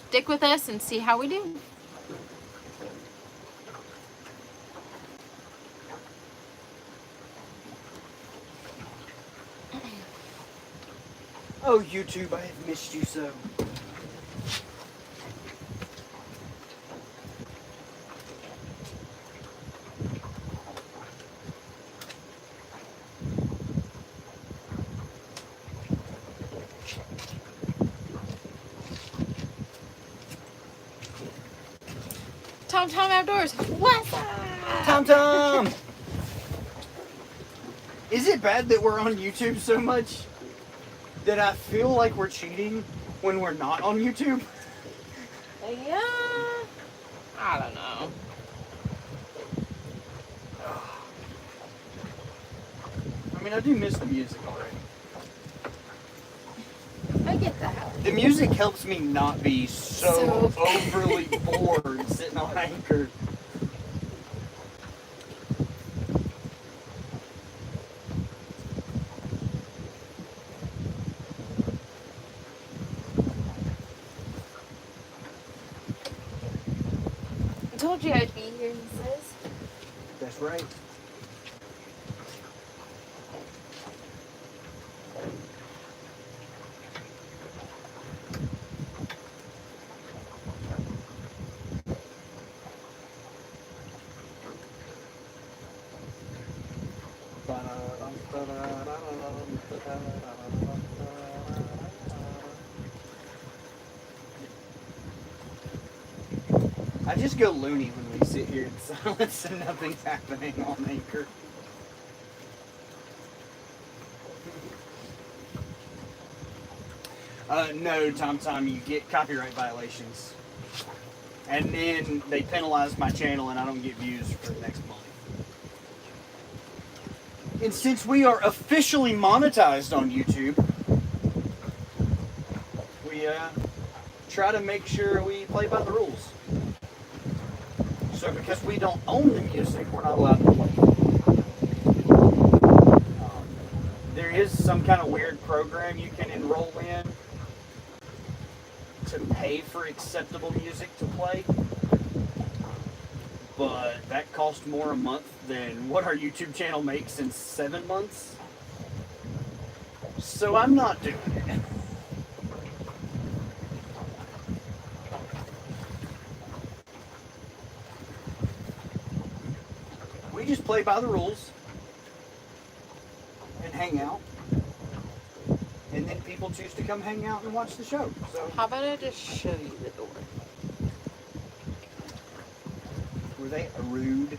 stick with us and see how we do. Oh, YouTube, I have missed you so. Tom Outdoors, what's up? Tom! Is it bad that we're on YouTube so much that I feel like we're cheating when we're not on YouTube? Yeah, I don't know. I mean, I do miss the music already. I get that. The music helps me not be so overly bored sitting on Anchor. I told you I'd be here, he says. That's right. I just go loony when we sit here in silence and nothing's happening on Anchor. No, Tom, you get copyright violations. And then they penalize my channel and I don't get views for the next month. And since we are officially monetized on YouTube, we try to make sure we play by the rules. So because we don't own the music, we're not allowed to play. There is some kind of weird program you can enroll in to pay for acceptable music to play. But that costs more a month than what our YouTube channel makes in 7 months. So I'm not doing it. We just play by the rules and hang out. And then people choose to come hang out and watch the show. So How about I just show you the door? were they rude?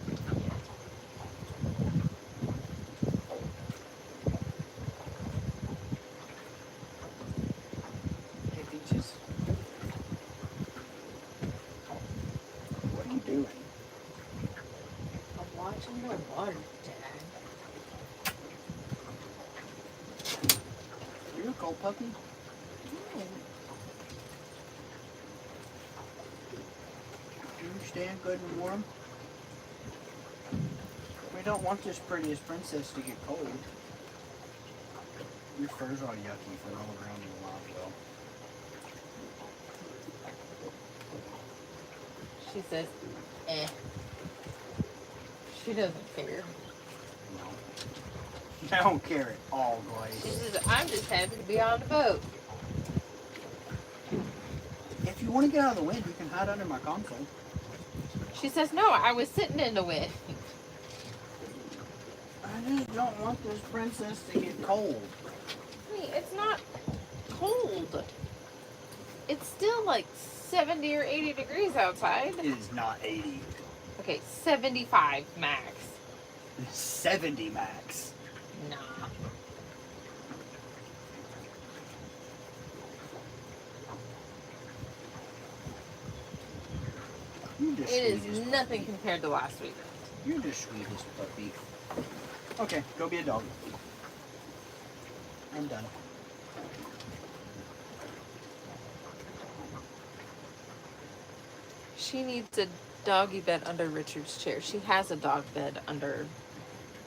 Hey, Peaches. What are you doing? I'm watching the water, Dad. Are you a cold puppy? Do you stand good and warm? We don't want this prettiest princess to get cold. Your fur's all yucky from all around in the lava, though. She says, eh. She doesn't care. No. I don't care at all, She Glaze. says, I'm just happy to be on the boat. If you want to get out of the wind, you can hide under my console. She says, no, I was sitting in the wind. I just don't want this princess to get cold. Honey, it's not cold. It's still like 70 or 80 degrees outside. It is not 80. Okay, 75 max. 70 max. Nah. You're the It is sweetest nothing puppy. compared to last week. You're the sweetest puppy. Okay, go be a dog. I'm done. She needs a doggy bed under Richard's chair. She has a dog bed under,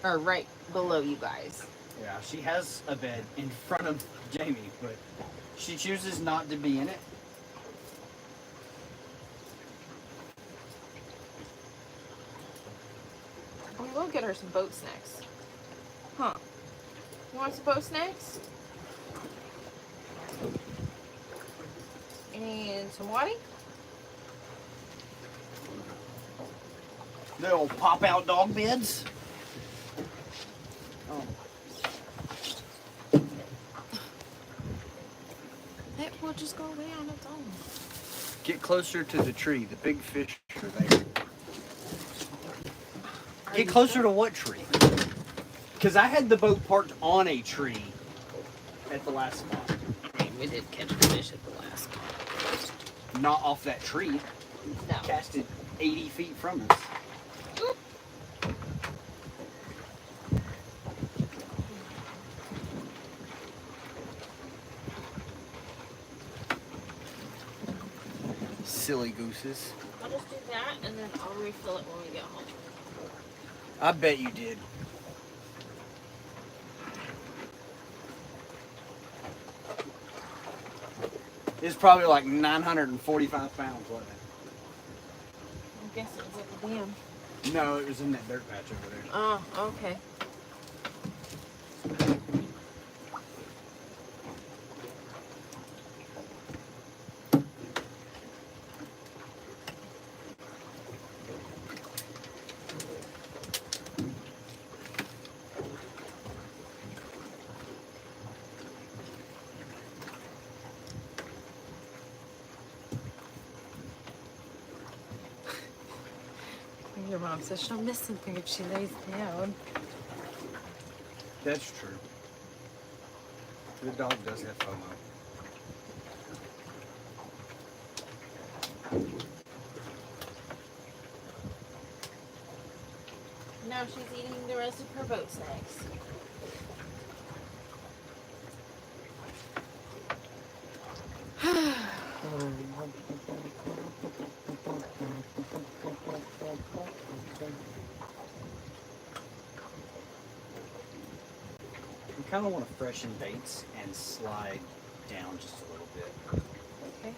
or right below you guys. Yeah, she has a bed in front of Jamie, but she chooses not to be in it. get her some boat snacks. Huh. You want some boat snacks? And some whiting? Little pop-out dog beds. Oh. That will just go away on its own. Get closer to the tree. The big fish are there. Get closer to what tree? Because I had the boat parked on a tree at the last spot. I mean, we did catch a fish at the last spot. Not off that tree. No. Casted 80 feet from us. Silly gooses. I'll just do that and then I'll refill it when we get home. I bet you did. It's probably like 945 pounds, wasn't it? I guess it was at the dam. No, it was in that dirt patch over there. Oh, okay. Your mom says she'll miss something if she lays down. That's true. The dog does have FOMO. Now she's eating the rest of her boat snacks. I kind of want to freshen baits and slide down just a little bit. Okay.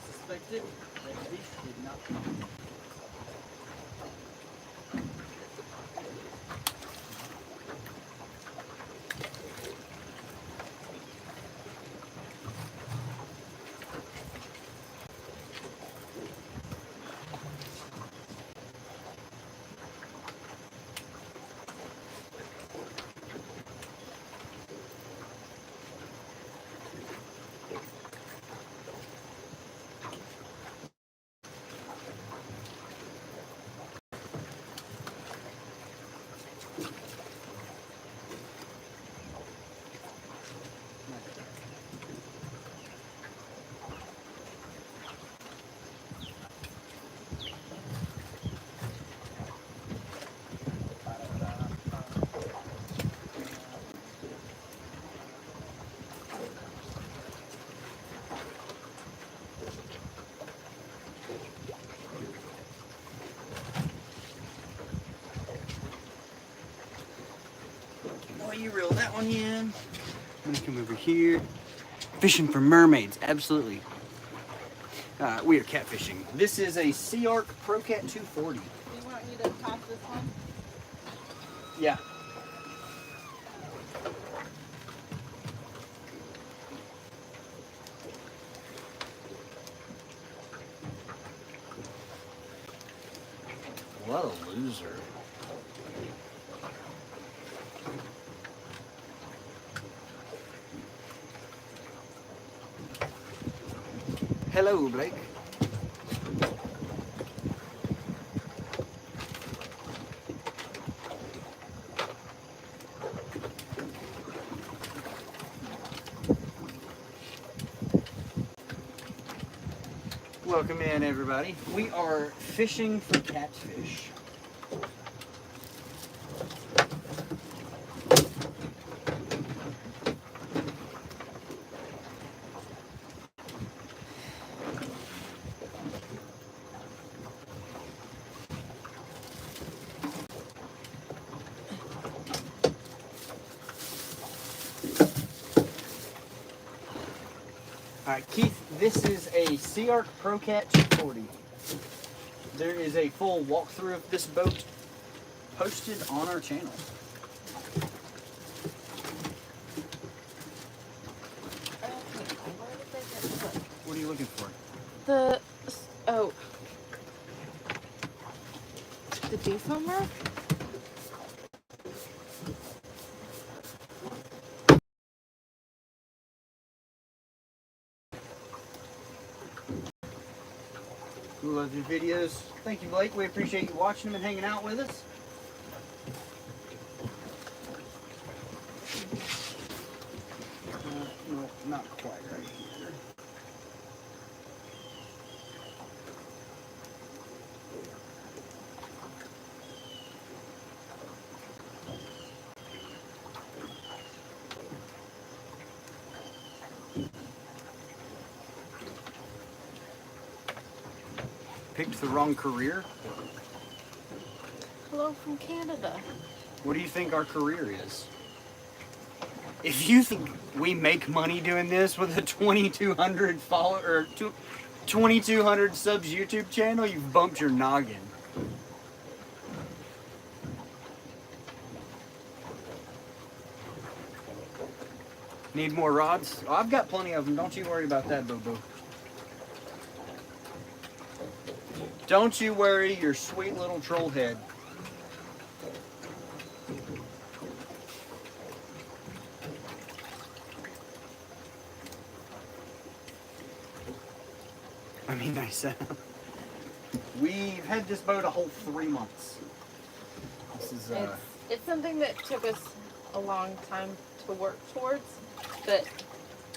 Suspected that fish did not come. that one in. I'm gonna come over here. Fishing for mermaids, absolutely. We are catfishing. This is a Sea Arc Pro Cat 240. Do you want me to toss this one? Yeah. What a loser. Hello, Blake. Welcome in, everybody. We are fishing for catfish. Alright, Keith, this is a Sea Arc Pro Cat 240. There is a full walkthrough of this boat posted on our channel. What are you looking for? The defoamer? We love your videos. Thank you, Blake. We appreciate you watching them and hanging out with us. No, not quite right here. Picked the wrong career. Hello from Canada. What do you think our career is? If you think we make money doing this with a 2,200 follow or 2,200 subs YouTube channel, you've bumped your noggin. Need more rods? Oh, I've got plenty of them. Don't you worry about that, boo-boo. Don't you worry your sweet little troll head. I mean, we've had this boat a whole 3 months. This is It's something that took us a long time to work towards, but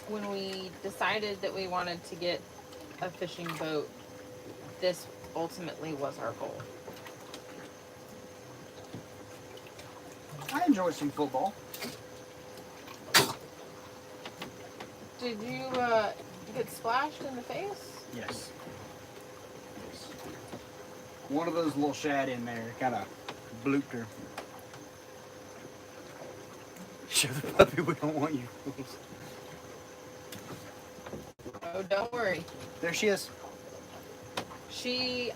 when we decided that we wanted to get a fishing boat, this ultimately was our goal. I enjoy some football. Did you get splashed in the face? Yes. One of those little shad in there kind of blooped her. Show the puppy we don't want you. Oh, don't worry. There she is. She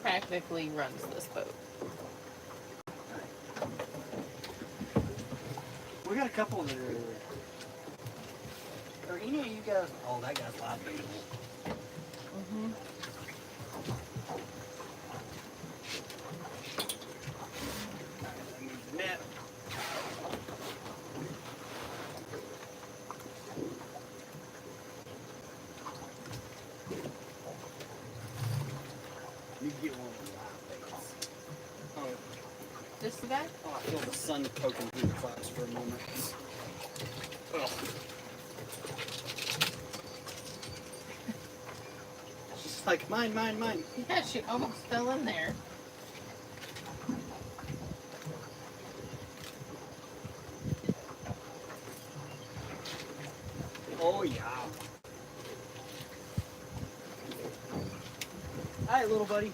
practically runs this boat. We got a couple that are any of you guys? Oh, that guy's live beautiful. Mm-hmm. Net. You get one of the live baits. Oh, This guy? oh, I feel the sun poking through the clouds for a moment. Ugh. She's like, mine. Yeah, she almost fell in there. Oh, yeah. Hi, little buddy.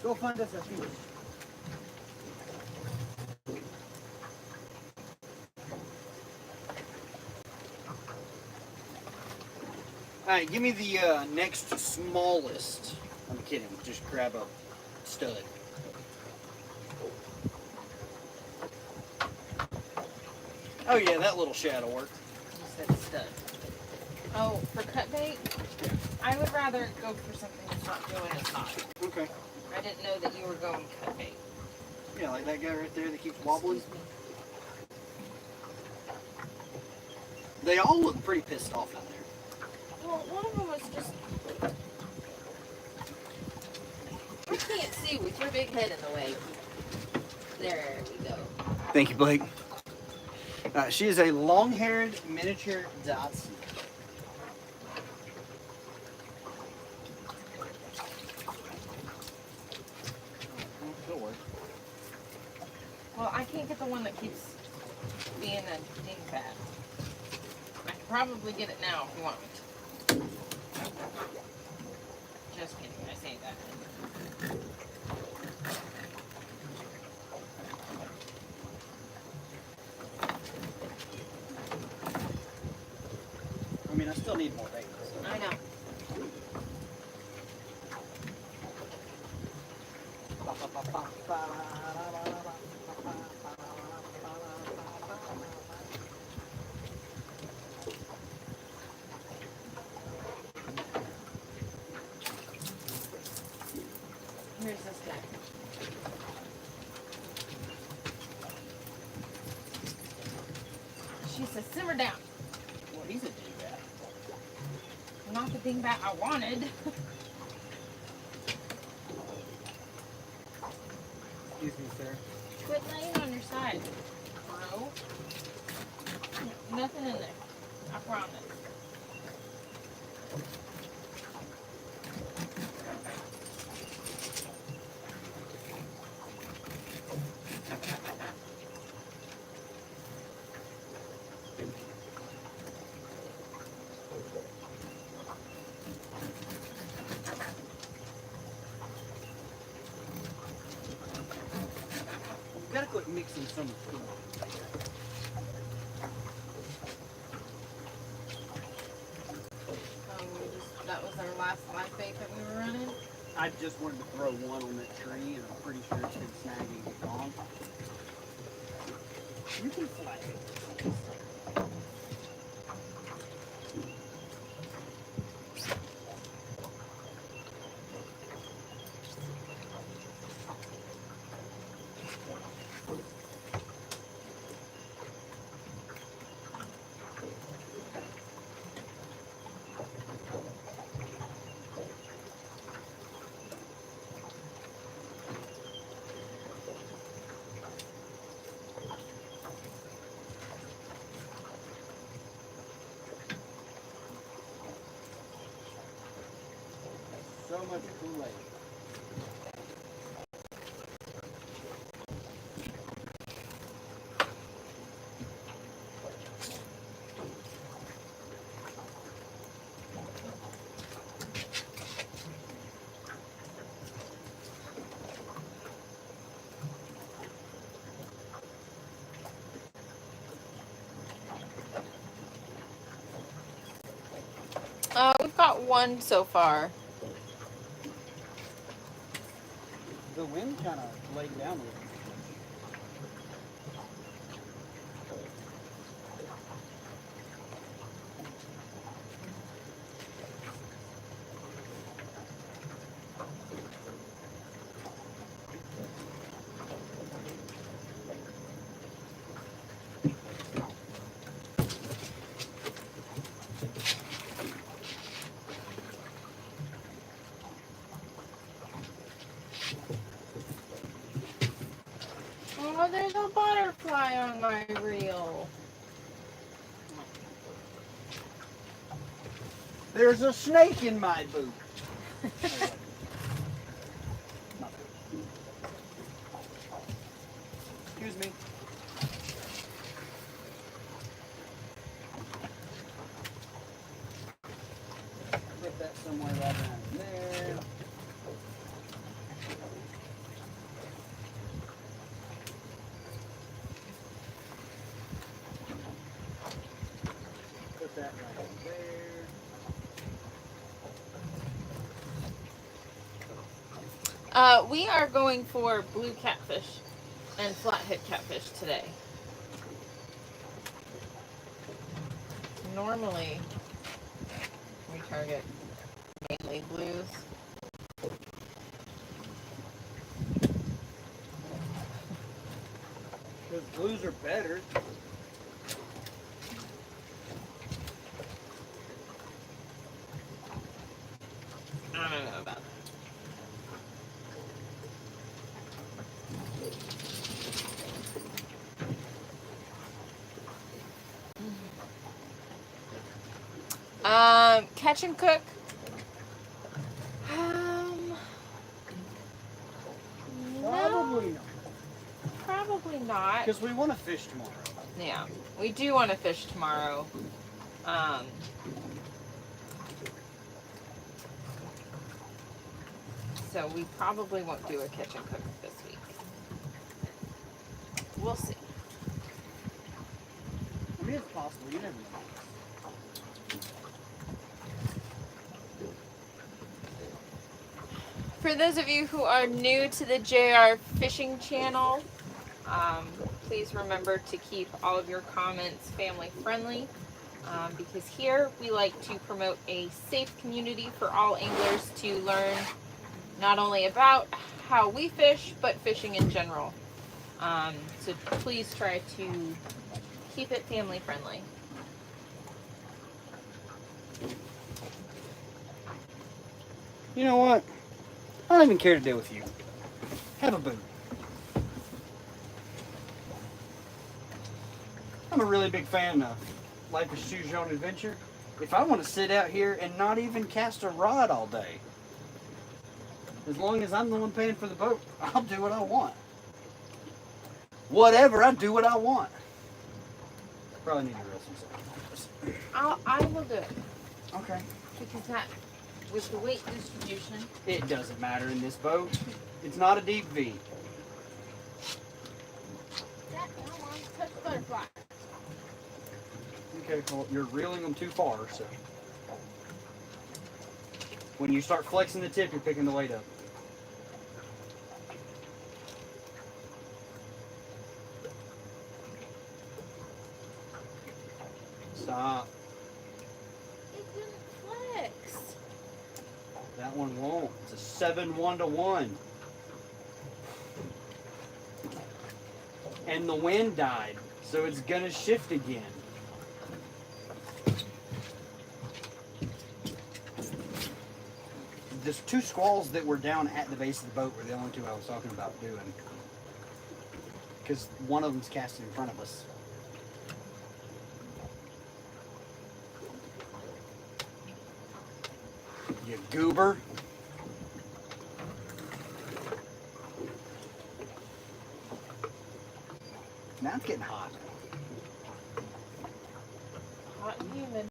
Go find us a fish. Alright, give me the next smallest. I'm kidding, just grab a stud. Oh yeah, that little shad'll work. You said stud. Oh, for cut bait? I would rather go for something that's not going as hot. Okay. I didn't know that you were going cut bait. Yeah, like that guy right there that keeps wobbling. Excuse me. They all look pretty pissed off out there. Well, one of them was just... I can't see with your big head in the way. There we go. Thank you, Blake. She is a long-haired miniature Dotson. Well, I can't get the one that keeps being a dingbat. I can probably get it now if you want me to. Just kidding, I say that. I mean, I still need more bait. So. I know. Here's this guy. She says, simmer down. Well, he's a dingbat. Not the dingbat I wanted. Excuse me, sir. Quit laying on your side, bro. Nothing in there. I promise. You gotta quit mixing some food. That was our last live bait that we were running. I just wanted to throw one on that tree, and I'm pretty sure it's been snagged and gone. You can flag it. So much Kool-Aid. We've got one so far. The wind kind of laid down a little. Oh, there's a butterfly on my reel. There's a snake in my boot. Excuse me. Put that somewhere right around there. We are going for blue catfish and flathead catfish today. Normally, we target mainly blues. Because blues are better. I don't know about that. Catch and cook. Probably No, not. probably not. Because we want to fish tomorrow. Yeah, we do want to fish tomorrow. So we probably won't do a catch and cook this week. We'll see. I mean, it's possible. You never know. For those of you who are new to the JayRFishing channel, please remember to keep all of your comments family friendly, because here we like to promote a safe community for all anglers to learn not only about how we fish, but fishing in general. So please try to keep it family friendly. You know what? I don't even care to deal with you. Have a boot. I'm a really big fan of Life is Choose Your Own Adventure. If I want to sit out here and not even cast a rod all day, as long as I'm the one paying for the boat, I'll do what I want. Whatever, I do what I want. Probably need to reel some stuff. I will do it, Okay. because that, with the weight distribution, It doesn't matter in this boat. It's not a deep V. that, come on, touch the butterfly. Okay, well, you're reeling them too far, so. When you start flexing the tip, you're picking the weight up. Stop. It didn't flex. That one won't. It's a 7-1-1. And the wind died, so it's gonna shift again. The two squalls that were down at the base of the boat were the only two I was talking about doing. Because one of them's casting in front of us. You goober. Now it's getting hot. Hot and humid.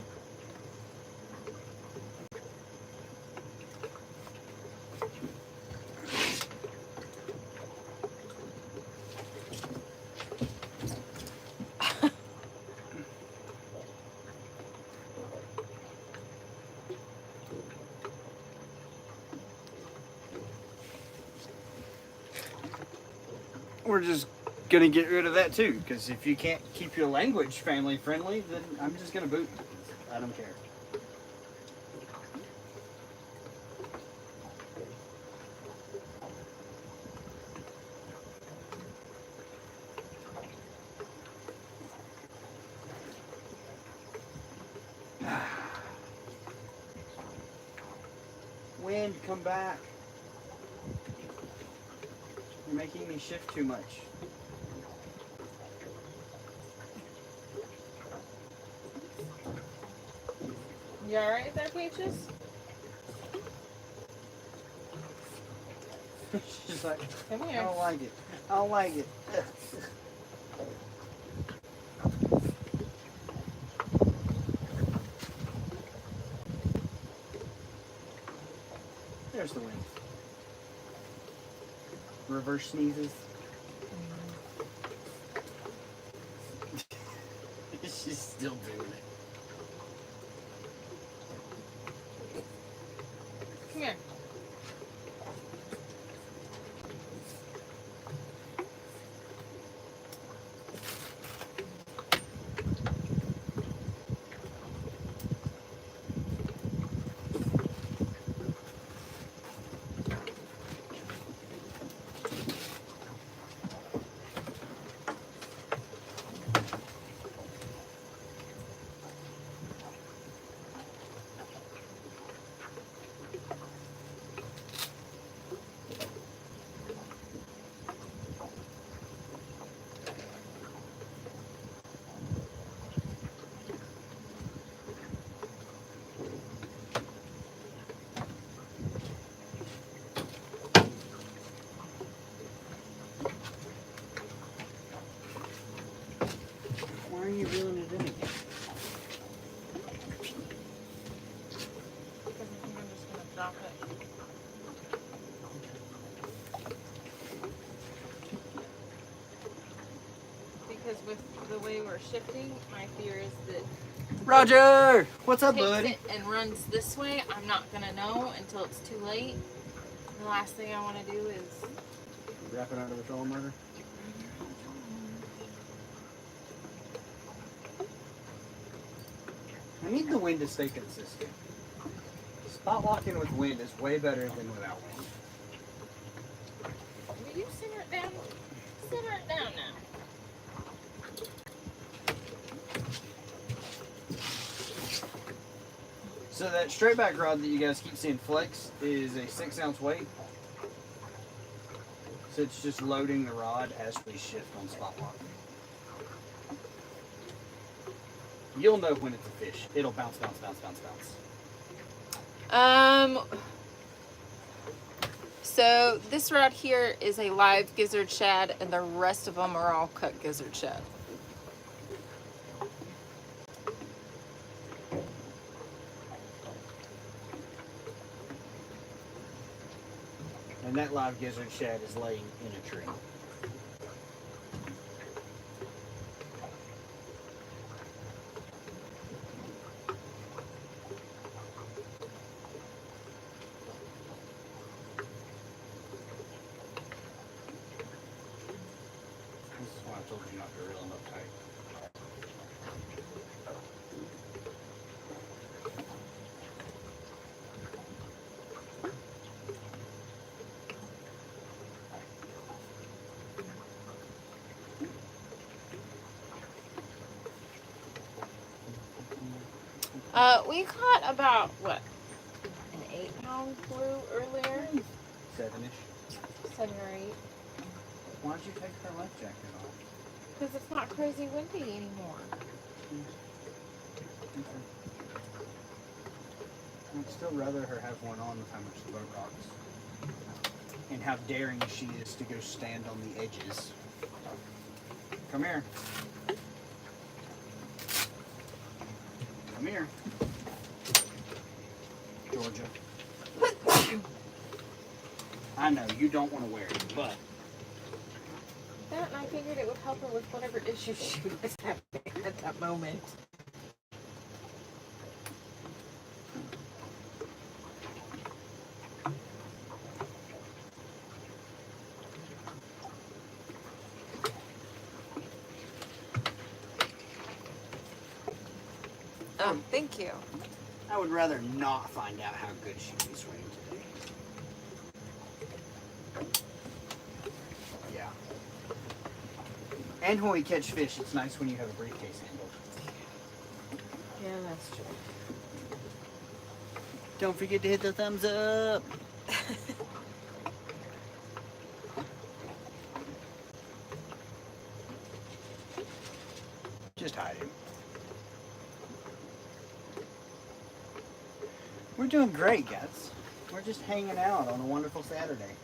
We're just gonna get rid of that too, because if you can't keep your language family friendly, then I'm just gonna boot. I don't care. Wind, come back. You're making me shift too much. You alright there, Peaches? She's like, Come I here. don't like it. I don't like it. There's the wind. Reverse sneezes. She's still doing it. Come here. Why are you reeling it in again? Because I think I'm just gonna drop it. Because with the way we're shifting, my fear is that Roger! What's up, takes buddy? it and runs this way. I'm not gonna know until it's too late. The last thing I want to do is Wrap it under the trolling motor. I need the wind to stay consistent. Spot locking with wind is way better than without wind. Will you simmer it down? Simmer it down now. So that straight back rod that you guys keep seeing flex is a 6-ounce weight. So it's just loading the rod as we shift on spot lock. You'll know when it's a fish. It'll bounce, bounce, bounce, bounce, bounce. So this rod here is a live gizzard shad, and the rest of them are all cut gizzard shad. And that live gizzard shad is laying in a tree. This is why I told you not to reel them up tight. We caught about, what, an 8-pound blue earlier? 7-ish. 7 or 8. Why don't you take her life jacket off? Because it's not crazy windy anymore. I'd still rather her have one on with how much the boat rocks. And how daring she is to go stand on the edges. Come here. Come here. Georgia. I know, you don't want to wear it, but... That, and I figured it would help her with whatever issue she was having at that moment. Oh, thank you. I would rather not find out how good she can swim today. Yeah. And when we catch fish, it's nice when you have a briefcase handle. Yeah, that's true. Don't forget to hit the thumbs up. Just hide him. We're doing great, guys. We're just hanging out on a wonderful Saturday.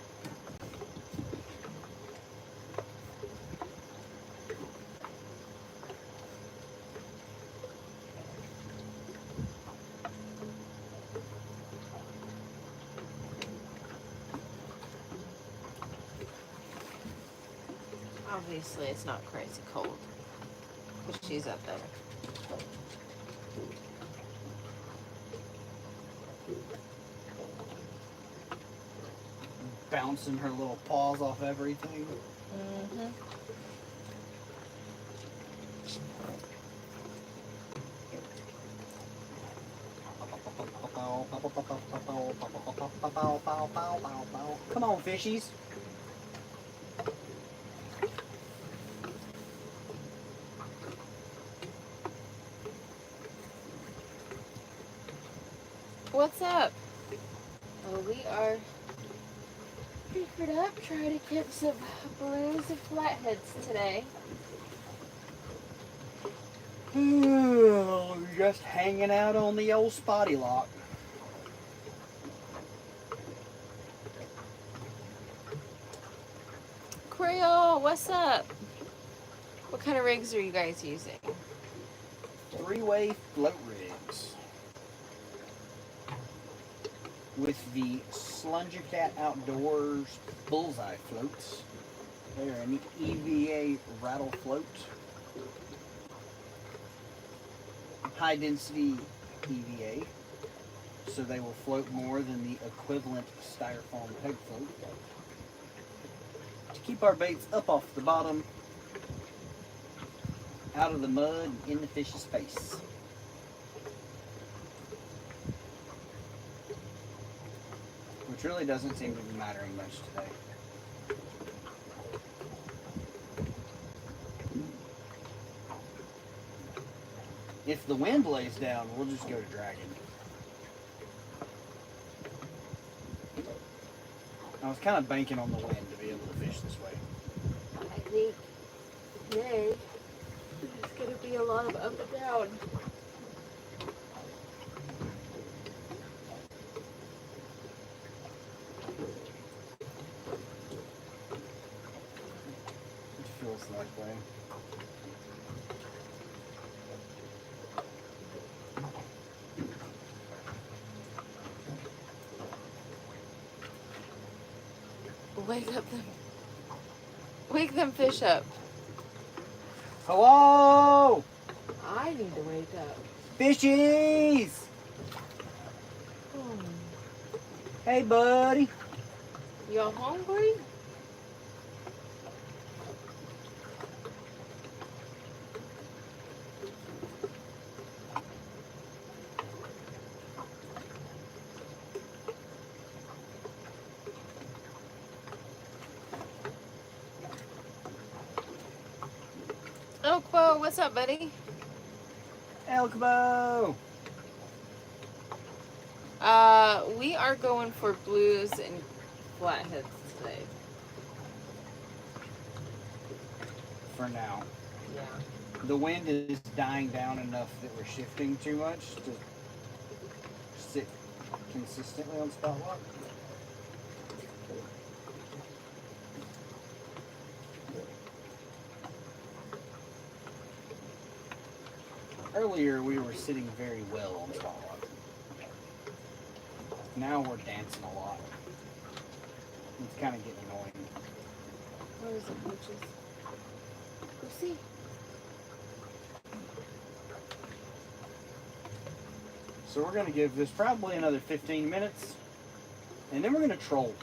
Obviously, it's not crazy cold. But she's up there. Bouncing her little paws off everything. Mm-hmm. Come on, fishies. What's up? Oh, we are figured up trying to catch some blues and flatheads today. Just hanging out on the old spotty lock. Creole, what's up? What kind of rigs are you guys using? 3-way float rigs. With the Slungercat Outdoors Bullseye floats. They're an EVA rattle float. High density EVA, so they will float more than the equivalent styrofoam peg float. To keep our baits up off the bottom, out of the mud, and in the fish's face. Which really doesn't seem to be mattering much today. If the wind lays down, we'll just go to dragging. I was kind of banking on the wind to be able to fish this way. I think today there's going to be a lot of up and down. It feels that way. Wake them fish up. Hello! I need to wake up. Fishies! Hey, buddy. Y'all hungry? Elkbo, what's up, buddy? Elkbo! We are going for blues and flatheads today. For now. Yeah. The wind is dying down enough that we're shifting too much to sit consistently on spot lock. Earlier we were sitting very well on spot lock. Now we're dancing a lot. It's kind of getting annoying. Where is it, coaches? Go see. So we're going to give this probably another 15 minutes, and then we're going to troll.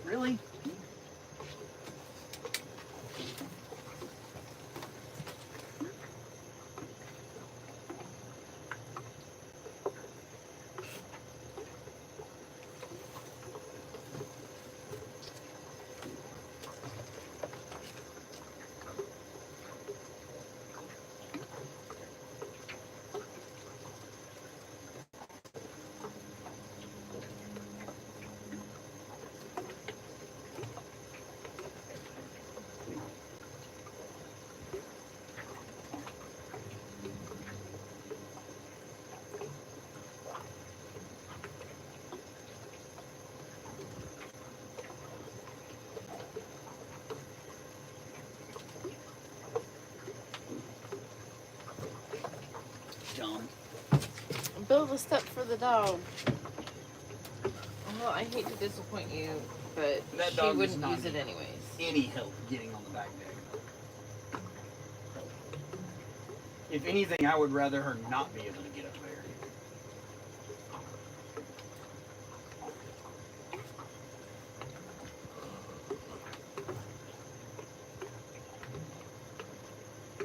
Really? Dumb. Build a step for the dog. Well, I hate to disappoint you, but That she dog does wouldn't not use it need anyways. Any help getting on the back deck. If anything, I would rather her not be able to get up there.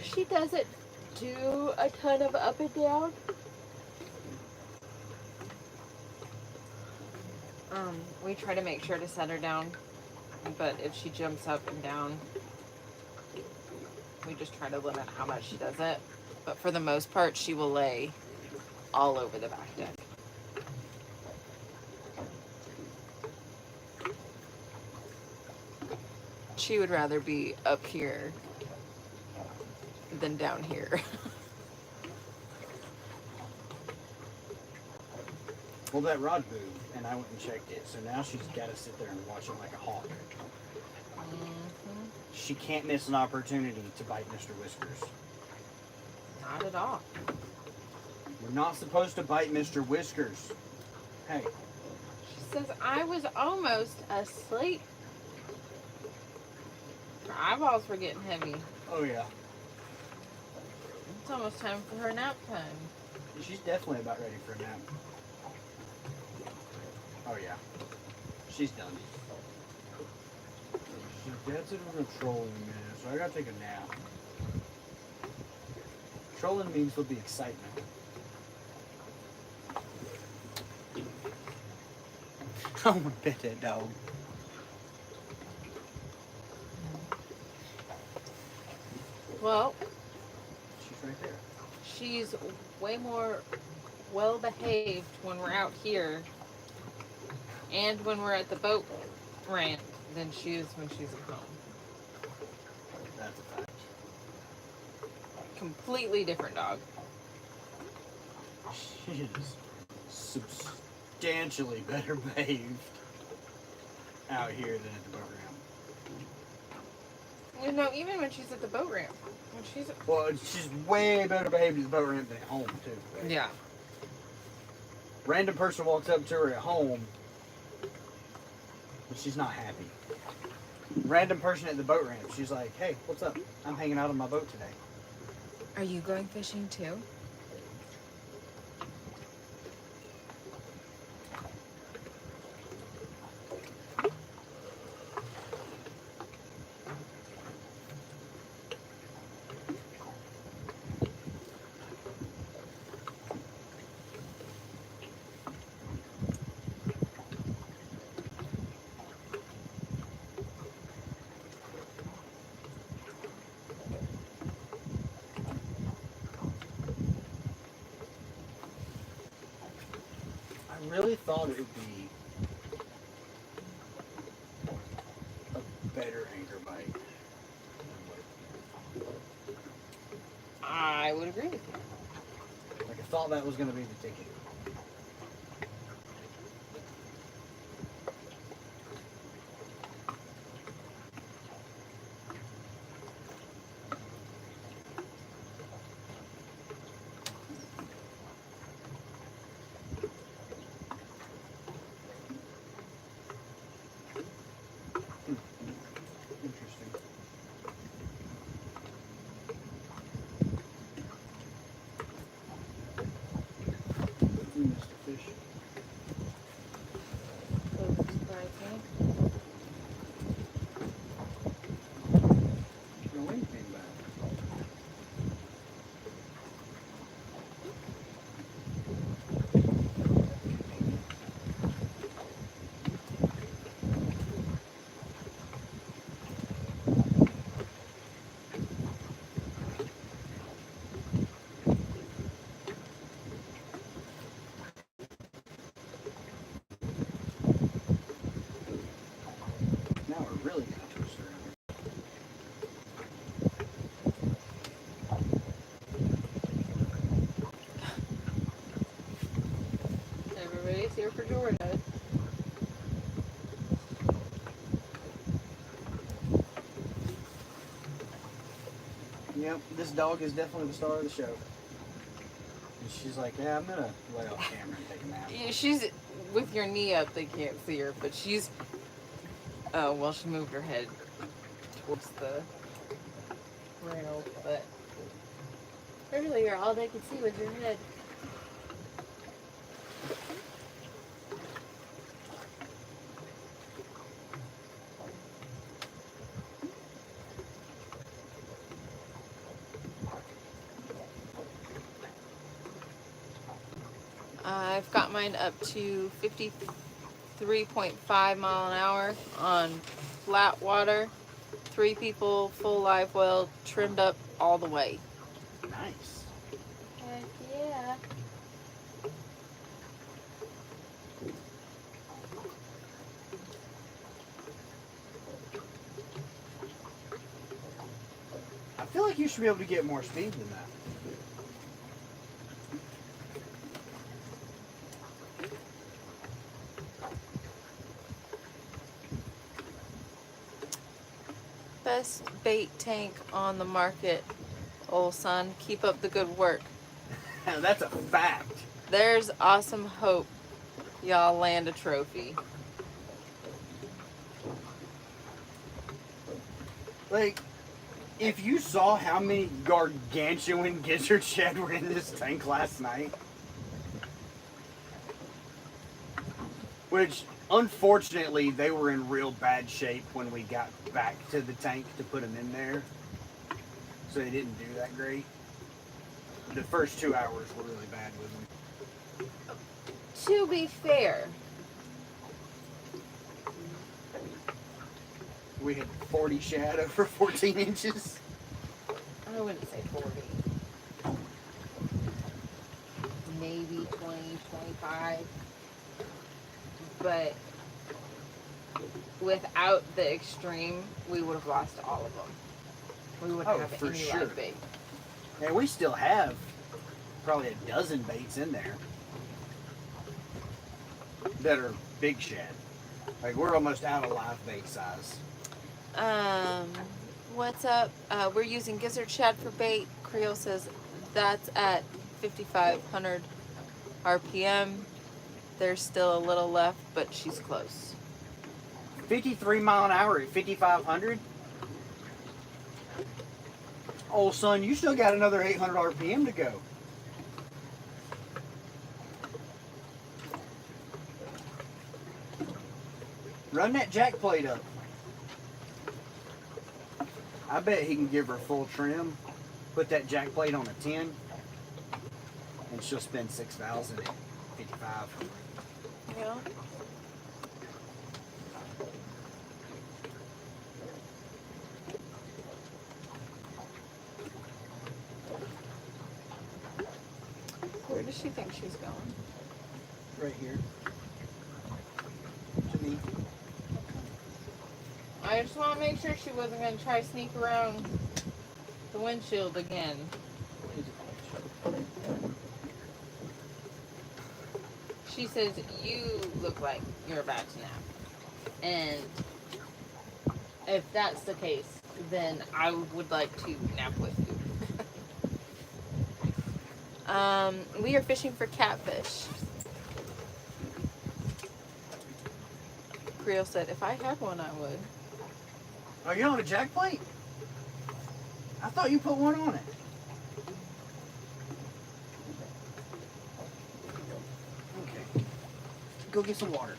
She doesn't do a ton of up and down. We try to make sure to set her down, but if she jumps up and down, we just try to limit how much she does it. But for the most part, she will lay all over the back deck. She would rather be up here than down here. Well, that rod moved, and I went and checked it, so now she's got to sit there and watch it like a hawk. Mm-hmm. She can't miss an opportunity to bite Mr. Whiskers. Not at all. We're not supposed to bite Mr. Whiskers. Hey. She says, I was almost asleep. Her eyeballs were getting heavy. Oh, yeah. It's almost time for her nap time. She's definitely about ready for a nap. Oh, yeah. She's done. She's like, Dad's in a trolling in a minute, so I gotta take a nap. Trolling means there'll be excitement. I want to pet that dog. Well, She's right there. she's way more well behaved when we're out here and when we're at the boat ramp than she is when she's at home. That's a fact. Completely different dog. She is substantially better behaved out here than at the boat ramp. You know, even when she's at the boat ramp. When she's Well, she's way better behaved at the boat ramp than at home, too. yeah. Random person walks up to her at home, but she's not happy. Random person at the boat ramp, she's like, hey, what's up? I'm hanging out on my boat today. Are you going fishing too? I really thought it would be a better anchor bite. I would agree with you. Like, I thought that was going to be the ticket. Interesting. We missed a fish. Doesn't surprise me. No wing came back. Now we're really going to twist around. Everybody's here for Jordan. Yep, this dog is definitely the star of the show. And she's like, yeah, I'm going to lay off camera and take a nap. Yeah, she's with your knee up. They can't see her, but she's. Oh well, she moved her head towards the rail, but earlier all they could see was your head. I've got mine up to 53.5 mile an hour on flat water. 3 people, full live well, trimmed up all the way. Nice. feel like you should be able to get more speed than that. Best bait tank on the market, old son. Keep up the good work. That's a fact. There's awesome hope y'all land a trophy. Like, if you saw how many gargantuan gizzard shad were in this tank last night, which unfortunately they were in real bad shape when we got back to the tank to put them in there, so they didn't do that great. The first 2 hours were really bad with them. To be fair, We had 40 shad over 14 inches. I wouldn't say 40. Maybe 20, 25. But without the extreme, we would have lost all of them. We wouldn't have for any sure. live bait. And we still have probably a dozen baits in there that are big shad. Like, we're almost out of live bait size. What's up? We're using gizzard shad for bait. Creole says that's at 5,500 RPM. There's still a little left, but she's close. 53 mile an hour at 5,500? Old son, you still got another 800 RPM to go. Run that jack plate up. I bet he can give her full trim, put that jack plate on a 10, and she'll spend 6,000 at 55. Yeah. Where does she think she's going? Right here. To me. I just want to make sure she wasn't going to try to sneak around the windshield again. She says, you look like you're about to nap. And if that's the case, then I would like to nap with you. We are fishing for catfish. Creole said, if I had one, I would. Are you on a jack plate? I thought you put one on it. Okay. Go get some water.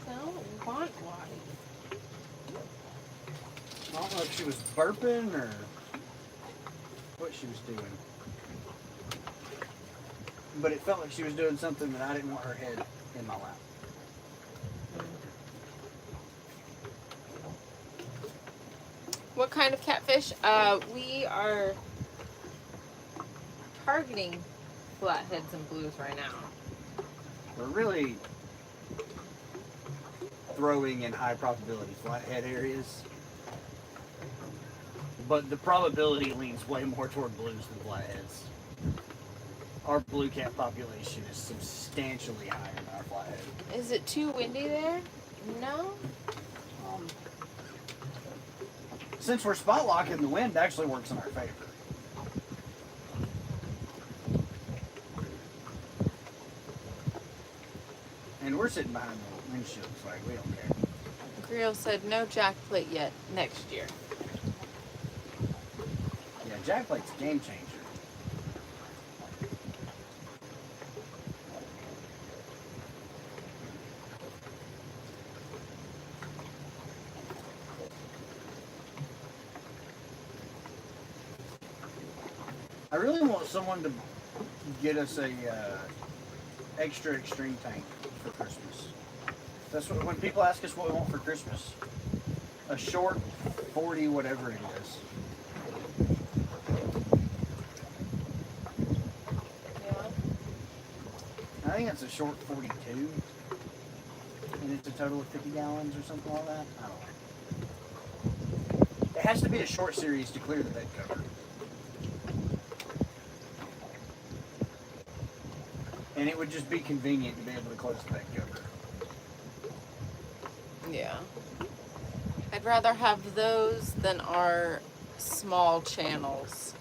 I don't want water. I don't know if she was burping or what she was doing. But it felt like she was doing something that I didn't want her head in my lap. What kind of catfish? We are targeting flatheads and blues right now. We're really throwing in high probability flathead areas. But the probability leans way more toward blues than flatheads. Our blue cat population is substantially higher than our flathead. Is it too windy there? No? Since we're spot locking, the wind actually works in our favor. And we're sitting behind the windshield, so like, we don't care. Creole said no jack plate yet, next year. Yeah, jack plate's a game changer. I really want someone to get us a extra extreme tank for Christmas. That's what, when people ask us what we want for Christmas, a short 40 whatever it is. Yeah. I think it's a short 42, and it's a total of 50 gallons or something like that. I don't know. has to be a short series to clear the bed cover. And it would just be convenient to be able to close the bed cover. Yeah. I'd rather have those than our small channels.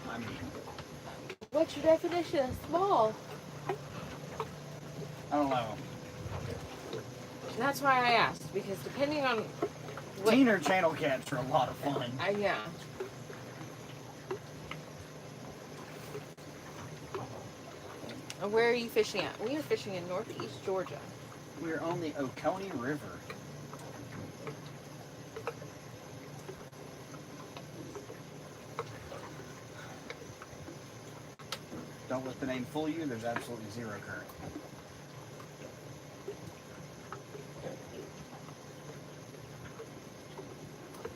I mean, What's your definition of small? I don't know. That's why I asked, because depending on what... Teener channel cats are a lot of fun. Yeah. And where are you fishing at? We are fishing in northeast Georgia. We're on the Oconee River. Don't let the name fool you, there's absolutely zero current.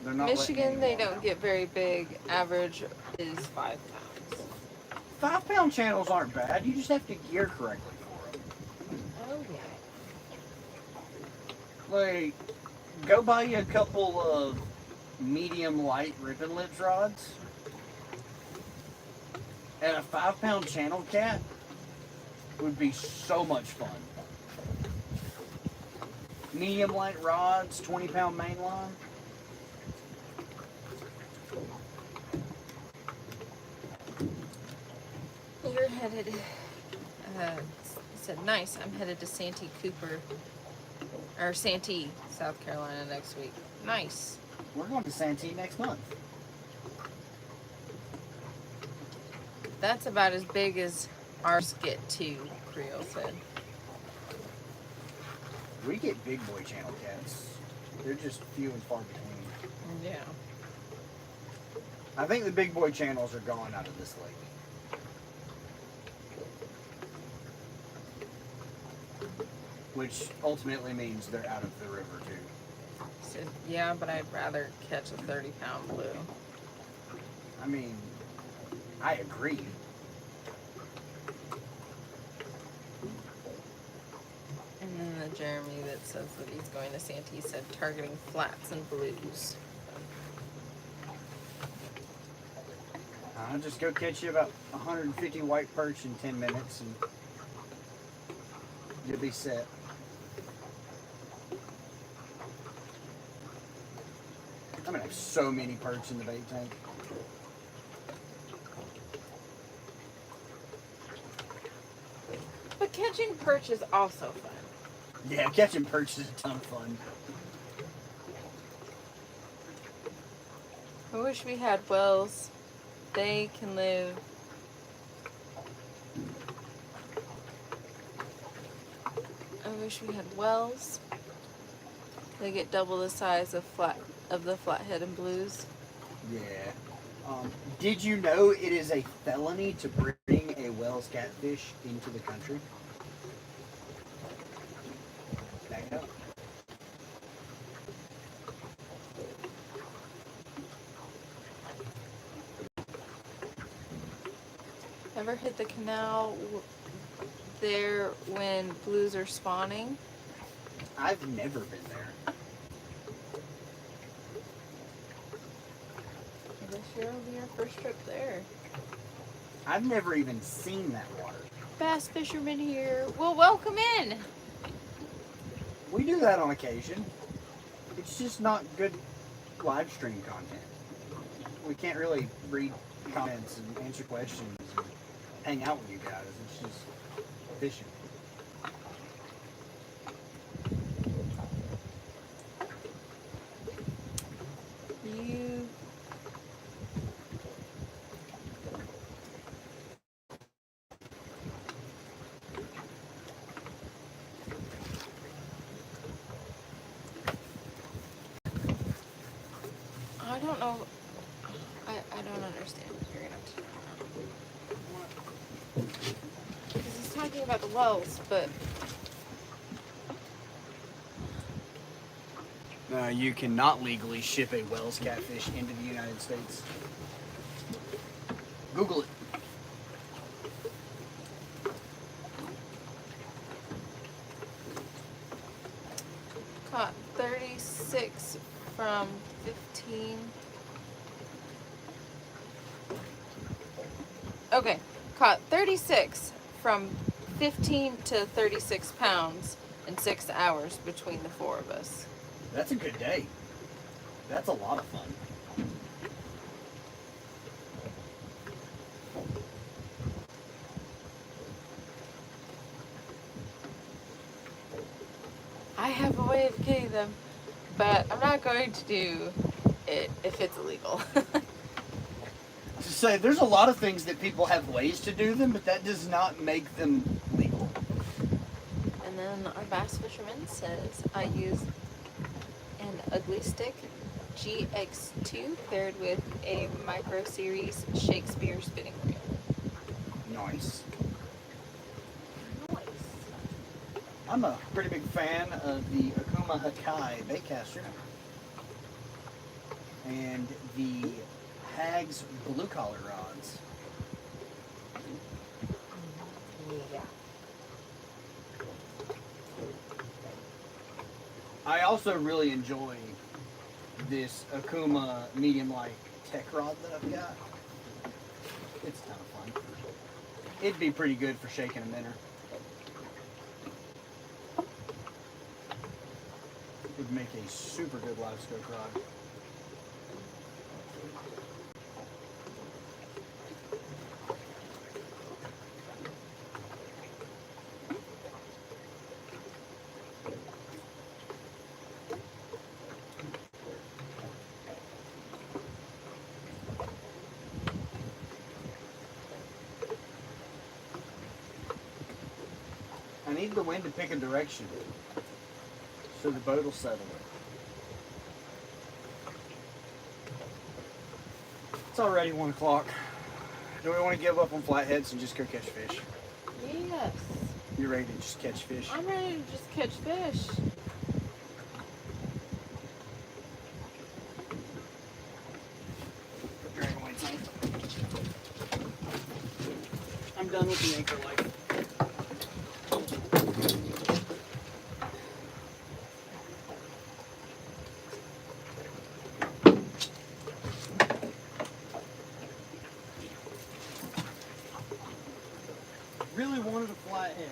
They're not Michigan, they don't get very big. Average is 5 pounds. 5 pound channels aren't bad, you just have to gear correctly for them. Oh, yeah. Like, go buy you a couple of medium light ribbon lips rods. And a 5 pound channel cat would be so much fun. Medium light rods, 20 pound main line. You're headed, said, nice, I'm headed to Santee Cooper, or Santee, South Carolina next week. Nice. We're going to Santee next month. That's about as big as ours get too, Creel said. We get big boy channel cats. They're just few and far between. Yeah. I think the big boy channels are gone out of this lake. Which ultimately means they're out of the river too. Said, yeah, but I'd rather catch a 30-pound blue. I mean, I agree. And then the Jeremy that says that he's going to Santee said targeting flats and blues. I'll just go catch you about 150 white perch in 10 minutes and you'll be set. I'm gonna have so many perch in the bait tank. But catching perch is also fun. Yeah, catching perch is a ton of fun. I wish we had wells. They can live. I wish we had wells. They get double the size of the flathead and blues. Yeah. Did you know it is a felony to bring a Wells catfish into the country? Back it up. Ever hit the canal there when blues are spawning? I've never been there. This year will be our first trip there. I've never even seen that water. Bass fishermen here. Well, welcome in. We do that on occasion. It's just not good live stream content. We can't really read comments and answer questions and hang out with you guys. It's just fishing. You I don't know. I don't understand. You're gonna have to. Because he's talking about the wells, but You cannot legally ship a Wells catfish into the United States. Google it. caught 36 from 15. Okay, caught 36 from 15 to 36 pounds in 6 hours between the 4 of us. That's a good day. That's a lot of fun. I have a way of getting them, but I'm not going to do it if it's illegal. To say, there's a lot of things that people have ways to do them, but that does not make them legal. And then our bass fisherman says I use an ugly stick GX2 paired with a micro series Shakespeare spinning reel. Nice. Nice. I'm a pretty big fan of the Akuma Hakai baitcaster and the Hags blue collar rods. Yeah. I also really enjoy this Akuma medium light tech rod that I've got. It's a ton of fun. It'd be pretty good for shaking a minnow. It would make a super good live scope rod. I need the wind to pick a direction so the boat will settle it. It's already 1 o'clock. Do we want to give up on flatheads and just go catch fish? Yes. You ready to just catch fish? I'm ready to just catch fish. Put dragon weights on. I'm done with the anchor light. Really wanted a flathead.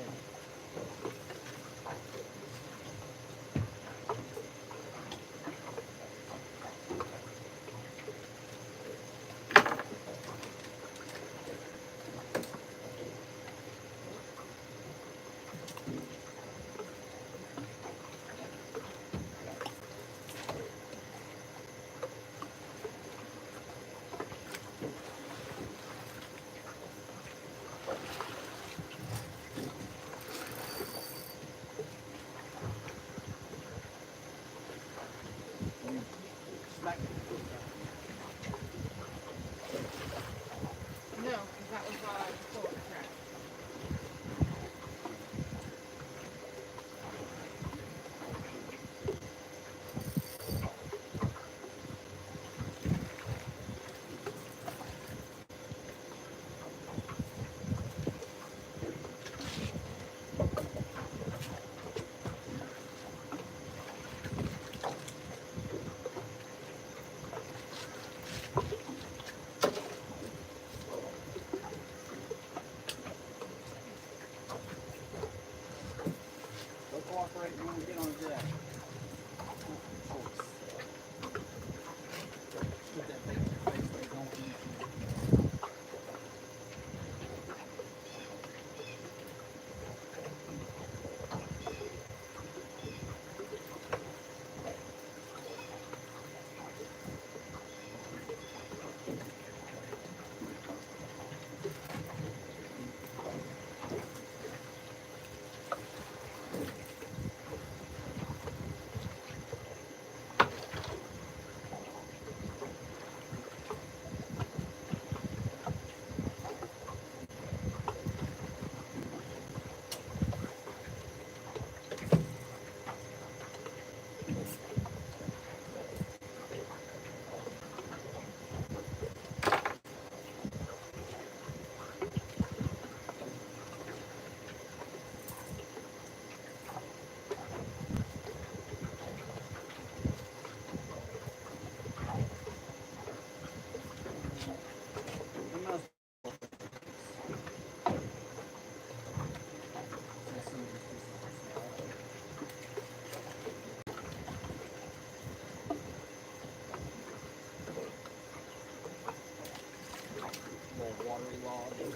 log. All of them?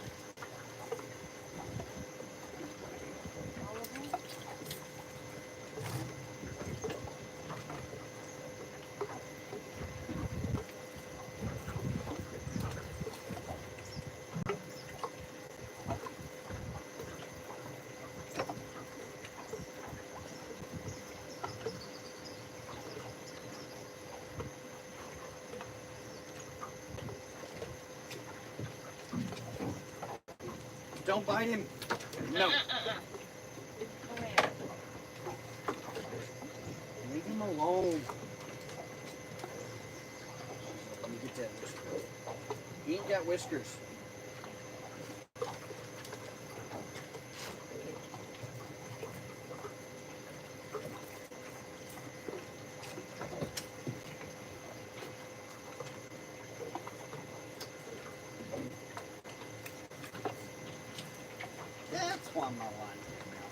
Don't bite him. No. Come here. Leave him alone. Let me get that whisker. He ain't got whiskers. That's why my line came out.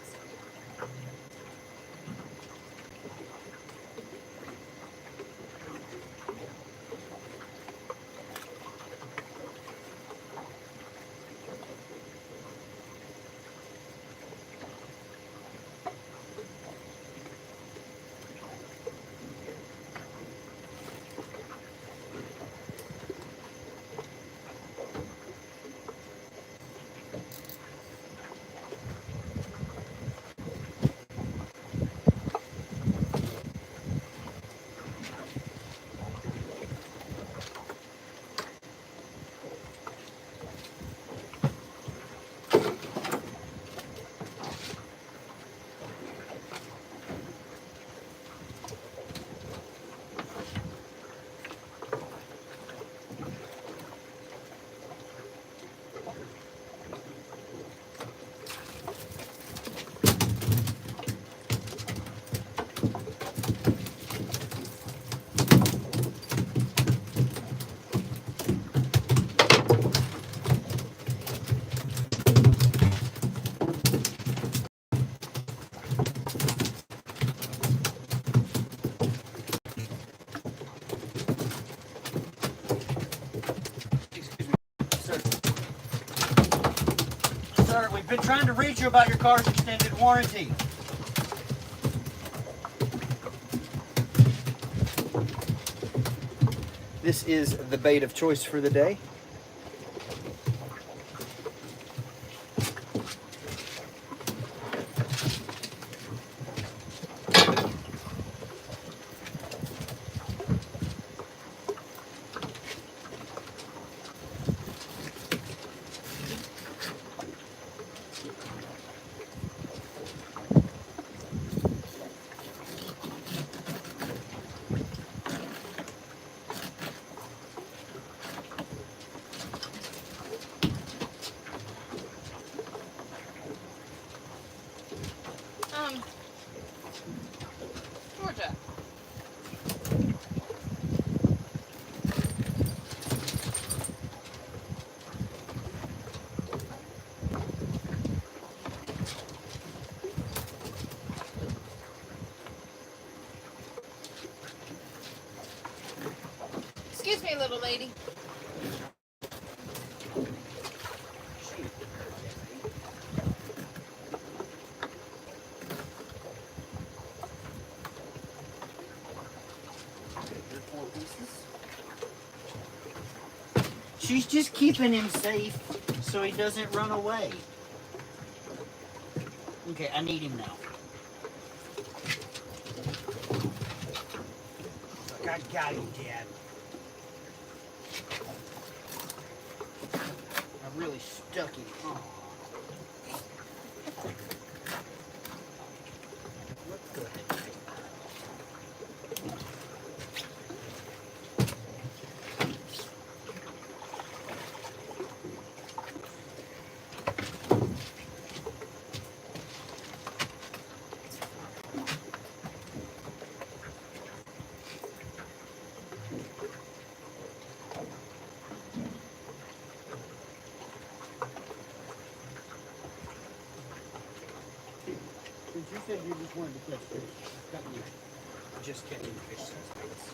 Sir, we've been trying to reach you about your car's extended warranty. This is the bait of choice for the day. Georgia. Excuse me, little lady. She's just keeping him safe so he doesn't run away. Okay, I need him now. Look, I got him, Dad. I really stuck him. Oh. Look good. Since you said you just wanted to catch fish, got you just catching fish since baits.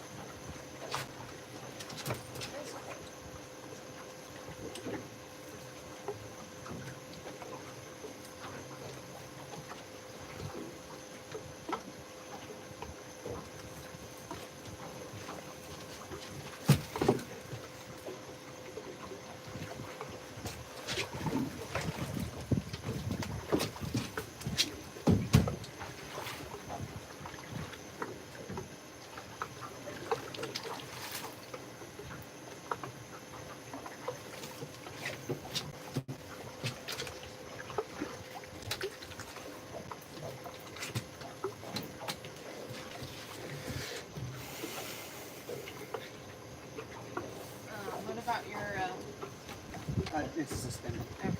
to suspend it. Okay.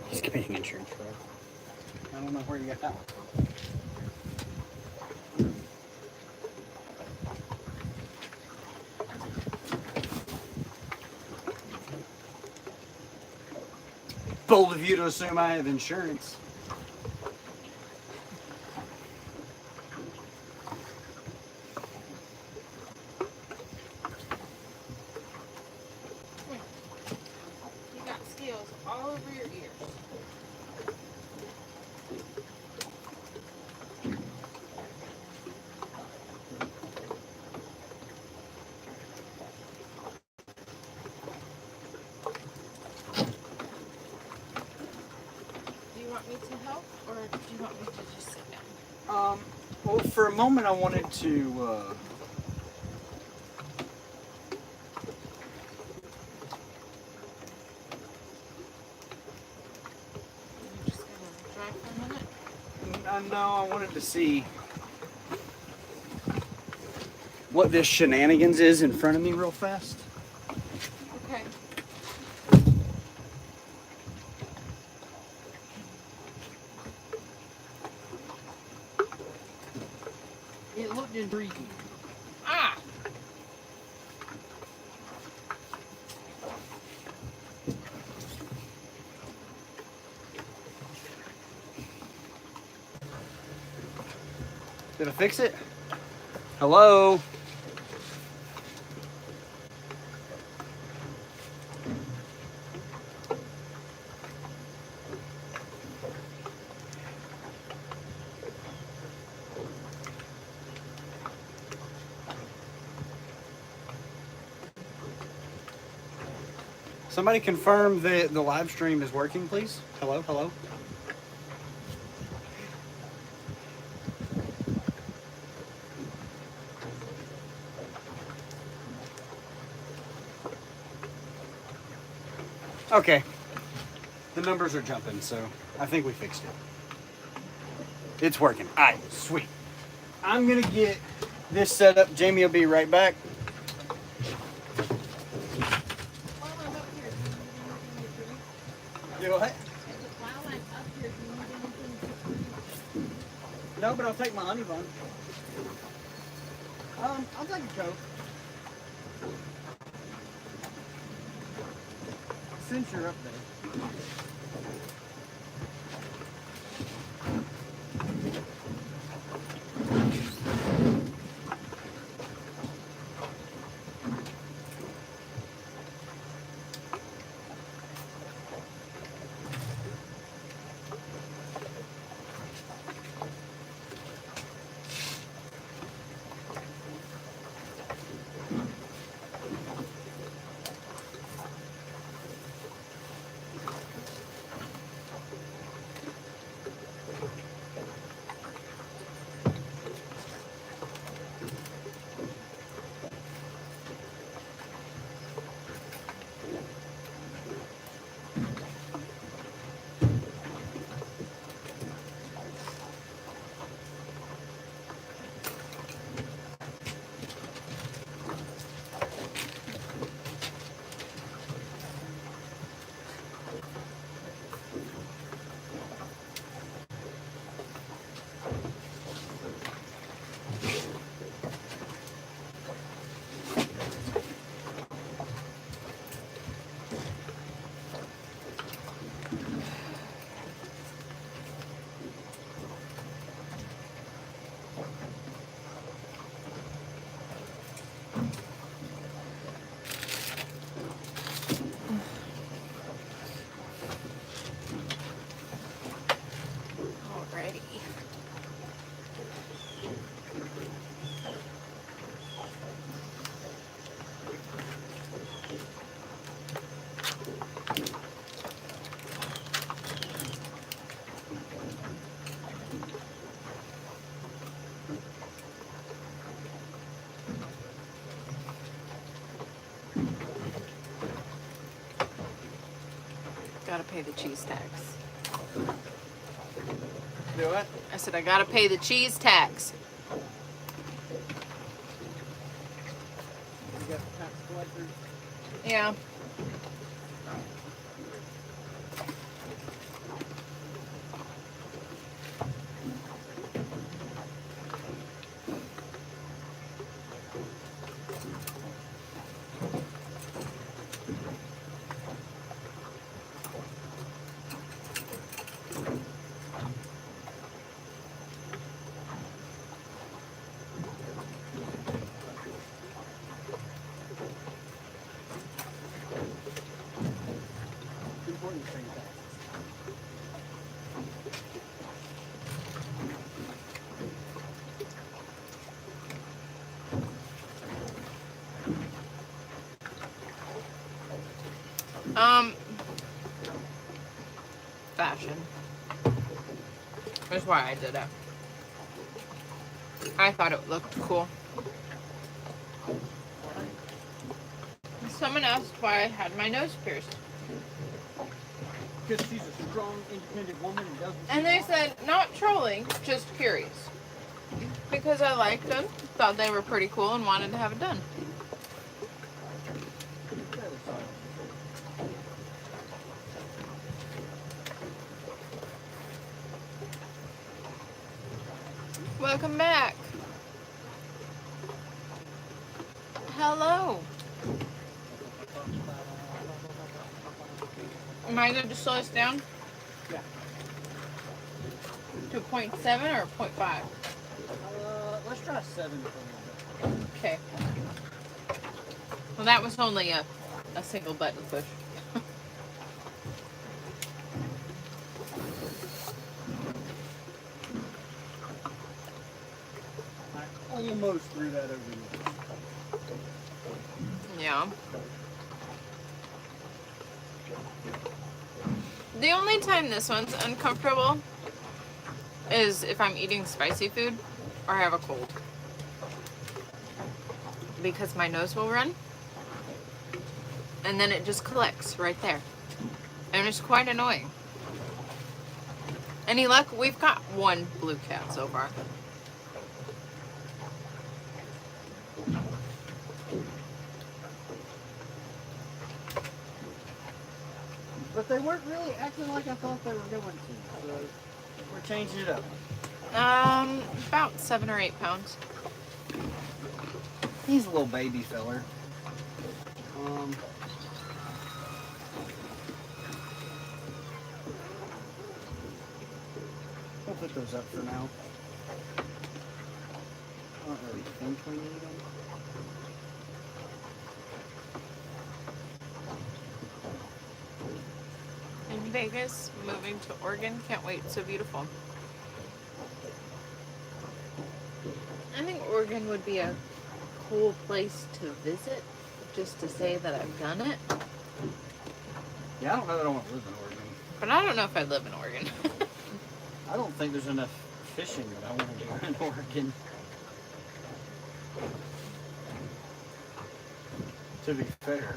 He's getting insurance for it. I don't know where you got that one. Bold of you to assume I have insurance. You got scales all over your ears. Do you want me to help, or do you want me to just sit down? Well, for a moment I wanted to, You're just gonna drive for a minute? no, I wanted to see what this shenanigans is in front of me real fast. Okay. It looked intriguing. Ah! Did I fix it? Hello? Somebody confirm the live stream is working, please. Hello, hello. Okay. The numbers are jumping, so I think we fixed it. It's working. All right, sweet. I'm gonna get this set up. Jamie will be right back. While I'm up here, do you need anything to drink? Do what? While I'm up here, do you need anything to drink? No, but I'll take my honey bun. I'll take a Coke. Since you're up there. Alrighty. Gotta pay the cheese tax. Do what? I said I gotta pay the cheese tax. You got the tax collector? through. Yeah. It's important to pay taxes. Fashion. That's why I did it. I thought it looked cool. Someone asked why I had my nose pierced. Because she's a strong, independent woman and doesn't. And they said, not trolling, just curious. Because I liked them, thought they were pretty cool, and wanted to have it done. Welcome back. Hello. Am I going to slow us down? Yeah. To 0.7 or 0.5? Let's try 7 for a little bit. Okay. Well, that was only a single button push. I almost threw that over you. Yeah. The only time this one's uncomfortable is if I'm eating spicy food or I have a cold. Because my nose will run. And then it just collects right there. And it's quite annoying. Any luck? We've got one blue cat so far. But they weren't really acting like I thought they were going to. So we're changing it up. About 7 or 8 pounds. He's a little baby feller. We'll put those up for now. I don't really think we need them. In Vegas, moving to Oregon. Can't wait. So beautiful. I think Oregon would be a cool place to visit, just to say that I've done it. Yeah, I don't know that I want to live in Oregon. But I don't know if I'd live in Oregon. I don't think there's enough fishing that I want to do in Oregon. To be fair.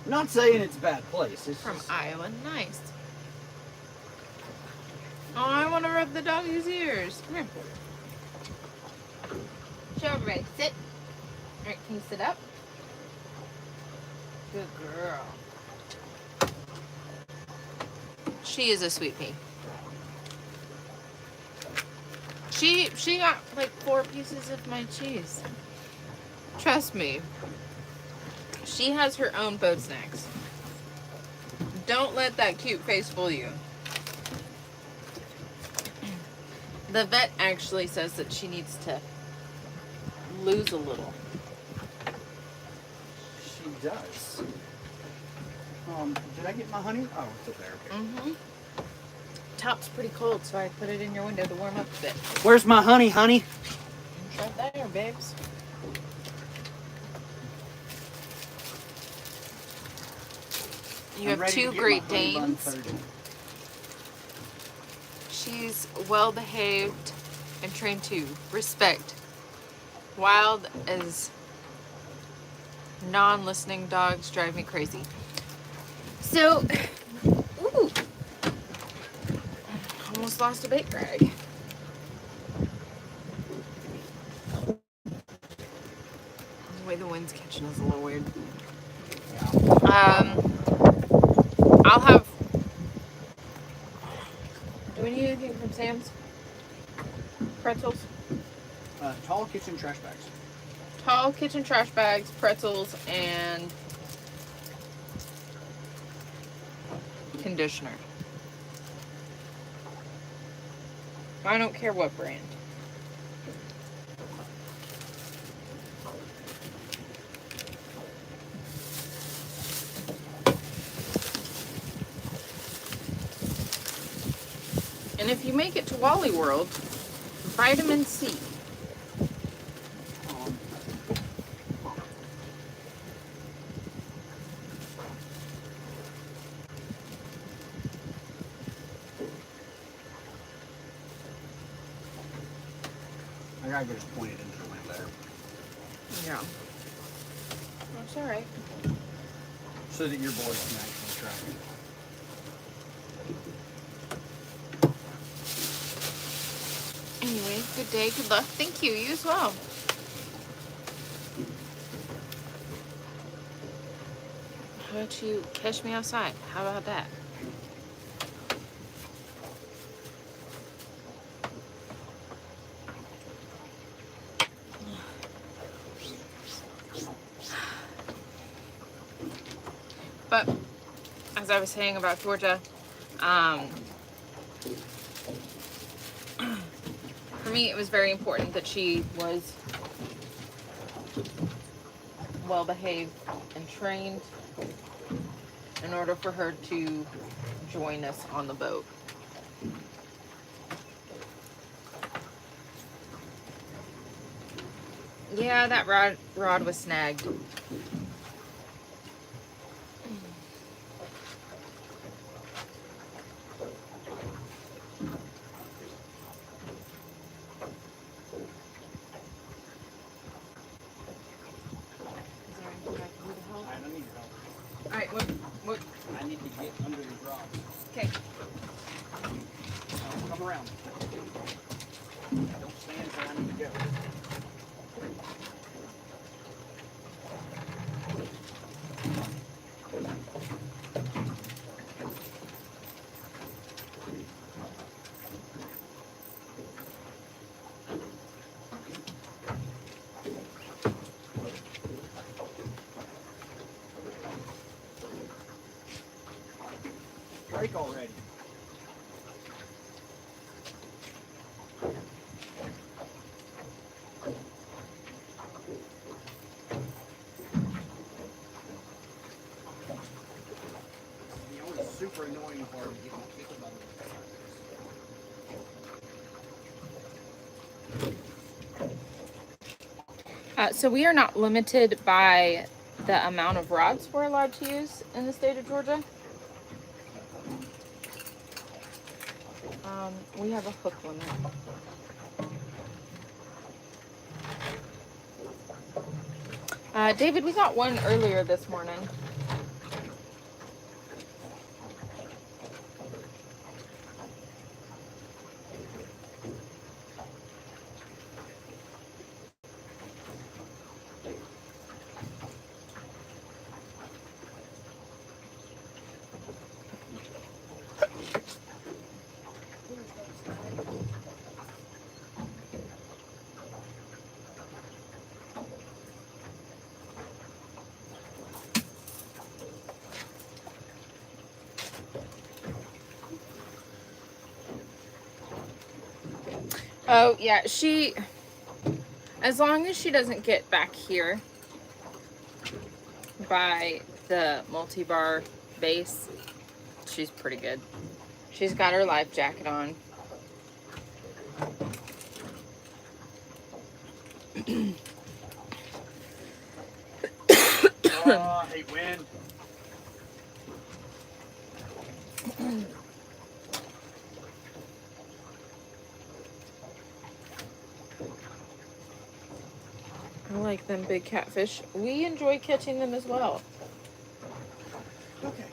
Not saying it's a bad place. It's From just, Iowa. Nice. Oh, I want to rub the doggy's ears. Come here. Show everybody. Sit. All right, can you sit up? Good girl. She is a sweet pea. She got like 4 pieces of my cheese. Trust me. She has her own boat snacks. Don't let that cute face fool you. The vet actually says that she needs to lose a little. she does. Did I get my honey? Oh, it's up there. Mm-hmm. Top's pretty cold, so I put it in your window to warm up a bit. Where's my honey, honey? It's right there, babes. You I'm have ready to 2 get Great my honey bun Danes. 30. She's well behaved and trained to respect. Wild as non-listening dogs drive me crazy. So, ooh, almost lost a bait rag. the wind's catching us a little weird. Yeah. I'll have. Do we need anything from Sam's? Pretzels? Tall kitchen trash bags. Tall kitchen trash bags, pretzels, and conditioner. I don't care what brand. And if you make it to Wally World, vitamin C. I gotta get it pointed into the wind there. Yeah. That's alright. So that your boys can actually track it. Anyway, good day, good luck. Thank you. You as well. How about you catch me outside? How about that? But as I was saying about Georgia, for me, it was very important that she was well behaved and trained in order for her to join us on the boat. Yeah, that rod was snagged. I don't need your help. Alright, what? I need to get under these rocks. Okay. Come around. Don't stand where I need to go. Break already. The only super annoying part of getting kicked by the So we are not limited by the amount of rods we're allowed to use in the state of Georgia. We have a hook limit. David, we got one earlier this morning. Oh, yeah, as long as she doesn't get back here by the multi-bar base, she's pretty good. She's got her life jacket on. I hate wind. I like them big catfish. We enjoy catching them as well. Okay.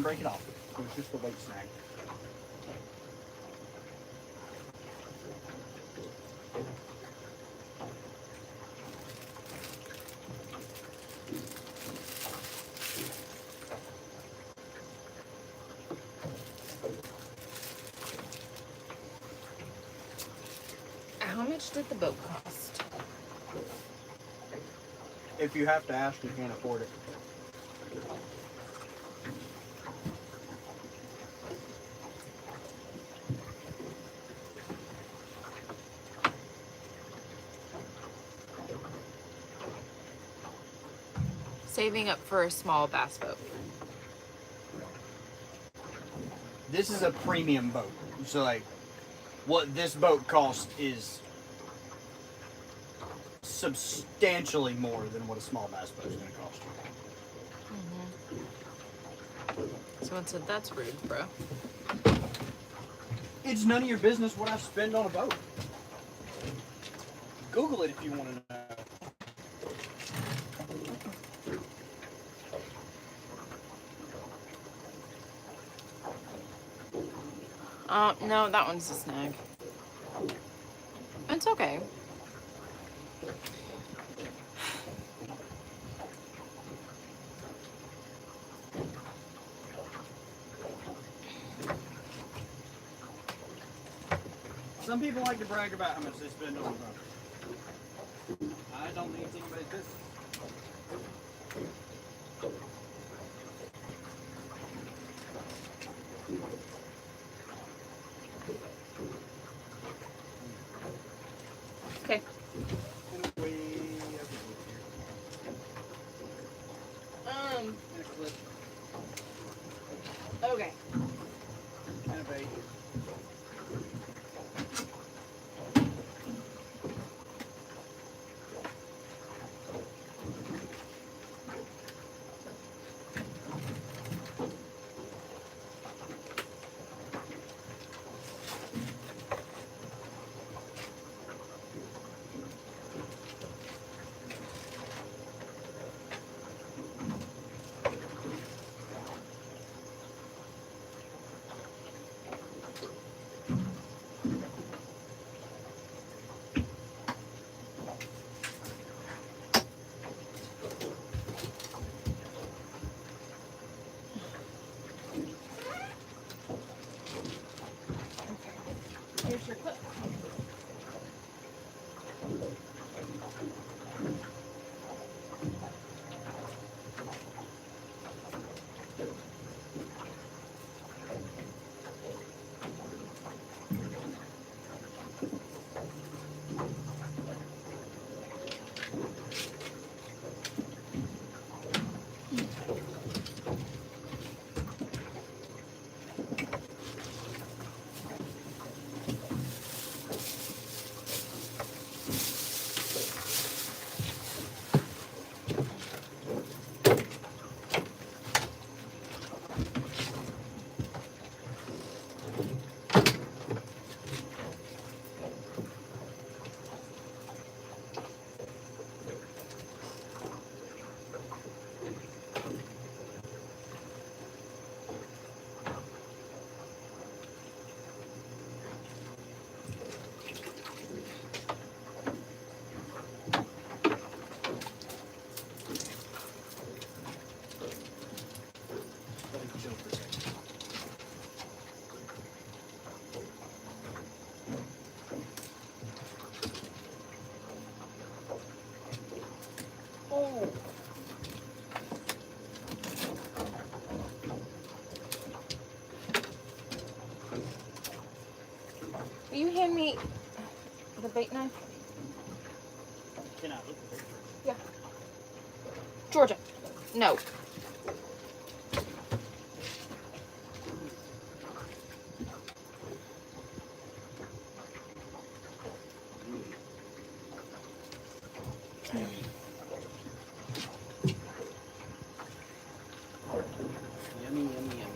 didn't break it off. It was just a weight snag. How much did the boat cost? If you have to ask, you can't afford it. Saving up for a small bass boat. This is a premium boat. So like, what this boat costs is substantially more than what a small bass boat is going to cost you. Someone said that's rude, bro. It's none of your business what I spend on a boat. Google it if you want to know. No, that one's a snag. It's okay. Some people like to brag about how much they spend on a boat. I don't need anybody's business. Okay. Okay. And a bait. Here's your clip. Will you hand me the bait knife? Can I look at it? Yeah. Georgia. No. Yummy, yummy, yummy.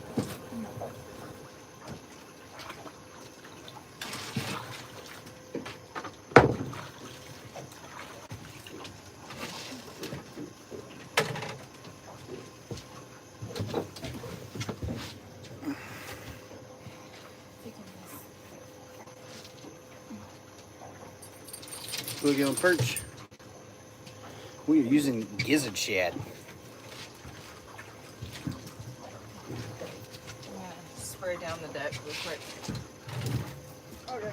bluegill and perch. We are using gizzard shad. I'm gonna spray down the deck real quick. Okay.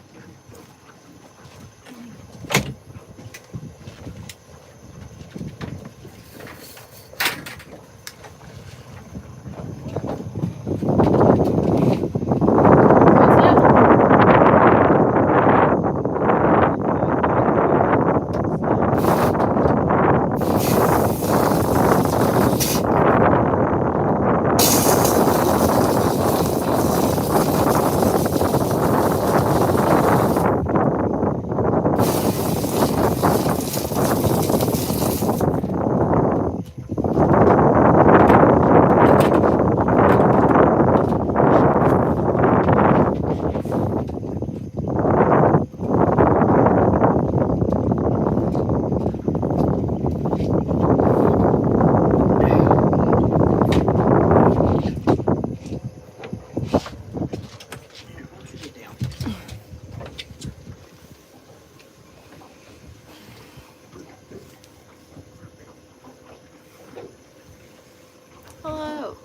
Hello.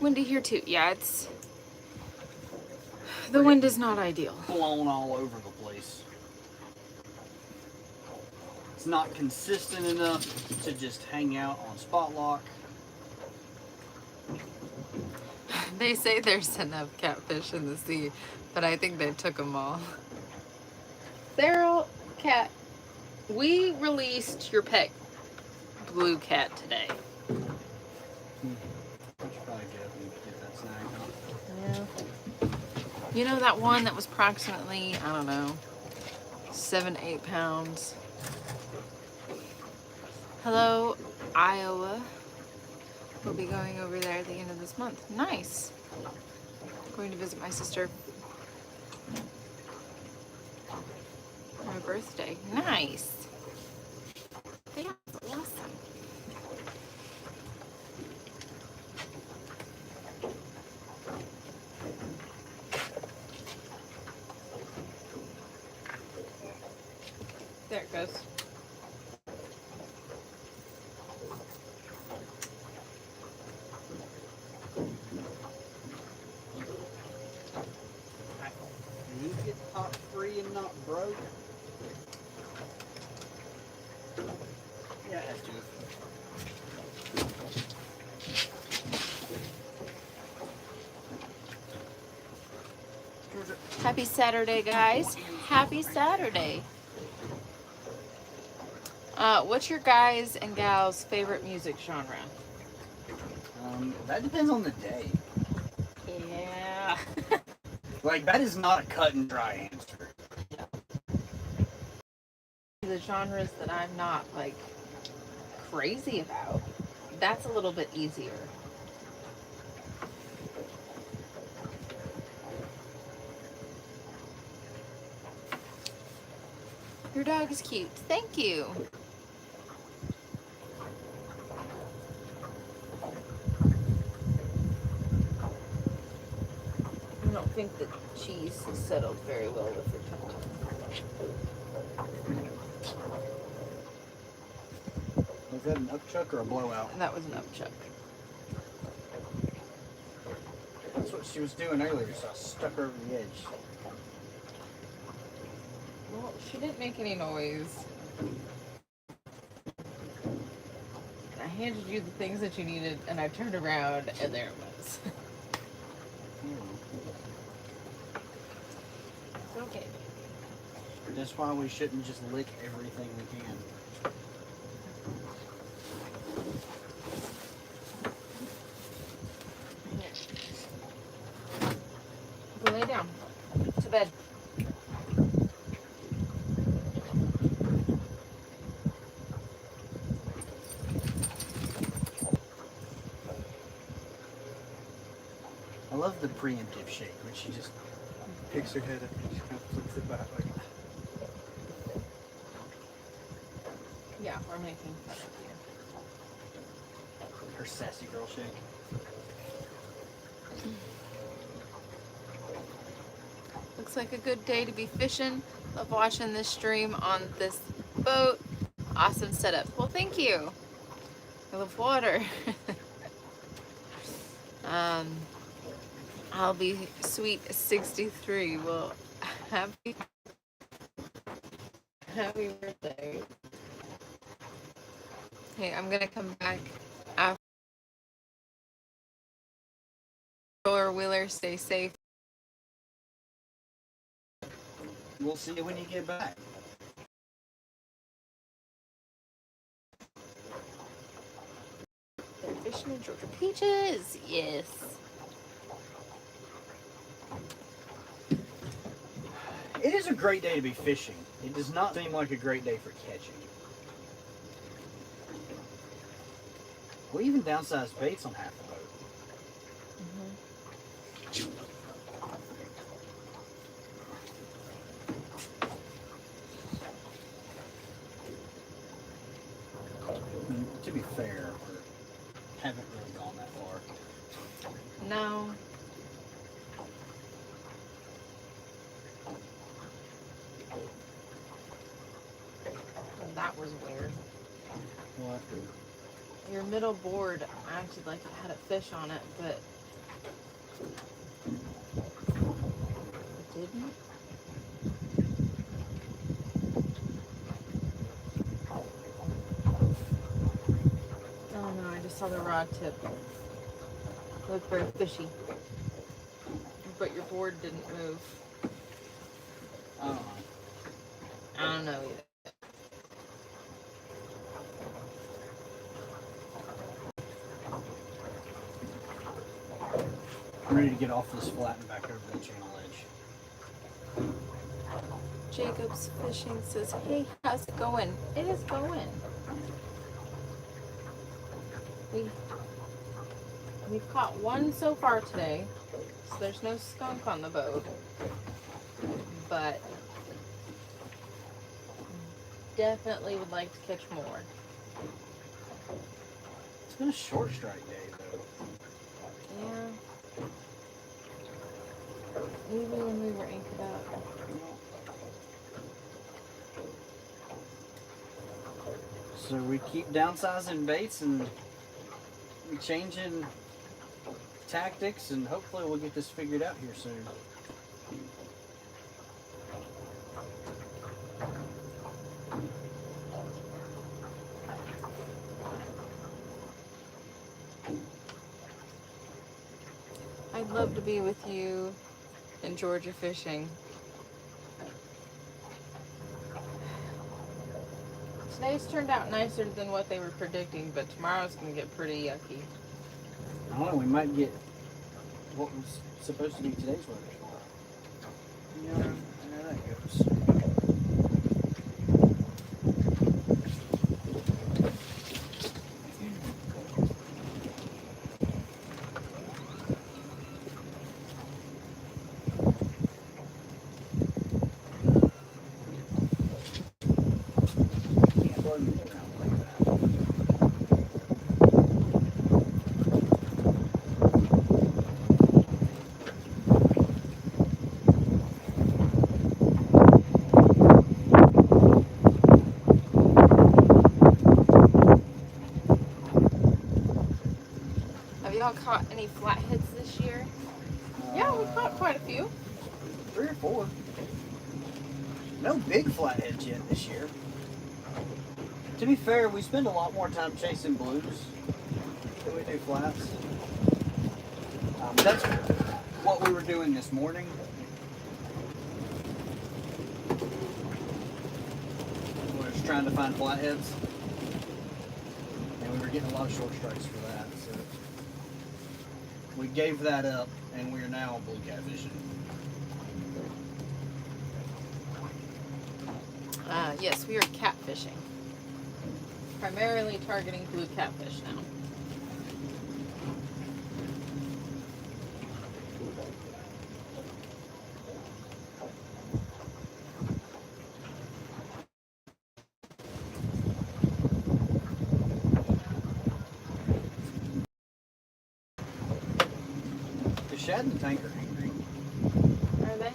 Windy here too. Yeah, the wind is not ideal. Blown all over the place. It's not consistent enough to just hang out on spot lock. They say there's enough catfish in the sea, but I think they took them all. Feral cat. We released your pet blue cat today. We should probably get that snagged. Yeah. You know that one that was approximately, I don't know, 7-8 pounds. Hello, Iowa. We'll be going over there at the end of this month. Nice. Going to visit my sister for my birthday. Nice. That's awesome. There it goes. Can you get top free and not broke? Yeah, it has to. Happy Saturday, guys. Happy Saturday. What's your guys and gals' favorite music genre? That depends on the day. Yeah. Like, that is not a cut and dry answer. The genres that I'm not, like, crazy about, that's a little bit easier. Your dog is cute. Thank you. I don't think the cheese has settled very well with her tongue. Was that an upchuck or a blowout? And that was an upchuck. That's what she was doing earlier, so I stuck her over the edge. Well, she didn't make any noise. I handed you the things that you needed, and I turned around, and there it was. It's okay. That's why we shouldn't just lick everything we can. Go lay down. To bed. I love the preemptive shake, when she just picks her head up and just kind of flips it back like. Yeah, we're making fun of Her sassy girl shake. you. Looks like a good day to be fishing. Love watching this stream on this boat. Awesome setup. Well, thank you. I love water. um, I'll be sweet 63. Well, happy birthday. Hey, I'm gonna come back after. Wheeler, stay safe. We'll see you when you get back. They're fishing in Georgia Peaches. Yes. It is a great day to be fishing. It does not seem like a great day for catching. We even downsized baits on half the boat. To be fair, we haven't really gone that far. No. That was weird. What? Your middle board acted like it had a fish on it, but it didn't. Oh no, I just saw the rod tip. It looked very fishy. But your board didn't move. I don't know. I don't know either. I'm ready to get off this flat and back over the channel edge. Jacob's Fishing says, hey, how's it going? It is going. We've caught one so far today, so there's no skunk on the boat, but definitely would like to catch more. It's been a short strike day, though. Yeah. Even when we were anchored up. So we keep downsizing baits and changing tactics, and hopefully we'll get this figured out here soon. I'd love to be with you in Georgia fishing. Today's turned out nicer than what they were predicting, but tomorrow's going to get pretty yucky. I don't know, we might get what was supposed to be today's weather tomorrow. You know how that goes. Can't blow me around like that. Have y'all caught any flatheads this year? Yeah, we caught quite a few. 3 or 4. No big flatheads yet this year. To be fair, we spend a lot more time chasing blues than we do flats. That's what we were doing this morning. We were just trying to find flatheads. And we were getting a lot of short strikes for that. So we gave that up, and we are now blue catfishing. Yes, we are catfishing. Primarily targeting blue catfish now. The shad and the tank are angry. Are they?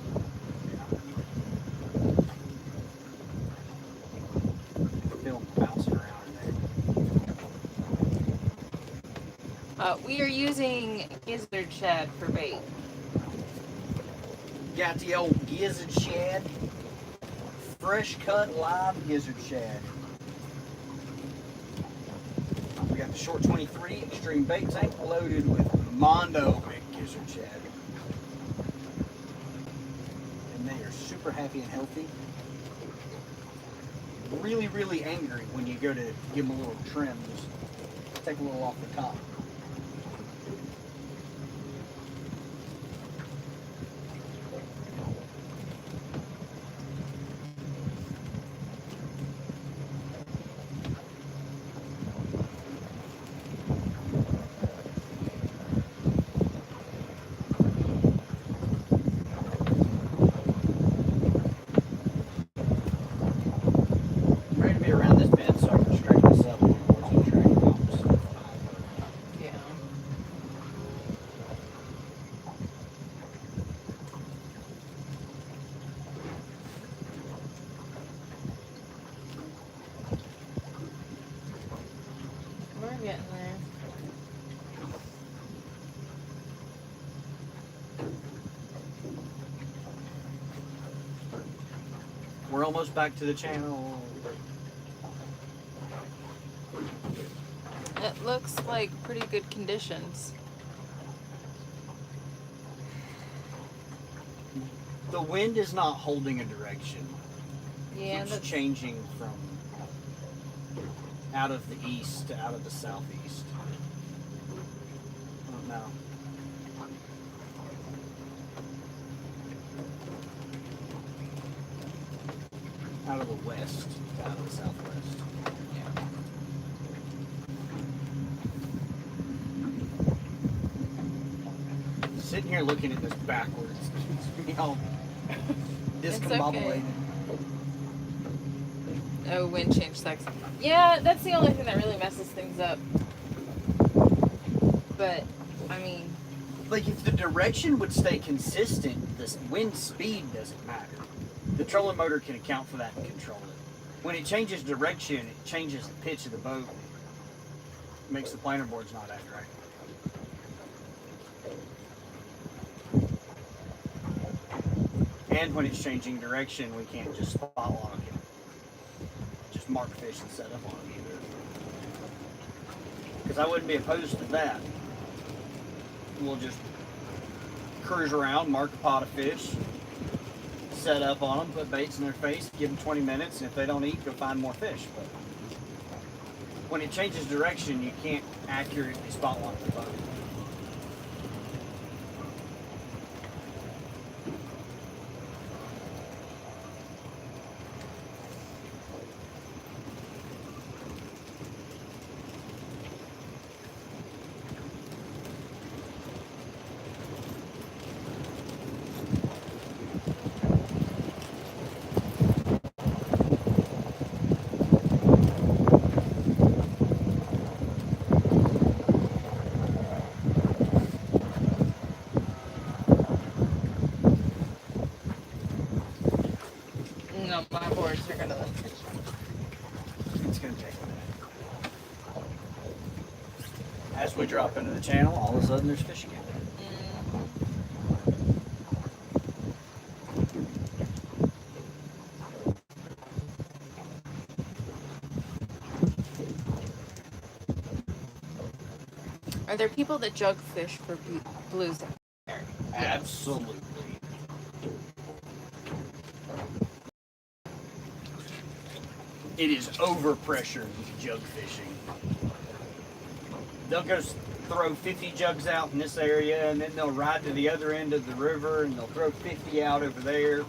We are using gizzard shad for bait. Got the old gizzard shad. Fresh cut live gizzard shad. We got the short 23 extreme bait tank loaded with Mondo big gizzard shad. And they are super happy and healthy. Really, really angry when you go to give them a little trim. Just take a little off the top. Getting there. We're almost back to the channel. It looks like pretty good conditions. The wind is not holding a direction. Yeah, It's that's changing from out of the east to out of the southeast. Oh, no. Out of the west to out of the southwest. yeah. Sitting here looking at this backwards keeps me all It's discombobulated. okay. Oh, wind change sucks. Yeah, that's the only thing that really messes things up. But, I mean, Like, if the direction would stay consistent, the wind speed doesn't matter. The trolling motor can account for that and control it. When it changes direction, it changes the pitch of the boat. It makes the planer boards not act right. And when it's changing direction, we can't just spot lock it. Just mark fish and set up on it either. Because I wouldn't be opposed to that. We'll just cruise around, mark a pot of fish, set up on them, put baits in their face, give them 20 minutes, and if they don't eat, go find more fish. But when it changes direction, you can't accurately spot lock the boat. no, my boards are gonna. It's going to take a minute. As we drop into the channel, all of a sudden there's fish again. Are there people that jug fish for blues there? Absolutely. It is overpressure jug fishing. They'll go throw 50 jugs out in this area, and then they'll ride to the other end of the river and they'll throw 50 out over there.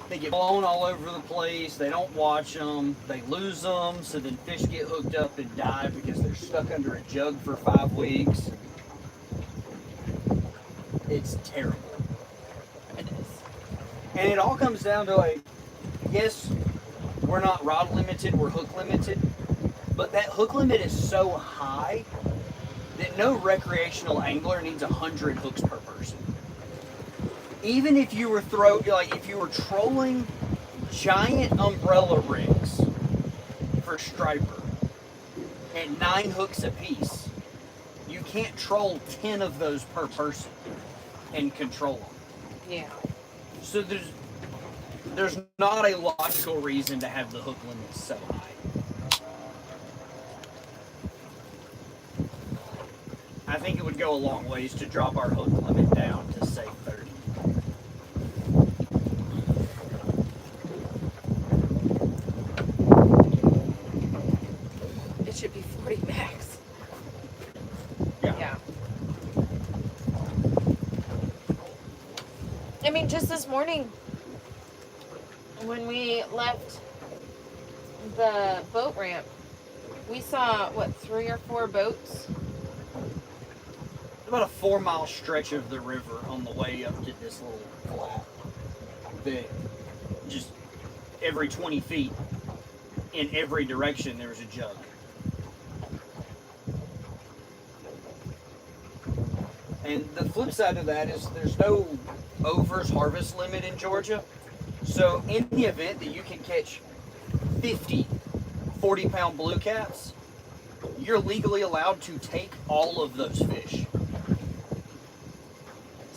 They get blown all over the place. They don't watch them. They lose them, so then fish get hooked up and die because they're stuck under a jug for 5 weeks. It's terrible. It is. And it all comes down to yes, we're not rod limited, we're hook limited, but that hook limit is so high that no recreational angler needs 100 hooks per person. Even if you were if you were trolling giant umbrella rigs for striper at 9 hooks a piece, You can't troll 10 of those per person and control them. Yeah. So there's not a logical reason to have the hook limit so high. I think it would go a long ways to drop our hook limit down to say 30. It should be 40 max. Yeah. Yeah. I mean, just this morning, when we left the boat ramp, we saw, what, 3 or 4 boats? About a 4-mile stretch of the river on the way up to this little flat. That just every 20 feet, in every direction, there was a jug. And the flip side of that is there's no overs harvest limit in Georgia. So in the event that you can catch 50 40-pound blue cats, you're legally allowed to take all of those fish.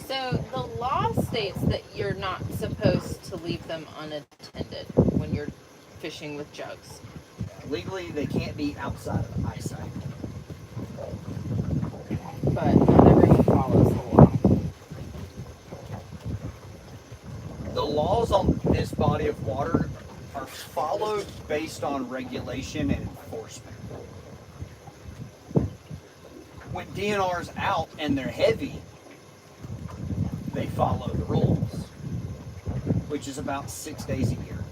So the law states that you're not supposed to leave them unattended when you're fishing with jugs. Legally, they can't be outside of eyesight. But not everyone follows the law. The laws on this body of water are followed based on regulation and enforcement. When DNR's out and they're heavy, they follow the rules, which is about 6 days a year.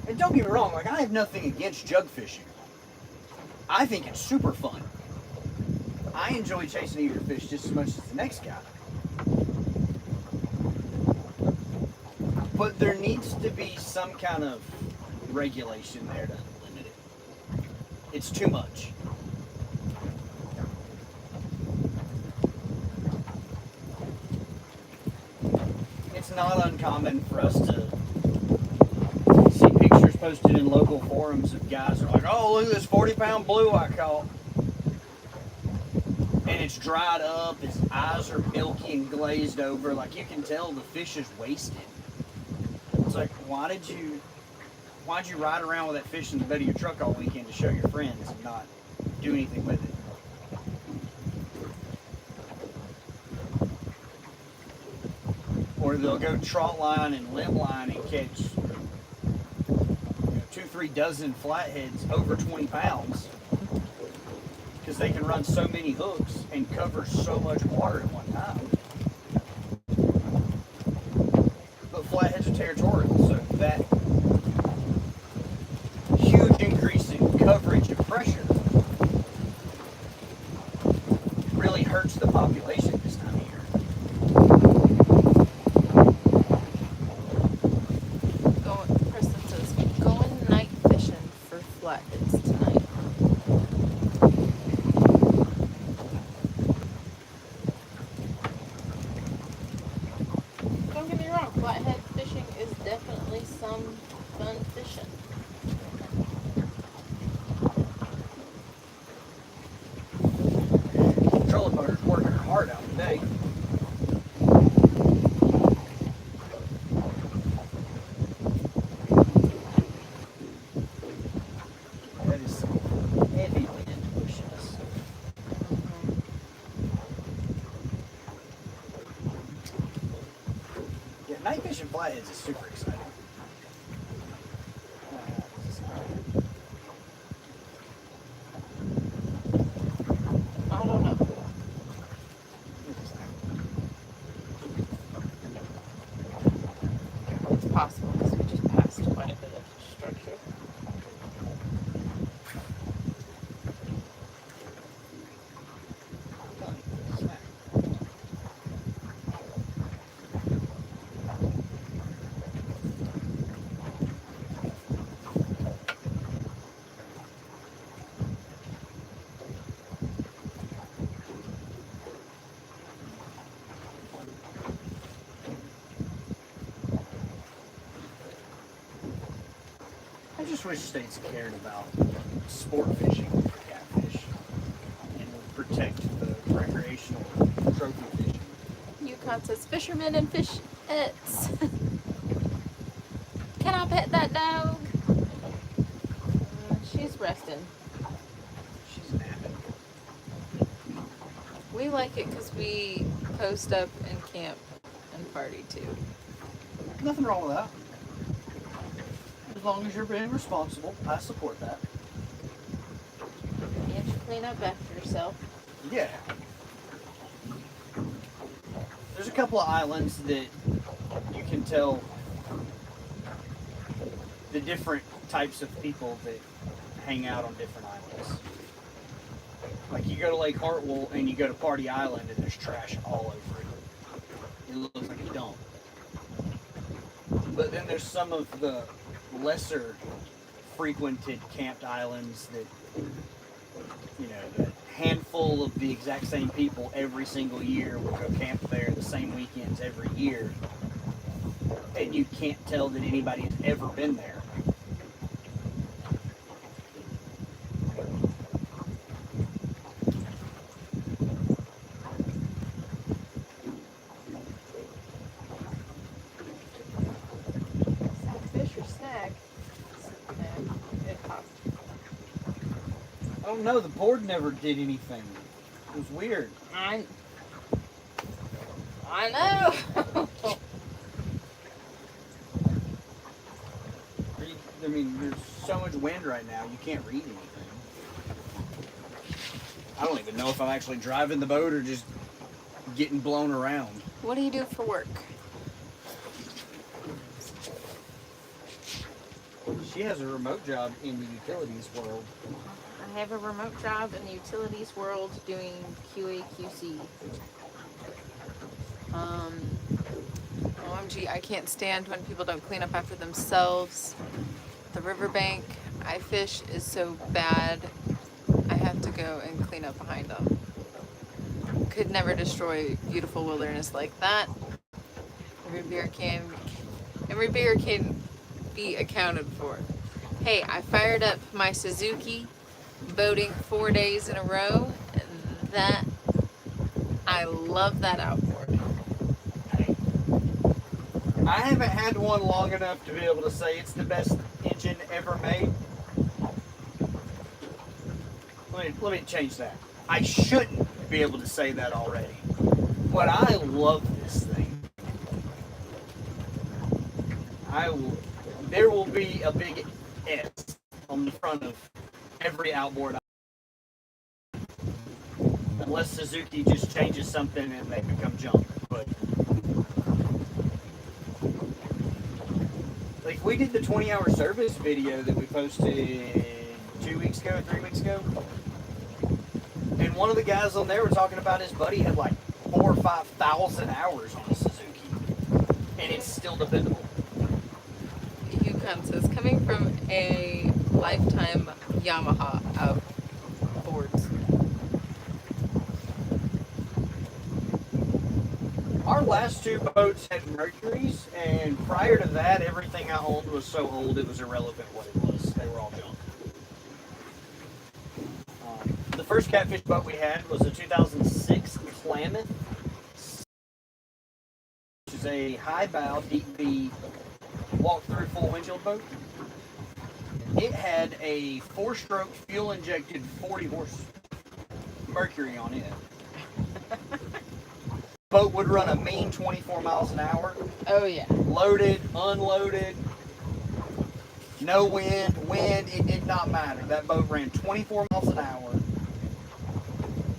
And don't get me wrong, like, I have nothing against jug fishing. I think it's super fun. I enjoy chasing eater fish just as much as the next guy. But there needs to be some kind of regulation there to limit it. It's too much. It's not uncommon for us to see pictures posted in local forums of guys who are like, oh, look at this 40-pound blue I caught. And it's dried up, its eyes are milky and glazed over, like you can tell the fish is wasted. It's like, why'd you ride around with that fish in the bed of your truck all weekend to show your friends and not do anything with it? Or they'll go trot line and limb line and catch 2-3 dozen flatheads over 20 pounds because they can run so many hooks and cover so much water at one time. But flatheads are territorial, so that huge increase in coverage and pressure really hurts the population this time of year. Kristen says, going night fishing for flatheads tonight. Don't get me wrong, flathead fishing is definitely some fun fishing. Trolling boaters working hard out today. That is some heavy wind pushing us. Yeah, night fishing flatheads is super exciting. I don't know. It's possible because we just passed quite a bit of structure. just wish states cared about sport fishing for catfish and would protect the recreational trophy fishing. Yukon says fishermen and fishettes. Can I pet that dog? She's resting. She's napping. We like it because we post up and camp and party too. Nothing wrong with that. As long as you're being responsible, I support that. You have to clean up after yourself. Yeah. There's a couple of islands that you can tell the different types of people that hang out on different islands. Like you go to Lake Hartwell and you go to Party Island and there's trash all over it. It looks like a dump. But then there's some of the lesser frequented camped islands that, you know, the handful of the exact same people every single year will go camp there the same weekends every year. And you can't tell that anybody has ever been there. Fish or snack? It popped. I don't know, the board never did anything. It was weird. I know. I mean, there's so much wind right now, you can't read anything. I don't even know if I'm actually driving the boat or just getting blown around. What do you do for work? She has a remote job in the utilities world. I have a remote job in the utilities world doing QA/QC. OMG, I can't stand when people don't clean up after themselves. The riverbank I fish is so bad, I have to go and clean up behind them. Could never destroy beautiful wilderness like that. Every beer can be accounted for. Hey, I fired up my Suzuki boating 4 days in a row. I love that outboard. I haven't had one long enough to be able to say it's the best engine ever made. Let me change that. I shouldn't be able to say that already. But I love this thing. There will be a big S on the front of every outboard. Unless Suzuki just changes something and they become junk. But like we did the 20-hour service video that we posted 2 weeks ago, 3 weeks ago. And one of the guys on there were talking about his buddy had like 4,000 or 5,000 hours on a Suzuki. And it's still dependable. Yukon says, coming from a lifetime Yamaha outboards. Our last two boats had Mercuries, and prior to that, everything I owned was so old it was irrelevant what it was. They were all junk. The first Catfish boat we had was a 2006 Klamath, which is a high bow, deep V, walk-through full windshield boat. It had a 4-stroke fuel-injected 40-horse Mercury on it. Boat would run a mean 24 miles an hour. Oh yeah. Loaded, unloaded, no wind, it did not matter. That boat ran 24 miles an hour.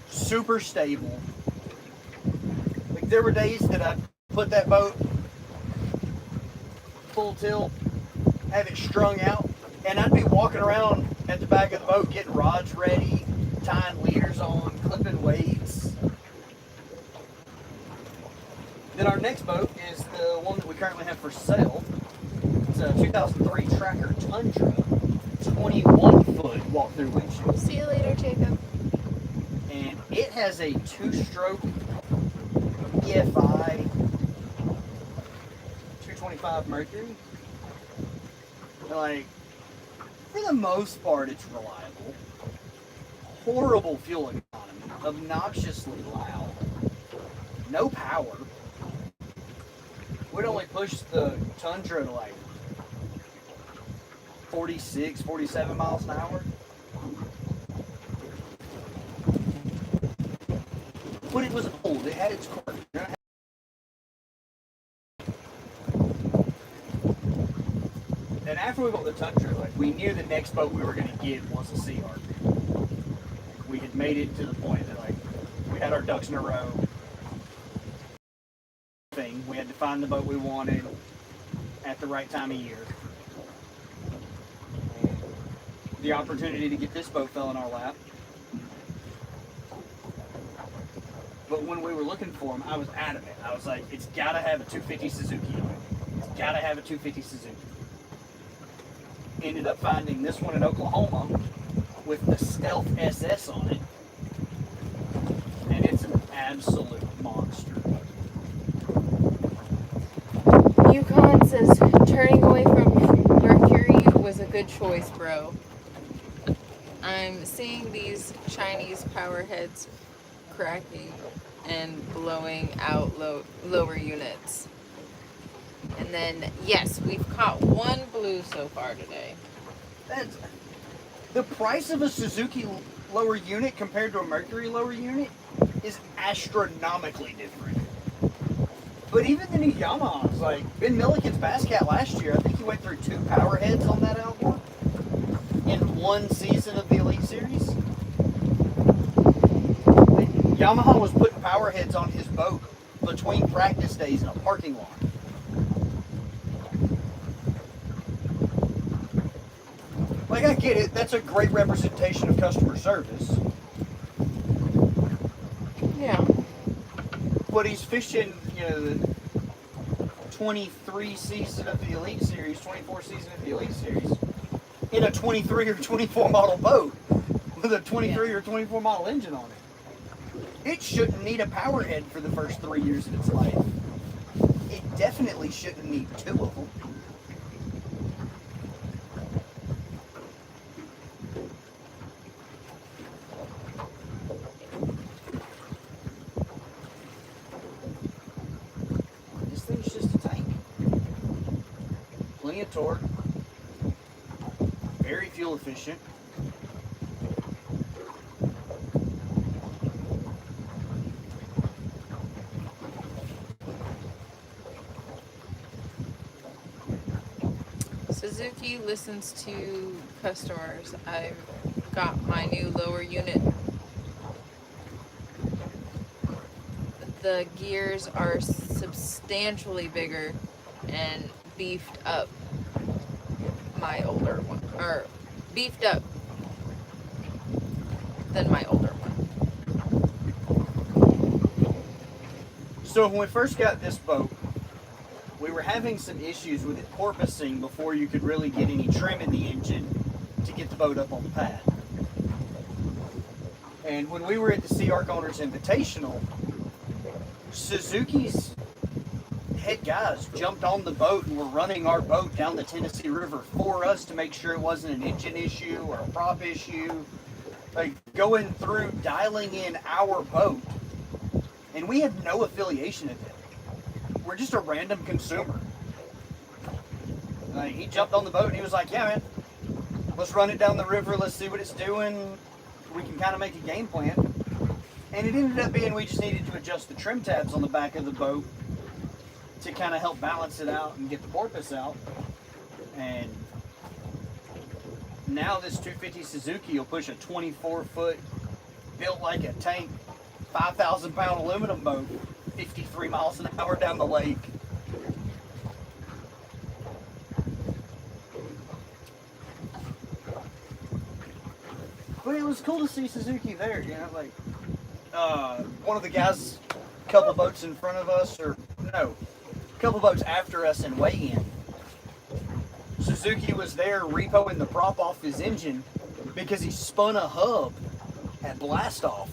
Super stable. Like there were days that I put that boat full tilt, have it strung out, and I'd be walking around at the back of the boat getting rods ready, tying leaders on, clipping weights. Then our next boat is the one that we currently have for sale. It's a 2003 Tracker Tundra, 21-foot walk-through windshield. See you later, Jacob. And it has a 2-stroke EFI 225 Mercury. Like, For the most part, it's reliable. Horrible fuel economy, obnoxiously loud, no power. We'd only push the Tundra to like 46, 47 miles an hour. But it was old, it had its quirks. And after we bought the Tundra, like, we knew the next boat we were going to get was a Sea Ark. We had made it to the point that, like, we had our ducks in a row. We had to find the boat we wanted at the right time of year. And the opportunity to get this boat fell in our lap. But when we were looking for them, I was adamant. I was like, it's got to have a 250 Suzuki on it. It's got to have a 250 Suzuki. Ended up finding this one in Oklahoma with the Stealth SS on it. And it's an absolute monster. Yukon says turning away from Mercury was a good choice, bro. I'm seeing these Chinese power heads cracking and blowing out lower units. And then, yes, we've caught one blue so far today. That's, the price of a Suzuki lower unit compared to a Mercury lower unit is astronomically different. But even the new Yamahas, like Ben Milliken's Bass Cat last year, I think he went through 2 power heads on that outboard in one season of the Elite Series. Yamaha was putting power heads on his boat between practice days in a parking lot. Like, I get it, that's a great representation of customer service. Yeah. But he's fishing, you know, the 23 season of the Elite Series, 24 season of the Elite Series, in a 23 or 24 model boat with a 23 or 24 model engine on it. It shouldn't need a power head for the first 3 years of its life. It definitely shouldn't need 2 of them. This thing's just a tank. Plenty of torque. Very fuel efficient. Suzuki listens to customers. I've got my new lower unit. The gears are substantially bigger and beefed up my older one, or beefed up than my older one. So when we first got this boat, we were having some issues with it porpoising before you could really get any trim in the engine to get the boat up on the pad. And when we were at the Sea Ark Owners Invitational, Suzuki's head guys jumped on the boat and were running our boat down the Tennessee River for us to make sure it wasn't an engine issue or a prop issue. Like, going through dialing in our boat, and we have no affiliation with it. We're just a random consumer. Like, he jumped on the boat and he was like, yeah, man, let's run it down the river, let's see what it's doing, we can kind of make a game plan. And it ended up being we just needed to adjust the trim tabs on the back of the boat to kind of help balance it out and get the porpoise out. And now this 250 Suzuki will push a 24-foot, built like a tank, 5,000-pound aluminum boat 53 miles an hour down the lake. But it was cool to see Suzuki there, you know, like, one of the guys, a couple boats in front of us, or no, a couple boats after us in weigh-in, Suzuki was there repoing the prop off his engine because he spun a hub at blast off.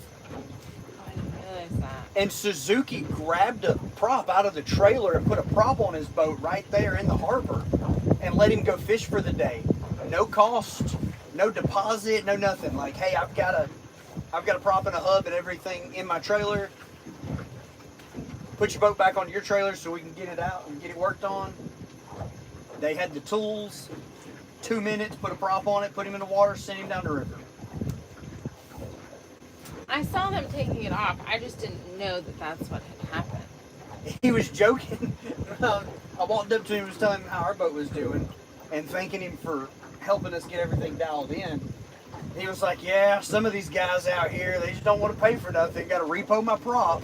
I didn't realize that. And Suzuki grabbed a prop out of the trailer and put a prop on his boat right there in the harbor and let him go fish for the day. no cost, no deposit, no nothing. Like, hey, I've got a prop and a hub and everything in my trailer. Put your boat back on your trailer so we can get it out and get it worked on. They had the tools. 2 minutes, put a prop on it, put him in the water, send him down the river. I saw them taking it off. I just didn't know that that's what had happened. He was joking. I walked up to him and was telling him how our boat was doing and thanking him for helping us get everything dialed in. He was like, yeah, some of these guys out here, they just don't want to pay for nothing. Got to repo my prop.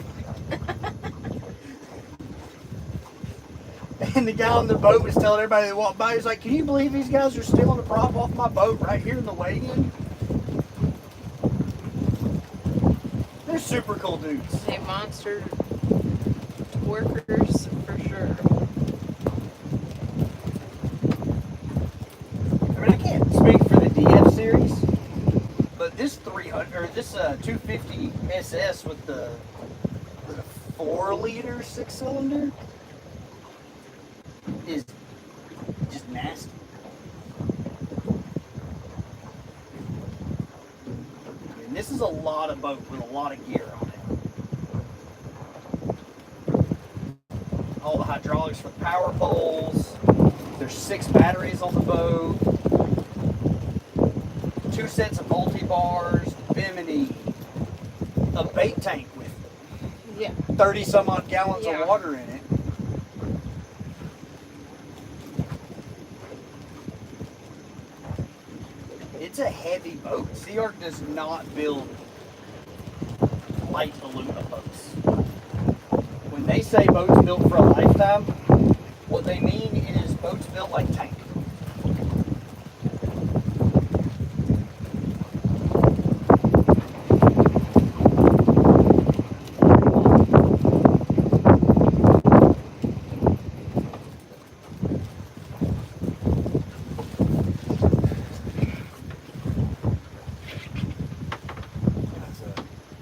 And the guy on the boat was telling everybody that walked by, he was like, can you believe these guys are stealing the prop off my boat right here in the weigh-in? They're super cool dudes. They monster workers for sure. I mean, I can't speak for the DF series, but this 300 or this 250 SS with the 4-liter 6-cylinder is just nasty. And this is a lot of boat with a lot of gear on it. All the hydraulics for the power poles. There's 6 batteries on the boat. 2 sets of multi-bars, bimini, a bait tank with 30 some odd gallons of water in it. It's a heavy boat. Sea Ark does not build light aluminum boats. When they say boats built for a lifetime, what they mean is boats built like tank.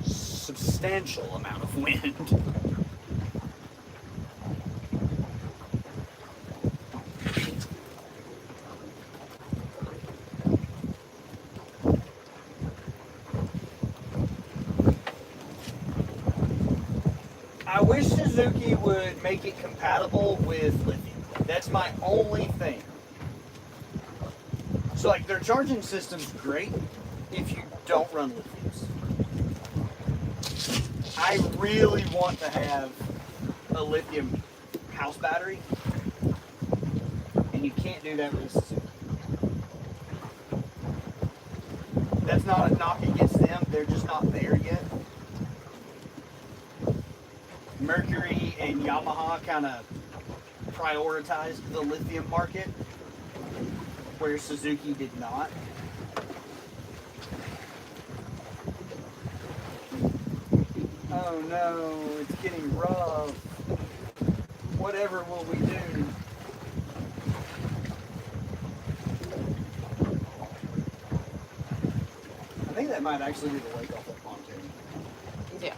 Substantial amount of wind. I wish Suzuki would make it compatible with lithium. That's my only thing. So like their charging system's great if you don't run lithiums. I really want to have a lithium house battery, and you can't do that with a Suzuki. That's not a knock against them, they're just not there yet. Mercury and Yamaha kind of prioritized the lithium market, where Suzuki did not. Oh no, it's getting rough. Whatever will we do? I think that might actually be the lake off that pontoon. Yeah.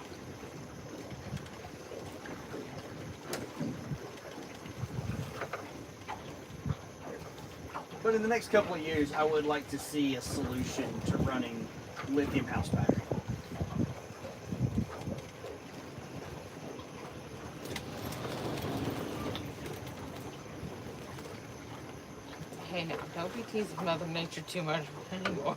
But in the next couple of years, I would like to see a solution to running lithium house battery. Hey now, don't be teasing Mother Nature too much anymore.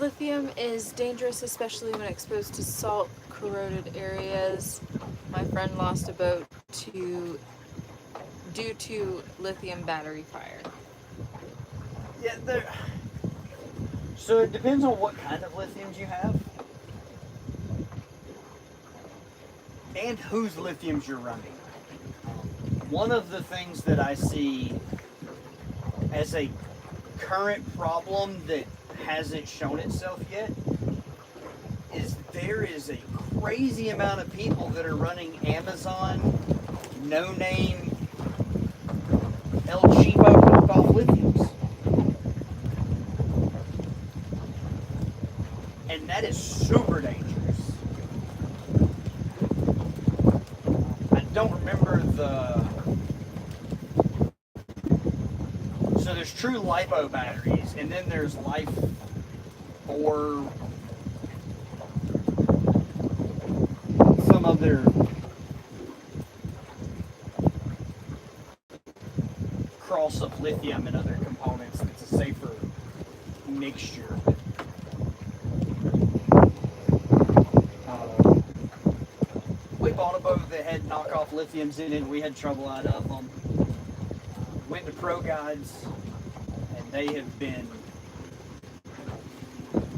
Lithium is dangerous, especially when exposed to salt, corroded areas. My friend lost a boat due to lithium battery fire. Yeah, so it depends on what kind of lithiums you have. And whose lithiums you're running. One of the things that I see as a current problem that hasn't shown itself yet is there is a crazy amount of people that are running Amazon no-name El Cheapo knockoff lithiums. And that is super dangerous. I don't remember so there's true LiPo batteries, and then there's Life or some other cross of lithium and other components that's a safer mixture. We bought a boat that had knockoff lithiums in it, and we had trouble out of them. Went to Pro Guides, and they have been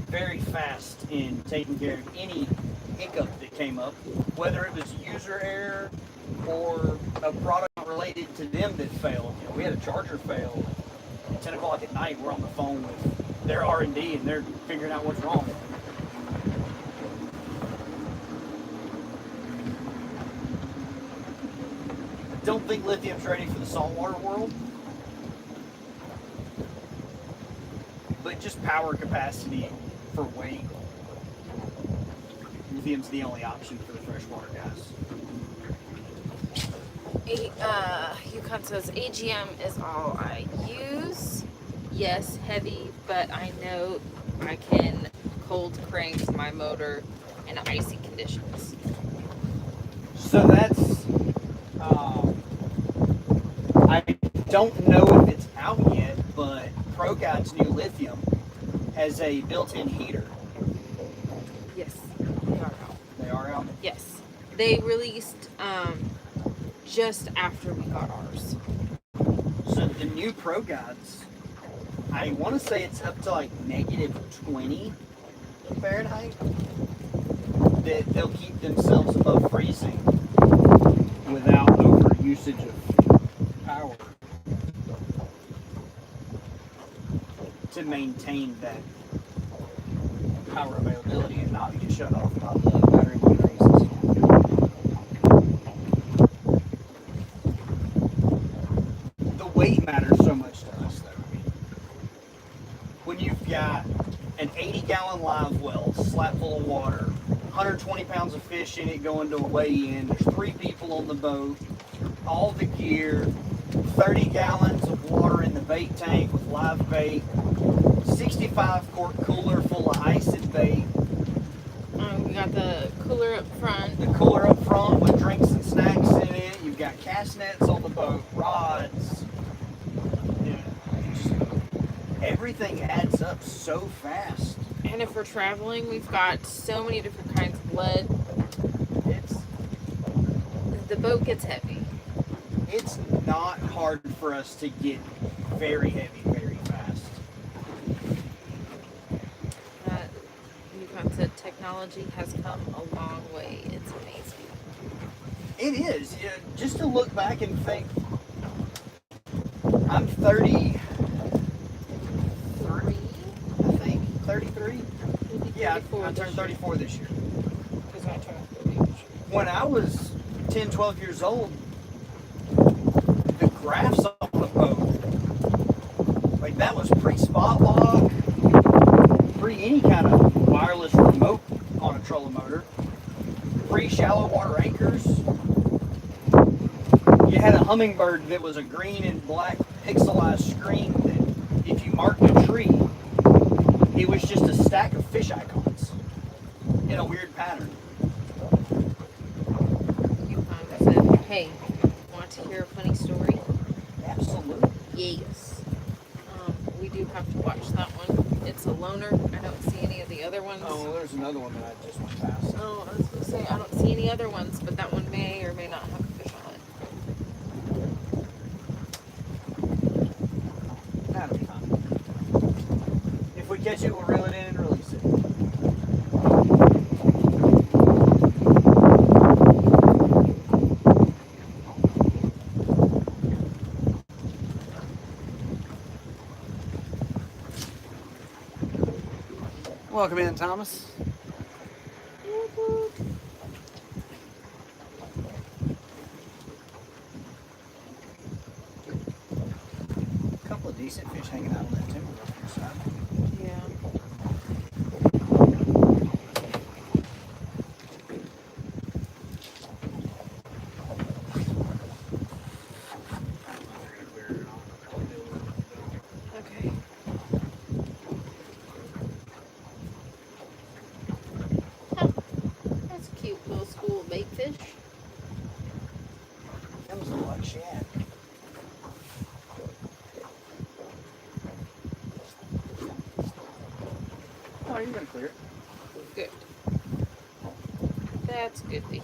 very fast in taking care of any hiccup that came up, whether it was user error or a product related to them that failed. You know, we had a charger fail at 10 o'clock at night. We're on the phone with their R&D, and they're figuring out what's wrong. I don't think lithium's ready for the saltwater world, but just power capacity for weight, lithium's the only option for the freshwater guys. Yukon says AGM is all I use. Yes, heavy, but I know I can cold crank my motor in icy conditions. So that's, I don't know if it's out yet, but ProGuide's new lithium has a built-in heater. Yes, they are out. They are out? Yes, they released just after we got ours. So the new ProGuides, I want to say it's up to like negative 20 Fahrenheit. That they'll keep themselves above freezing without over usage of power to maintain that power availability and not get shut off by the battery when it freezes. The weight matters so much to us, though. I mean, when you've got an 80-gallon live well slap full of water, 120 pounds of fish in it going to a weigh-in, there's 3 people on the boat, all the gear, 30 gallons of water in the bait tank with live bait, 65 quart cooler full of ice and bait. We got the cooler up front. The cooler up front with drinks and snacks in it. You've got cast nets on the boat, rods. Just everything adds up so fast. And if we're traveling, we've got so many different kinds of lead. The boat gets heavy. It's not hard for us to get very heavy very fast. Yukon said technology has come a long way. It's amazing. It is. Just to look back and think, I'm 33, I think. 33? Yeah, I turned 34 this year. Because I turned 30. When I was 10, 12 years old, the graphs on the boat, like that was pre-spot lock, pre any kind of wireless remote on a trolling motor, pre-shallow water anchors. You had a hummingbird that was a green and black pixelized screen that if you marked a tree, it was just a stack of fish icons in a weird pattern. Yukon said, hey, want to hear a funny story? Absolutely. Yes. We do have to watch that one. It's a loner. I don't see any of the other ones. Oh, there's another one that I just went past. Oh, I was going to say, I don't see any other ones, but that one may or may not have a fish on it. That'll be fine. If we catch it, we'll reel it in and release it. Welcome in, Thomas. A couple of decent fish hanging out on that timber rock on the side. Yeah. Okay. Huh. That's a cute little school of bait fish. That was like shad. Oh, you're gonna clear it. Good. That's good to hear.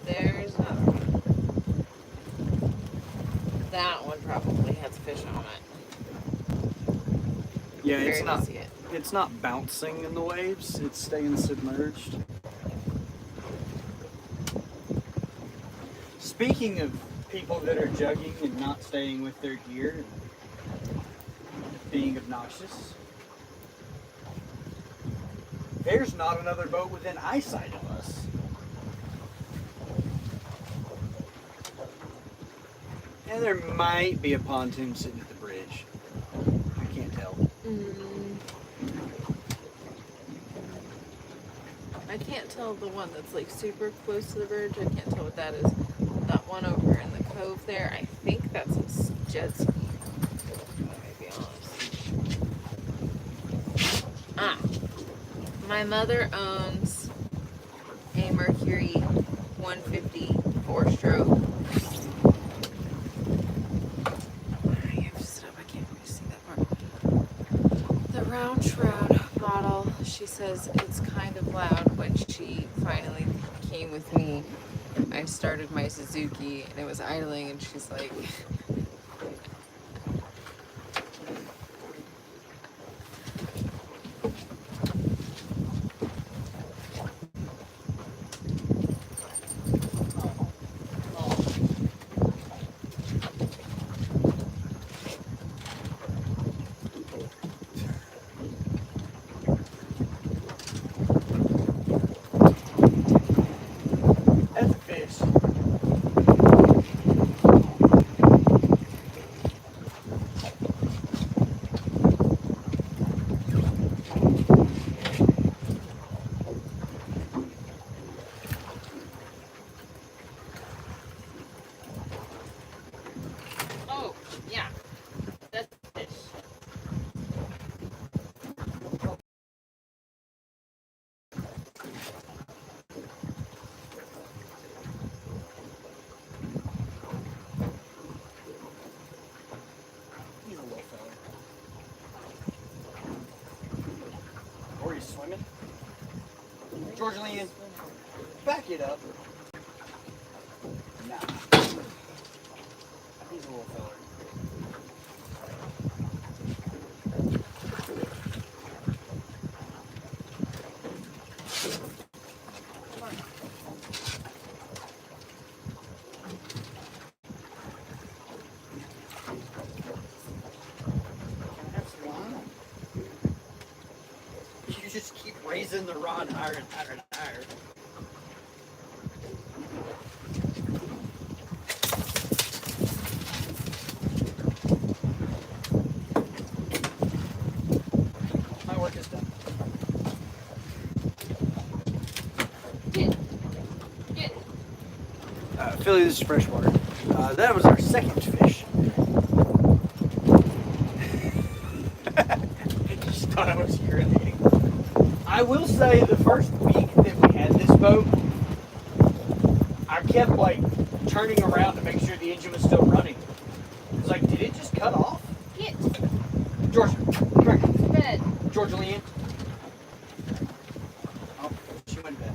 There's another one. That one probably has fish on it. Yeah, it's Barely not. see it. It's not bouncing in the waves. It's staying submerged. Speaking of people that are jugging and not staying with their gear and being obnoxious, there's not another boat within eyesight of us. And there might be a pontoon sitting at the bridge. I can't tell. I can't tell the one that's like super close to the bridge. I can't tell what that is. That one over in the cove there, I think that's a jet ski. To be honest. My mother owns a Mercury 150 4-stroke. I have to stop. I can't really see that part. The round shroud model. She says it's kind of loud. When she finally came with me, I started my Suzuki and it was idling, and she's like, That's a fish. oh, yeah, that's a fish. He's a little fella. Or he's swimming. Georgia Leanne, back it up. Nah. He's a little fella. You just keep raising the rod higher and higher and higher. My work is done. Get. Philly, this is freshwater. That was our second fish. Just thought I was urinating. I will say the first week that we had this boat, I kept like turning around to make sure the engine was still running. It's like, did it just cut off? Get. Georgia, come here. Bed. Georgia Leanne. Oh, she went to bed.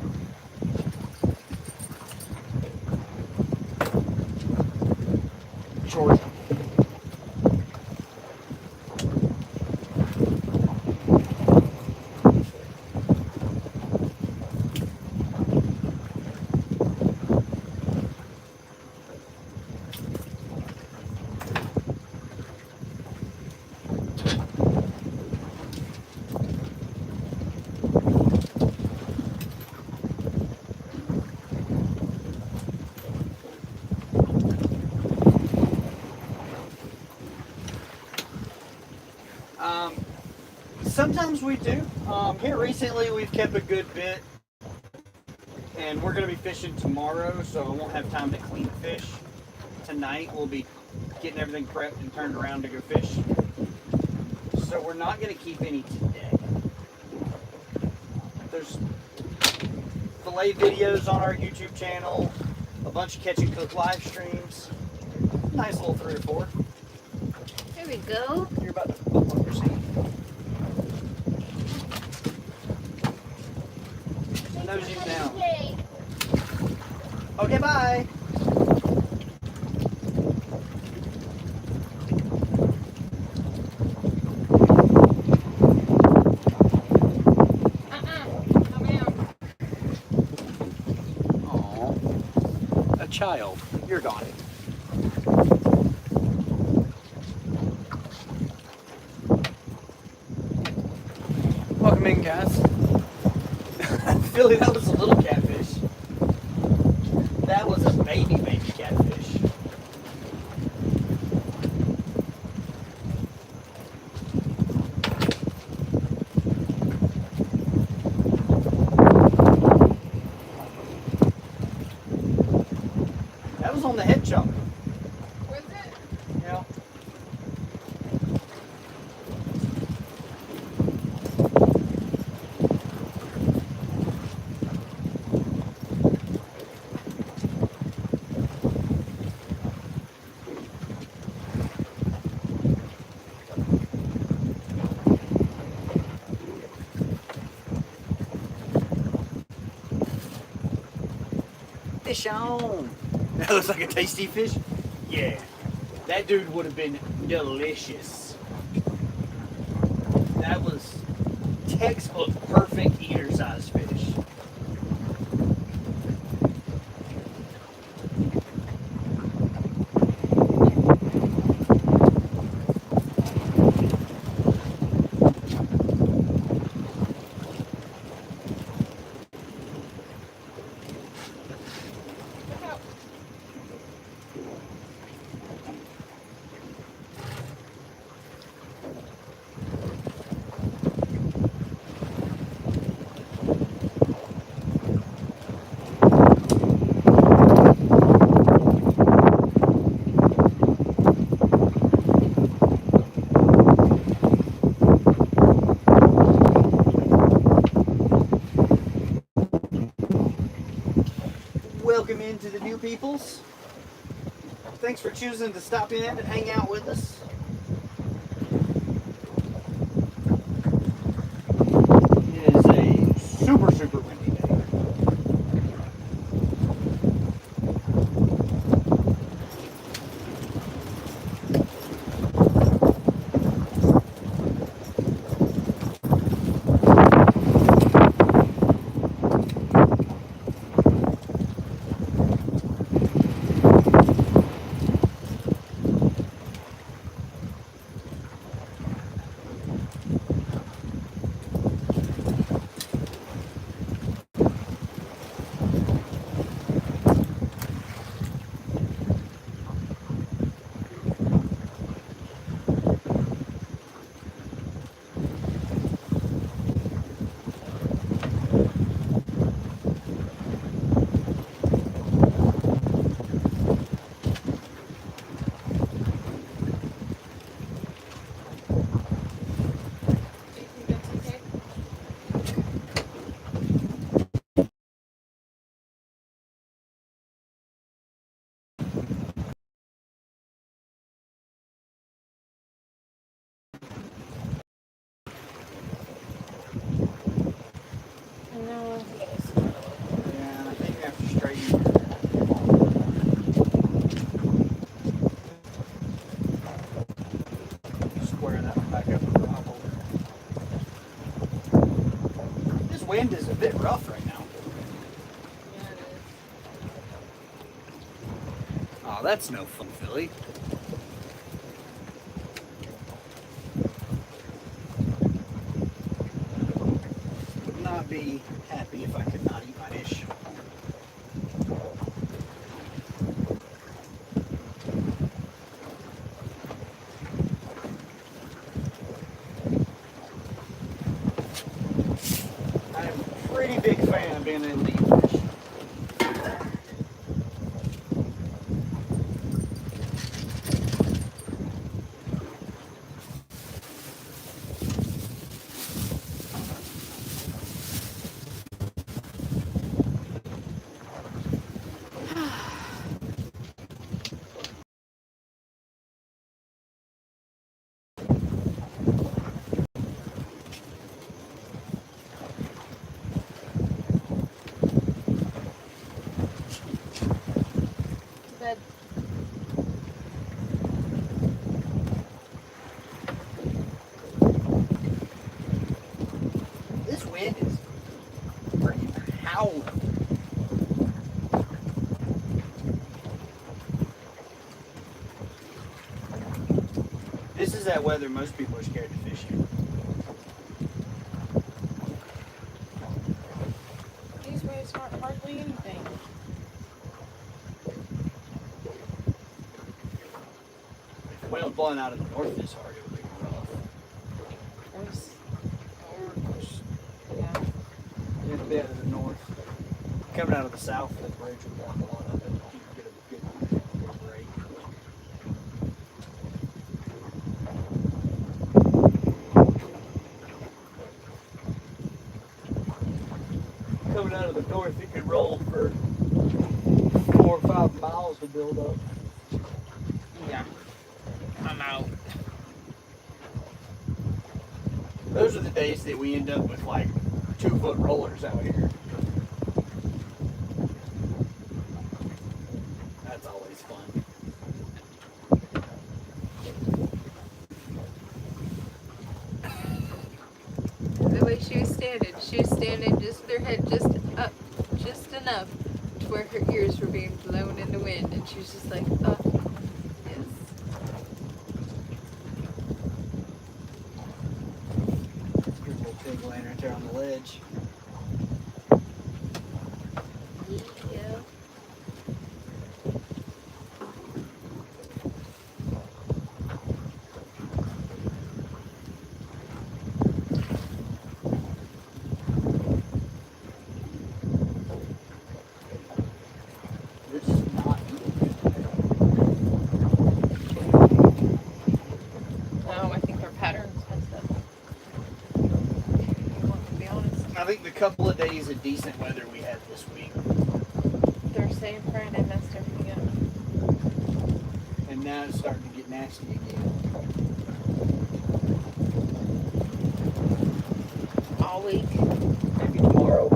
Georgia. Sometimes we do. Here recently we've kept a good bit, and we're going to be fishing tomorrow, so I won't have time to clean fish. Tonight we'll be getting everything prepped and turned around to go fish. So we're not going to keep any today. There's fillet videos on our YouTube channel, a bunch of catch and cook live streams, nice little 3 or 4. There we go. You're about to bump up your seat. Nose you down. Okay, bye. Aww. A child. You're gone. Welcome in, guys. Philly, that was a little catfish. That was a baby catfish. That was on the head chunk. Was it? Yeah. Fish on. That looks like a tasty fish. Yeah, that dude would have been delicious. That was textbook perfect eater size fish. Welcome into the new peoples. Thanks for choosing to stop in and hang out with us. It is a super windy day. wind is a bit rough right now. Yeah, it is. Oh, that's no fun, Philly. Would not be happy if I could not eat my fish. I'm a pretty big fan of being able to eat fish. To bed. This wind is freaking howling. This is that weather most people are scared to fish in. These waves aren't hardly anything. If the wind blowing out of the north this hard, it would be rough. Yeah. It'd be out of the north. Coming out of the south, the bridge would block a lot of it. You could get a good break. Coming out of the north, it could roll for 4 or 5 miles to build up. Yeah. I'm out. Those are the days that we end up with like 2-foot rollers out here. That's always fun. The way she was standing just with her head just up, just enough to where her ears were being blown in the wind, and she was just like, yes. Good little pig laying right there on the ledge. Yeah. This is not No, I think our pattern's messed up. To be honest, I think the couple of days of decent weather we had this week, they're saying Friday messed everything up. and now it's starting to get nasty again. All week. Maybe tomorrow.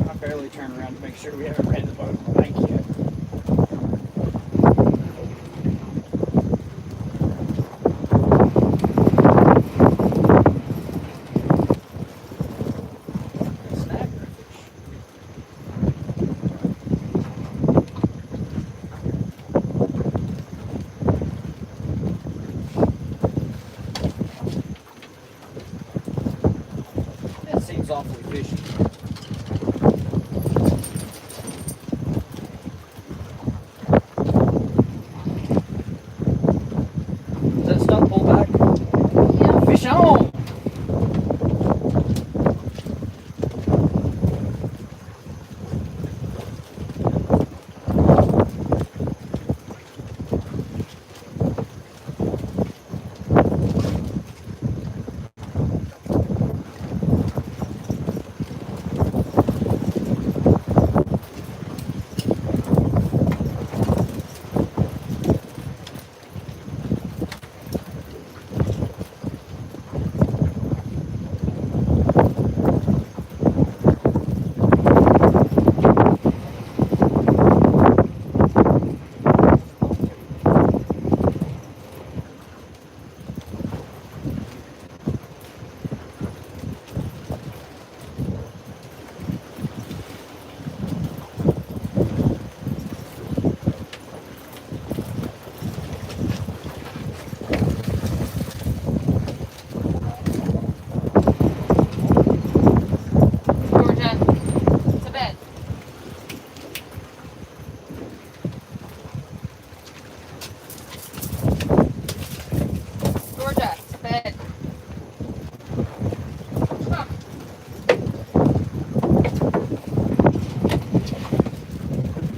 I barely turn around to make sure we haven't ran the boat on the bank yet. Snag fish. That seems awfully fishy. Does that stuff pull back? Yeah. Fish on!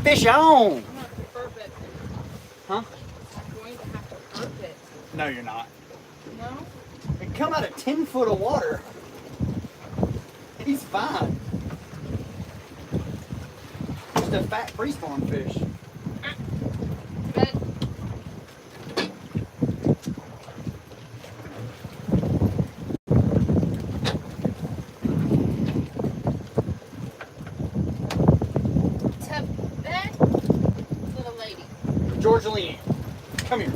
Fish on! I'm gonna have to burp it. Huh? I'm going to have to burp it. No, you're not. No? It come out of 10 foot of water. He's fine. Just a fat freeze-form fish. Bed. To bed, little lady. Georgia Leanne, come here.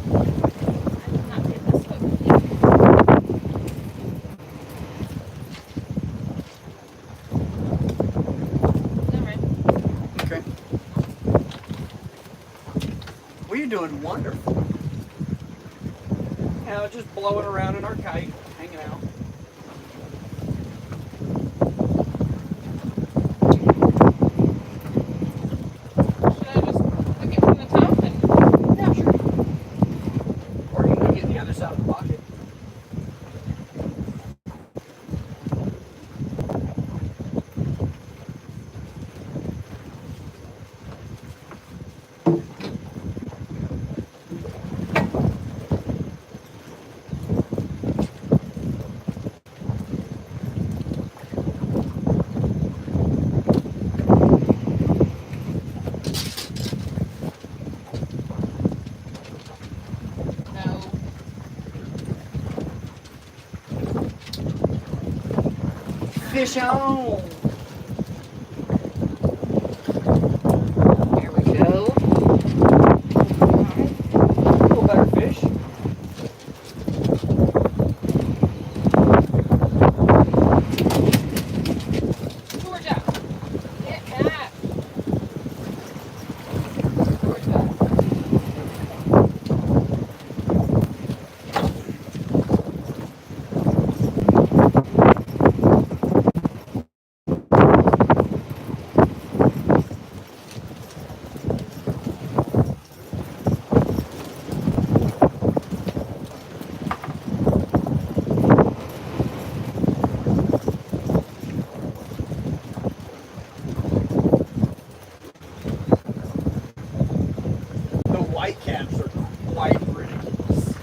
I did not get this hook. Never mind. Okay. Well, you're doing wonderful. Now, just blowing around in our kite, hanging out. Should I just hook it from the top and Yeah, sure. Or you can get the other side of the pocket. no? Fish on! There we go. A little better fish. Georgia, get back. Georgia. The white caps are quite ridiculous.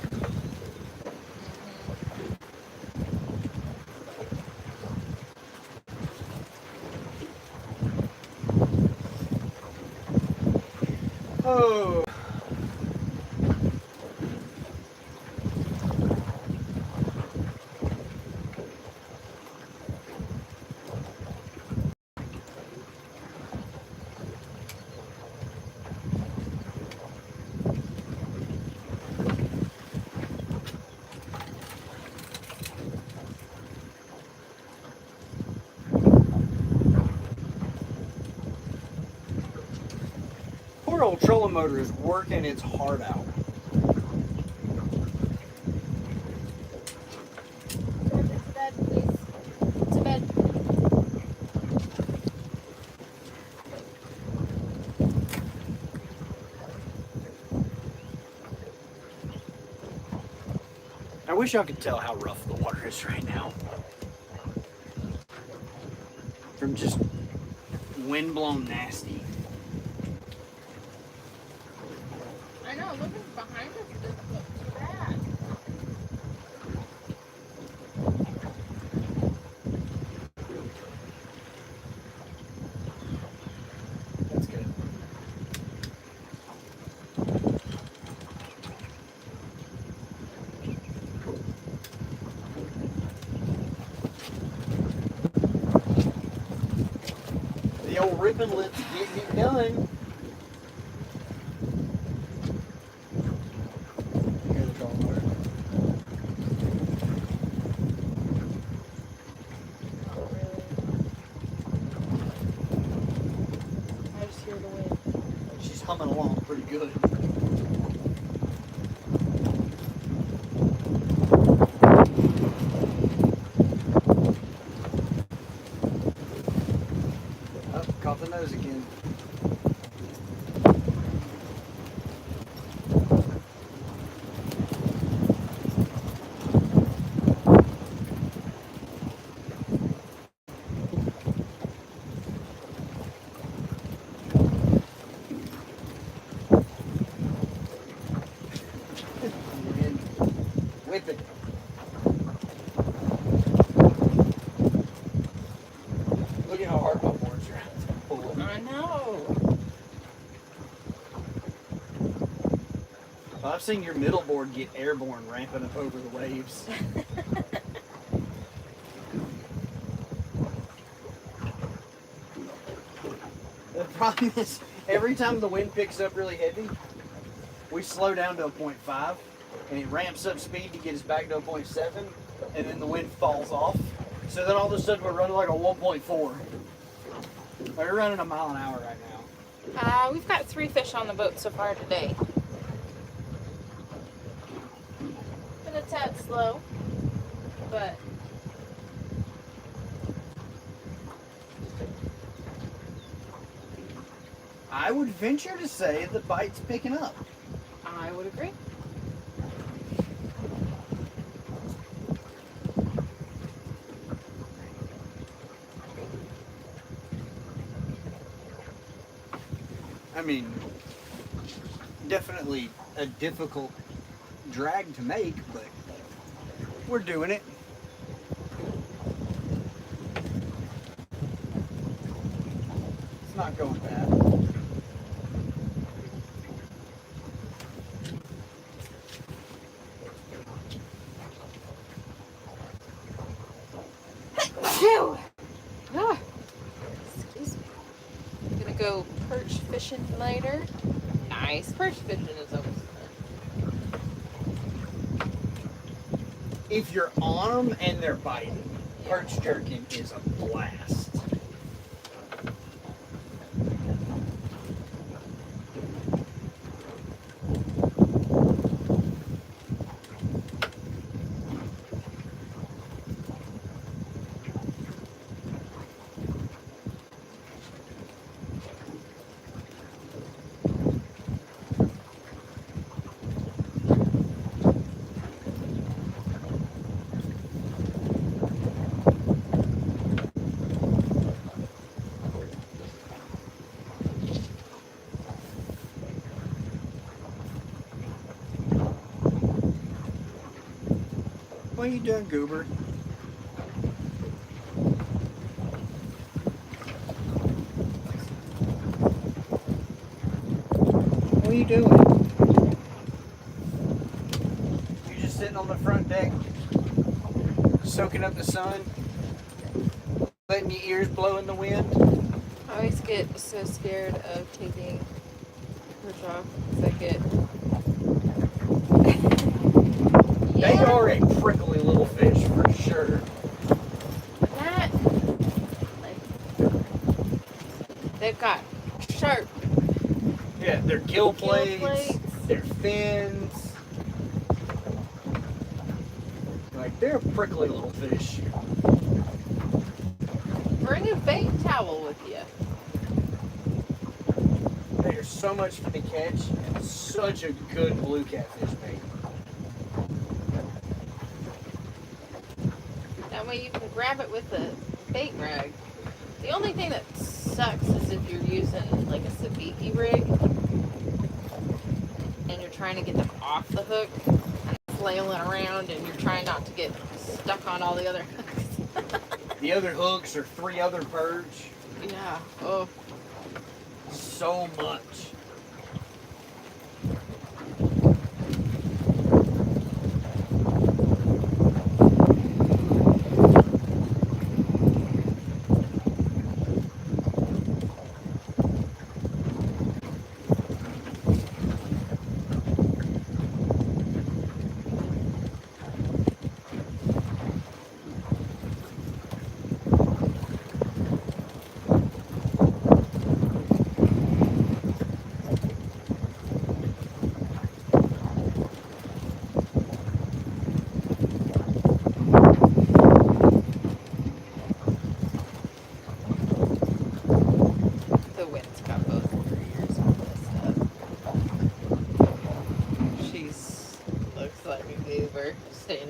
Oh. Poor old trolling motor is working its heart out. Georgia, to bed, please. To bed. I wish y'all could tell how rough the water is right now. From just wind-blown nasty. I know, looking behind us doesn't look too bad. That's good. The old ripping lips getting it done. humming along pretty good. Oh, caught the nose again. And whip it. Look at how hard my board's trying to pull it. I know. I've seen your middle board get airborne ramping up over the waves. The problem is, every time the wind picks up really heavy, we slow down to a 0.5, and it ramps up speed to get us back to a 0.7, and then the wind falls off. So then all of a sudden we're running like a 1.4. We're running a mile an hour right now. We've got 3 fish on the boat so far today. Been a tad slow, but I would venture to say the bite's picking up. I would agree. I mean, definitely a difficult drag to make, but we're doing it. It's not going bad. Phew! Ah, excuse me. I'm gonna go perch fishing later. Nice. Perch fishing is always fun. If you're on them and they're biting, perch jerking is a blast. What are you doing, Goober? What are you doing? You just sitting on the front deck, soaking up the sun, letting your ears blow in the wind? I always get so scared of taking perch off because I get. They are a prickly little fish for sure. That, like, they've got sharp Yeah, their gill plates, plates. their fins. Like, they're a prickly little fish. Bring a bait towel with you. They are so much fun to catch and such a good blue catfish bait. That way you can grab it with a bait rag. The only thing that sucks is if you're using like a sabiki rig and you're trying to get them off the hook and flailing around and you're trying not to get stuck on all the other hooks. The other hooks are 3 other perch. Yeah. Oh. So much.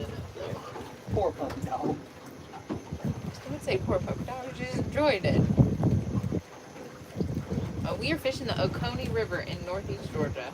in it though. Poor puppy dog. I would say poor puppy dog, you just enjoyed it. We are fishing the Oconee River in northeast Georgia.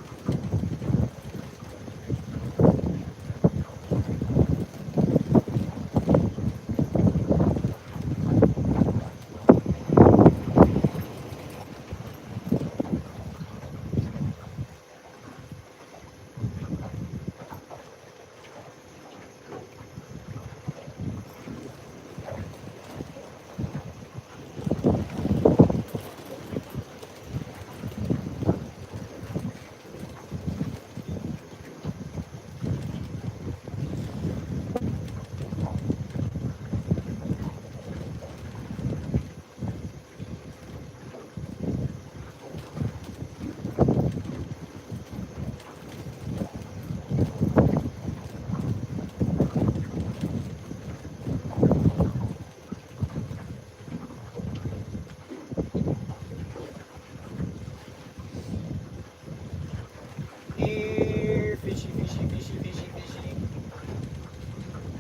Here, fishy, fishy, fishy, fishy, fishy.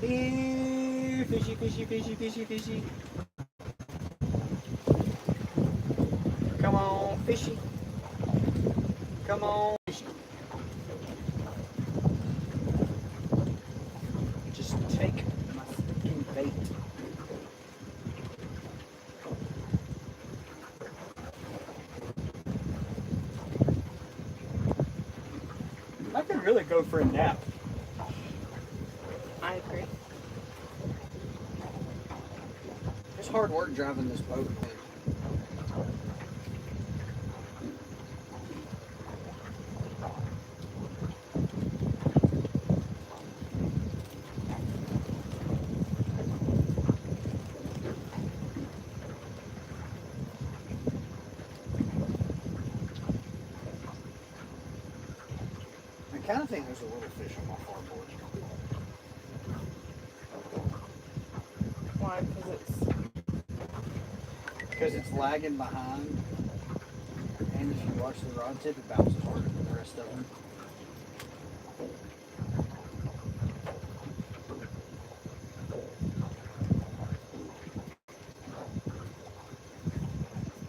Here, fishy, fishy, fishy, fishy, fishy. Come on, fishy. Come on, fishy. Just take my freaking bait. I could really go for a nap. I agree. It's hard work driving this boat, man. I kind of think there's a little fish on my farboard. Why? Because it's lagging behind. And if you watch the rod tip, it bounces harder than the rest of them.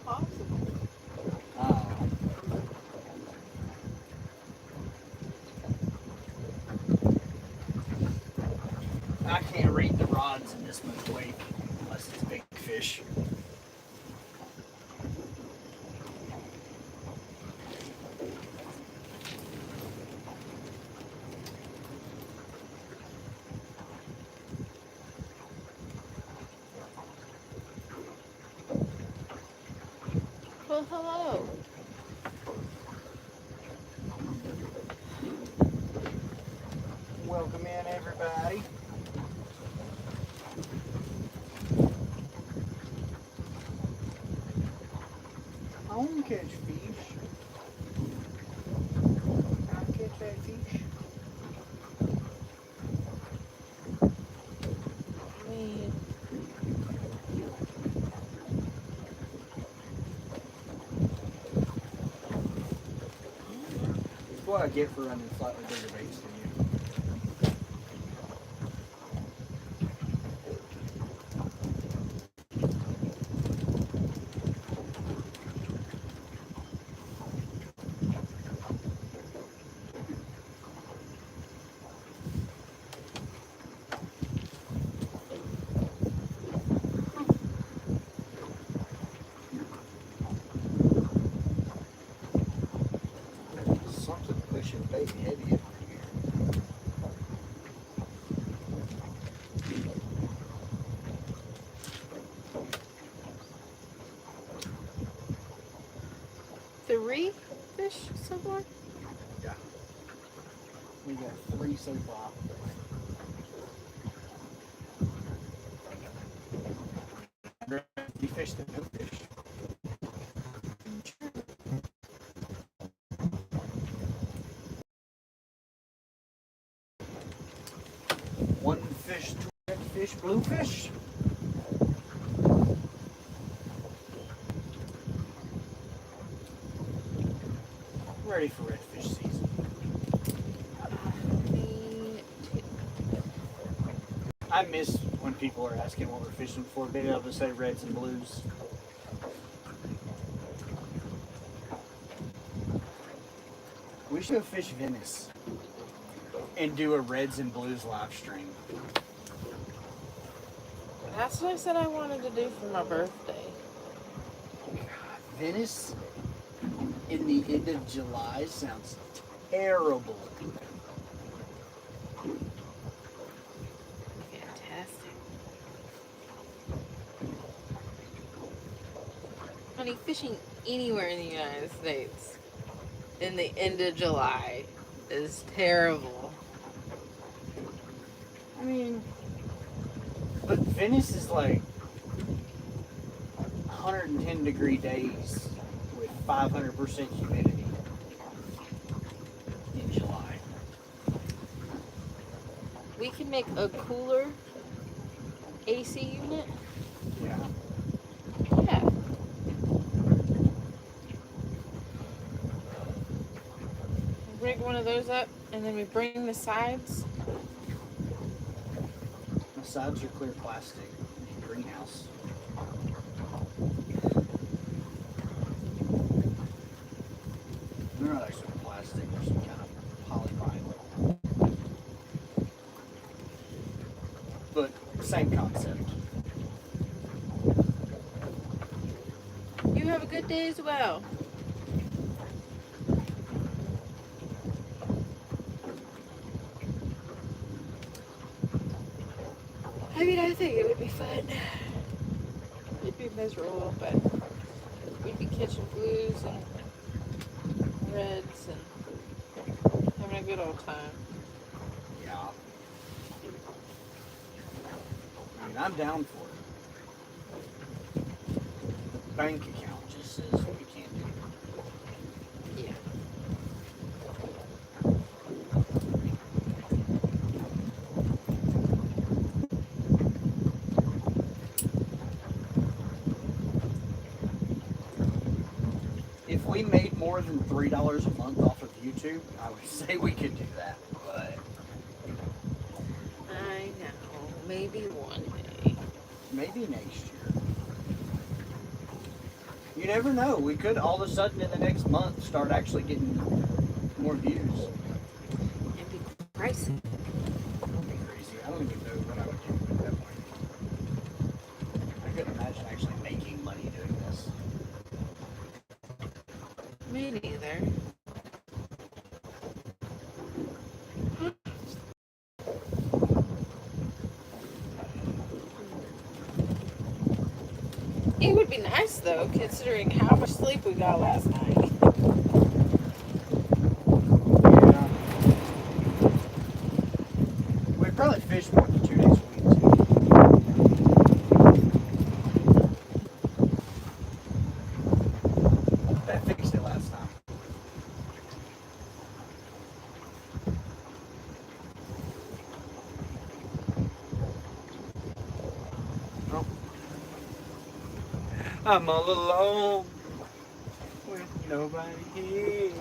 Possible. I can't read the rods in this much weight unless it's a big fish. Well, hello. Welcome in, everybody. I want to catch fish. Can I catch that fish? I mean, That's what I get for running slightly bigger baits than you. Something pushing bait heavy over here. three fish so far? Yeah. We got 3 so far. You fished the no fish. One fish, 2 redfish, bluefish. Ready for redfish season. I mean, I miss when people are asking what we're fishing for. Being able to say reds and blues. We should go fish Venice and do a reds and blues live stream. That's what I said I wanted to do for my birthday. Venice in the end of July sounds terrible. Fantastic. Honey, fishing anywhere in the United States in the end of July is terrible. I mean, but Venice is like 110-degree days with 500% humidity in July. We can make a cooler AC unit. Yeah. Yeah. Rig one of those up, and then we bring the sides. The sides are clear plastic. Greenhouse. They're not actually plastic. They're some kind of polyvinyl. But same concept. You have a good day as well. I mean, I think it would be fun. It'd be miserable, but we'd be catching blues and reds and having a good old time. Yeah. I mean, I'm down for it. The bank account just says we can't do it. Yeah. If we made more than $3 a month off of YouTube, I would say we could do that. But I know. Maybe one day. maybe next year. You never know. We could all of a sudden in the next month start actually getting more views. And be pricey. That'd be crazy. I don't even know what I would do at that point. I couldn't imagine actually making money doing this. Me neither. It would be nice though, considering how much sleep we got last night. Yeah. We'd probably fish more than 2 days a week too. That fixed it last time. Oh. I'm all alone with nobody here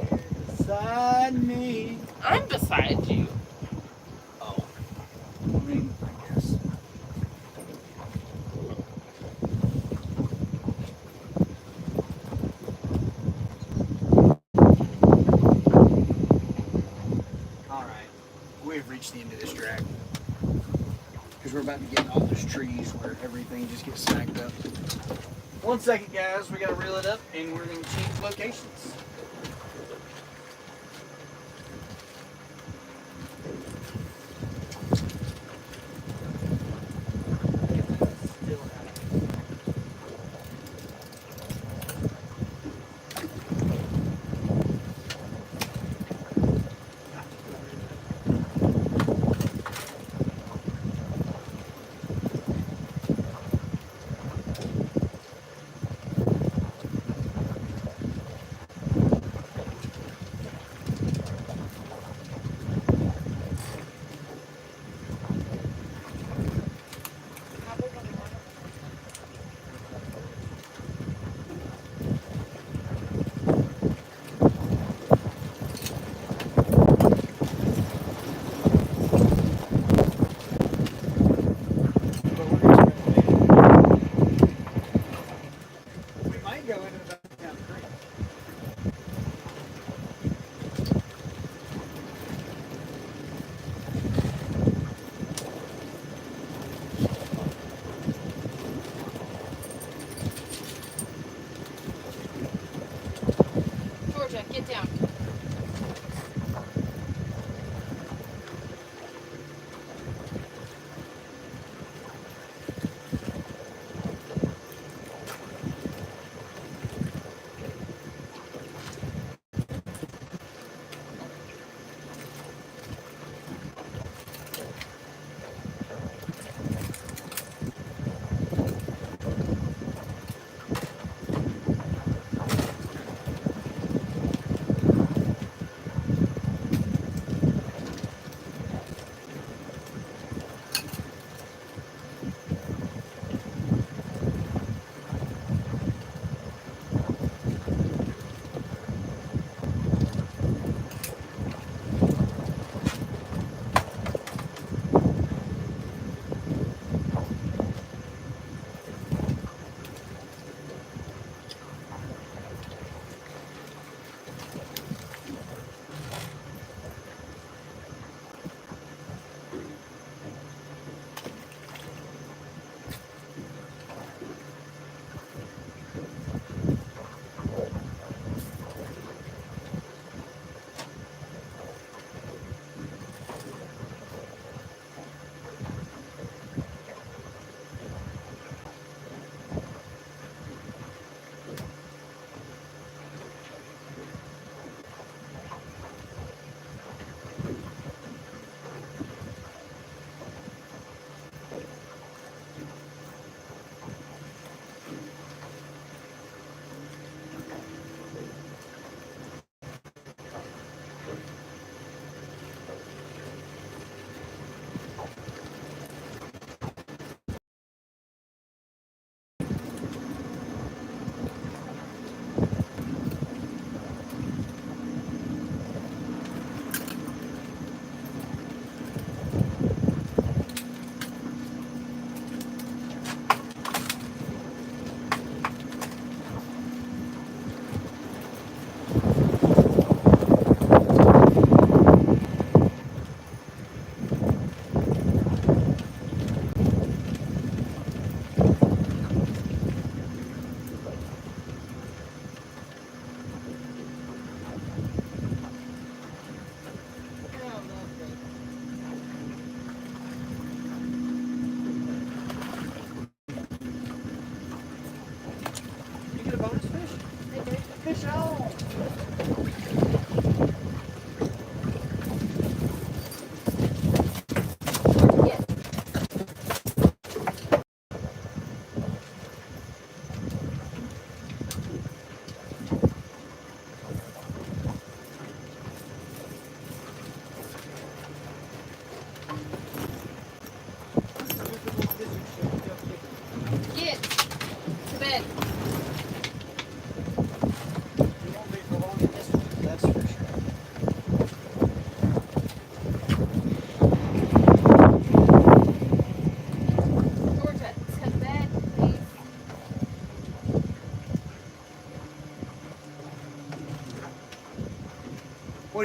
beside me. I'm beside you. Oh. I mean, I guess. Alright. We have reached the end of this track. Because we're about to get in all those trees where everything just gets snagged up. 1 second, guys. We got to reel it up and we're going to change locations.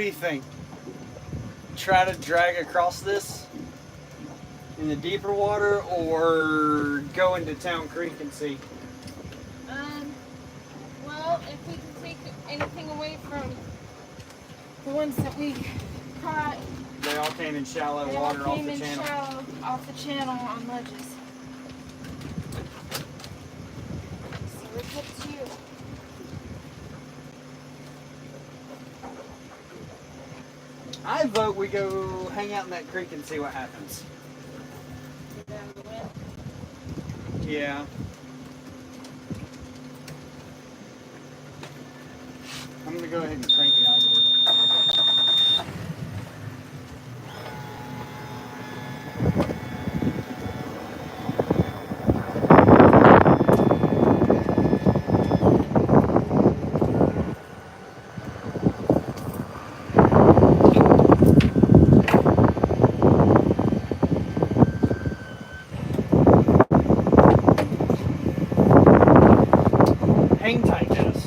do you think? Try to drag across this in the deeper water, or go into Town Creek and see? Well, if we can take anything away from the ones that we caught, They all came in shallow they all water off came the in channel. shallow off the channel on ledges. So we're good to you. I vote we go hang out in that creek and see what happens. Get out of the wind. Yeah. I'm gonna go ahead and crank the outboard. Hang tight, Dennis.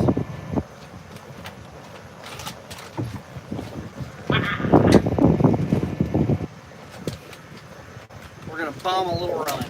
We're gonna bomb a little run.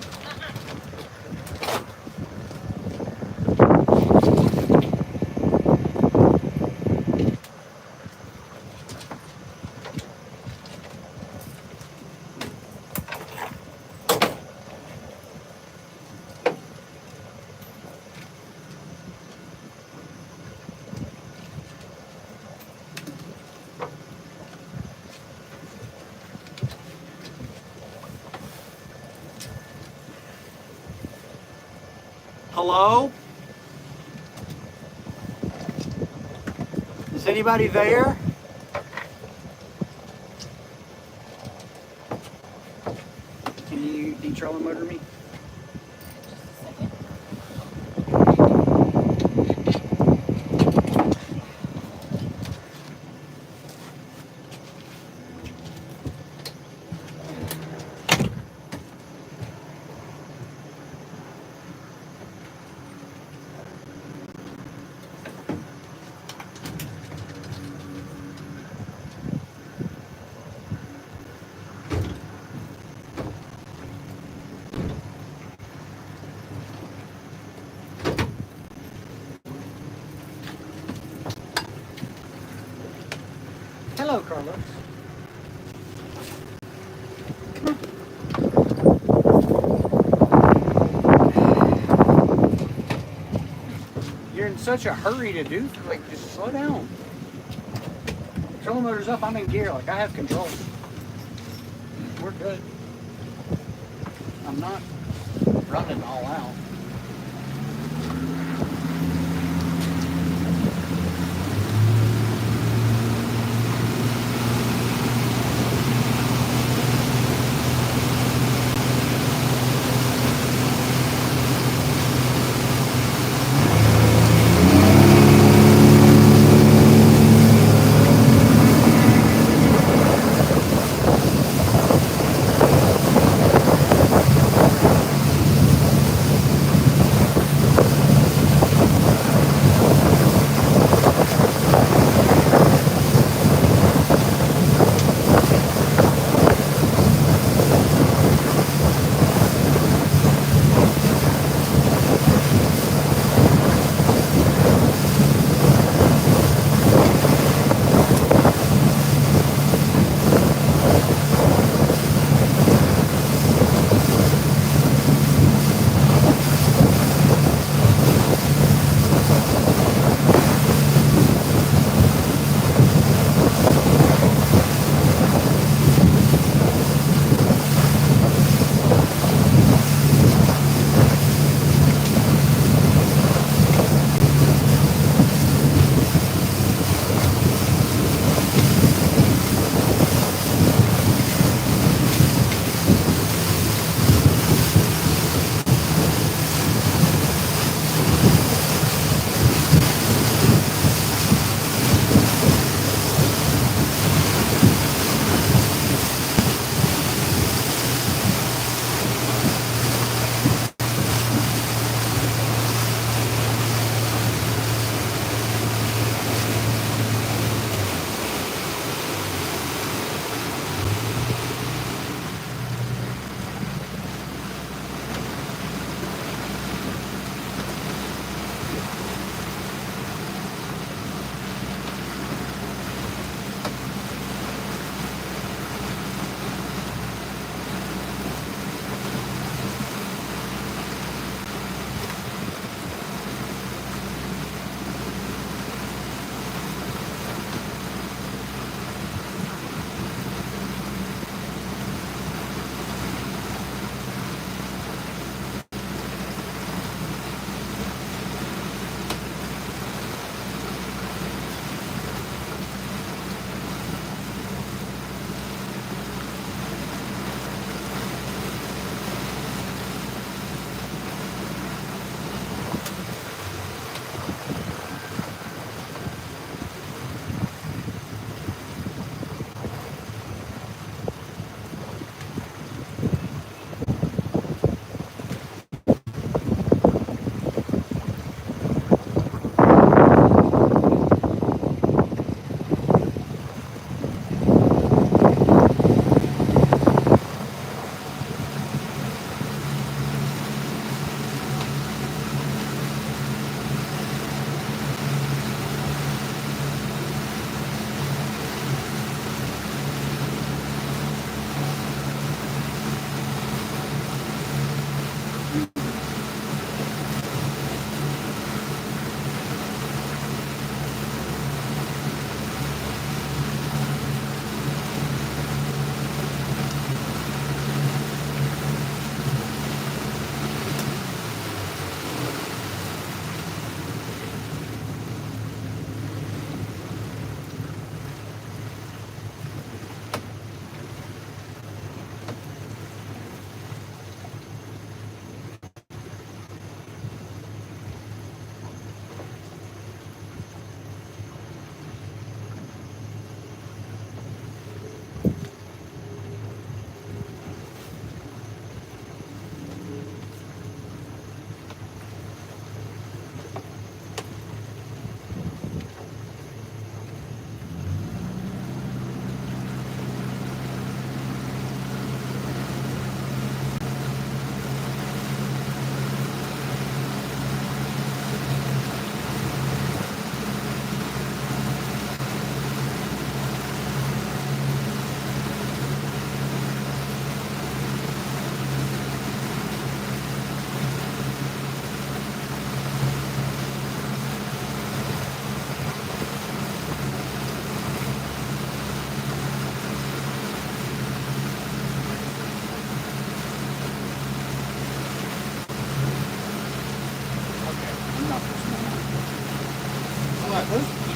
Hello? Is anybody there? Can you de-trolling motor me? Hello, Carlos. You're in such a hurry to do, like, just slow down. Trolling motor's up, I'm in gear, like, I have control. We're good. I'm not running all out.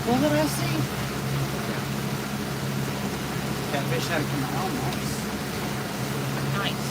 What did I see? Catfish had to come out. Oh, nice. Nice.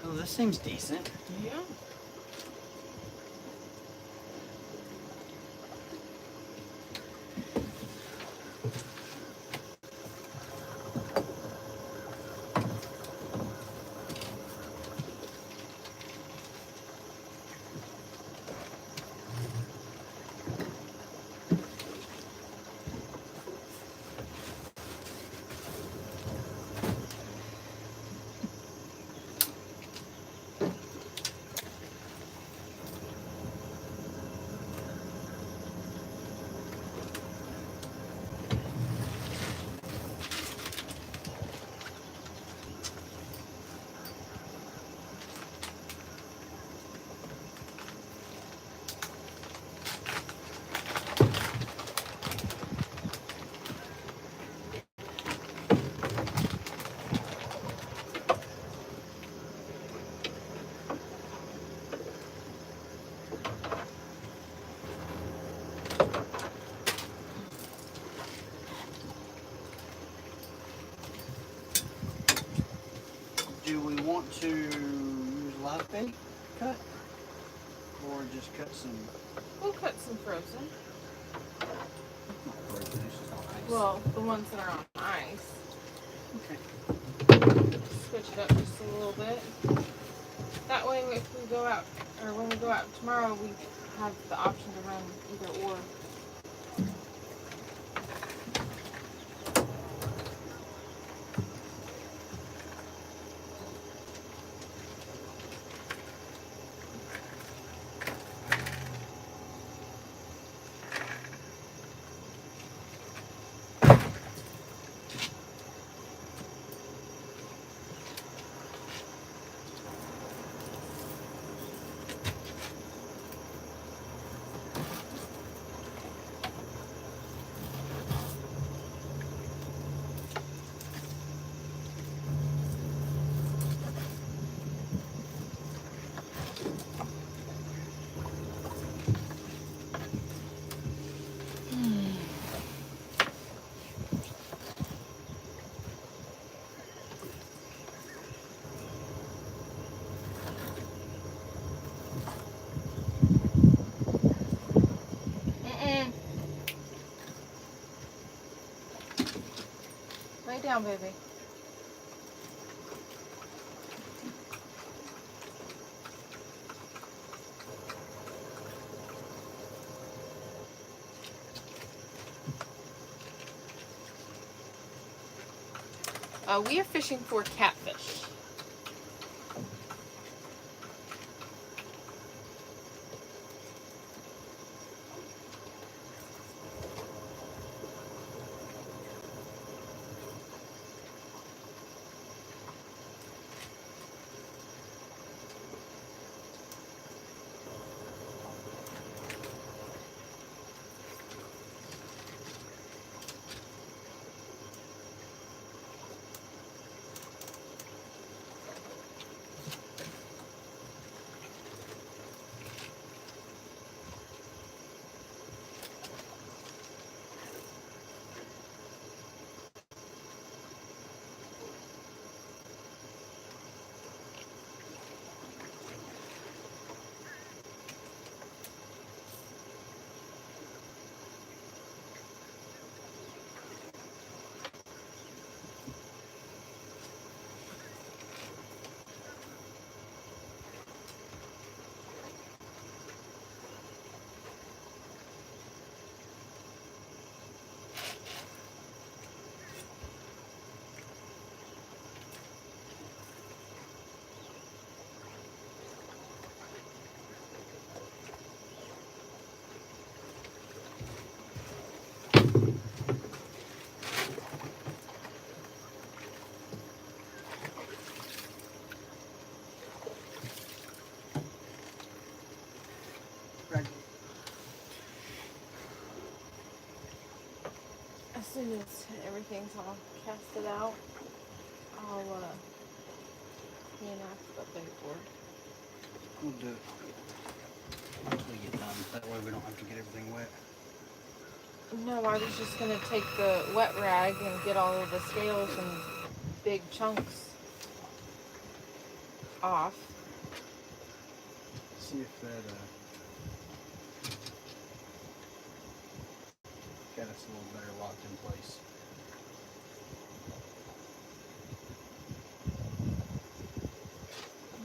Oh, this seems decent. Yeah. Do we want to use live bait cut? Or just cut some? We'll cut some frozen. Not frozen, it's just on ice. Well, the ones that are on ice. Okay. Switch it up just a little bit. That way, if we go out, or when we go out tomorrow, we have the option to run either or. Lay down, baby. We are fishing for catfish. as soon as everything's all casted out, I'll reenact the paperboard. We'll do it until you get done. That way we don't have to get everything wet. No, I was just gonna take the wet rag and get all of the scales and big chunks off. See if that got us a little better locked in place.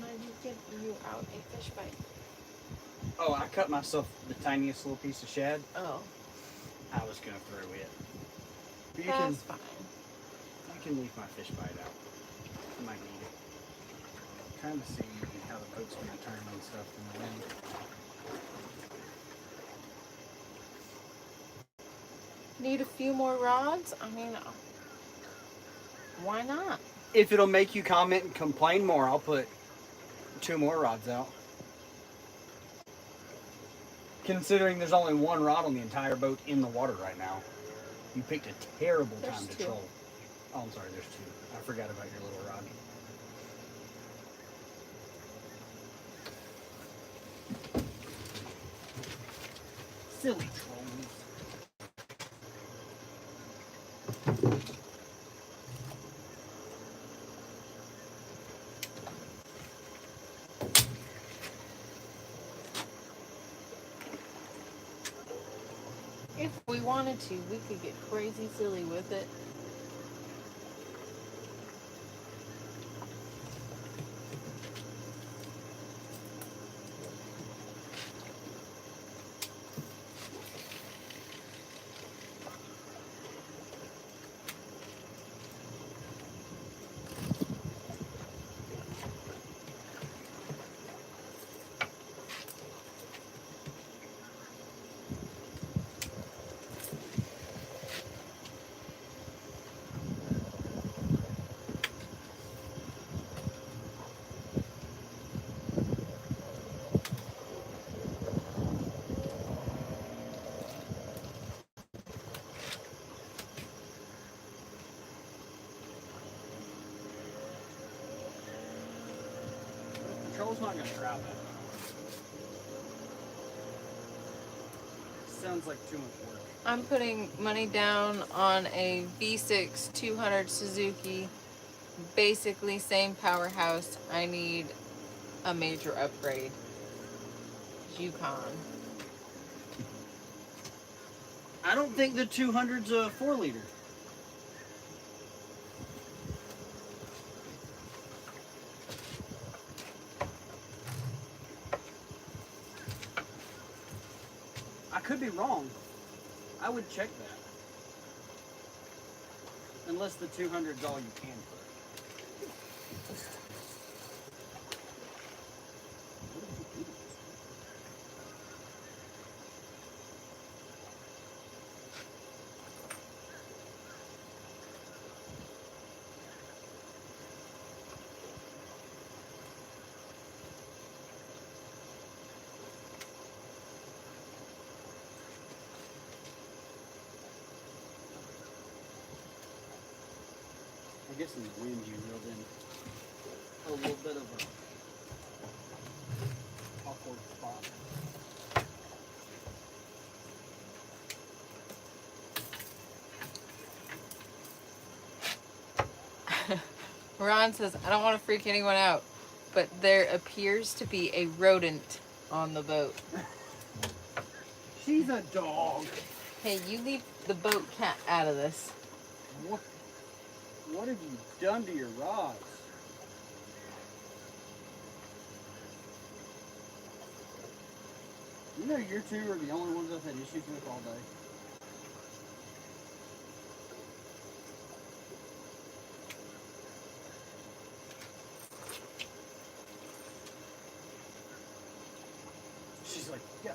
Maybe get you out a fish bite. Oh, I cut myself the tiniest little piece of shad. Oh, I was gonna throw it. But that's fine. you can leave my fish bite out. I might need it. I'm trying to see how the boat's gonna turn and stuff in the wind. Need a few more rods? I mean, why not? If it'll make you comment and complain more, I'll put 2 more rods out. Considering there's only 1 rod on the entire boat in the water right now. You picked a terrible There's time to 2. troll. Oh, I'm sorry, there's 2. I forgot about your little rod. Silly trolls. If we wanted to, we could get crazy silly with it. The troll's not gonna grab that. Sounds like too much work. I'm putting money down on a V6 200 Suzuki. Basically same powerhouse. I need a major upgrade. Yukon. I don't think the 200's a 4-liter. I could be wrong. I would check that. Unless the 200's all you can put. I guess in the wind you reeled in a little bit of a awkward spot. Ron says, I don't want to freak anyone out, but there appears to be a rodent on the boat. She's a dog. Hey, you leave the boat cat out of this. What have you done to your rods? You know you 2 are the only ones I've had issues with all day. She's like, yeah.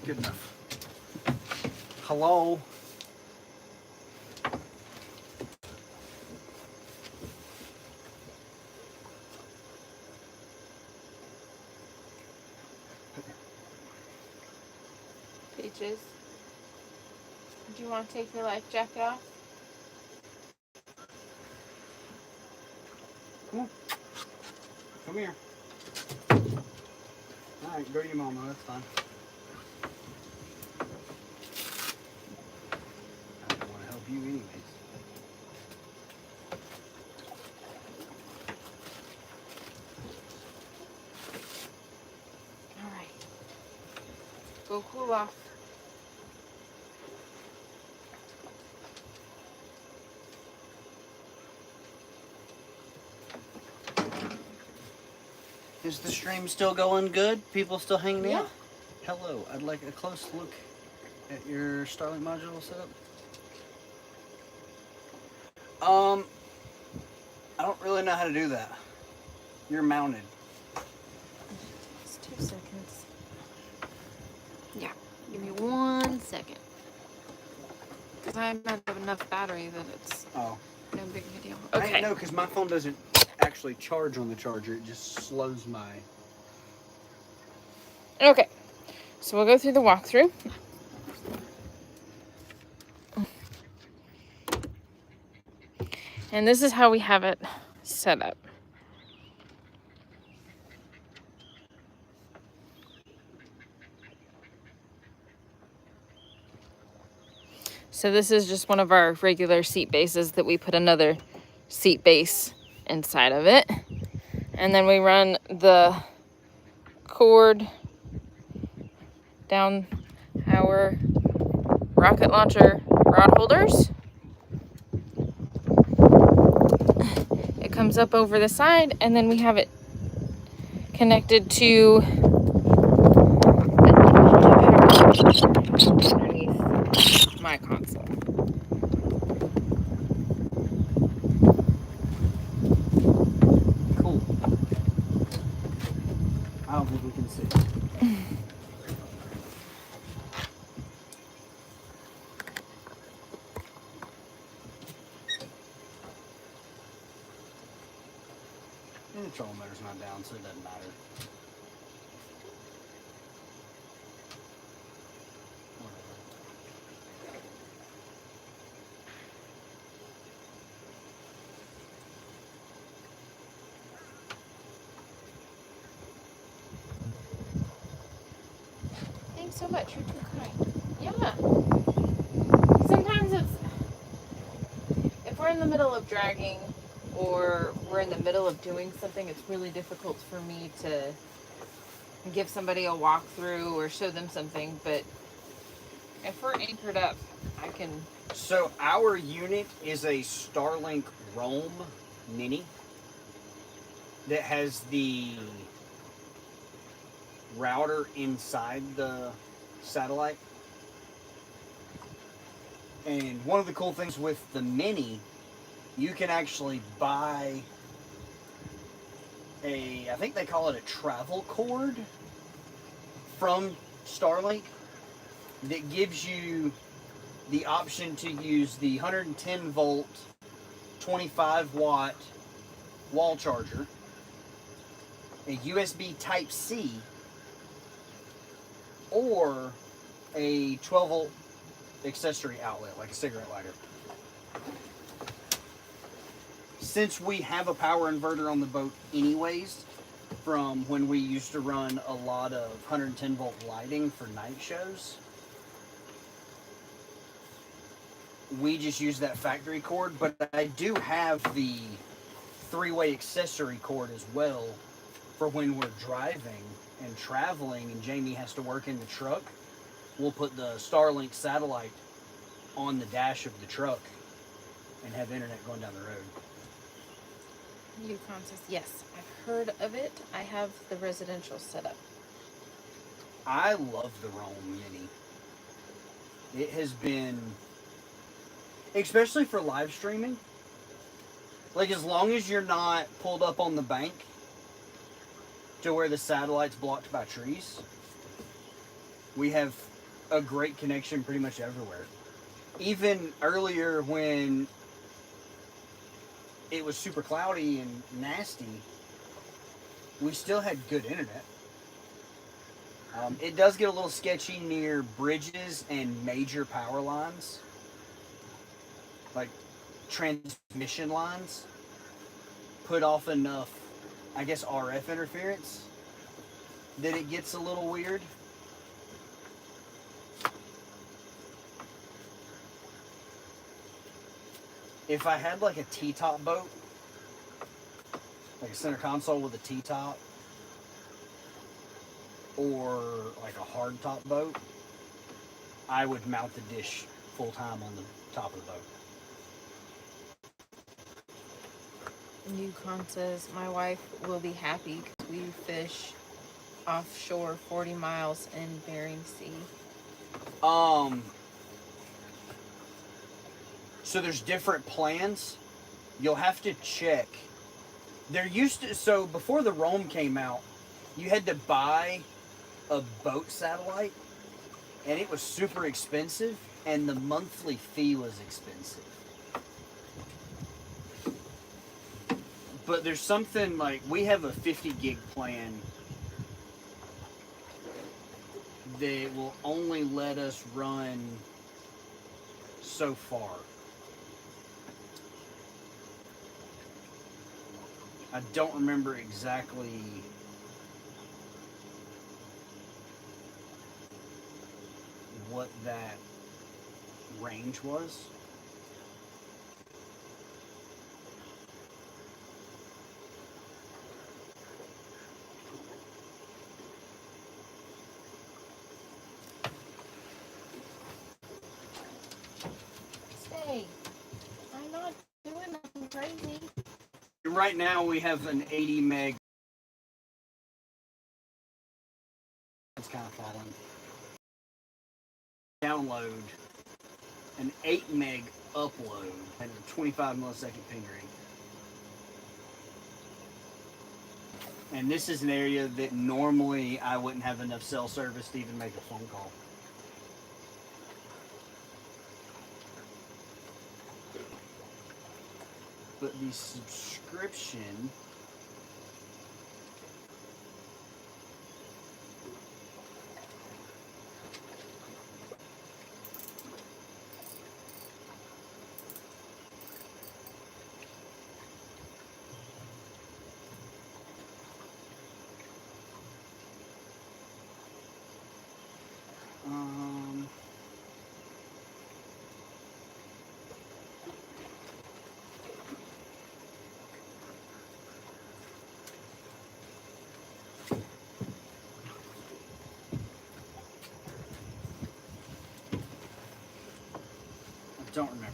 Good enough. Hello? Peaches, do you want to take your life jacket off? Come on. Come here. Alright, go to your mama, that's fine. I don't want to help you anyways. Alright. Go cool off. Is the stream still going good? People still hanging Yeah. out? Hello, I'd like a close look at your Starlink module setup. I don't really know how to do that. You're mounted. It's 2 seconds. Yeah, give me 1 second. Because I might have enough battery that it's Oh. no big deal. I Okay. know, because my phone doesn't actually charge on the charger. It just slows my... Okay. So we'll go through the walkthrough. And this is how we have it set up. So this is just one of our regular seat bases that we put another seat base inside of it. And then we run the cord down our rocket launcher rod holders. It comes up over the side, and then we have it connected to underneath my console. Cool. I don't think we can see. And the trolling motor's not down, so it doesn't matter. Thanks so much. You're too kind. Yeah. Sometimes if we're in the middle of dragging or we're in the middle of doing something, it's really difficult for me to give somebody a walkthrough or show them something. But if we're anchored up, I can. So our unit is a Starlink Roam Mini that has the router inside the satellite. And one of the cool things with the Mini, you can actually buy I think they call it a travel cord from Starlink that gives you the option to use the 110 volt 25 watt wall charger, a USB type C, or a 12 volt accessory outlet like a cigarette lighter. Since we have a power inverter on the boat anyways, from when we used to run a lot of 110 volt lighting for night shows, we just use that factory cord. But I do have the 3-way accessory cord as well for when we're driving and traveling and Jamie has to work in the truck. We'll put the Starlink satellite on the dash of the truck and have internet going down the road. Yukon says, yes, I've heard of it. I have the residential setup. I love the Roam Mini. It has been, especially for live streaming, like as long as you're not pulled up on the bank to where the satellite's blocked by trees, we have a great connection pretty much everywhere. Even earlier when it was super cloudy and nasty, we still had good internet. It does get a little sketchy near bridges and major power lines, like transmission lines, put off enough, I guess, RF interference that it gets a little weird. If I had like a T-top boat, like a center console with a T-top, or like a hard top boat, I would mount the dish full time on the top of the boat. Yukon says, my wife will be happy because we fish offshore 40 miles in Bering Sea. So there's different plans. You'll have to check. There used to, so before the Roam came out, you had to buy a boat satellite, and it was super expensive, and the monthly fee was expensive. But there's something like, we have a 50 gig plan that will only let us run so far. I don't remember exactly what that range was. Say, I'm not doing nothing crazy. Right now we have an 80 meg. It's kind of falling. Download, an 8 meg upload, and a 25 millisecond ping rate. And this is an area that normally I wouldn't have enough cell service to even make a phone call. But the subscription I don't remember.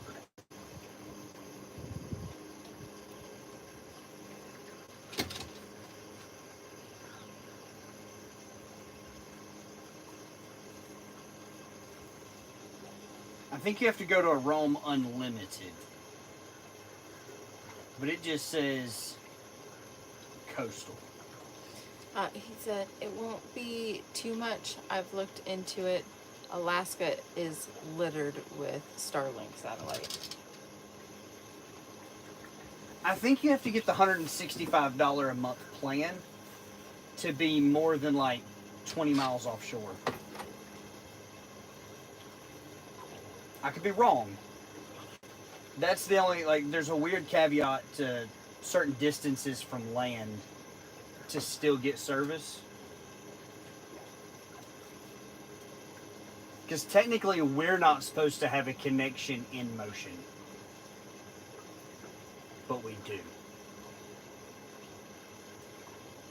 I think you have to go to a Roam Unlimited. But it just says coastal. He said, it won't be too much. I've looked into it. Alaska is littered with Starlink satellite. I think you have to get the $165 a month plan to be more than like 20 miles offshore. I could be wrong. That's the only, like, there's a weird caveat to certain distances from land to still get service. Because technically we're not supposed to have a connection in motion. But we do.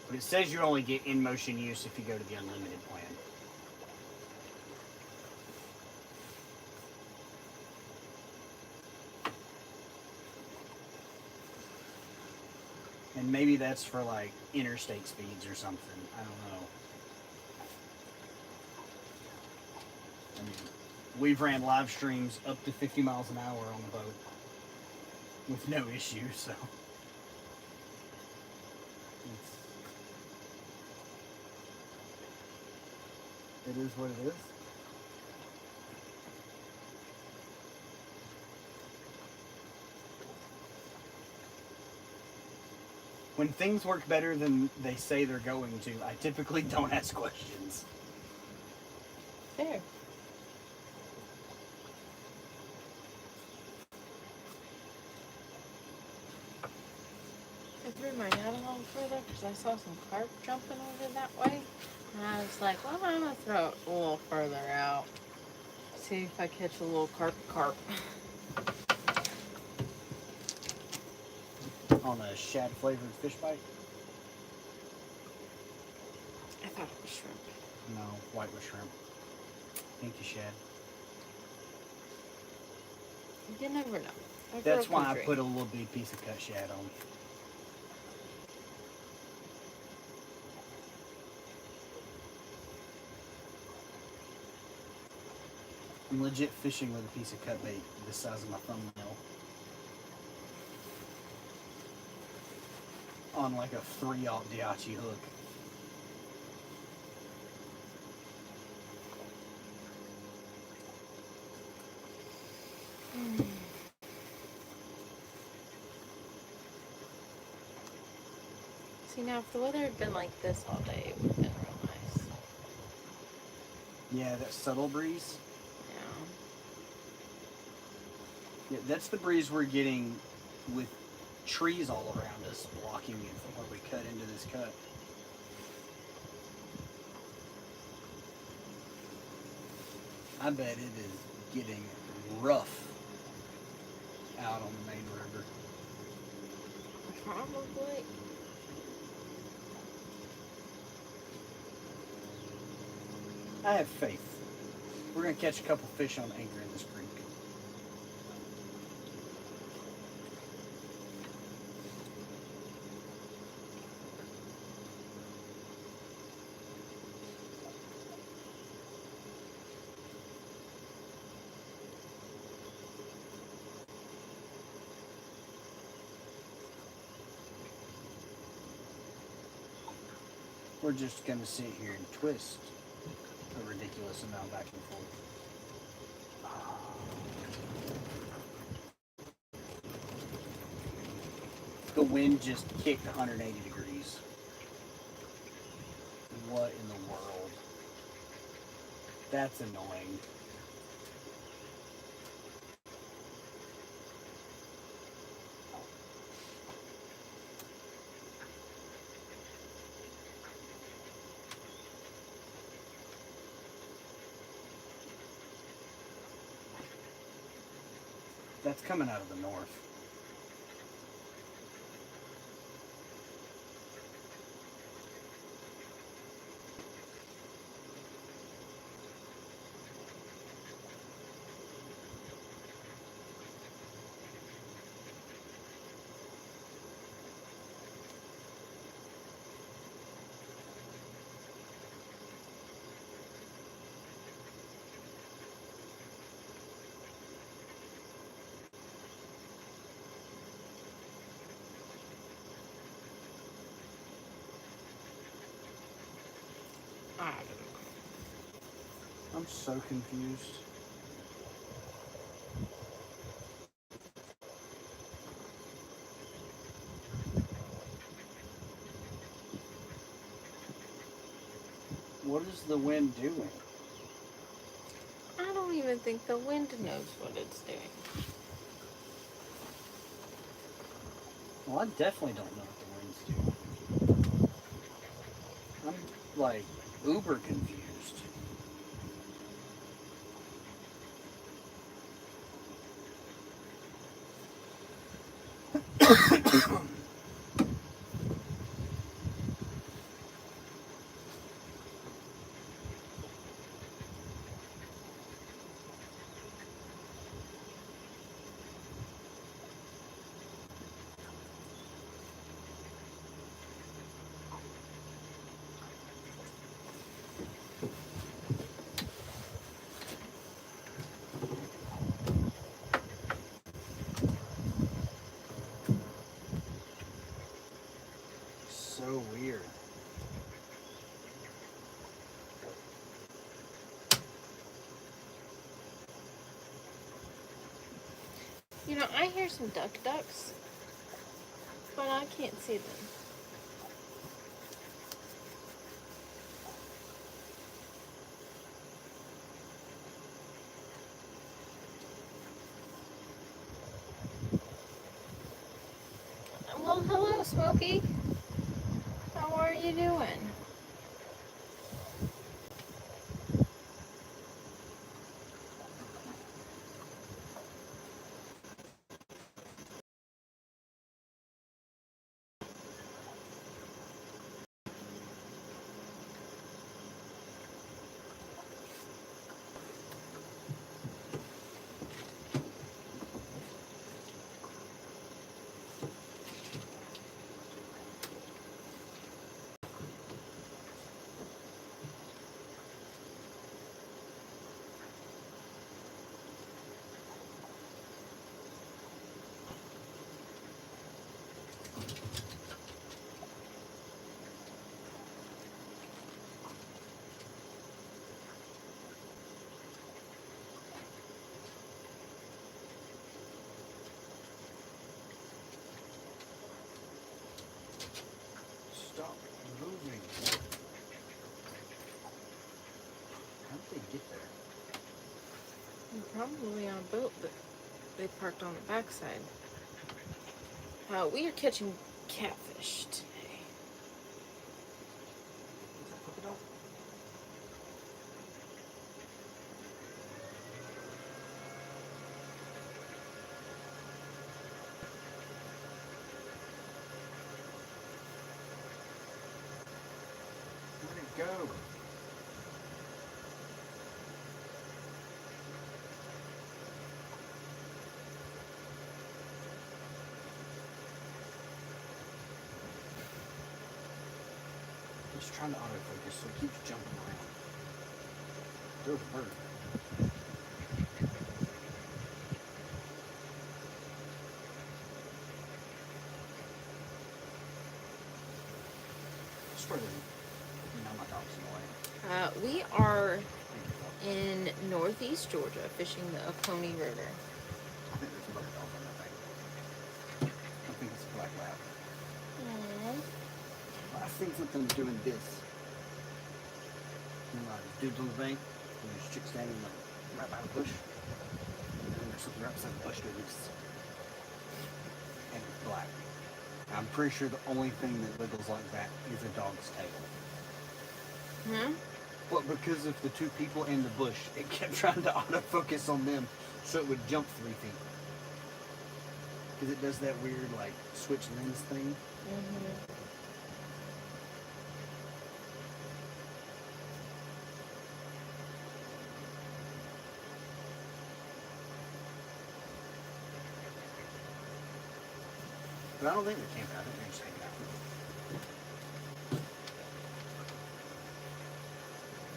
But it says you only get in motion use if you go to the unlimited plan. And maybe that's for like interstate speeds or something. I don't know. I mean, we've ran live streams up to 50 miles an hour on the boat with no issue, so. It is what it is. When things work better than they say they're going to, I typically don't ask questions. Fair. I threw my net a little further because I saw some carp jumping over that way. And I was like, well, I'm going to throw it a little further out. See if I catch a little carp. On a shad flavored fish bite? I thought it was shrimp. No, white with shrimp. Pinky shad. You never know. That's why I put a little big piece of cut shad on. I'm legit fishing with a piece of cut bait the size of my thumbnail. On like a 3/0 Diachi hook. See, now if the weather had been like this all day, it would have been real nice. Yeah, that subtle breeze. Yeah. Yeah, that's the breeze we're getting with trees all around us blocking it from where we cut into this cut. I bet it is getting rough out on the main river. Probably. I have faith. We're going to catch a couple fish on anchor in this creek. We're just going to sit here and twist a ridiculous amount back and forth. The wind just kicked 180 degrees. What in the world? That's annoying. That's coming out of the north. I don't know. I'm so confused. What is the wind doing? I don't even think the wind knows what it's doing. Well, I definitely don't know what the wind's doing. I'm like uber confused. So weird. You know, I hear some ducks, but I can't see them. How are you doing? Stop moving. How did they get there? Probably on a boat, but they parked on the backside. We are catching catfish today. Is that polka dot? Where'd it go? It's trying to autofocus, so it keeps jumping around. There's a bird. Now my dog's in the way. We are in northeast Georgia fishing the Oconee River. I think there's a polka dog on that thing. I think it's a black lab. I think something's doing this. You know, dudes on the bank, and there's a chick standing like right by the bush. And then there's something right beside the bush doing this. And it's black. I'm pretty sure the only thing that wiggles like that is a dog's tail. But because of the two people in the bush, it kept trying to autofocus on them so it would jump 3 feet. Because it does that weird, like, switch lens thing. But I don't think they're camping. I think they're just hanging out.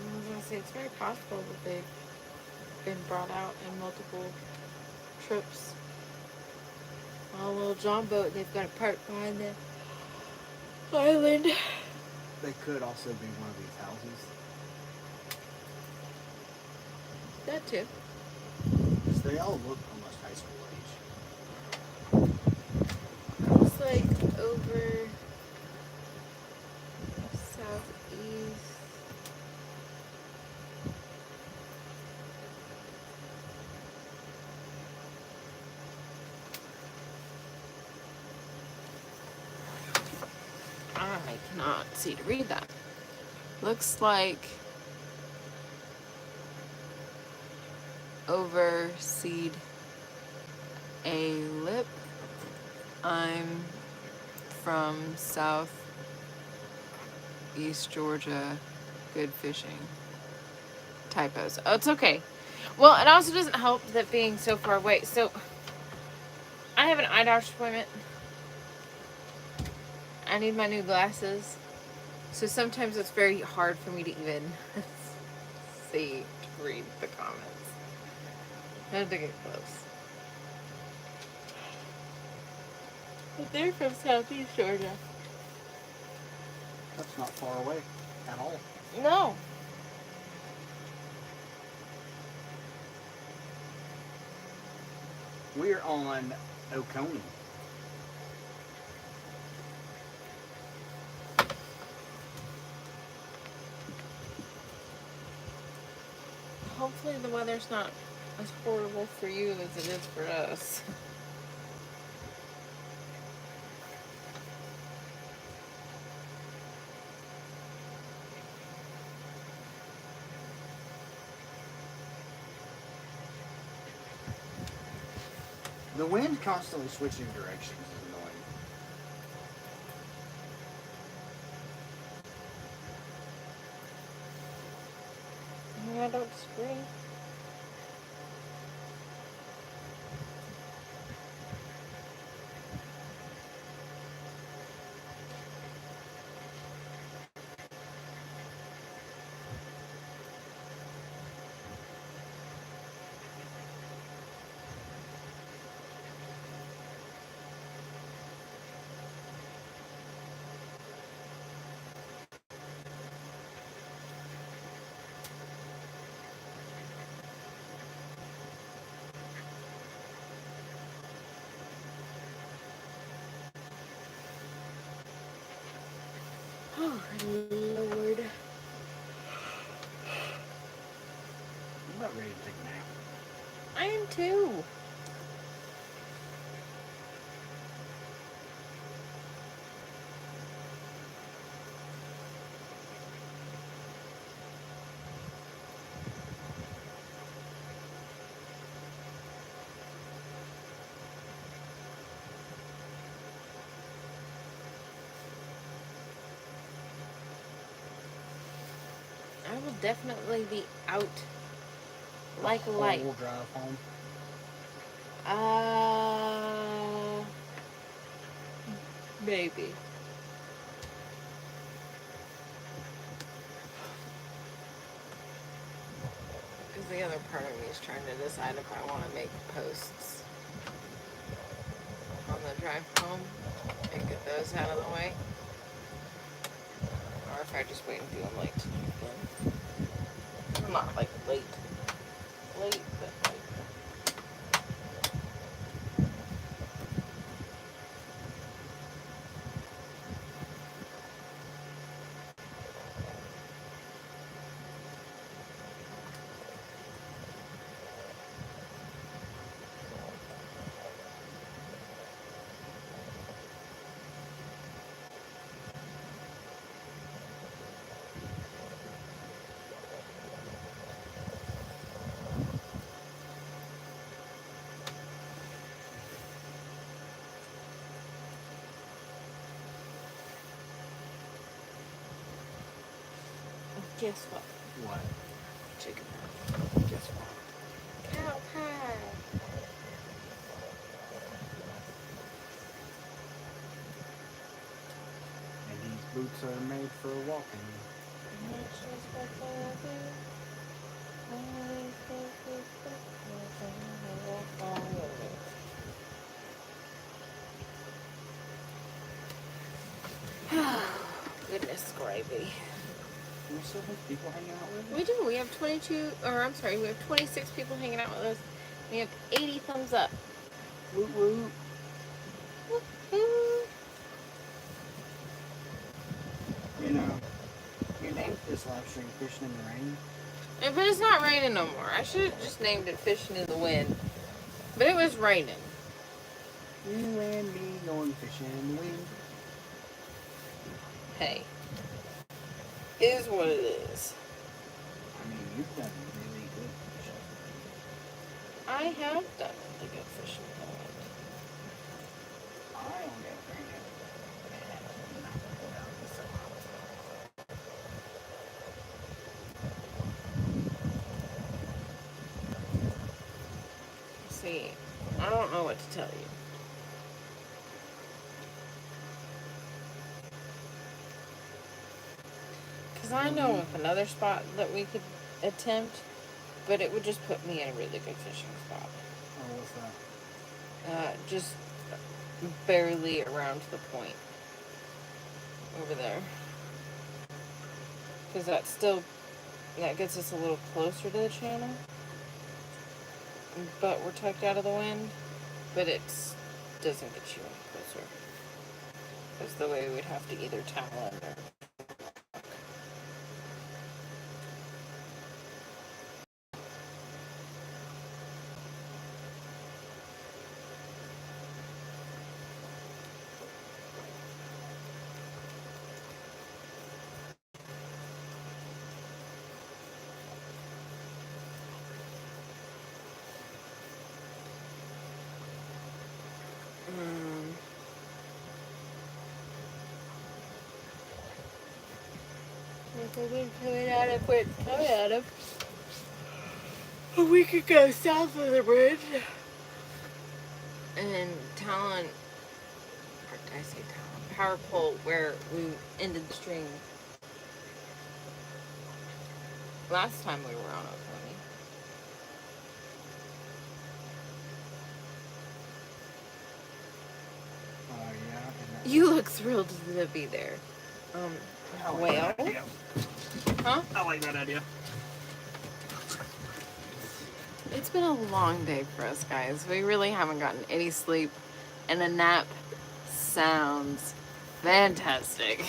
I was gonna say it's very possible that they've been brought out in multiple trips. On a little John boat, they've got it parked behind the island. They could also be one of these houses. That too. 'Cause they all look almost high school age. Looks like over southeast. I cannot see to read that. Looks like over seed a lip. I'm from southeast Georgia. Good fishing. Typos. Oh, it's okay. Well, it also doesn't help that being so far away. So, I have an eye doctor appointment. I need my new glasses. So sometimes it's very hard for me to even see, to read the comments. I have to get close. But they're from southeast Georgia. That's not far away at all. No. We're on Oconee. Hopefully the weather's not as horrible for you as it is for us. The wind constantly switching directions is annoying. Yeah, I don't disagree. Oh, Lord. I'm about ready to take a nap. I am too. I will definitely be out like light. Whole drive home. Maybe. Because the other part of me is trying to decide if I want to make posts on the drive home and get those out of the way, or if I just wait and do them late tonight. Then not like late, but like. Guess what? What? Chicken. Guess what? Cow pie. And these boots are made for walking. Goodness gravy. Do we still have people hanging out with us? We do. We have 22, or I'm sorry, we have 26 people hanging out with us. We have 80 thumbs up. Woo woo. Woo-hoo. You know, you named this live stream Fishing in the Rain. But it's not raining no more. I should have just named it Fishing in the Wind. But it was raining. You and me going fishing in the wind. Hey. Is what it is. I mean, you've done really good fishing. I have done really good fishing in the wind. I only have very good. See, I don't know what to tell you. Because I know of another spot that we could attempt, but it would just put me in a really good fishing spot. Oh, what's that? Just barely around the point over there. Because that gets us a little closer to the channel. But we're tucked out of the wind, but it doesn't get you any closer. Because the way we'd have to either towel in or... With the wind coming out of where it's coming out of. We could go south of the bridge. And Talon, or did I say Talon? Power pole where we ended the stream last time we were on a pony. Yeah. You look thrilled to be there. Whale? Huh? I like that idea. It's been a long day for us, guys. We really haven't gotten any sleep, and a nap sounds fantastic.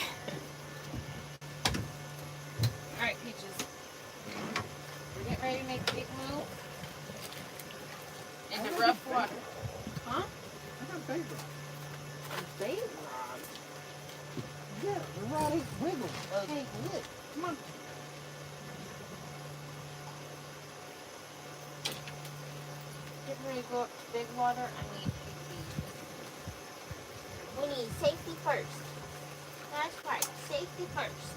Alright, Peaches. We're getting ready to make a big move into rough water. Huh? I got bait rod. A bait rod? Yeah, the rod ain't wiggle. Hey, look. Come on. Getting ready to go up to big water. I need We need safety first. That's right, safety first.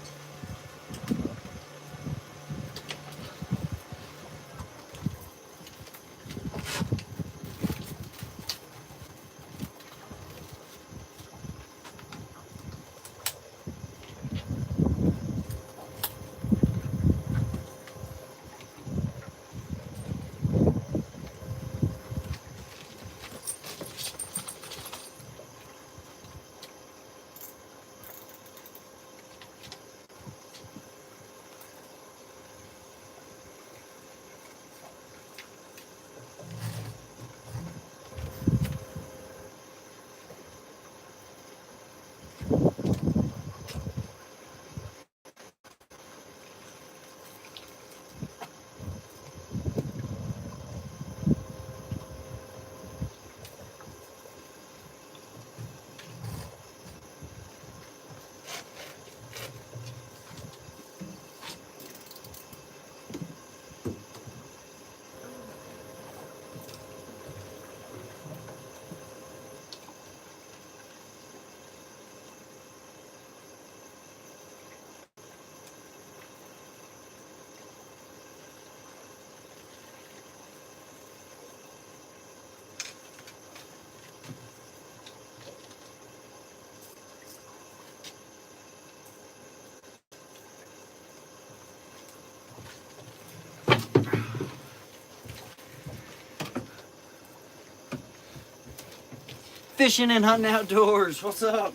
Fishing and hunting outdoors. What's up?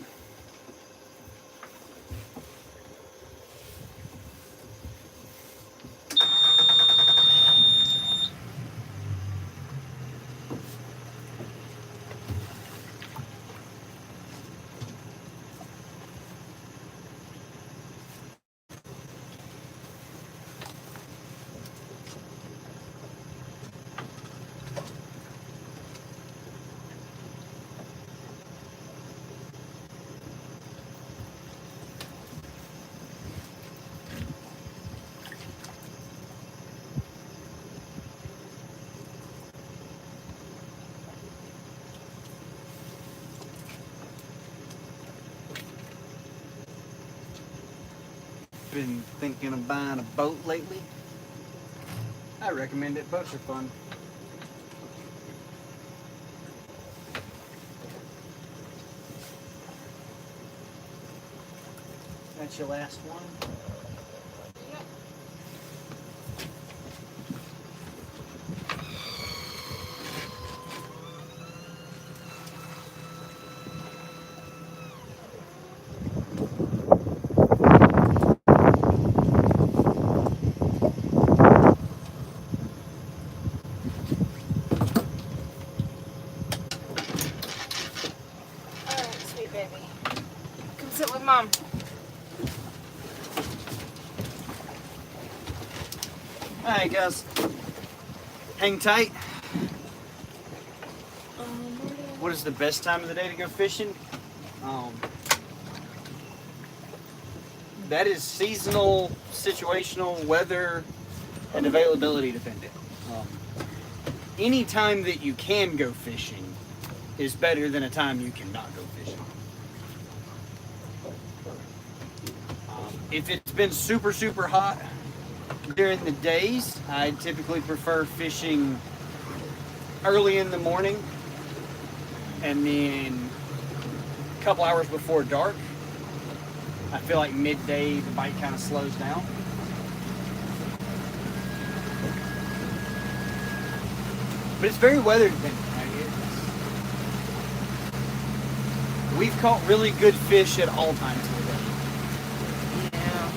Been thinking of buying a boat lately. I recommend it. Boats are fun. That's your last one? Alright, sweet baby. Come sit with Mom. Alright, guys. Hang tight. What is the best time of the day to go fishing? That is seasonal, situational, weather, and availability dependent. Any time that you can go fishing is better than a time you cannot go fishing. if it's been super, super hot during the days, I typically prefer fishing early in the morning and then a couple hours before dark. I feel like midday the bite kind of slows down. But it's very weather dependent. We've caught really good fish at all times of the day. Yeah.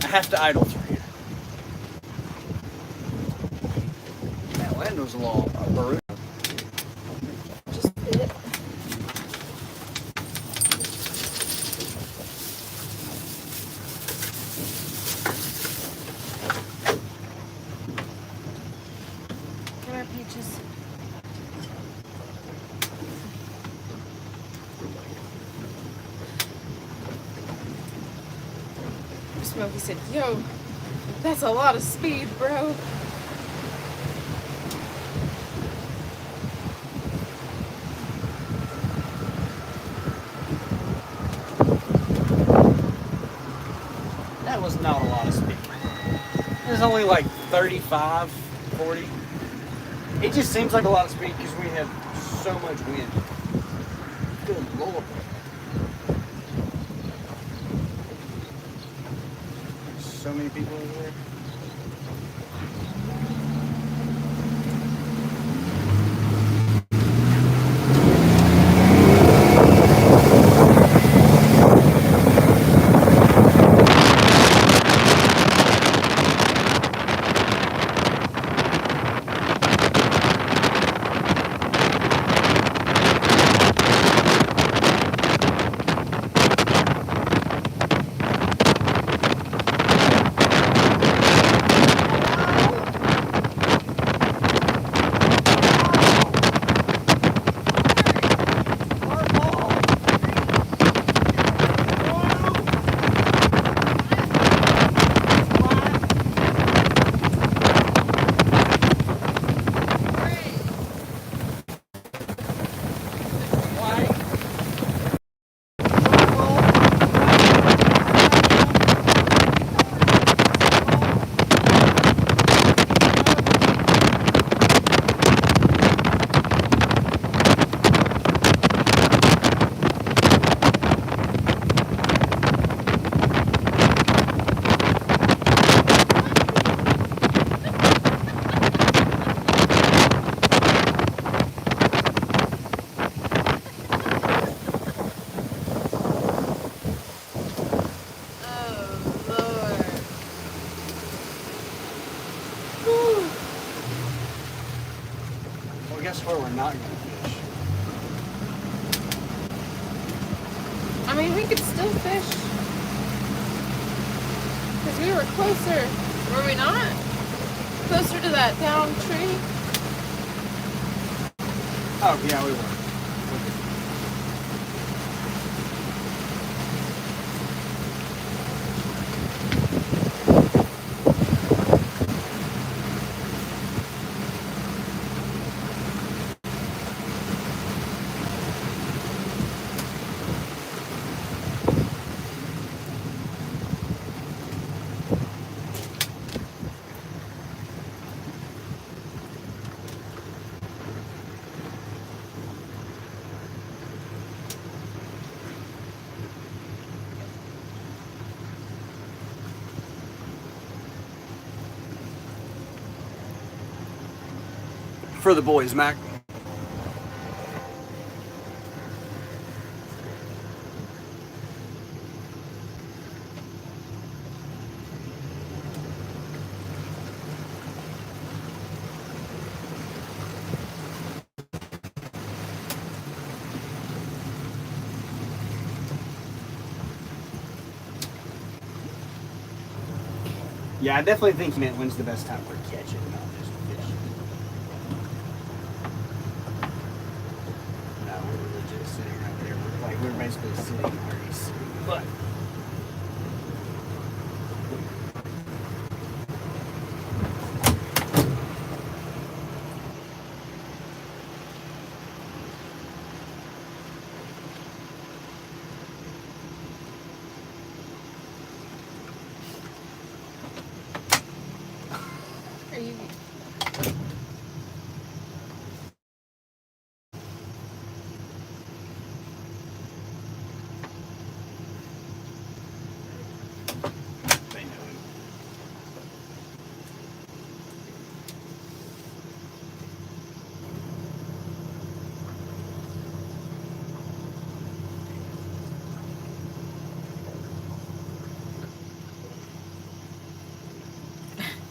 I have to idle through here. That land was a little brutal. Just a bit. Come here, Peaches. Smokey said, yo, that's a lot of speed, bro. That was not a lot of speed. It was only like 35, 40. It just seems like a lot of speed because we have so much wind. Good Lord. So many people over there. far we're not going to fish. I mean, we could still fish. Because we were closer, were we not? Closer to that down tree? Oh, yeah, we were. For the boys, Mac. Yeah, I definitely think he meant when's the best time for catching, not just fishing. No, we're legit sitting right there. We're basically sitting where he's sitting. But Are you... they know him.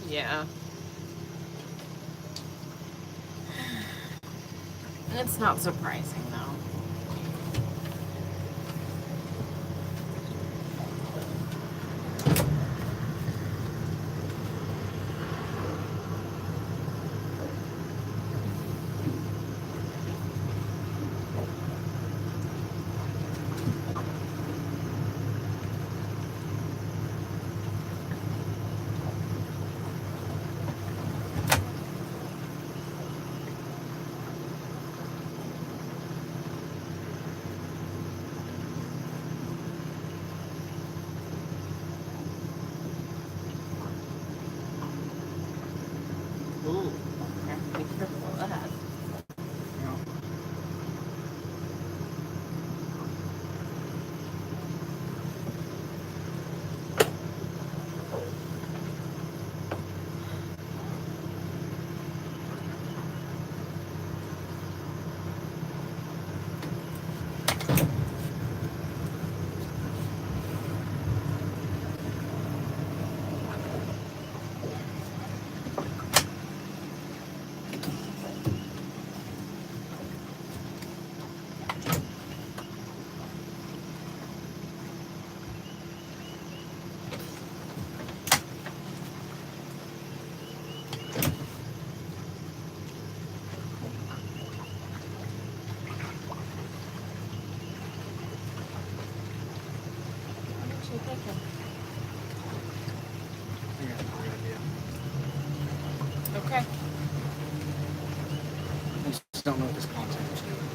Yeah. It's not surprising, though. Ooh, have to be careful of that. What you thinking? I got no idea. Okay. I just don't know what this content is doing.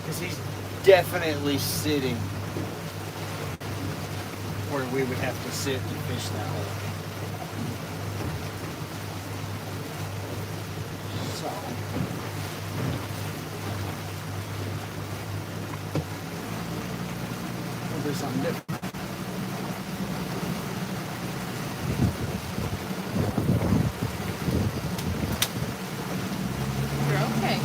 Because he's definitely sitting where we would have to sit and fish that hole. So. We'll do something different. You're okay.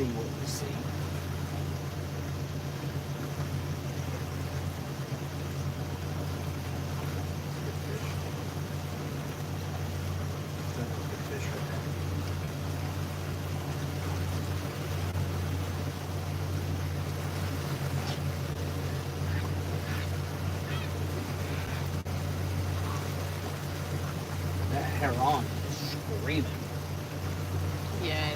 see what we see. That heron is screaming. Yeah.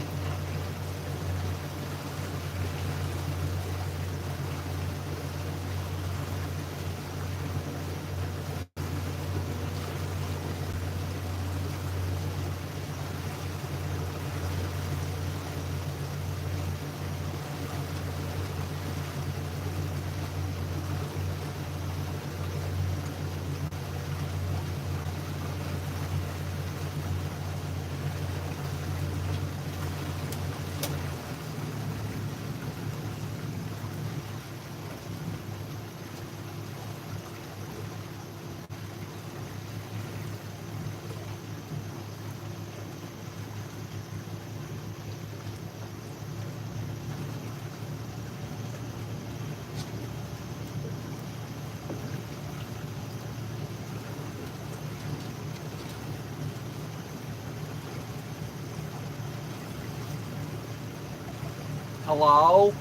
Hello?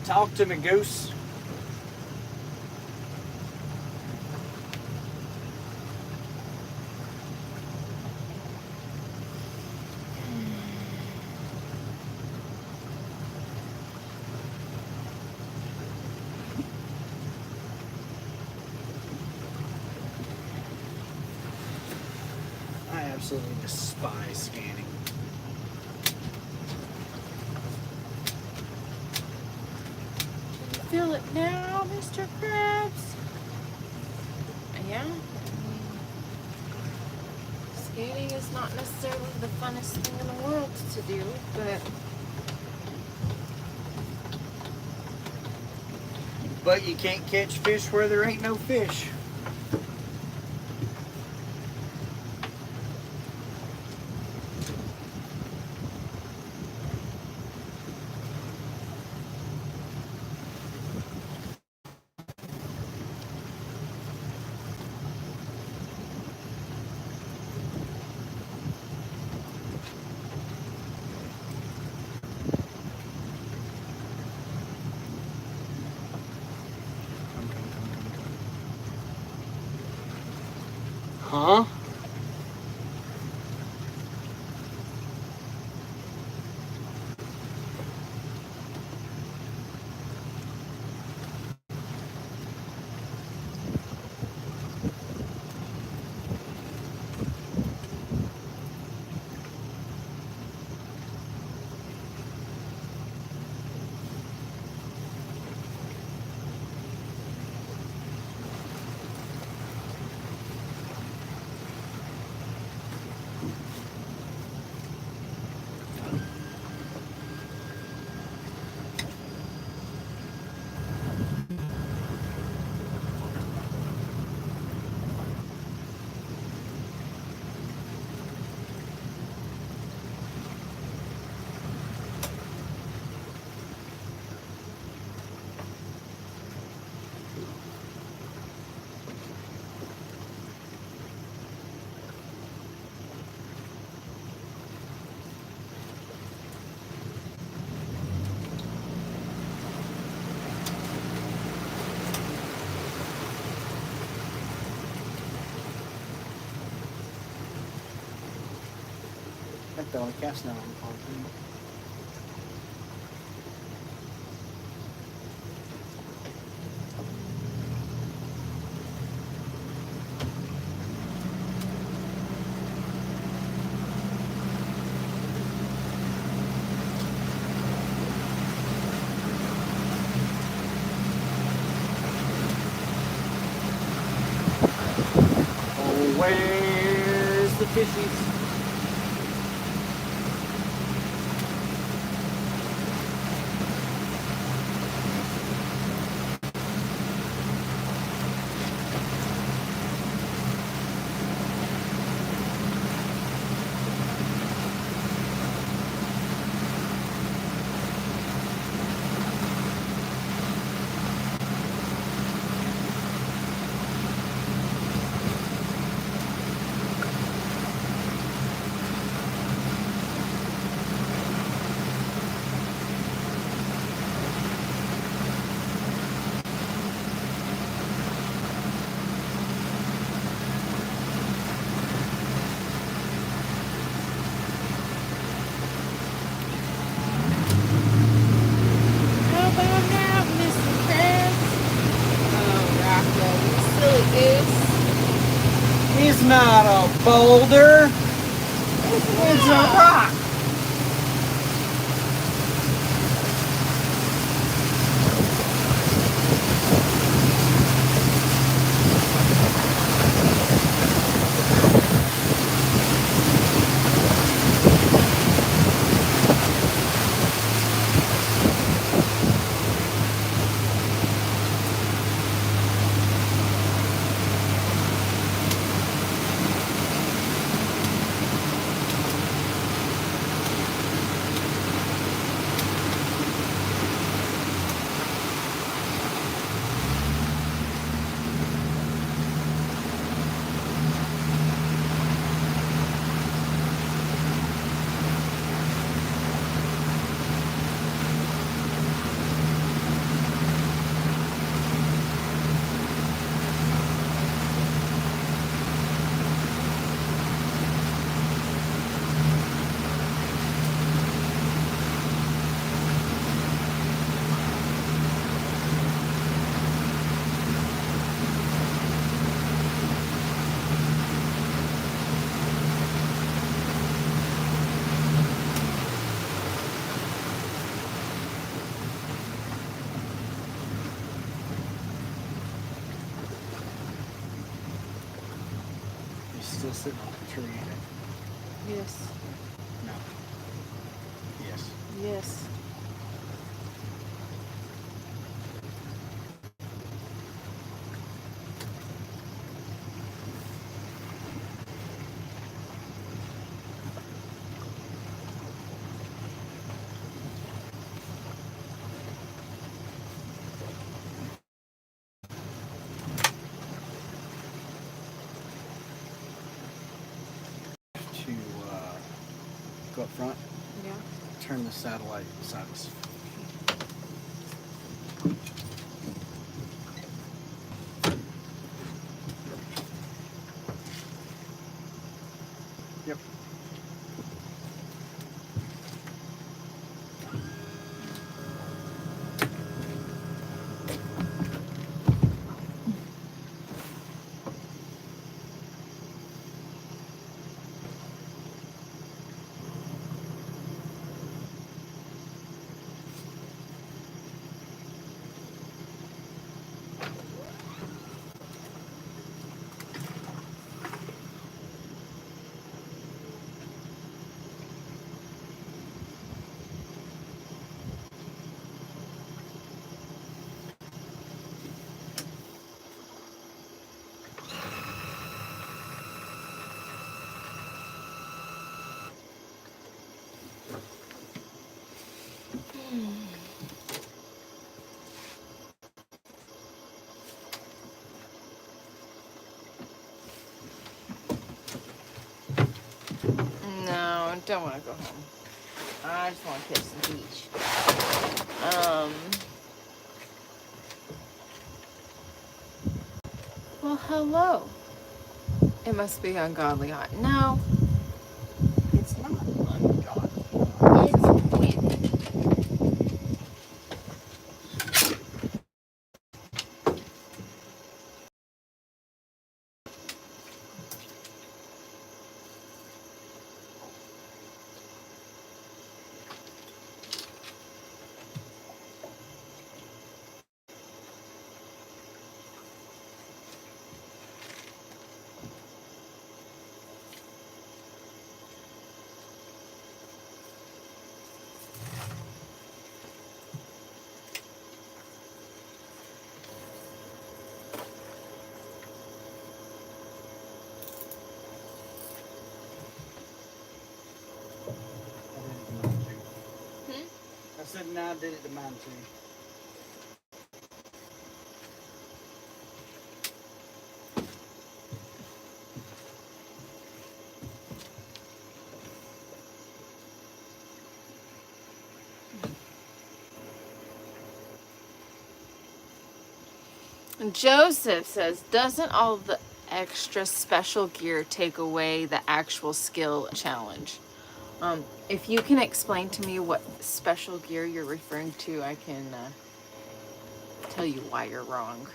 Talk to me, goose. I absolutely despise scanning. Feel it now, Mr. Krabs? Yeah. Skating is not necessarily the funnest thing in the world to do, but But you can't catch fish where there ain't no fish. Huh? Got the only cast now on the pond. Oh, where's the fishies? not a boulder. It's a rock. Still sitting on the tree, ain't it? Yes. No. Yes. Yes. To go up front, Yeah. turn the satellite beside us. Yep. No, I don't want to go home. I just want to catch some beach. Well, hello. It must be ungodly hot. No, It's not ungodly. it's windy. I said, nah, I did it to mine too. Joseph says, doesn't all the extra special gear take away the actual skill challenge? If you can explain to me what special gear you're referring to, I can tell you why you're wrong.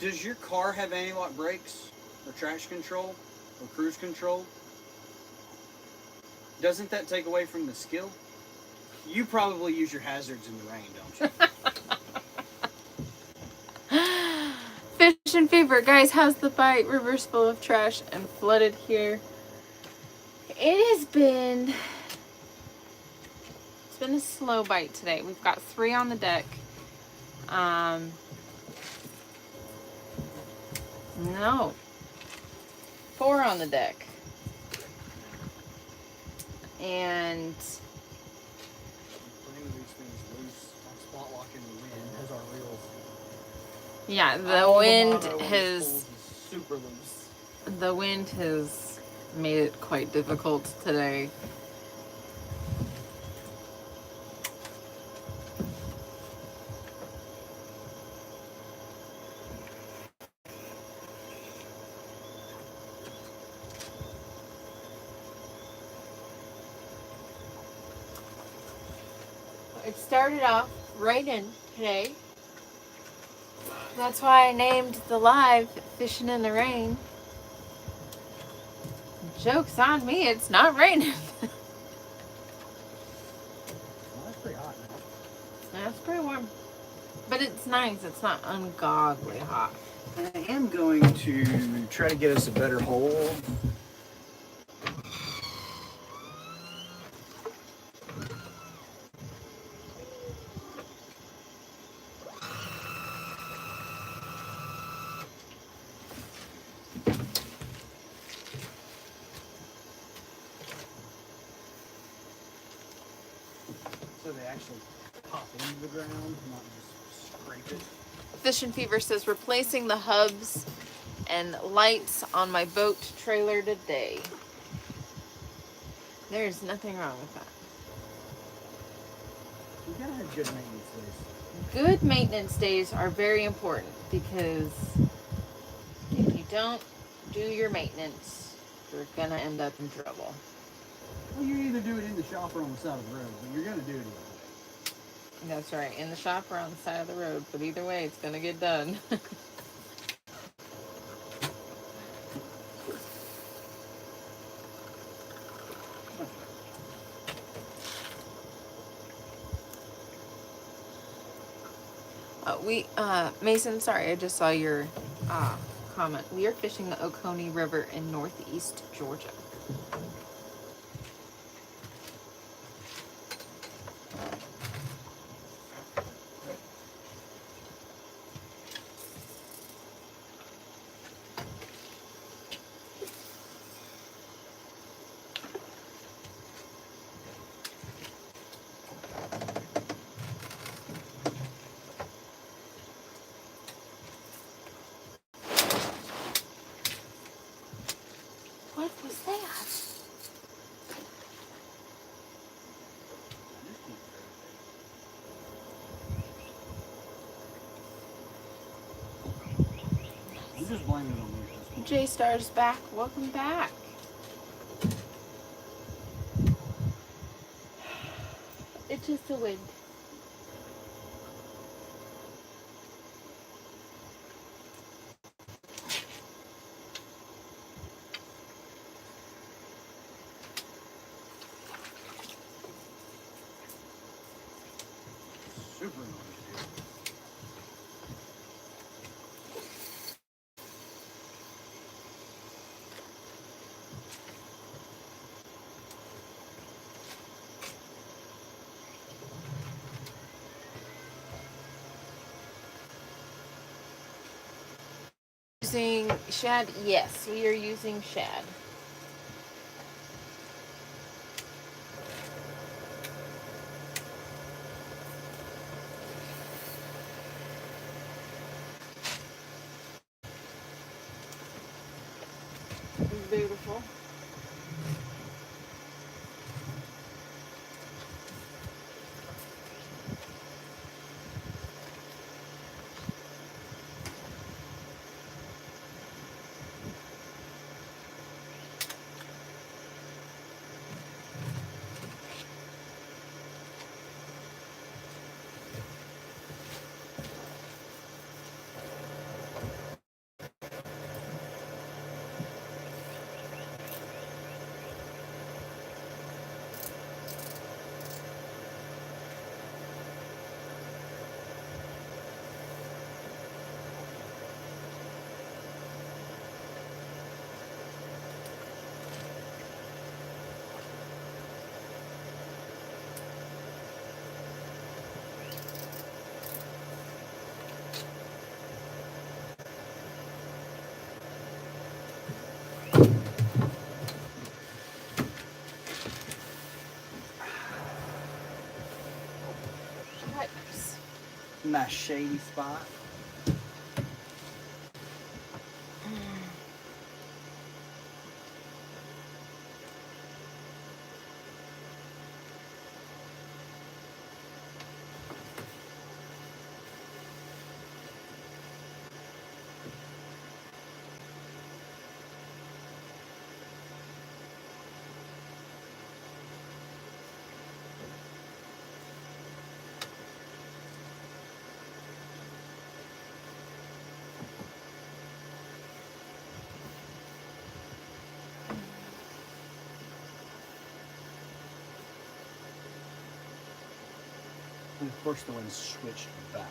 Does your car have anti-lock brakes or traction control or cruise control? Doesn't that take away from the skill? You probably use your hazards in the rain, don't you? Fishing fever. Guys, how's the bite? River's full of trash and flooded here. It's been a slow bite today. We've got 3 on the deck. No. 4 on the deck. And Putting these things loose on spot lock in the wind as our reels. yeah, the All wind mono when it's has pulled is super loose. the wind has made it quite difficult today. It started off raining today. That's why I named the live Fishing in the Rain. Joke's on me, it's not raining. Well, that's pretty hot now. That's pretty warm. But it's nice, it's not ungodly hot. I am going to try to get us a better hold. So they actually pop into the ground, not just scrape it. Fishing Fever says replacing the hubs and lights on my boat trailer today. There's nothing wrong with that. You gotta have good maintenance days. Good maintenance days are very important because if you don't do your maintenance, you're gonna end up in trouble. Well, you either do it in the shop or on the side of the road, but you're gonna do it either way. That's right, in the shop or on the side of the road, but either way, it's gonna get done. Mason, sorry, I just saw your comment. We are fishing the Oconee River in northeast Georgia. What was that? I'm just blaming it on me at this point. J Star's back. Welcome back. It's just the wind. Super annoying. Using shad? Yes, we are using shad. Beautiful. Nice shady spot. And of course the wind switched back.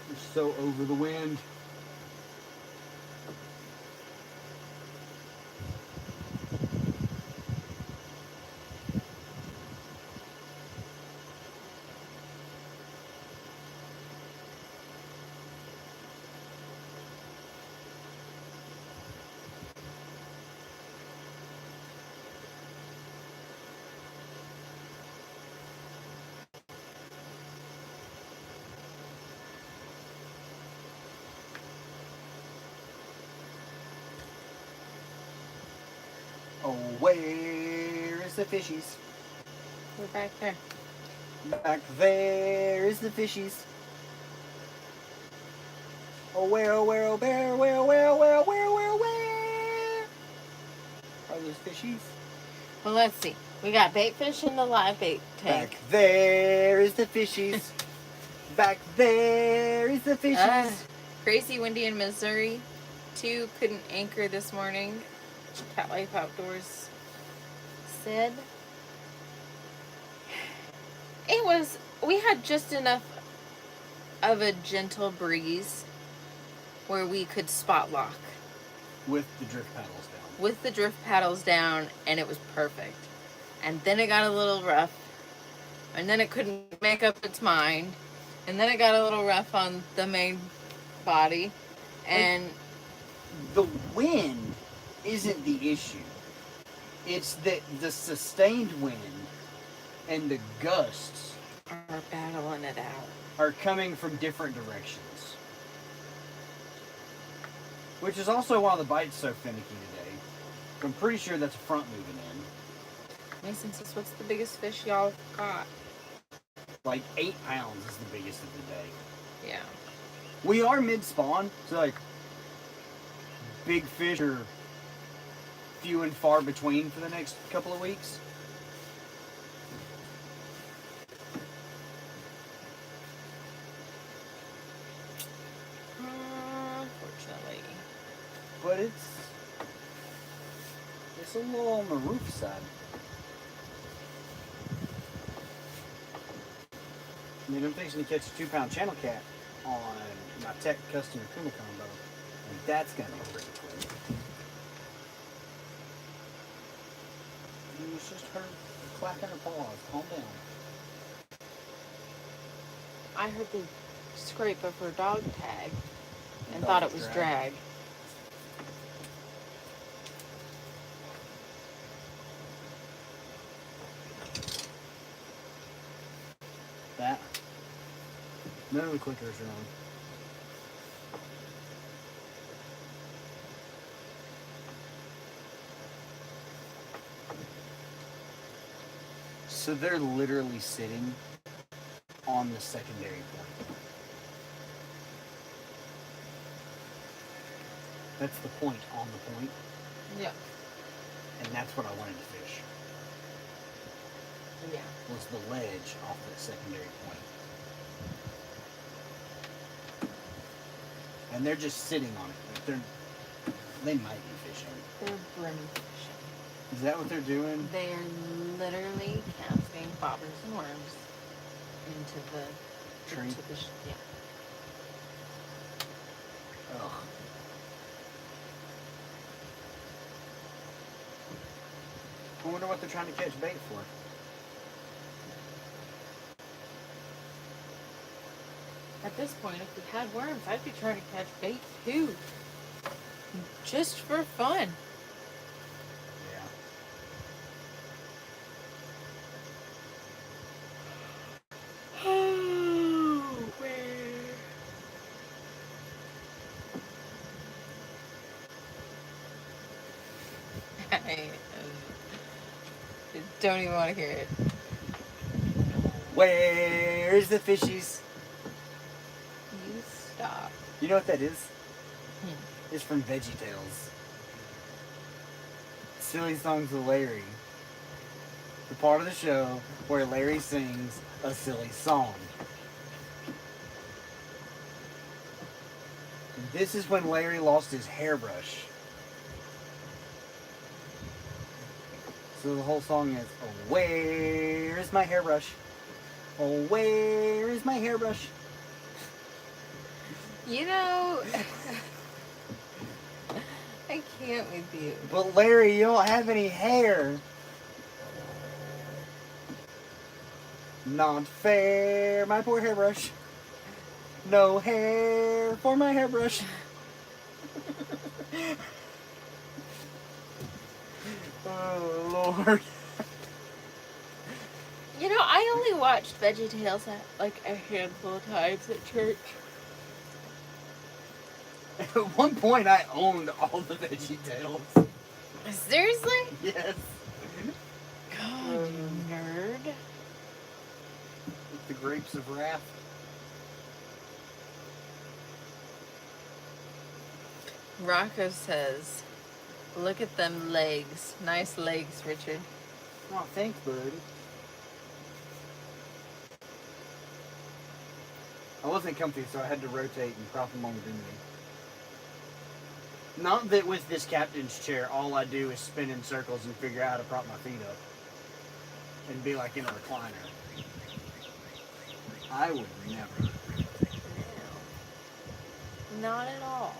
We're so over the wind. Oh, where is the fishies? We're back there. Back there is the fishies. Oh, where, oh, where, oh, where, where, where, where, where, where are those fishies? Well, let's see. We got bait fish in the live bait tank. Back there is the fishies. Back there is the fishies. Crazy windy in Missouri. 2 couldn't anchor this morning. Cat Life Outdoors said. We had just enough of a gentle breeze where we could spot lock With the drift paddles down. with the drift paddles down, and it was perfect. And then it got a little rough, and then it couldn't make up its mind, and then it got a little rough on the main body, and The wind isn't the issue. It's that the sustained wind and the gusts are battling it out. are coming from different directions. Which is also why the bite's so finicky today. I'm pretty sure that's a front moving in. Mason says, what's the biggest fish y'all caught? Like 8 pounds is the biggest of the day. Yeah. We are mid-spawn, so like big fish are few and far between for the next couple of weeks. Unfortunately. But it's a little on the roof side. I mean, I'm fixing to catch a 2-pound channel cat on my Tech Custom Kuma combo, and that's gonna be pretty cool. It was just her clapping her paws. Calm down. I heard the scrape of her dog tag and Dog thought it was drag. drag. That. None of the clickers are on. So they're literally sitting on the secondary point. That's the point on the point, Yeah. and that's what I wanted to fish. Yeah. Was the ledge off that secondary point. And they're just sitting on it. Like they might be fishing. They're brim fishing. Is that what they're doing? They are literally casting bobbers and worms into the Tree? yeah. Ugh. I wonder what they're trying to catch bait for. At this point, if we had worms, I'd be trying to catch bait too. Just for fun. Yeah. Don't even want to hear it. Where's the fishies? You stop. You know what that is? It's from VeggieTales. Silly Songs with Larry. The part of the show where Larry sings a silly song. This is when Larry lost his hairbrush. So the whole song is, oh, where is my hairbrush? Oh, where is my hairbrush? You know, I can't with you. But Larry, you don't have any hair. Not fair, my poor hairbrush. No hair for my hairbrush. Oh, Lord. You know, I only watched VeggieTales like a handful of times at church. At one point, I owned all the VeggieTales. Seriously? Yes. God, you nerd. With the grapes of wrath. Rocco says, look at them legs. Nice legs, Richard. Oh, thanks, bud. I wasn't comfy, so I had to rotate and prop them on the me. Not that with this captain's chair, all I do is spin in circles and figure out how to prop my feet up. And be like in a recliner. I would never. No. Not at all.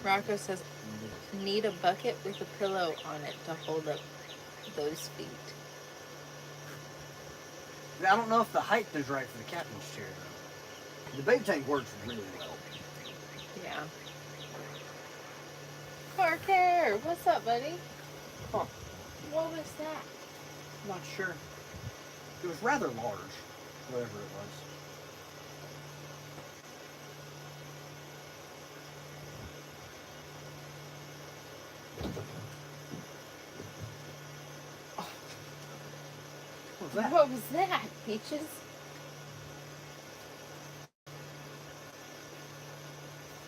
Rocco says, need a bucket with a pillow on it to hold up those feet. I don't know if the height is right for the captain's chair, though. The bait tank works really well. Yeah. Parker, what's up, buddy? Huh. What was that? Not sure. It was rather large, whatever it was. What was that? What was that, Peaches?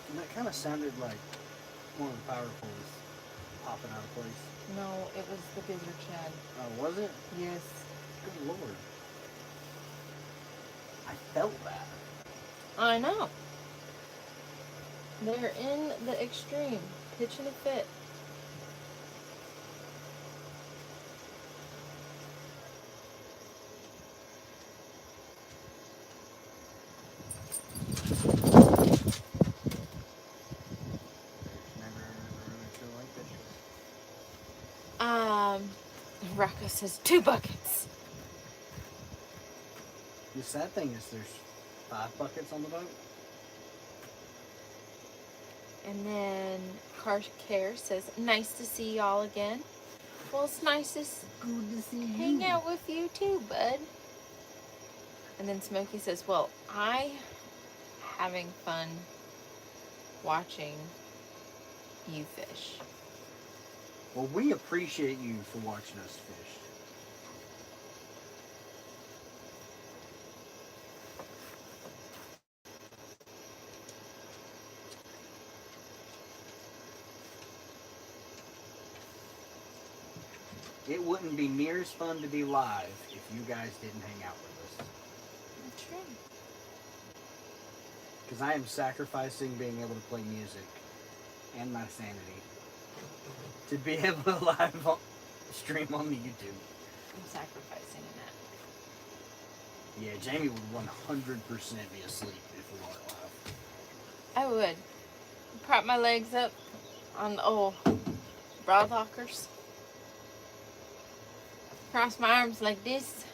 And that kind of sounded like one of the power poles popping out of place. No, it was the bigger Chad. Oh, was it? Yes. Good Lord. I felt that. I know. They're in the extreme, pitching a fit. Rocco says 2 buckets. The sad thing is there's 5 buckets on the boat. And then Car Care says, nice to see y'all again. Well, it's nice to Good to see hang out with you too, bud. And then Smokey says, well, I having fun watching you fish. Well, we appreciate you for watching us fish. It wouldn't be near as fun to be live if you guys didn't hang out with us. True. Because I am sacrificing being able to play music and my sanity to be able to live stream on the YouTube. I'm sacrificing in that. Yeah, Jamie would 100% be asleep if we weren't live. I would. Prop my legs up on the old broad lockers. Cross my arms like this.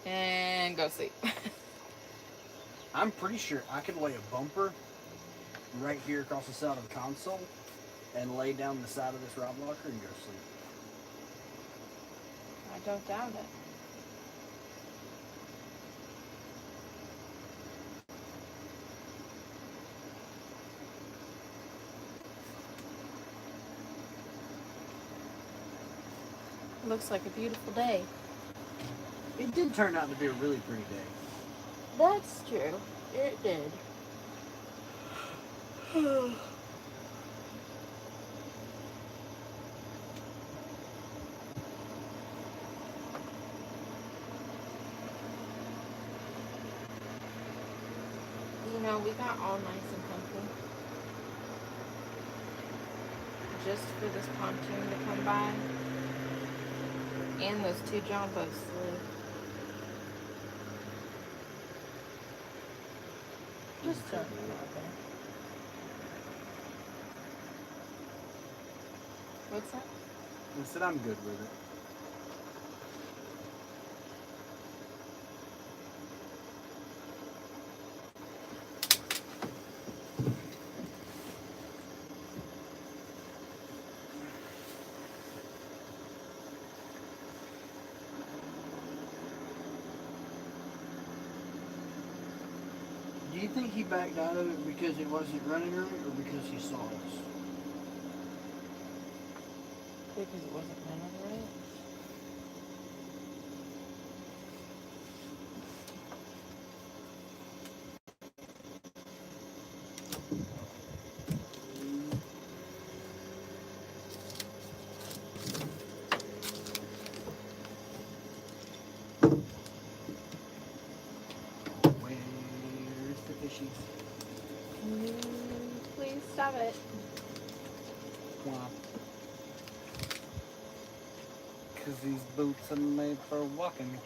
And go sleep. I'm pretty sure I could lay a bumper right here across the side of the console and lay down the side of this rod locker and go to sleep. I don't doubt it. Looks like a beautiful day. It did turn out to be a really pretty day. That's true. It did. You know, we got all nice and comfy. Just for this pontoon to come by. And those 2 John boats to leave. Just throwing it out there. What's that? I said I'm good with it. Do you think he backed out of it because it wasn't running right, or because he saw us? Because it wasn't running right. Where's the fishies? Can you please stop it? Why? Because these boots are made for walking.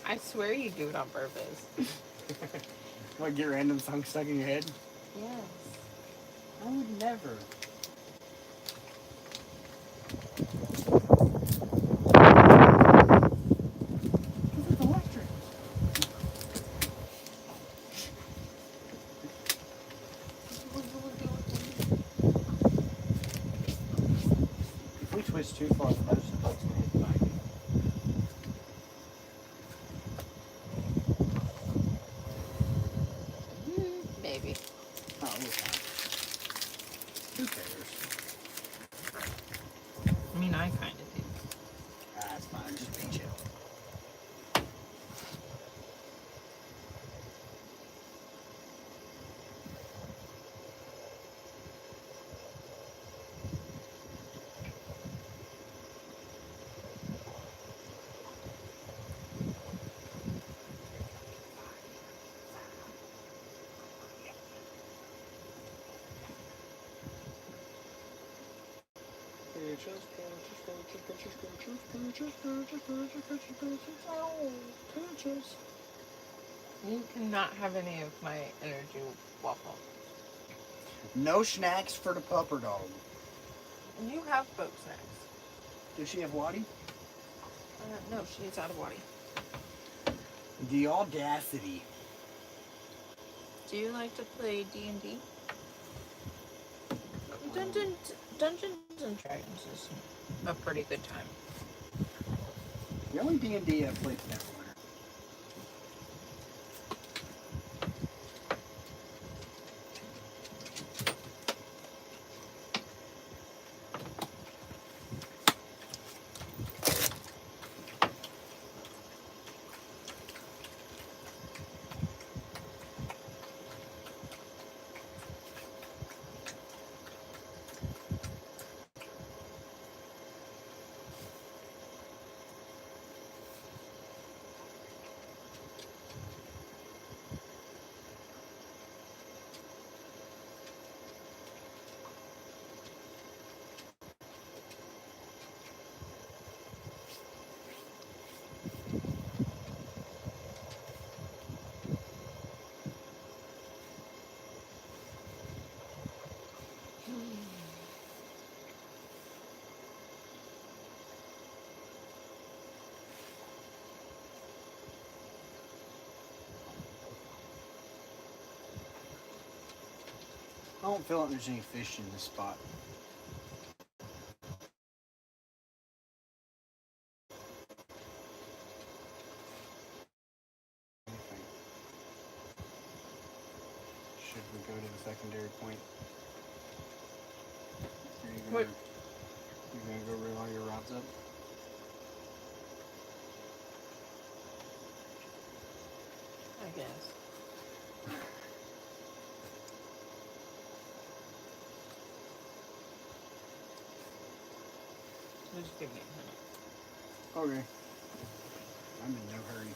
I swear you do it on purpose. What, get random songs stuck in your head? Yes. I would never. It's electric. If we twist too far, the nose of the boat's gonna hit the back. Maybe. Oh, we're fine. Who cares? I mean, I kind of do. That's fine. Just be chill. You cannot have any of my energy waffle. No snacks for the pupper dog. You have boat snacks. Does she have Waddy? No, she's out of Waddy. The audacity. Do you like to play D&D? Dungeons and Dragons is a pretty good time. The only D&D I've played is Neverwinter. I don't feel like there's any fish in this spot. Should we go to the secondary point? What? You gonna go reel all your rods up? I guess. Just give me a minute. Okay. I'm in no hurry.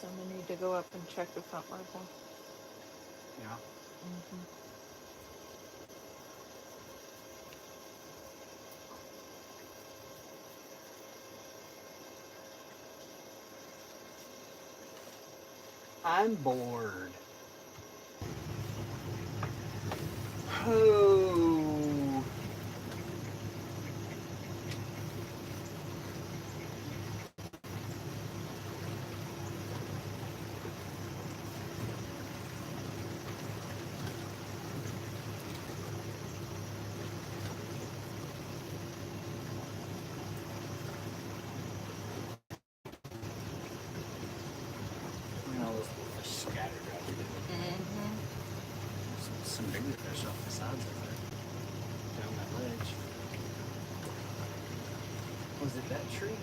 So I'm gonna need to go up and check the front rifle. Yeah. Mm-hmm. I'm bored. Oh. Look at all those little fish scattered out here. Mm-hmm. Some bigger fish off the sides of there. Down that ledge. Was it that tree?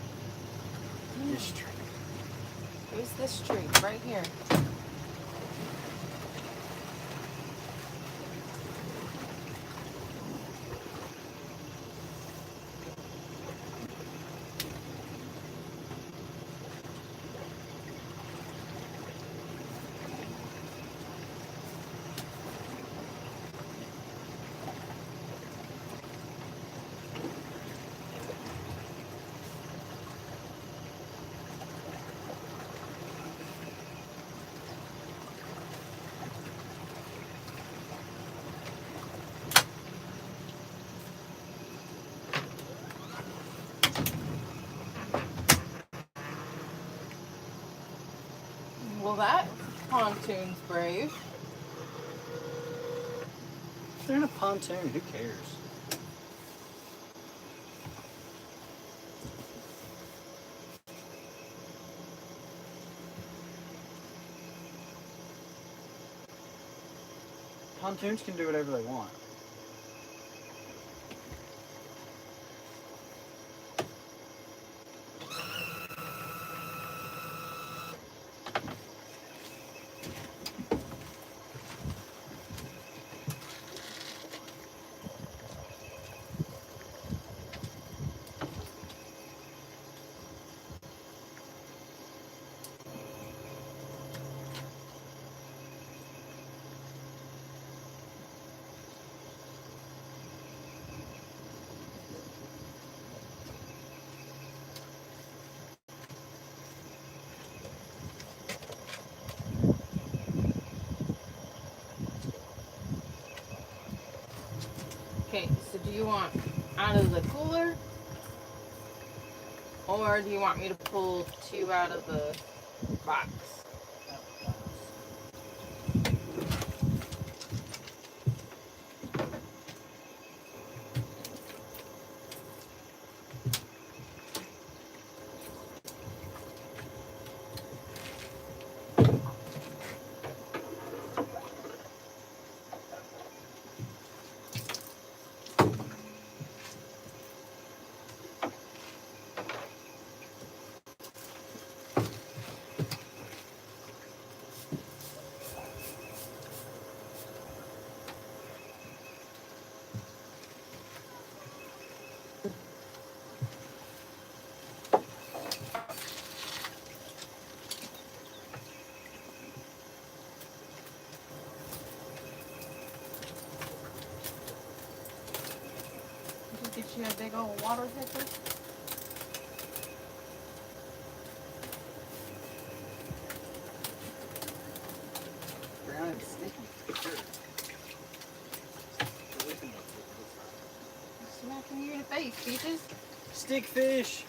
This tree. It was this tree right here. Well, that pontoon's brave. If they're in a pontoon, who cares? Pontoons can do whatever they want. Okay, so do you want out of the cooler? Or do you want me to pull 2 out of the box? Just get you a big old water pitcher. Brown and sticky. Sure. Smacking you in the face, Peaches. Stick fish.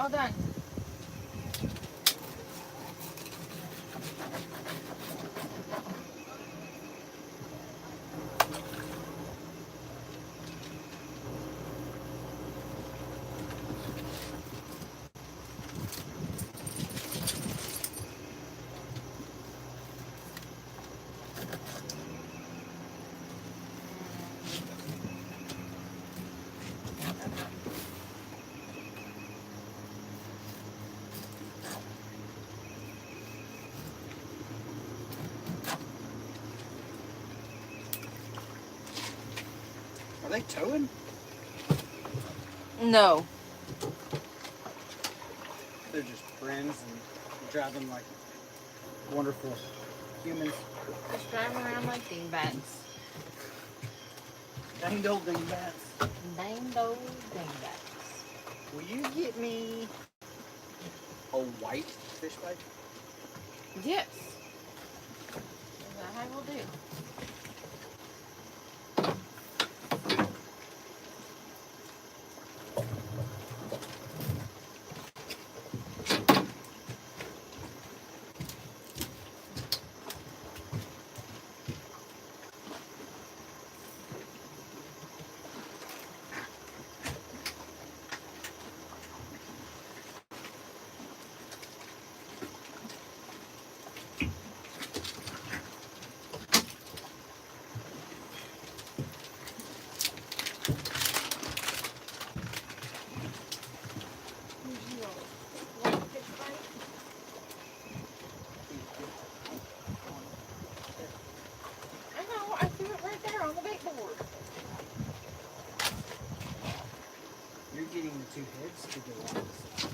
All done. Are they towing? No. They're just friends and driving like wonderful humans. Just driving around like dingbats. Dang old dingbats. Dang those dingbats. Will you get me a white fish bite? Yes. Is that how we'll do? I know, I threw it right there on the bait board. You're getting the two heads to go on this.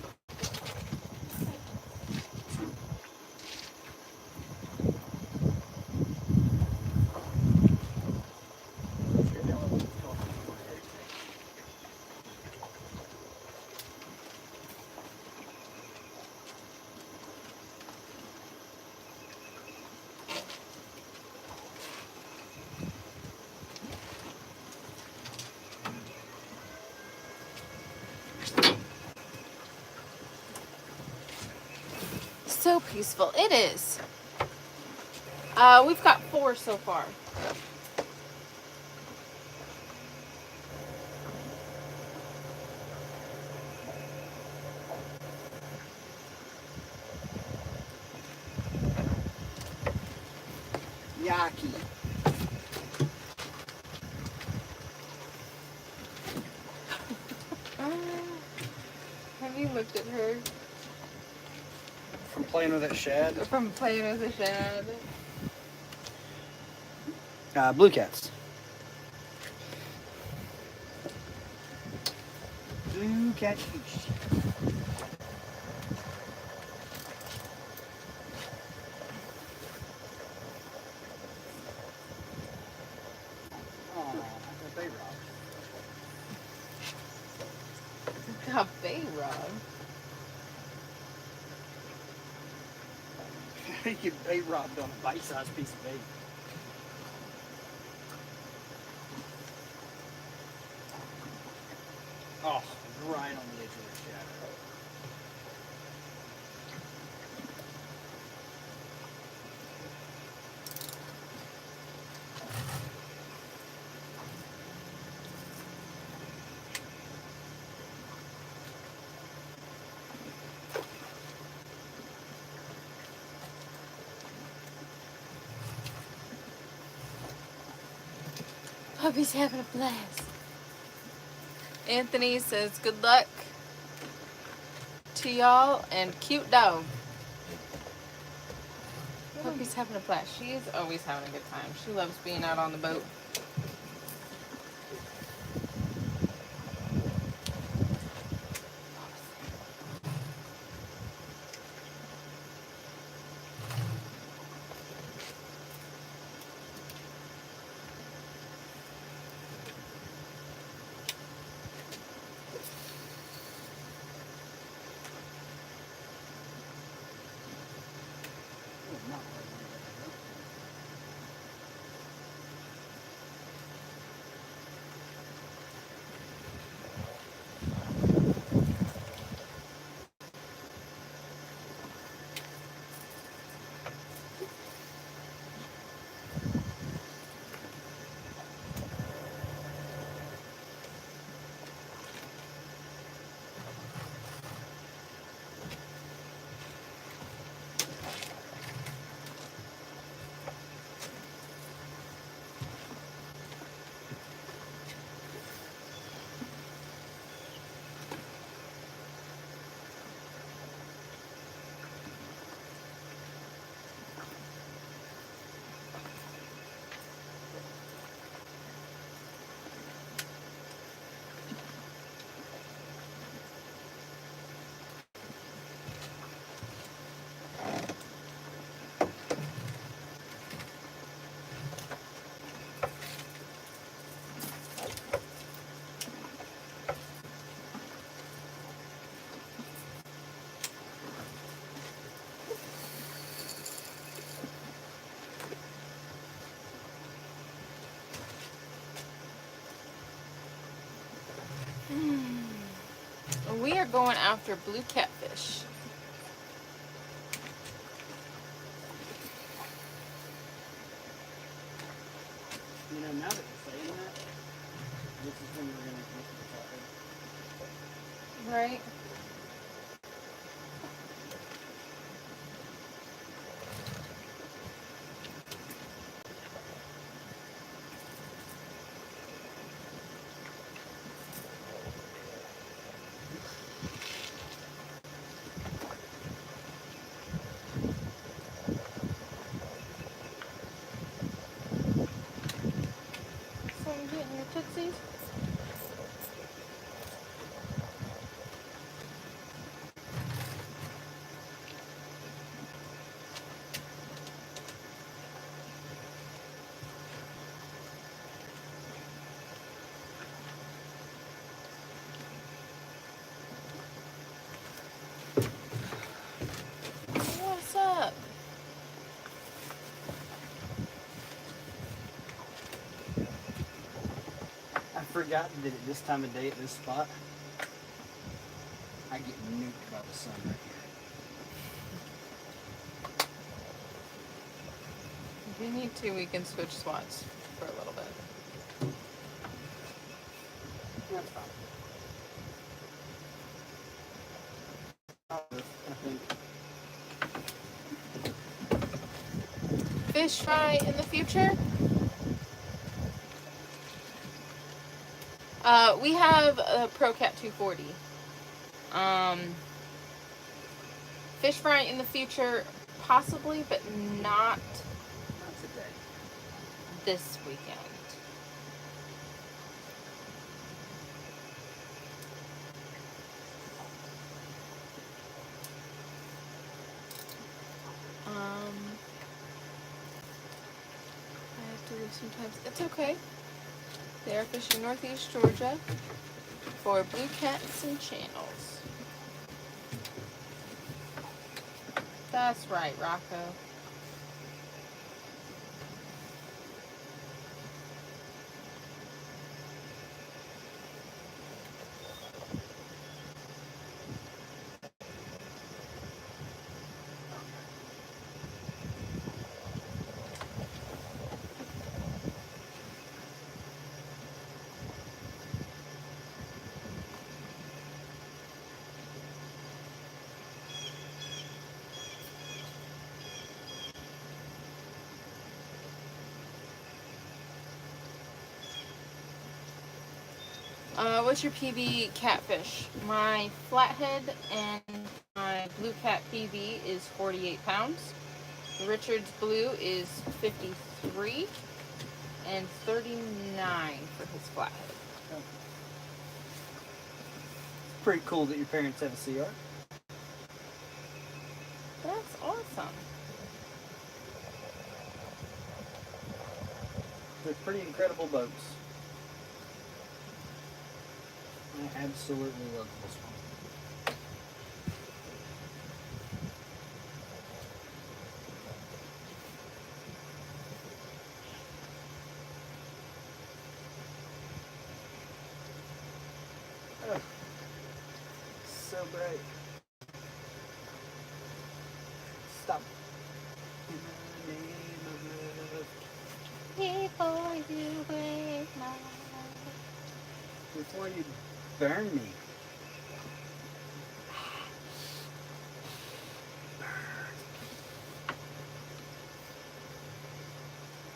So peaceful. It is. We've got 4 so far. Yaki. Have you looked at her From playing with that shad. from playing with the shad? Blue cats. Blue catfish. Oh, they robbed. Got bait robbed. You get bait robbed on a bite-sized piece of bait. Oh, right on the edge of the shadow. Puppy's having a blast. Anthony says good luck to y'all and cute dog. Puppy's having a blast. She is always having a good time. She loves being out on the boat. going after blue catfish. You know, now that you're saying that, this is when we're gonna get the fire. Right? So I'm getting your tootsies. What's up? I forgot that at this time of day at this spot, I get nuked by the sun right here. If you need to, we can switch spots for a little bit. That's fine. I think. Fish fry in the future? We have a ProCat 240. Fish fry in the future, possibly, but not Not today. this weekend. I have to leave sometimes. It's okay. They are fishing Northeast Georgia for blue cats and channels. That's right, Rocco. What's your PB catfish? My flathead and my blue cat PB is 48 pounds. Richard's blue is 53 and 39 for his flathead. Pretty cool that your parents have a CR. That's awesome. They're pretty incredible boats. I absolutely love this one. Oh, so bright. Stop. In the name of love. Before you break my heart. Before you burn me.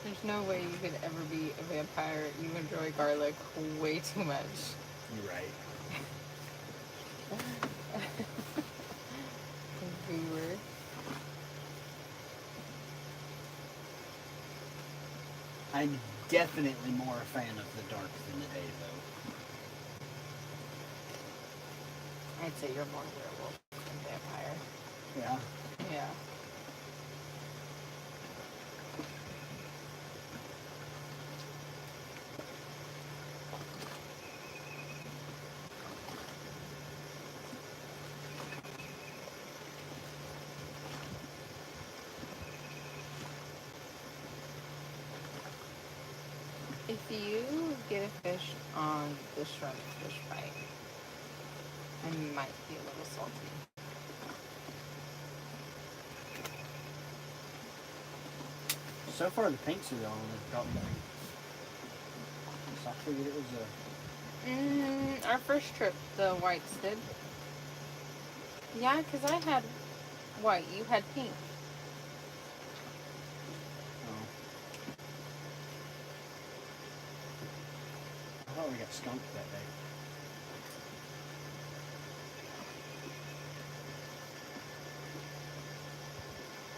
There's no way you could ever be a vampire. You enjoy garlic way too much. You're right. Viewer. I'm definitely more a fan of the dark than the day, though. I'd say you're more werewolf than vampire. Yeah. Yeah. If you get a fish on the shrimp fish bite I might be a little salty. So far, the pinks are the only one that's got me. So I figured it was a. Our first trip, the whites did. Yeah, because I had white. You had pink. Oh. I thought we got skunked that day.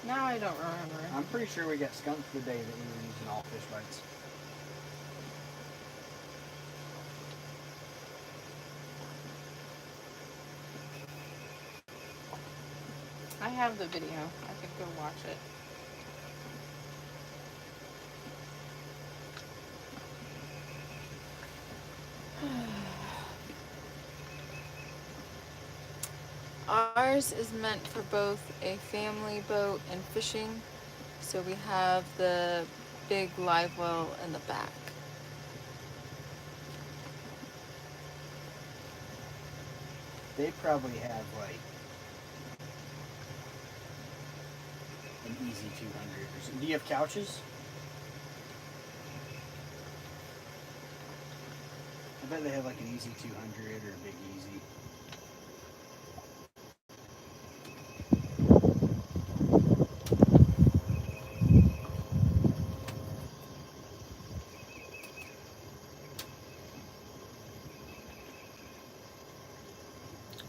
Now I don't remember. I'm pretty sure we got skunked the day that we were using all fish bites. I have the video. I could go watch it. Ours is meant for both a family boat and fishing, so we have the big live well in the back. They probably have like an easy 200 or something. Do you have couches? I bet they have like an easy 200 or a big easy.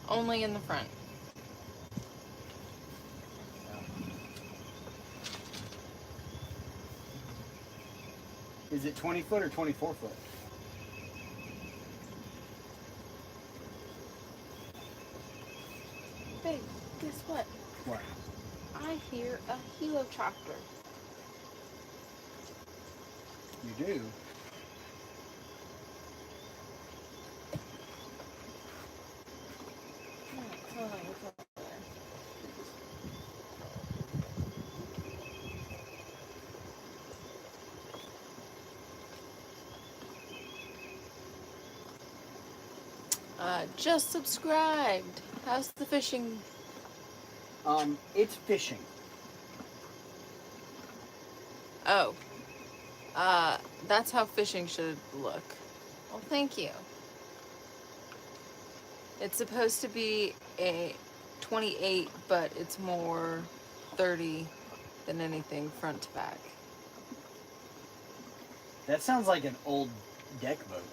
Only in the front. Is it 20 foot or 24 foot? Babe, guess what? What? I hear a helicopter. You do? Hold on, what's up there? Just subscribed. How's the fishing? It's fishing. Oh. That's how fishing should look. Well, thank you. It's supposed to be a 28, but it's more 30 than anything front to back. That sounds like an old deck boat.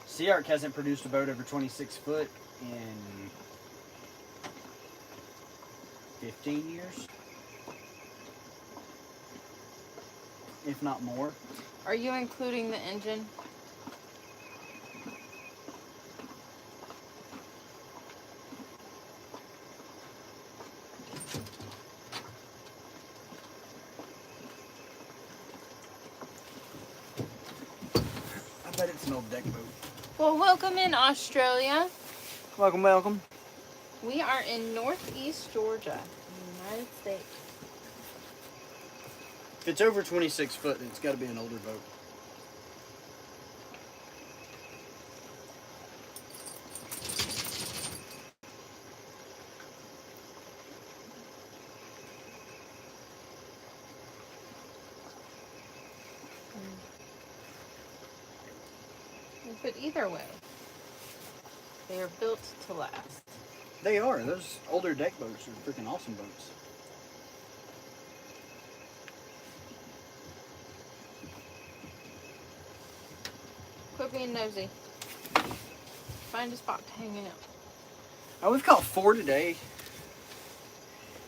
Sea Arc hasn't produced a boat over 26 foot in 15 years. If not more. Are you including the engine? I bet it's an old deck boat. Well, welcome in Australia. Welcome, welcome. We are in Northeast Georgia, United States. If it's over 26 foot, then it's got to be an older boat. But either way, they are built to last. They are. Those older deck boats are freaking awesome boats. Quit being nosy. Find a spot to hang out. Oh, we've caught 4 today.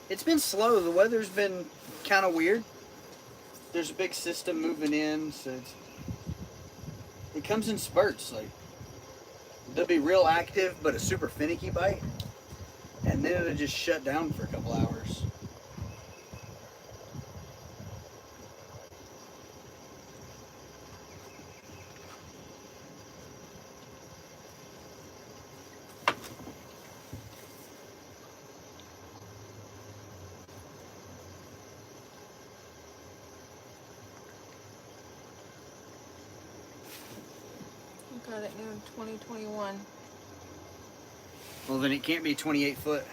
It's been slow. The weather's been kind of weird. There's a big system moving in, so it comes in spurts. Like, they'll be real active, but a super finicky bite, and then it'll just shut down for a couple hours. Got it new in 2021. Well, then it can't be 28 foot.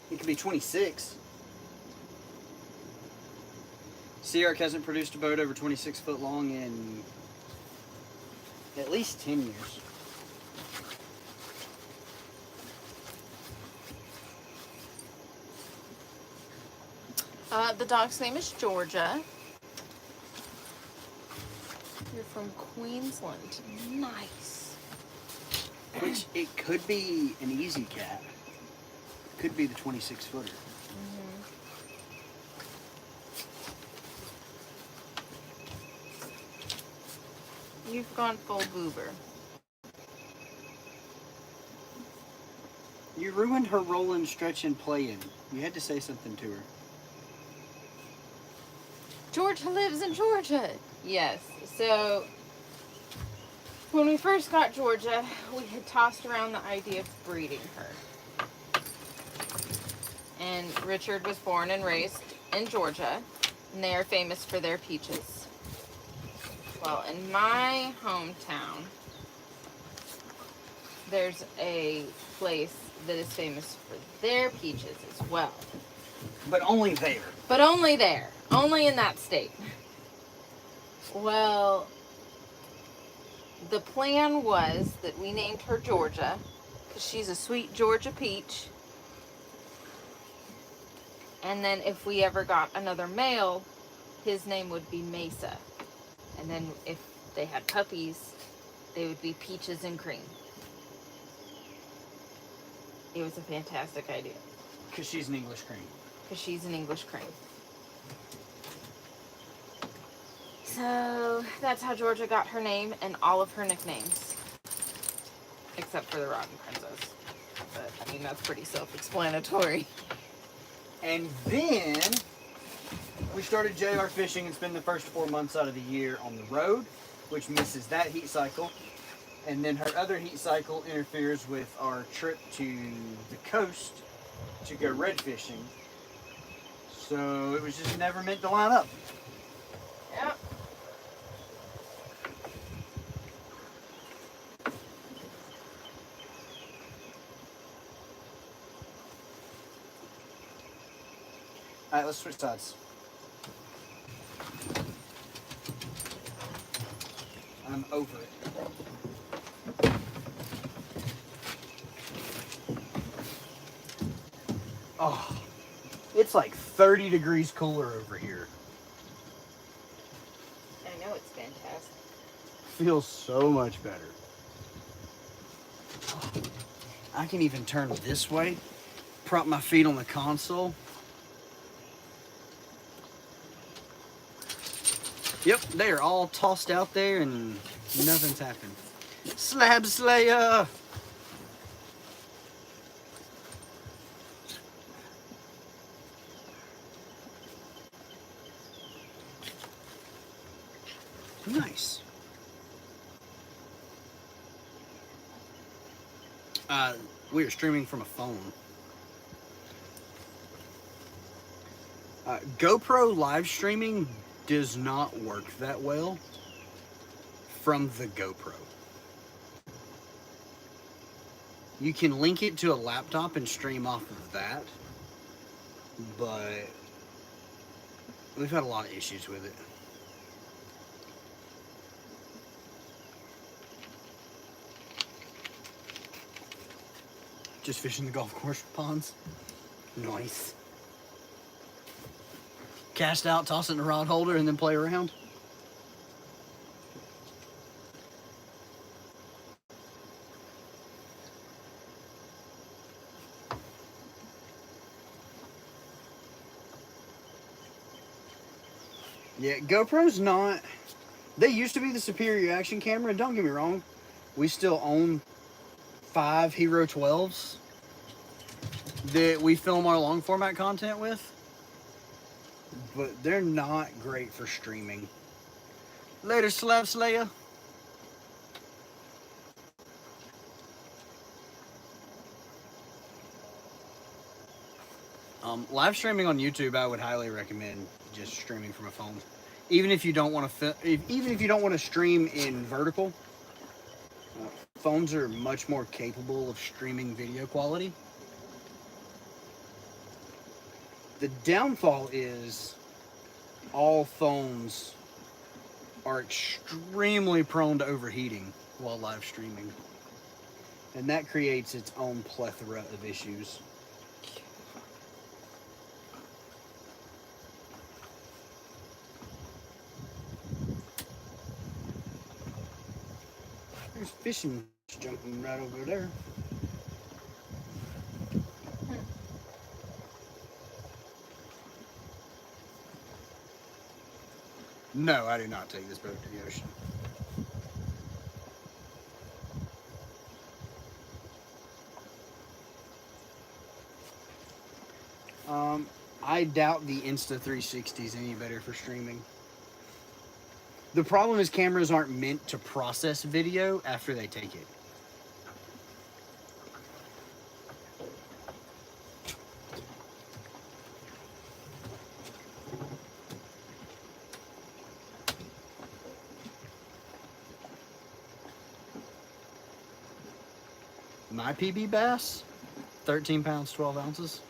It could be 26. Sea-Ark hasn't produced a boat over 26 foot long in at least 10 years. The dog's name is Georgia. You're from Queensland. Nice. Which, it could be an easy cat. Could be the 26 footer. You've gone full goober. You ruined her roll and stretch and play in. You had to say something to her. Georgia lives in Georgia. Yes. So when we first got Georgia, we had tossed around the idea of breeding her. And Richard was born and raised in Georgia, and they are famous for their peaches. Well, in my hometown, there's a place that is famous for their peaches as well. But only there. But only there. Only in that state. Well, the plan was that we named her Georgia because she's a sweet Georgia peach. And then if we ever got another male, his name would be Mesa. And then if they had puppies, they would be Peaches and Cream. It was a fantastic idea. Because she's an English cream. Because she's an English cream. So that's how Georgia got her name and all of her nicknames. Except for the Rotten Princess. But, I mean, that's pretty self-explanatory. And then we started JayRFishing and spend the first 4 months out of the year on the road, which misses that heat cycle. And then her other heat cycle interferes with our trip to the coast to go red fishing. So it was just never meant to line up. Yep. Alright, let's switch sides. I'm over it. Oh, it's like 30 degrees cooler over here. I know, it's fantastic. Feels so much better. I can even turn this way, prop my feet on the console. Yep, they are all tossed out there and nothing's happened. Slab Slayer! Nice. We are streaming from a phone. GoPro live streaming does not work that well from the GoPro. You can link it to a laptop and stream off of that, but we've had a lot of issues with it. Just fishing the golf course ponds. Nice. Cast out, toss it in a rod holder, and then play around. Yeah, GoPro's not... They used to be the superior action camera, and don't get me wrong, we still own 5 Hero 12s that we film our long format content with. But they're not great for streaming. Later, Slab Slayer. Live streaming on YouTube, I would highly recommend just streaming from a phone. Even if you don't want to, even if you don't want to stream in vertical, Phones are much more capable of streaming video quality. The downfall is all phones are extremely prone to overheating while live streaming. And that creates its own plethora of issues. There's fishing jumping right over there. No, I do not take this boat to the ocean. I doubt the Insta360 is any better for streaming. The problem is cameras aren't meant to process video after they take it. My PB bass, 13 pounds, 12 ounces.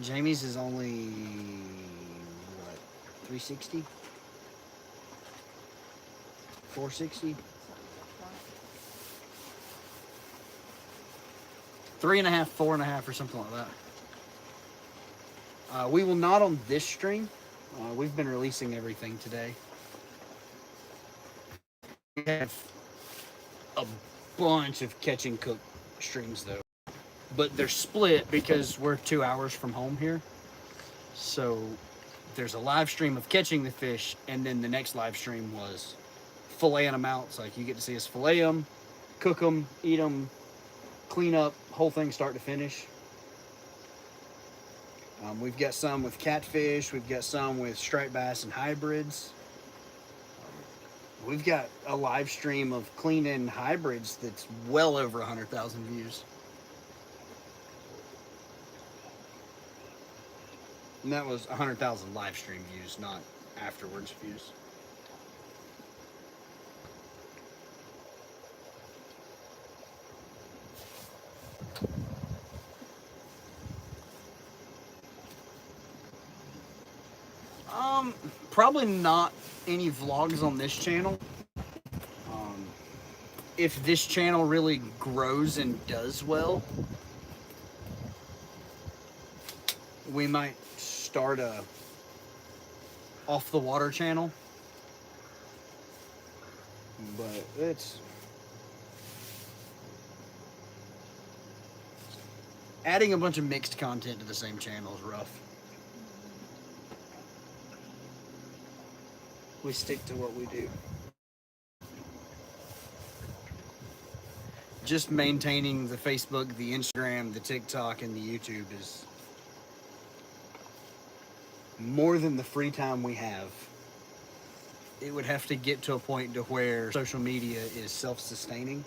Jamie's is only, what, 360? 460? 3.5, 4.5, or something like that. We will not on this stream. We've been releasing everything today. We have a bunch of catch and cook streams though, but they're split because we're 2 hours from home here. So there's a live stream of catching the fish, and then the next live stream was filleting them out. So like you get to see us fillet them, cook them, eat them, clean up, whole thing start to finish. We've got some with catfish, we've got some with striped bass and hybrids. We've got a live stream of cleaning hybrids that's well over 100,000 views. And that was 100,000 live stream views, not afterwards views. Probably not any vlogs on this channel. If this channel really grows and does well, we might start a off the water channel. But it's adding a bunch of mixed content to the same channel is rough. We stick to what we do. Just maintaining the Facebook, the Instagram, the TikTok, and the YouTube is more than the free time we have. It would have to get to a point to where social media is self-sustaining.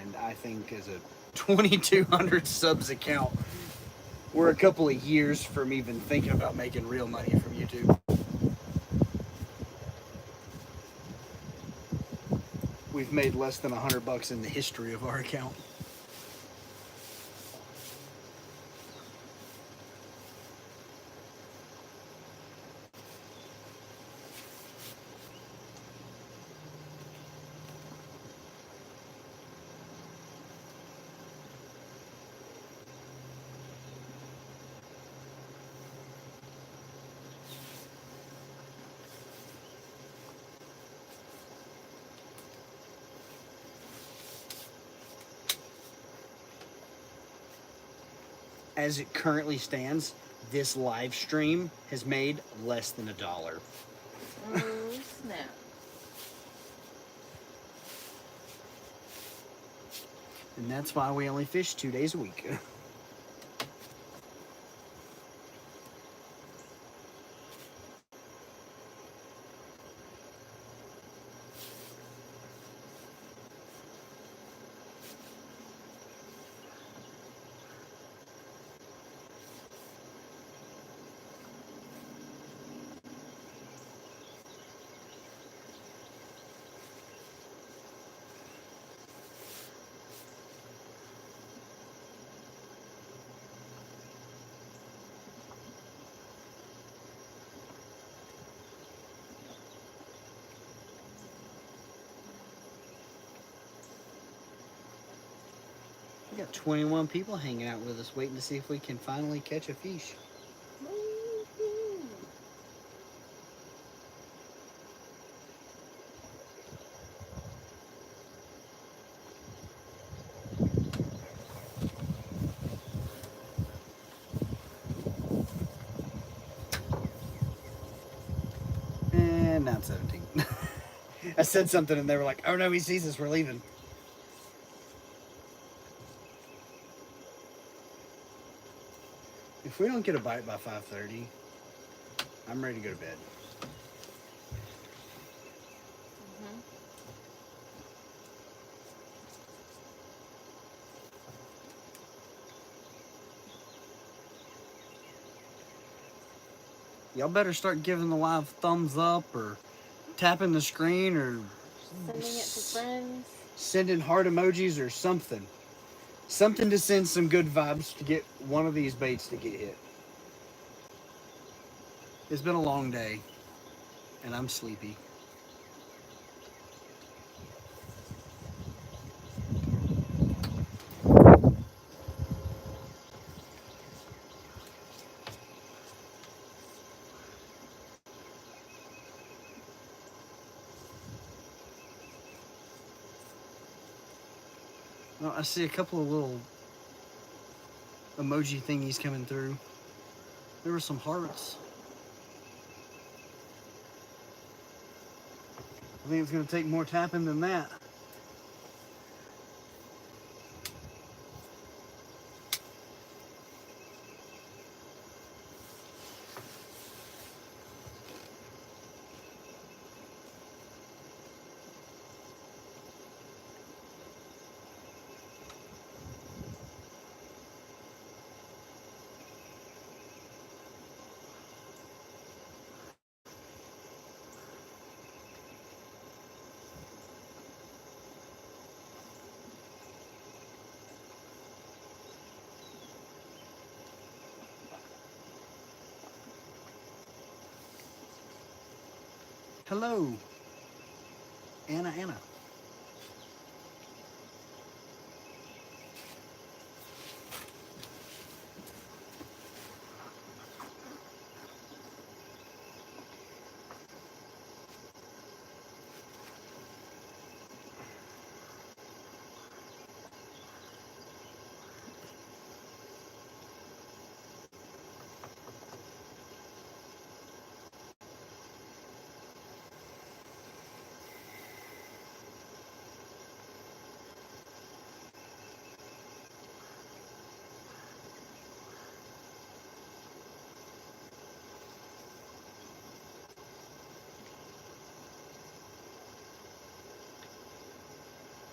And I think as a 2,200 subs account, we're a couple of years from even thinking about making real money from YouTube. We've made less than $100 in the history of our account. As it currently stands, this live stream has made less than $1. Oh, snap. And that's why we only fish 2 days a week. We got 21 people hanging out with us, waiting to see if we can finally catch a fish. And now it's 17. I said something and they were like, oh no, he sees us, we're leaving. If we don't get a bite by 5:30, I'm ready to go to bed. Mhm. Y'all better start giving the live thumbs up or tapping the screen or Sending it to friends. sending heart emojis or something. Something to send some good vibes to get one of these baits to get hit. It's been a long day and I'm sleepy. Well, I see a couple of little emoji thingies coming through. There were some hearts. I think it's going to take more tapping than that. Hello, Anna.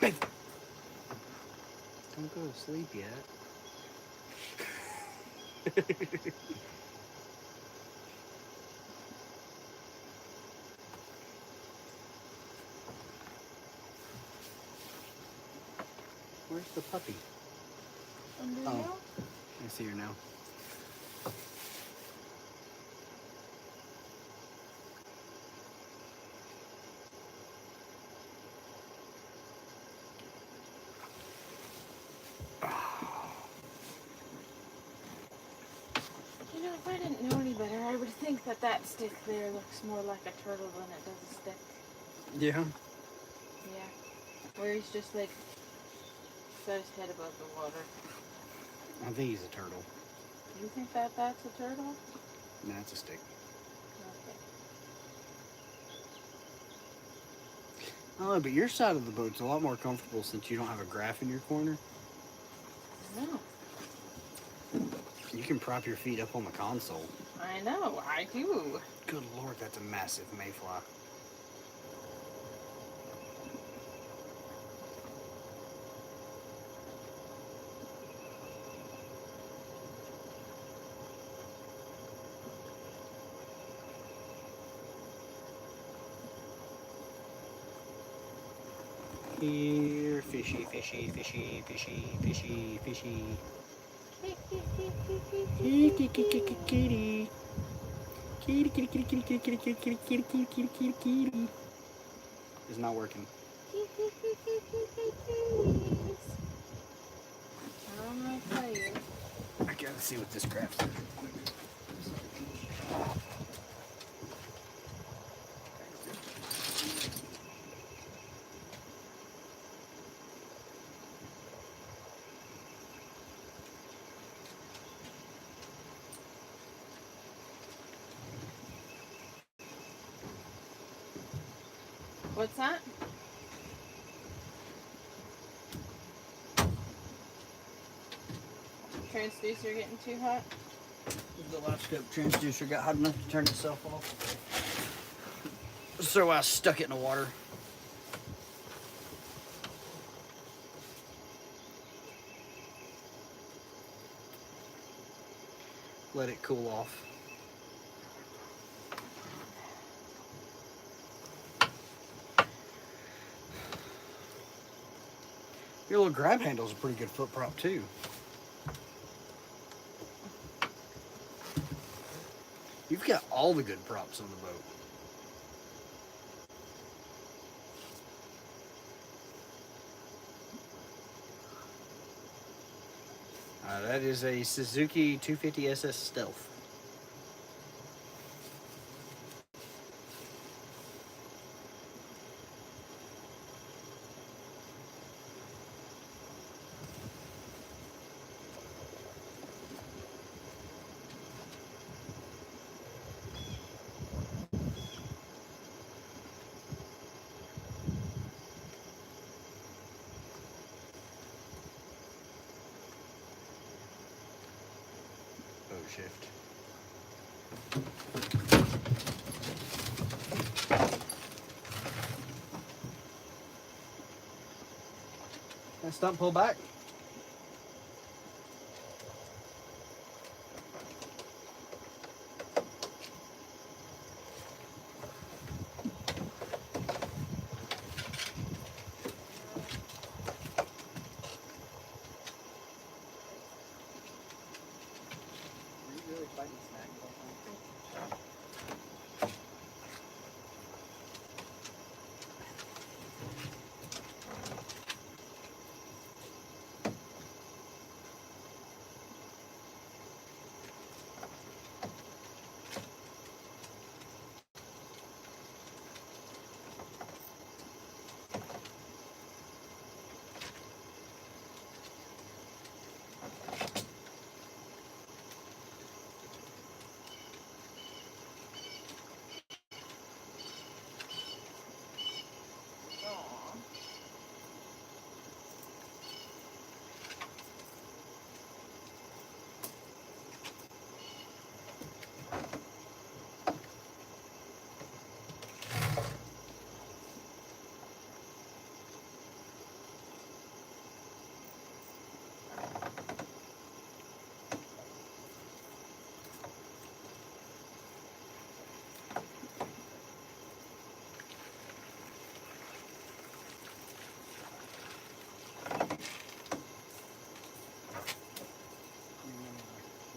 Babe, don't go to sleep yet. Where's the puppy? Under Oh. now? I see her now. You know, if I didn't know any better, I would think that that stick there looks more like a turtle than it does a stick. Yeah. Yeah. Where he's just like, got his head above the water. I think he's a turtle. You think that that's a turtle? No, it's a stick. Okay. Oh, but your side of the boat's a lot more comfortable since you don't have a graph in your corner. No. You can prop your feet up on the console. I know, I do. Good lord, that's a massive mayfly. Here, fishy, fishy, fishy, fishy, fishy, fishy. Kitty, kitty, kitty, kitty. Kitty, kitty, kitty, kitty, kitty, kitty, kitty, kitty, kitty, kitty, kitty, kitty, kitty. It's not working. Let's see what this graph says. What's that? Transducer getting too hot? The live scope transducer got hot enough to turn itself off. So I stuck it in the water. Let it cool off. Your little grab handle is a pretty good foot prop too. You've got all the good props on the boat. That is a Suzuki 250 SS Stealth. Boat shift. And stump pull back.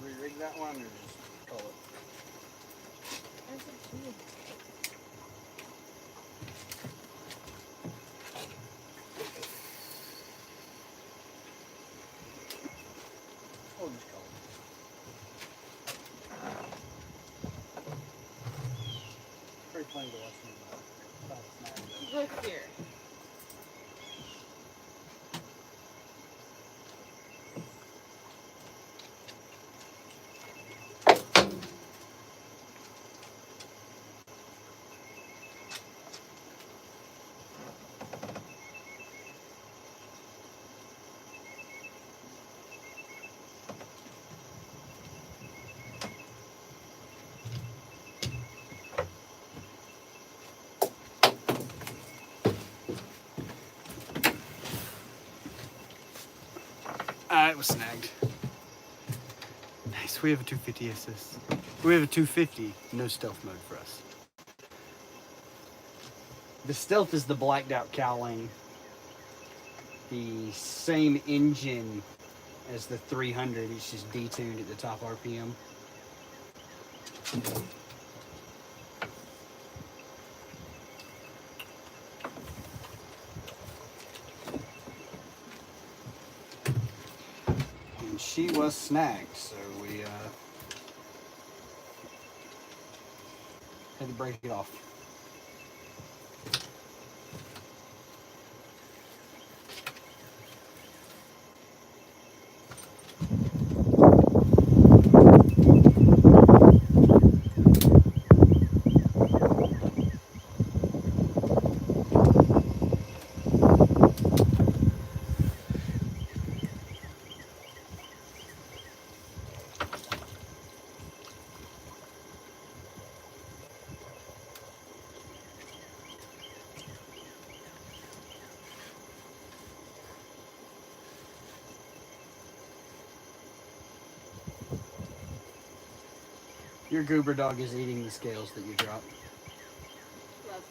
Re-rig that one or just call it? We'll just call it. Pretty fun to watch them. Look here. It was snagged. Nice, we have a 250 SS. We have a 250, no stealth mode for us. The Stealth is the blacked out cowling. The same engine as the 300, it's just detuned at the top RPM. And she was snagged, so Had to break it off. Your goober dog is eating the scales that you dropped. Lovely.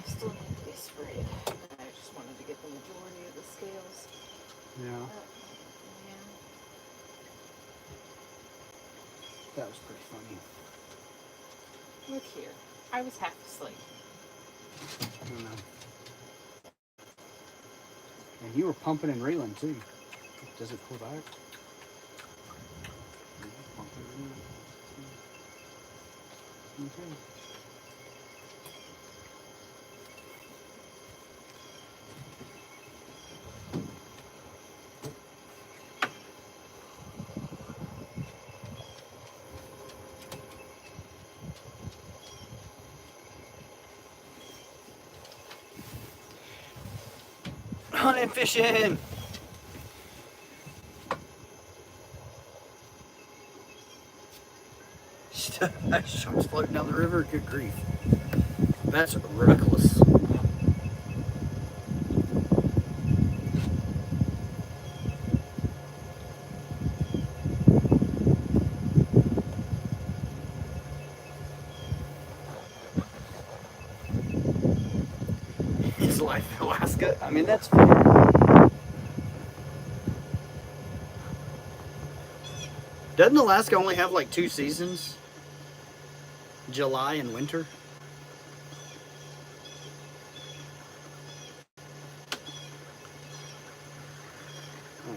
Still need to be sprayed. I just wanted to get the majority of the scales Yeah, up. Yeah. that was pretty funny. Look here. I was half asleep. I don't know. And you were pumping and reeling too. Does it pull back? Pumping and reeling. Okay. Hunting, fishing. That shark's floating down the river. Good grief. That's reckless. His life in Alaska. I mean, that's fair. Doesn't Alaska only have like 2 seasons? July and winter?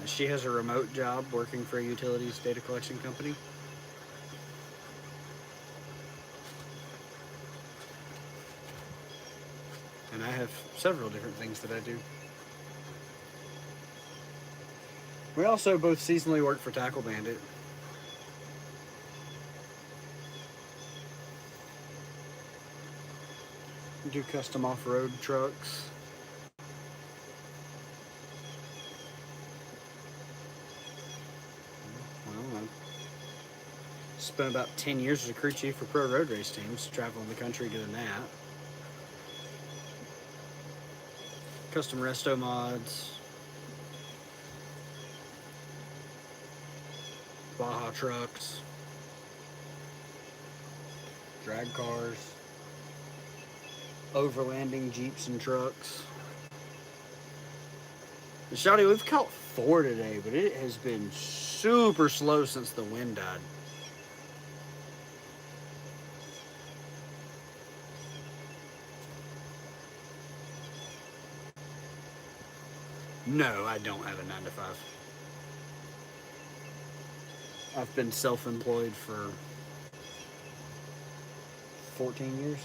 She has a remote job working for a utilities data collection company. And I have several different things that I do. We also both seasonally work for Tackle Bandit. We do custom off-road trucks. Well, I spent about 10 years as a crew chief for pro road race teams, traveling the country doing that. Custom resto mods. Baja trucks. Drag cars. Overlanding Jeeps and trucks. Shawty, we've caught 4 today, but it has been super slow since the wind died. No, I don't have a 9 to 5. I've been self-employed for 14 years.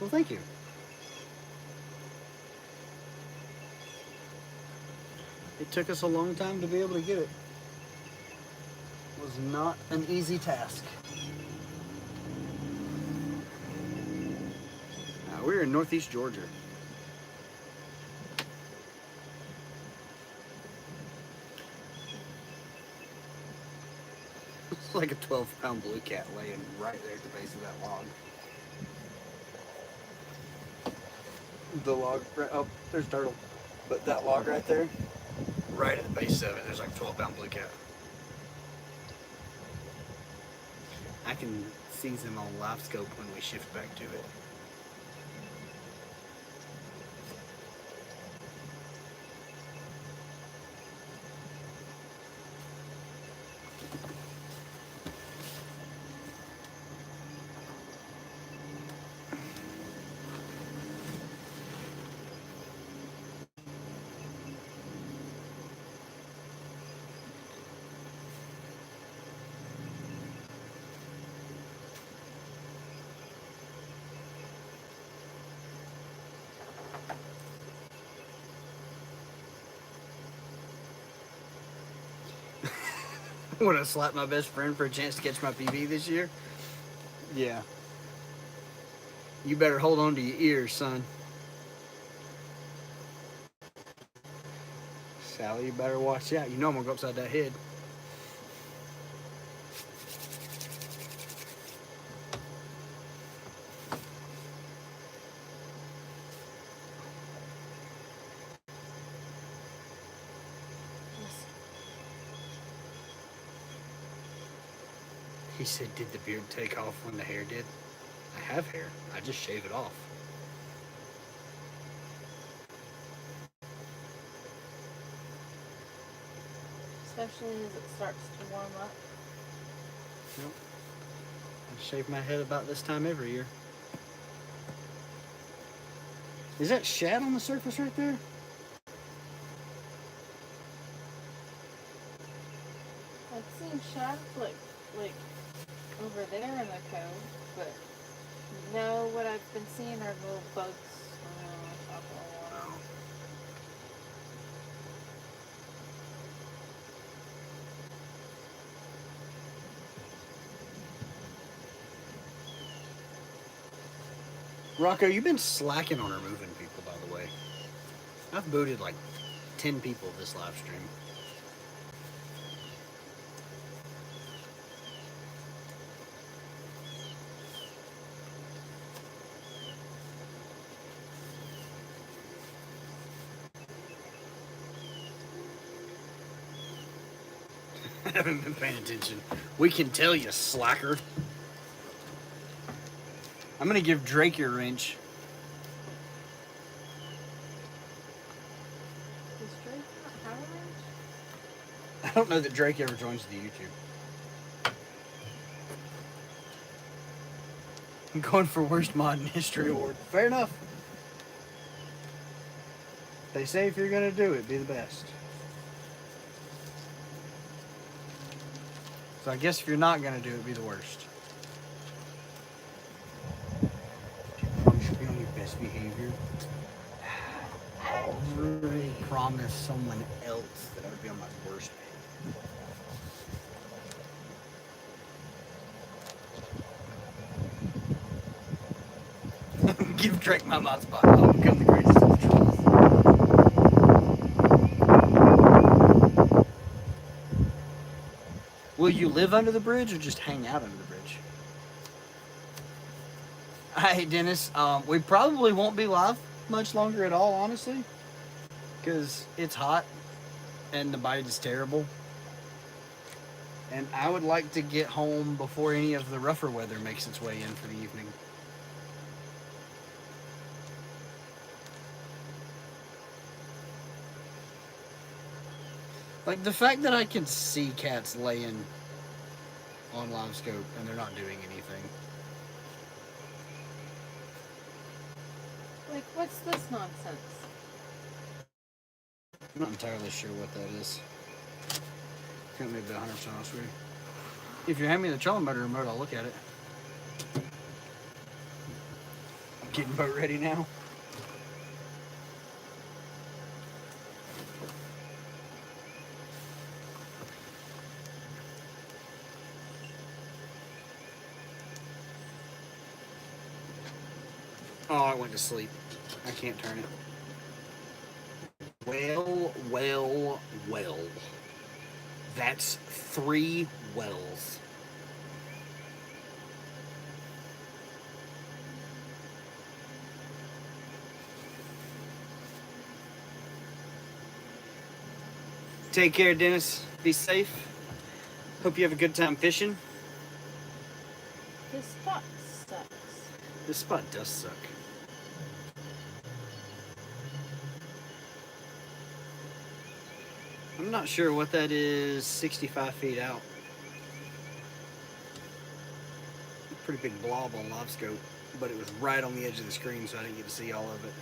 Well, thank you. It took us a long time to be able to get it. It was not an easy task. We're in Northeast Georgia. like a 12-pound blue cat laying right there at the base of that log. The log, right, oh, there's turtle. But that log right there, right at the base of it, there's like a 12-pound blue cat. I can see them on live scope when we shift back to it. Want to slap my best friend for a chance to catch my PB this year? Yeah. You better hold on to your ears, son. Sally, you better watch out. You know I'm gonna go upside that head. He said, did the beard take off when the hair did? I have hair. I just shave it off. Especially as it starts to warm up. Nope. I shave my head about this time every year. Is that shad on the surface right there? I've seen shad like over there in the cove, but no, what I've been seeing are little bugs on top of the water. Rocco, you've been slacking on removing people, by the way. I've booted like 10 people this live stream. I haven't been paying attention. We can tell you, slacker. I'm gonna give Drake your wrench. Does Drake not have a wrench? I don't know that Drake ever joins the YouTube. I'm going for worst mod in history award. Fair enough. They say if you're gonna do it, be the best. So I guess if you're not gonna do it, be the worst. You should be on your best behavior. I really promised someone else that I would be on my worst behavior. Give Drake my mod spot. I'll become the greatest of the trolls. Will you live under the bridge or just hang out under the bridge? Hey, Dennis, we probably won't be live much longer at all, honestly. Because it's hot and the bite is terrible. And I would like to get home before any of the rougher weather makes its way in for the evening. Like, the fact that I can see cats laying on live scope and they're not doing anything. Like, what's this nonsense? I'm not entirely sure what that is. Can't be 100% honest with you. If you hand me the trolling motor remote, I'll look at it. I'm getting boat ready now. Oh, I went to sleep. I can't turn it. Well. That's 3 wells. Take care, Dennis. Be safe. Hope you have a good time fishing. This spot sucks. This spot does suck. I'm not sure what that is 65 feet out. Pretty big blob on live scope, but it was right on the edge of the screen, so I didn't get to see all of it.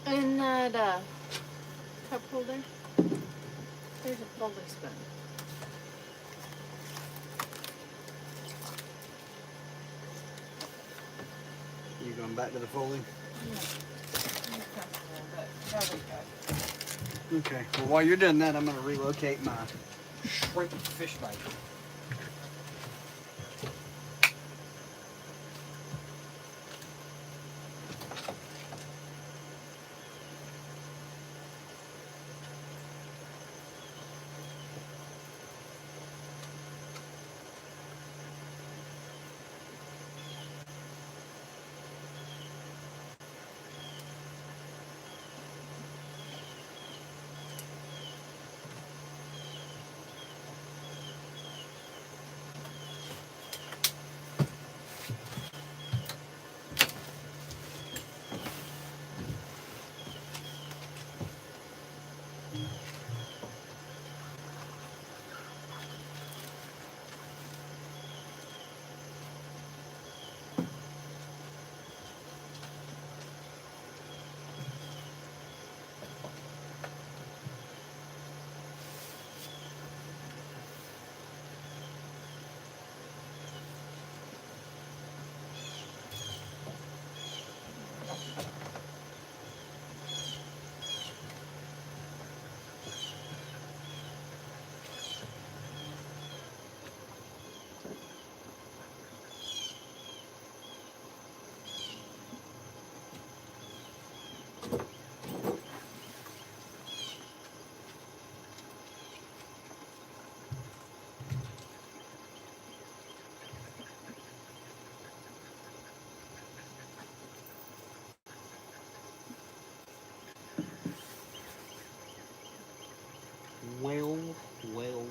In that cup holder, there's a bowling spoon. You going back to the folding? Okay. Well, while you're doing that, I'm going to relocate my shrimp fish bite. Well, well, well.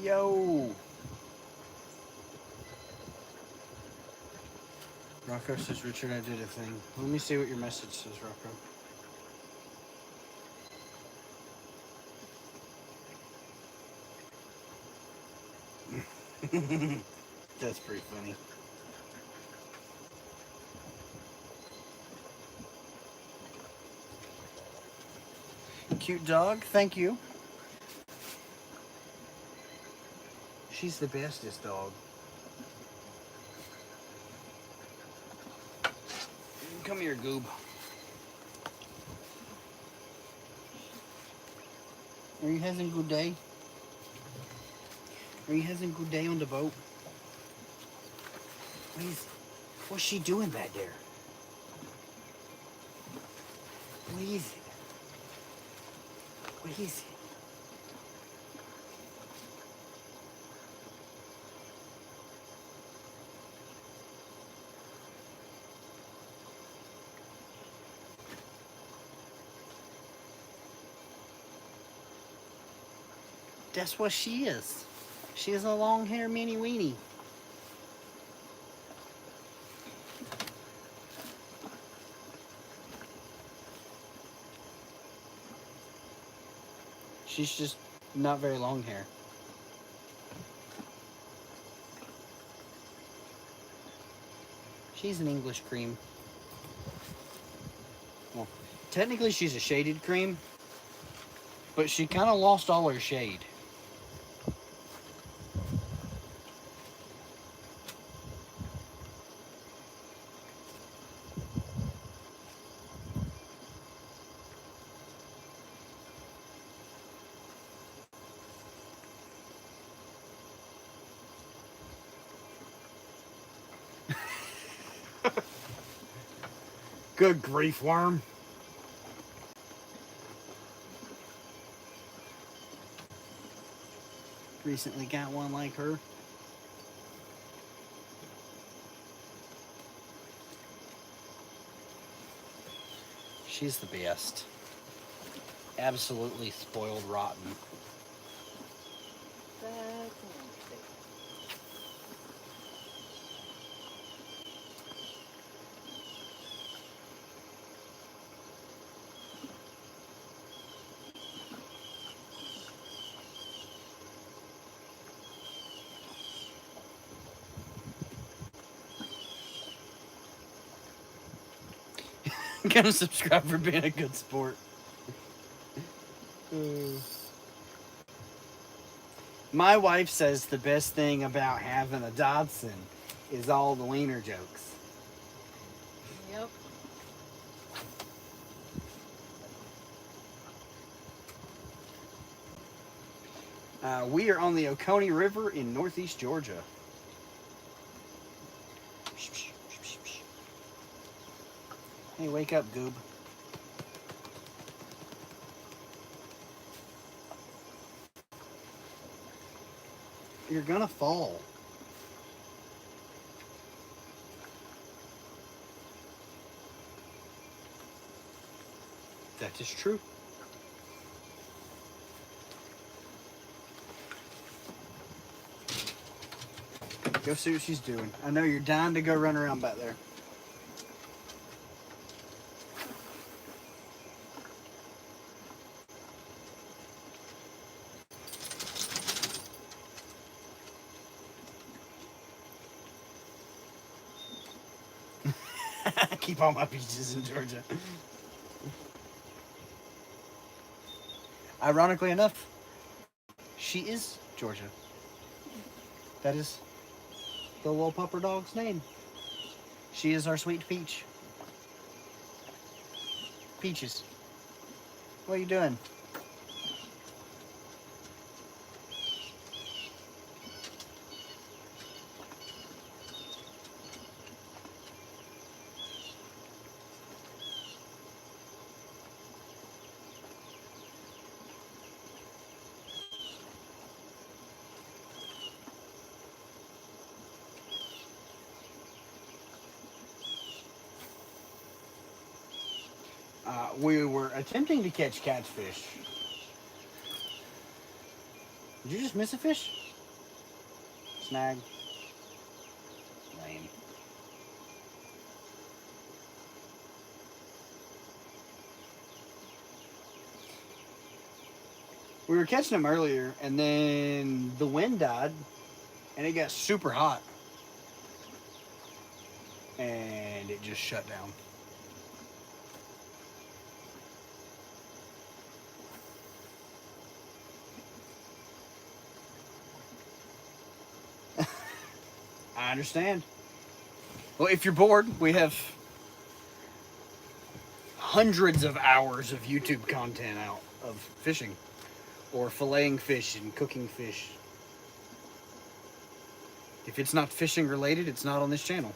Yo! Rocco says, Richard, I did a thing. Let me see what your message says, Rocco. That's pretty funny. Cute dog, thank you. She's the bestest dog. Come here, Goob. Are you having a good day? Are you having a good day on the boat? What's she doing back there? What is it? What is it? That's what she is. She is a long hair mini weenie. She's just not very long hair. She's an English cream. Well, technically she's a shaded cream, but she kind of lost all her shade. Good grief, worm. Recently got one like her. She's the best. Absolutely spoiled rotten. That's a mistake. Gonna subscribe for being a good sport. My wife says the best thing about having a Dodson is all the wiener jokes. Yep. We are on the Oconee River in northeast Georgia. Hey, wake up, goob. You're gonna fall. That is true. Go see what she's doing. I know you're dying to go run around back there. Keep all my beaches in Georgia. Ironically enough, she is Georgia. That is the little pupper dog's name. She is our sweet Peach. Peaches, what are you doing? We were attempting to catch catfish. Did you just miss a fish? Snag. Lame. We were catching them earlier, and then the wind died, and it got super hot. And it just shut down. I understand. Well, if you're bored, we have hundreds of hours of YouTube content out of fishing or filleting fish and cooking fish. If it's not fishing related, it's not on this channel.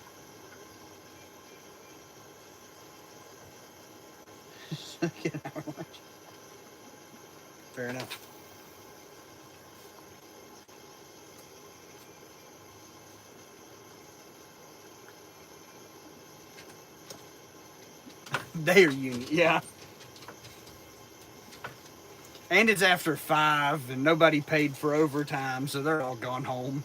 Get an hour lunch. Fair enough. They are union, yeah. And it's after 5, and nobody paid for overtime, so they're all gone home.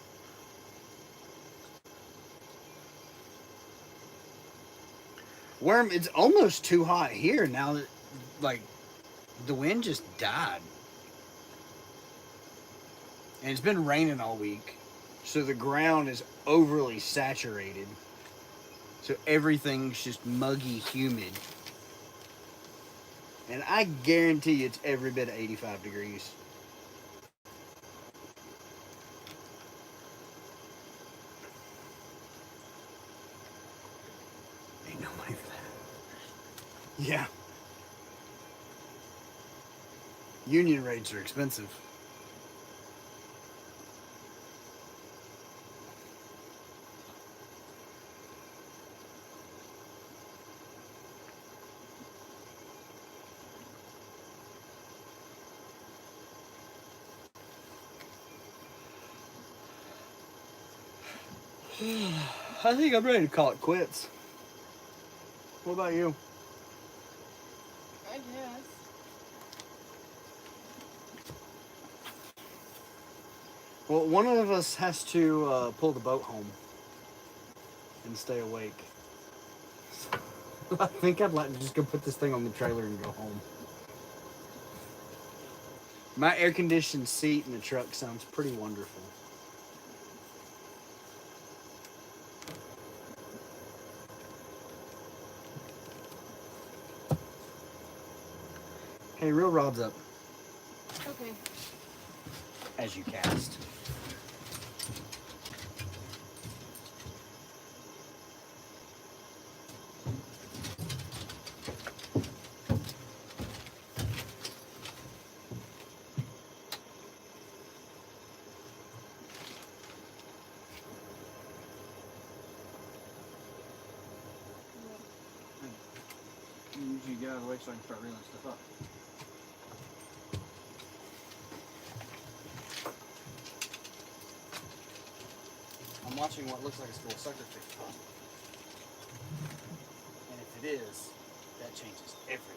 Worm, it's almost too hot here now that, like, the wind just died. And it's been raining all week, so the ground is overly saturated. So everything's just muggy, humid. And I guarantee you it's every bit of 85 degrees. Ain't no money for that. Yeah. Union rates are expensive. I think I'm ready to call it quits. What about you? I guess. Well, one of us has to pull the boat home and stay awake. I think I'd like to just go put this thing on the trailer and go home. My air-conditioned seat in the truck sounds pretty wonderful. Hey, reel rod's up Okay. as you cast. You usually get out of the way so I can start reeling stuff up. I'm watching what looks like a school suckerfish pop. And if it is, that changes everything.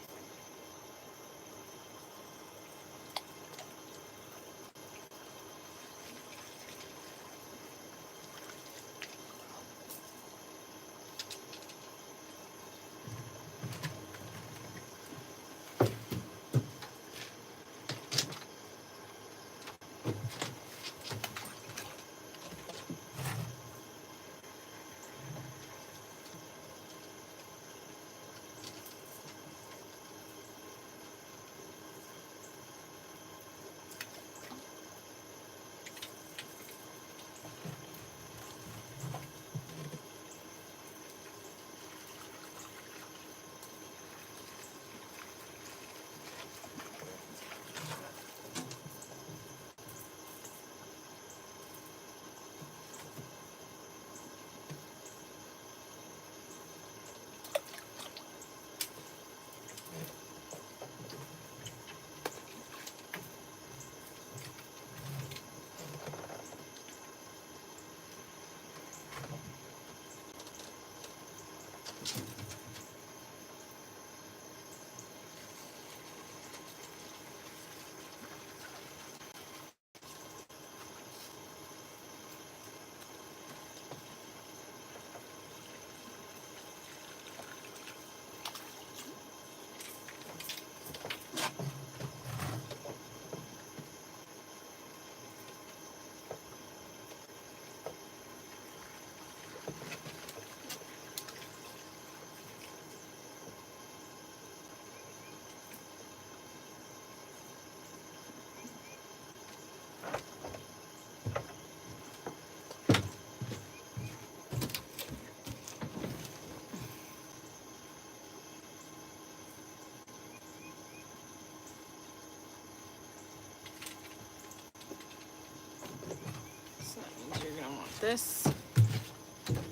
So that means you're gonna want this.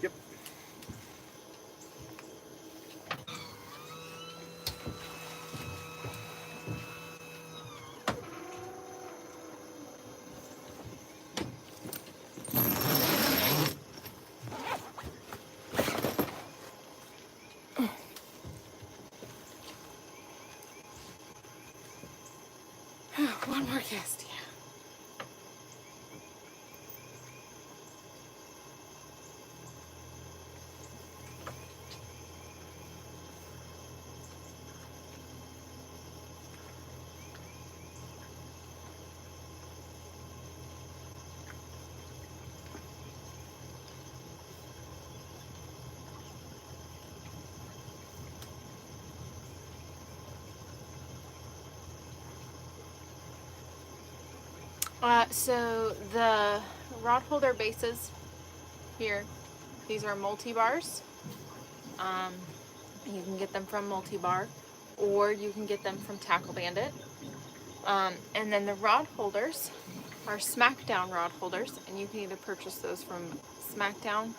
Yep. One more cast, yeah. So the rod holder bases here, these are multi-bars. You can get them from Multi-Bar, or you can get them from Tackle Bandit. And then the rod holders are Smackdown rod holders, and you can either purchase those from smackdown.com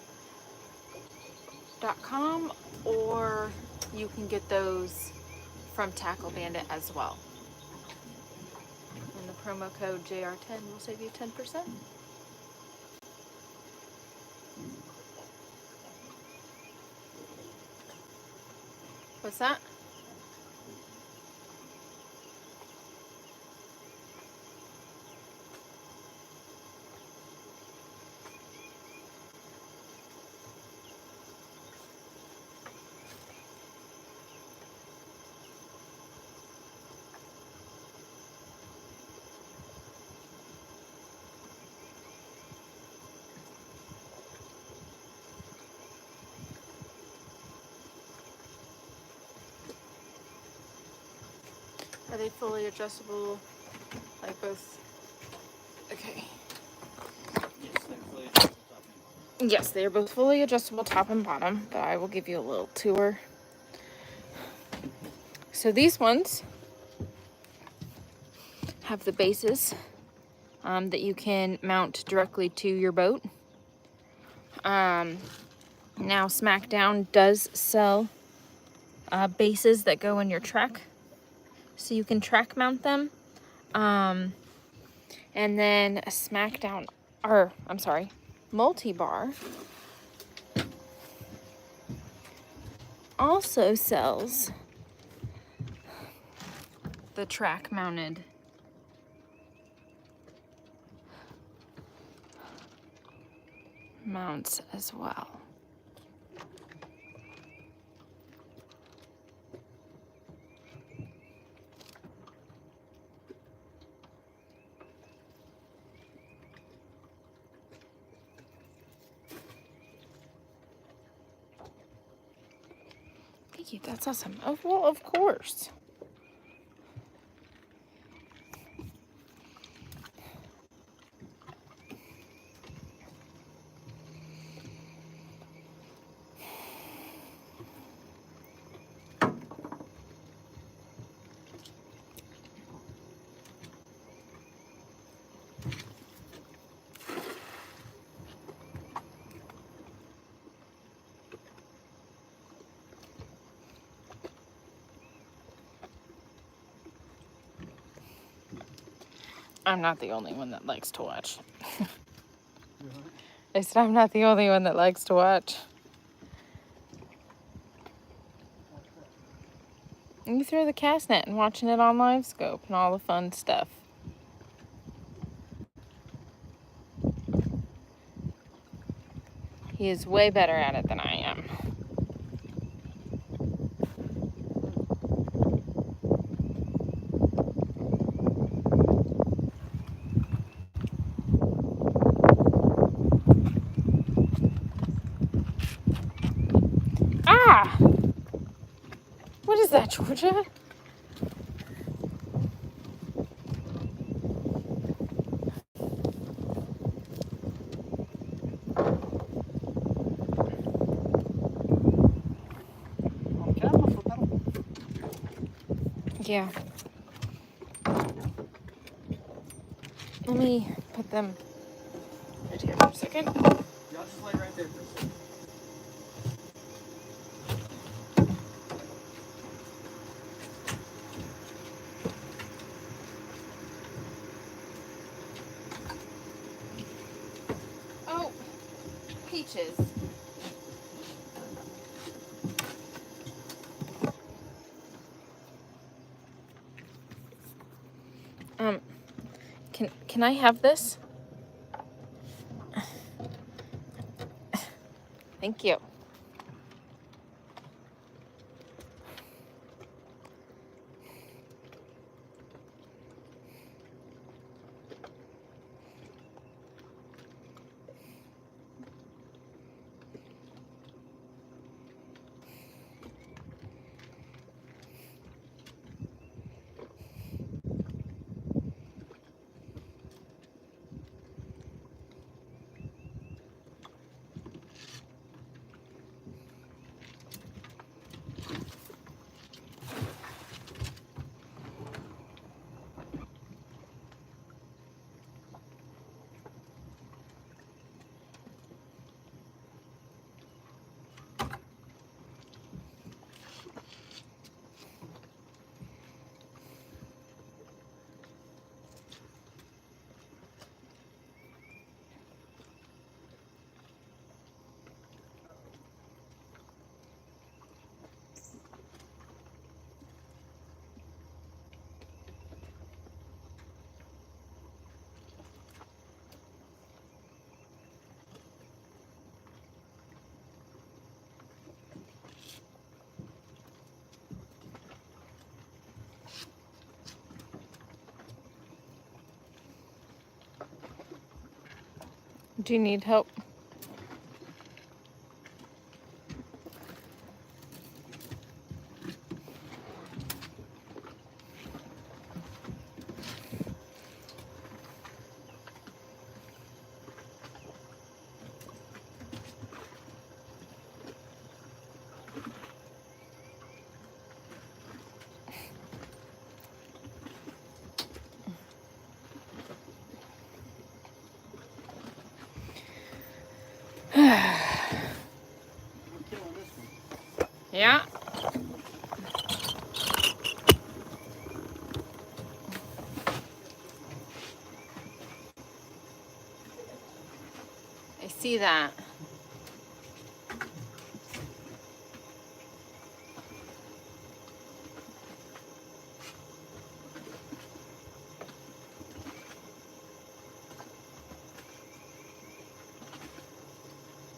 or you can get those from Tackle Bandit as well. And the promo code JR10 will save you 10%. What's that? Are they fully adjustable? Like both? Okay. Yes, they are both fully adjustable top and bottom, but I will give you a little tour. So these ones have the bases that you can mount directly to your boat. Now Smackdown does sell bases that go in your track, so you can track mount them. And then a Smackdown, or I'm sorry, Multi-Bar also sells the track mounted mounts as well. Thank you, that's awesome. Oh, well, of course. I'm not the only one that likes to watch. I said I'm not the only one that likes to watch. You throw the cast net and watching it on live scope and all the fun stuff. He is way better at it than I am. Ah! What is that, Georgia? Yeah. Let me put them right here for a second. Y'all just lay right there for a second. Oh, Peaches. Can I have this? Thank you. Do you need help? I'm killing this one. Yeah. I see that.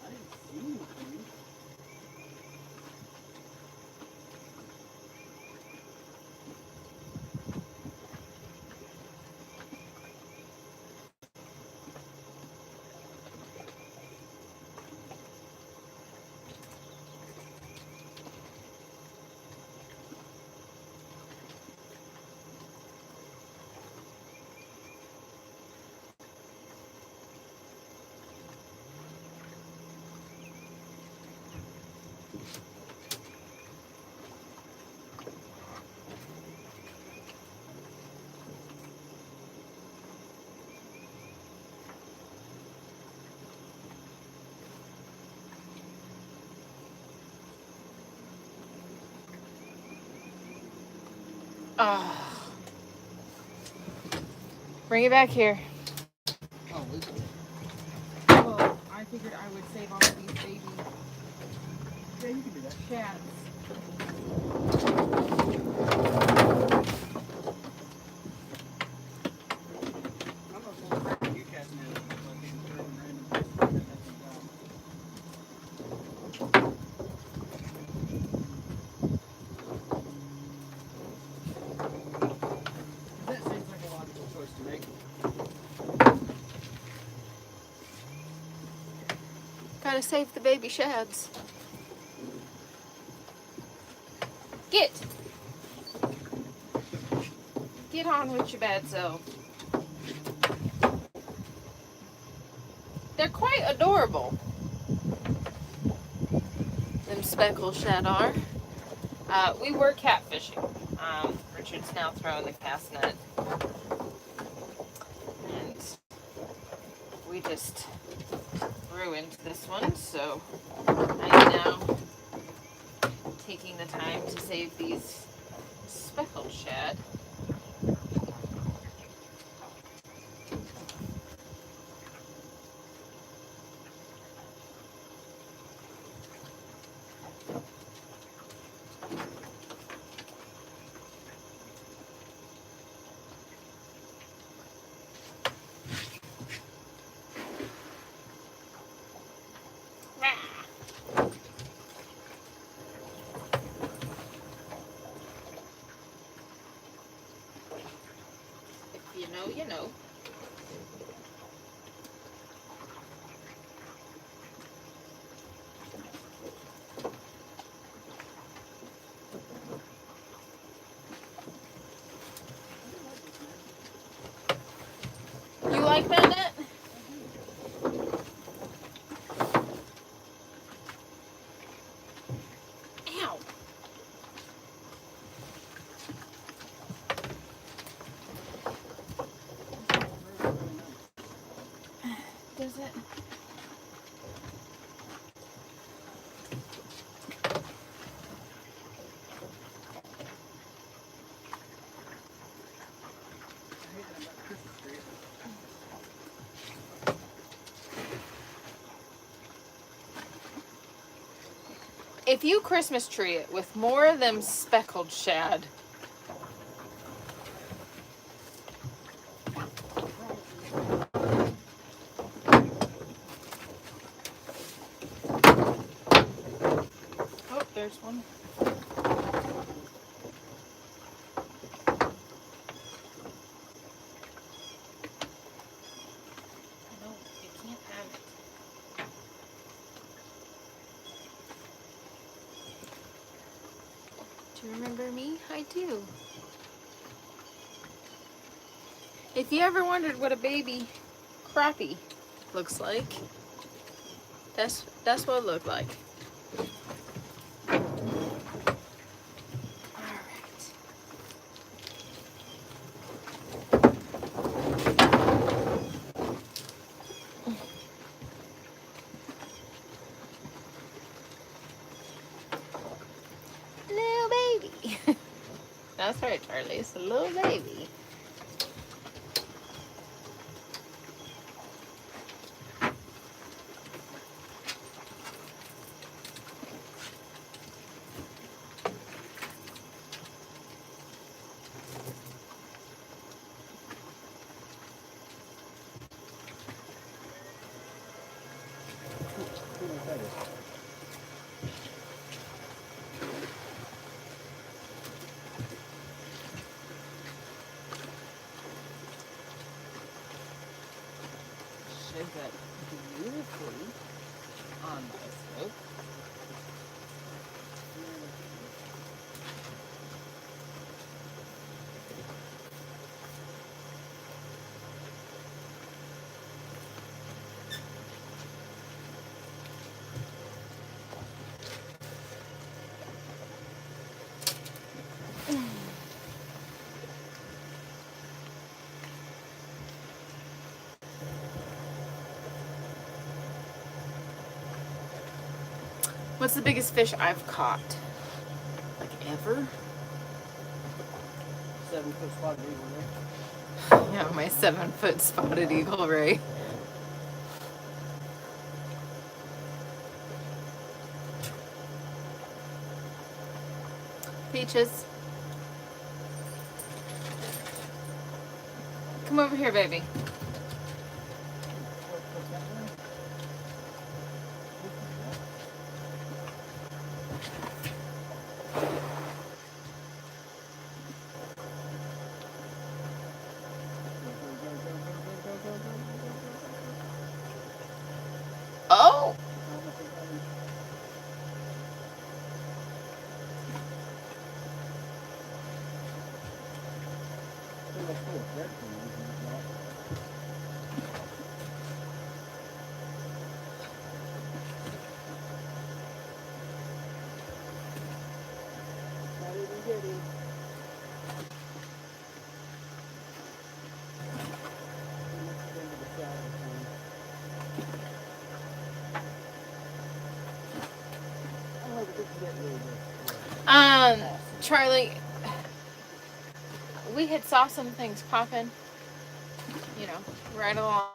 I didn't see anything. Oh. Bring it back here. Oh, is it? Well, I figured I would save all of these baby Yeah, you can do that. shads. I'm not going back to you casting it. Fucking throwing random places like that. That's a job. That seems like a logical choice to make. Gotta save the baby shads. Get! Get on with your bad self. They're quite adorable. Them speckled shad are. We were catfishing. Richard's now throwing the cast net. And we just ruined this one, so I am now taking the time to save these speckled shad. If you know, you know. You like Bandit? Ow. it. If you Christmas tree it with more of them speckled shad, oh, there's one. No, you can't have it. Do you remember me? I do. If you ever wondered what a baby crappie looks like, that's what it looked like. Alright. Little baby. That's right, Charlie. It's a little baby. Shows up beautifully on my slope. What's the biggest fish I've caught? Like ever? 7-foot spotted eagle, right? Yeah, my 7-foot spotted eagle ray. Peaches. Come over here, baby. Oh! Charlie, we had saw some things popping, you know, right along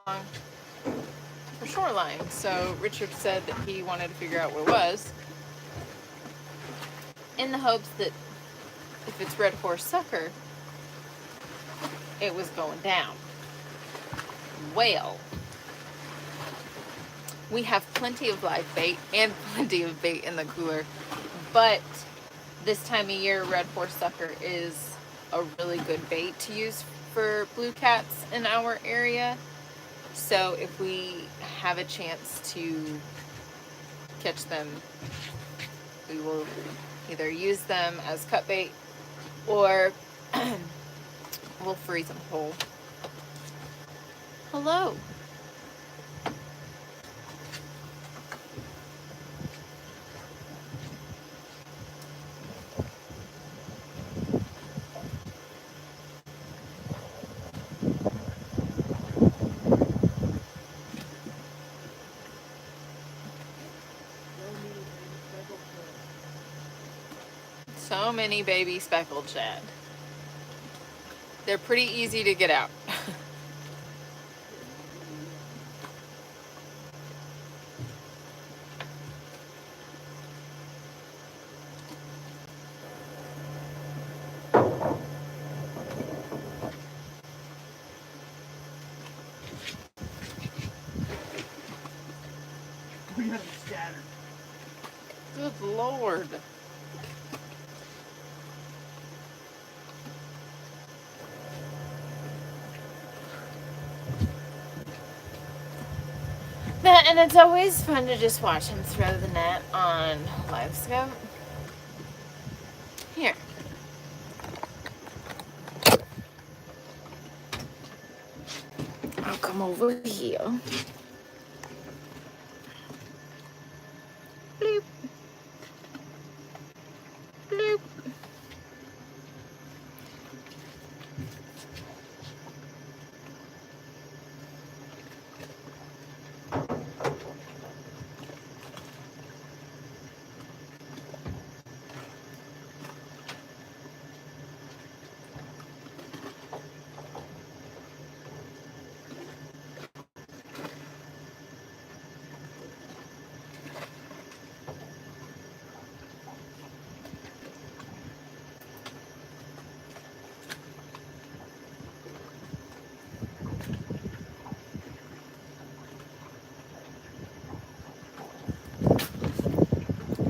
the shoreline. So Richard said that he wanted to figure out where it was, in the hopes that if it's red horse sucker, it was going down. Well, we have plenty of live bait and plenty of bait in the cooler, but this time of year, red horse sucker is a really good bait to use for blue cats in our area. So if we have a chance to catch them, we will either use them as cut bait or we'll freeze them whole. Hello. So many baby speckled shad. They're pretty easy to get out. We got them scattered. Good Lord. And it's always fun to just watch him throw the net on live scope. Here. I'll come over here. Bloop. Bloop.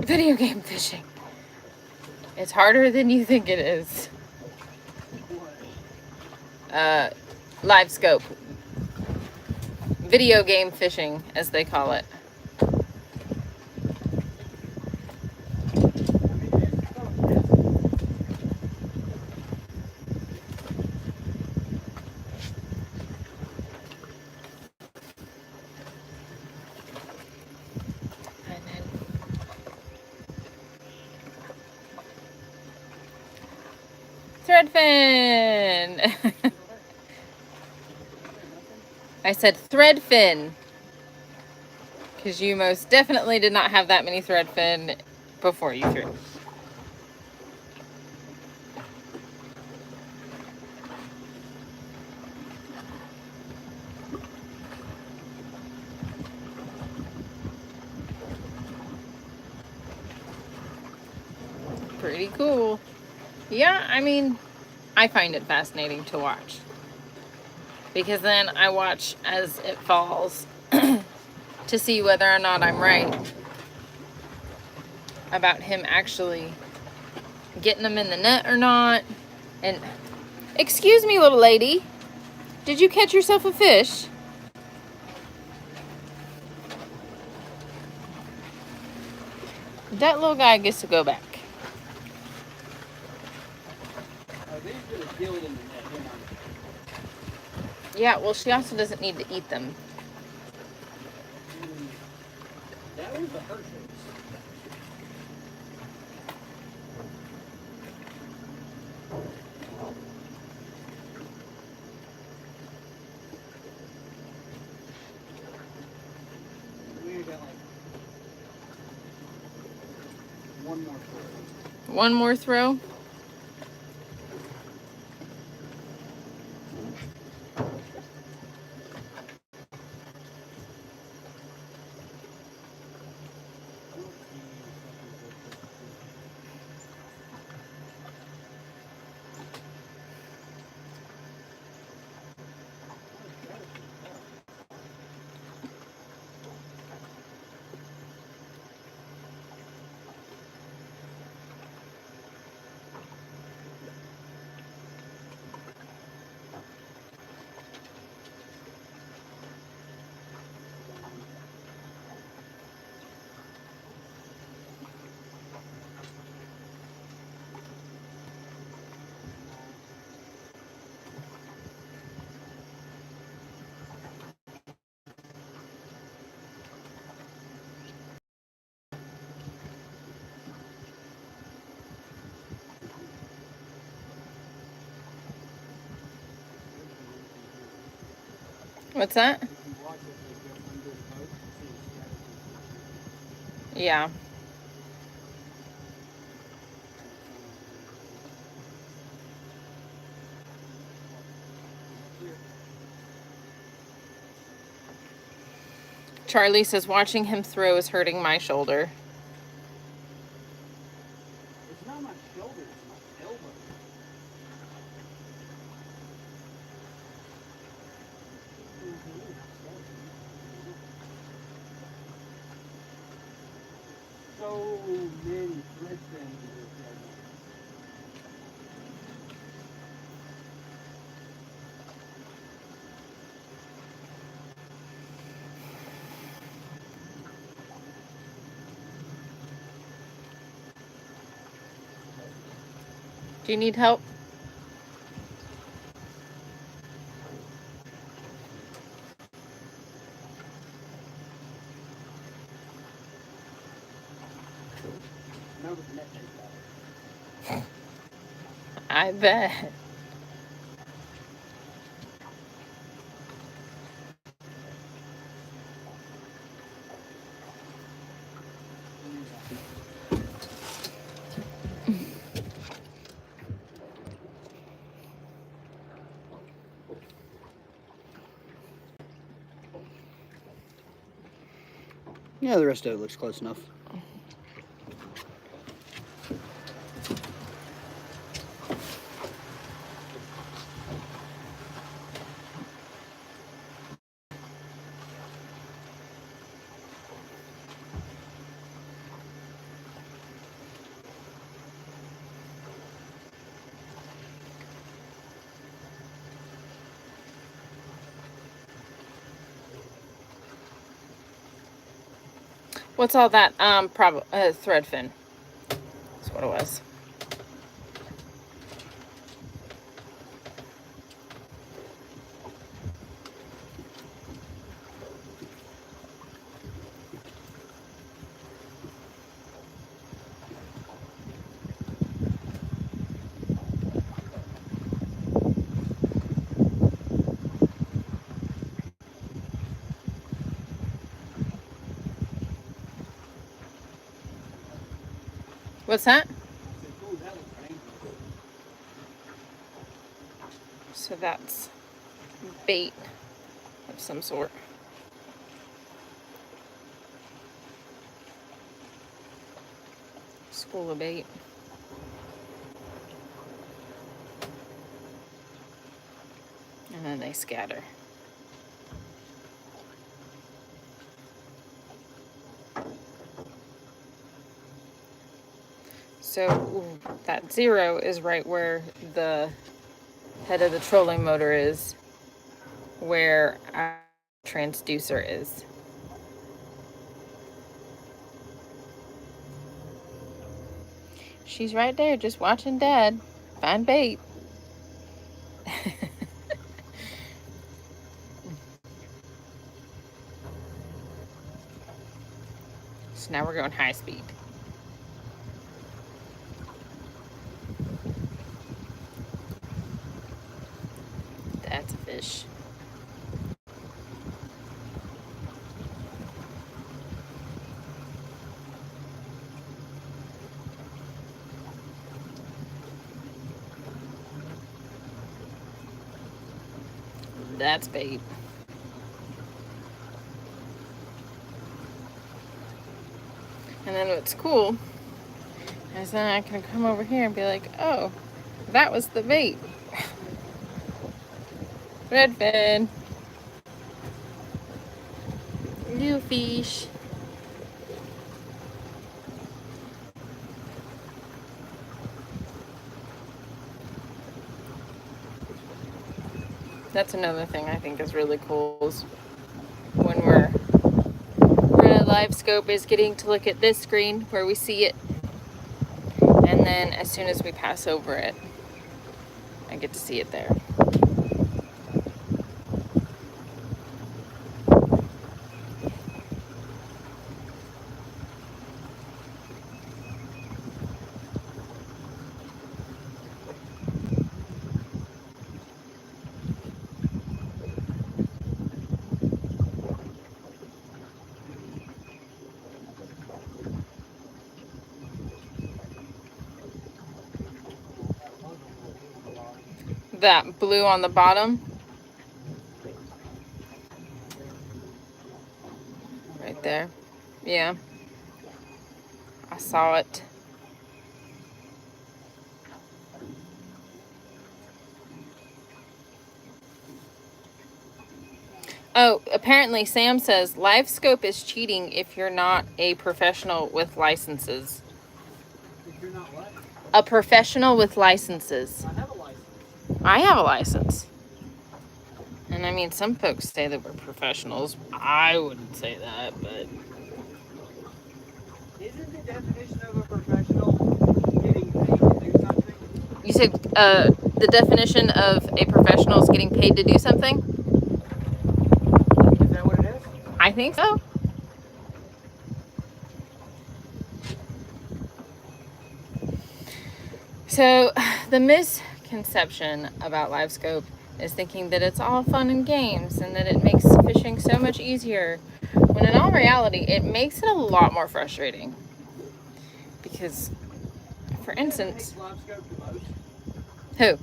Video game fishing. It's harder than you think it is. Live scope. Video game fishing, as they call it. Threadfin! I said threadfin. Because you most definitely did not have that many threadfin before you threw. Pretty cool. Yeah, I mean, I find it fascinating to watch. Because then I watch as it falls to see whether or not I'm right about him actually getting them in the net or not. And, excuse me, little lady, did you catch yourself a fish? That little guy gets to go back. Yeah, well, she also doesn't need to eat them. That was a hurt. We got like one more throw. One more throw. What's that? Yeah. Charlie says watching him throw is hurting my shoulder. It's not my shoulder, it's my elbow. So many thread fins in this right now. Do you need help? Remember the net thing. I bet. Yeah, the rest of it looks close enough. What's all that? Thread fin. That's what it was. What's that? So that's bait of some sort. School of bait. And then they scatter. So that 0 is right where the head of the trolling motor is, where our transducer is. She's right there just watching Dad find bait. So now we're going high speed. That's a fish. That's bait. And then what's cool is then I can come over here and be like, oh, that was the bait. Redfin. New fish. That's another thing I think is really cool is when we're in a live scope is getting to look at this screen where we see it, and then as soon as we pass over it, I get to see it there. That blue on the bottom. there. Yeah. I saw it. Oh, apparently Sam says live scope is cheating if you're not a professional with licenses. If you're not what? A professional with licenses. I have a license. I have a license. And I mean, some folks say that we're professionals. I wouldn't say that, but... Isn't the definition of a professional getting paid to do something? You said the definition of a professional is getting paid to do something? Is that what it is? I think so. So, the misconception about LiveScope is thinking that it's all fun and games and that it makes fishing so much easier, when in all reality, it makes it a lot more frustrating. Because, for instance... Who?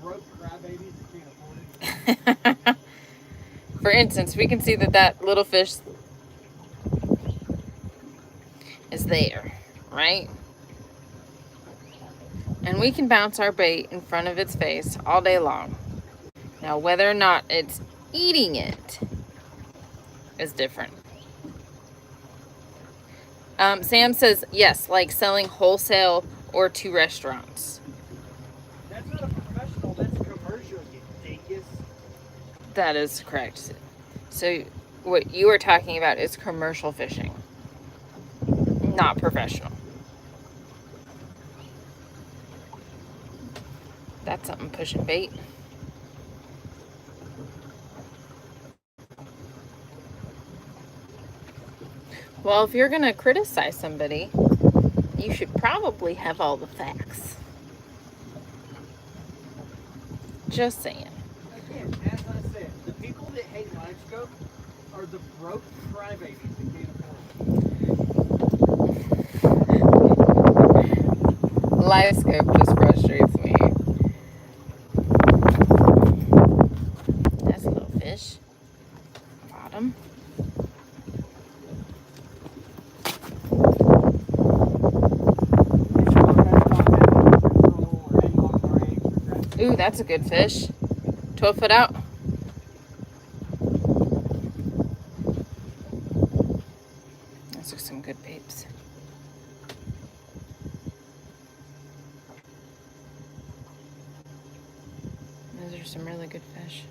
Broke crybabies that can't afford it. For instance, we can see that that little fish is there, right? And we can bounce our bait in front of its face all day long. Now, whether or not it's eating it is different. Sam says, yes, like selling wholesale or to restaurants. That's not a professional, that's commercial, you dingus. That is correct. So what you are talking about is commercial fishing, not professional. That's something pushing bait. Well, if you're going to criticize somebody, you should probably have all the facts. Just saying. Again, as I said, the people that hate LiveScope are the broke crybabies that can't afford it. LiveScope just frustrates me. That's a little fish. Bottom. Ooh, that's a good fish. 12 foot out. Those are some good babes. Those are some really good fish.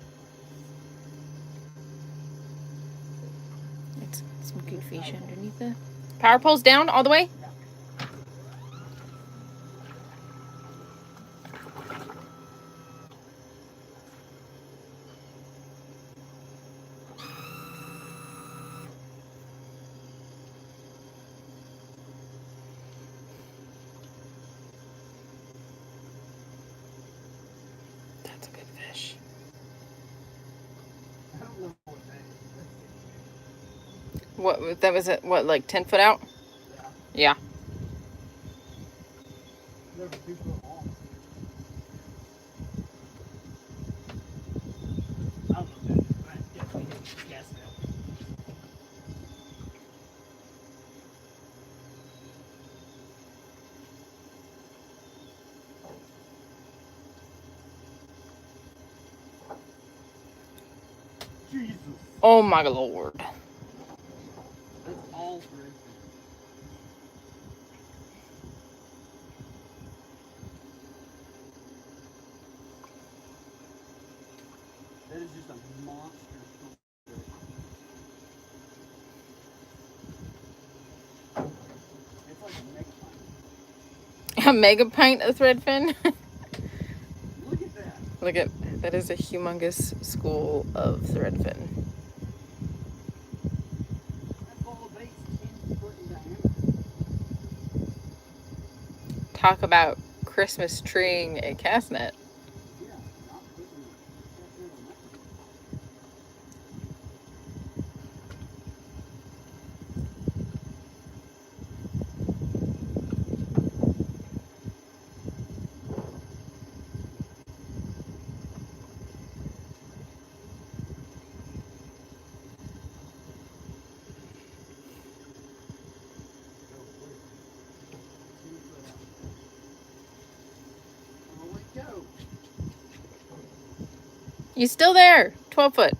It's some good fish underneath the power pole's down all the way. That's a good fish. I don't know what that is. What, that was it, what, like 10 foot out? Yeah. They're 2 foot long. I don't know what that is, but I definitely didn't guess that. Jesus. Oh my lord. That's all thread. That is just a monster. It's like a mega pint. A mega pint of threadfin? Look at that. Look at, that is a humongous school of threadfin. That ball of bait's 10 foot in diameter. Talk about Christmas treeing a cast net. Yeah, not putting a on that. You still there? 12 foot.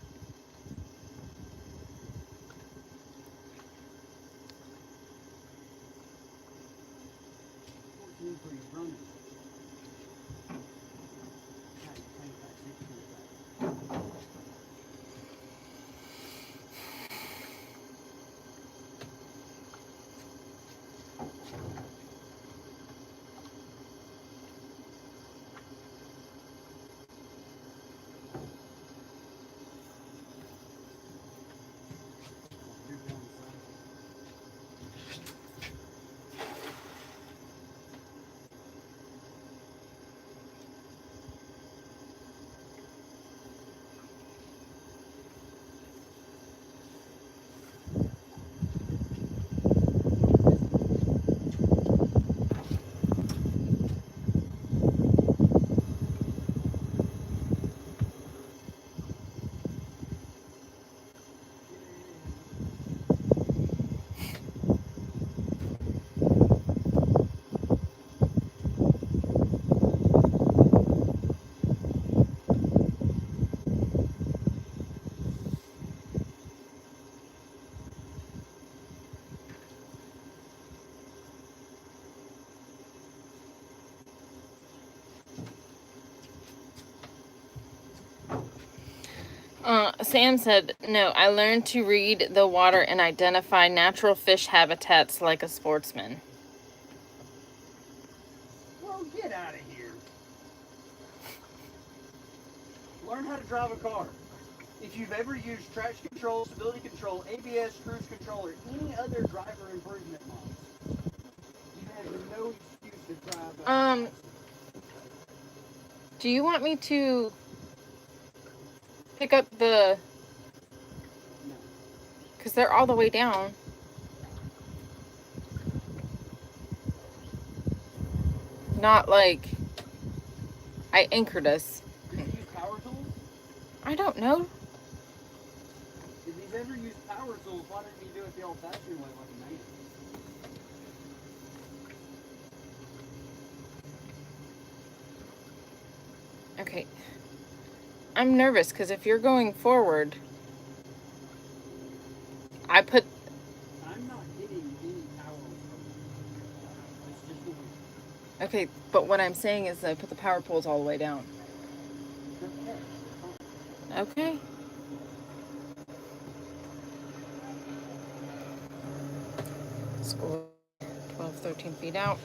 Sam said, no, I learned to read the water and identify natural fish habitats like a sportsman. Well, get out of here. Learn how to drive a car. If you've ever used traction control, stability control, ABS, cruise control, or any other driver improvement mods, you have no excuse to drive. Do you want me to pick up the... No. Because they're all the way down. Not like I anchored us. Did you use power tools? I don't know. If he's ever used power tools, why didn't he do it the old-fashioned way like a man? Okay. I'm nervous because if you're going forward, I put... I'm not getting any power from it's just a wheel. Okay, but what I'm saying is I put the power poles all the way down. Okay. School 12, 13 feet out.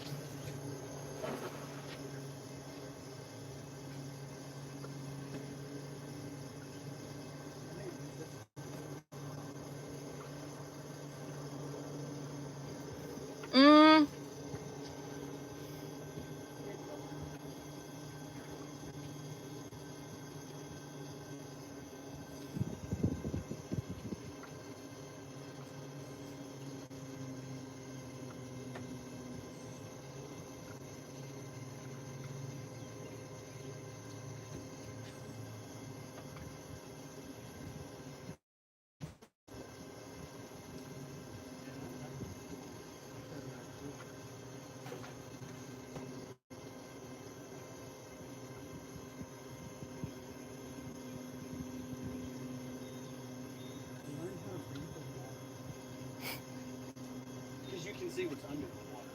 Because you can see what's under the water.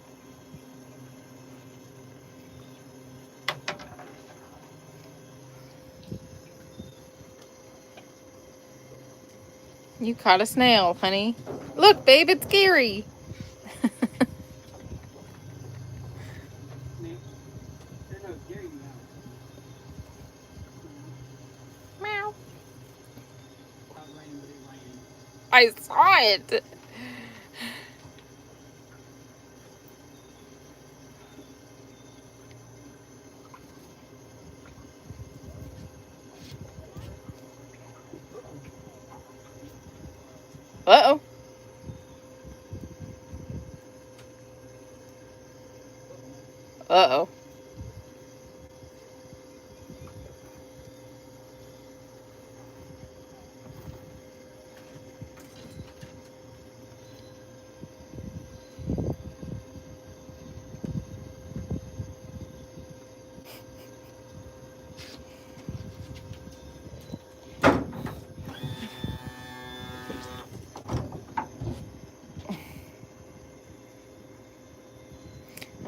You caught a snail, honey. Look, babe, it's Gary. Gary Meow. Not raining, but it rained. I saw it. Uh-oh. Uh-oh.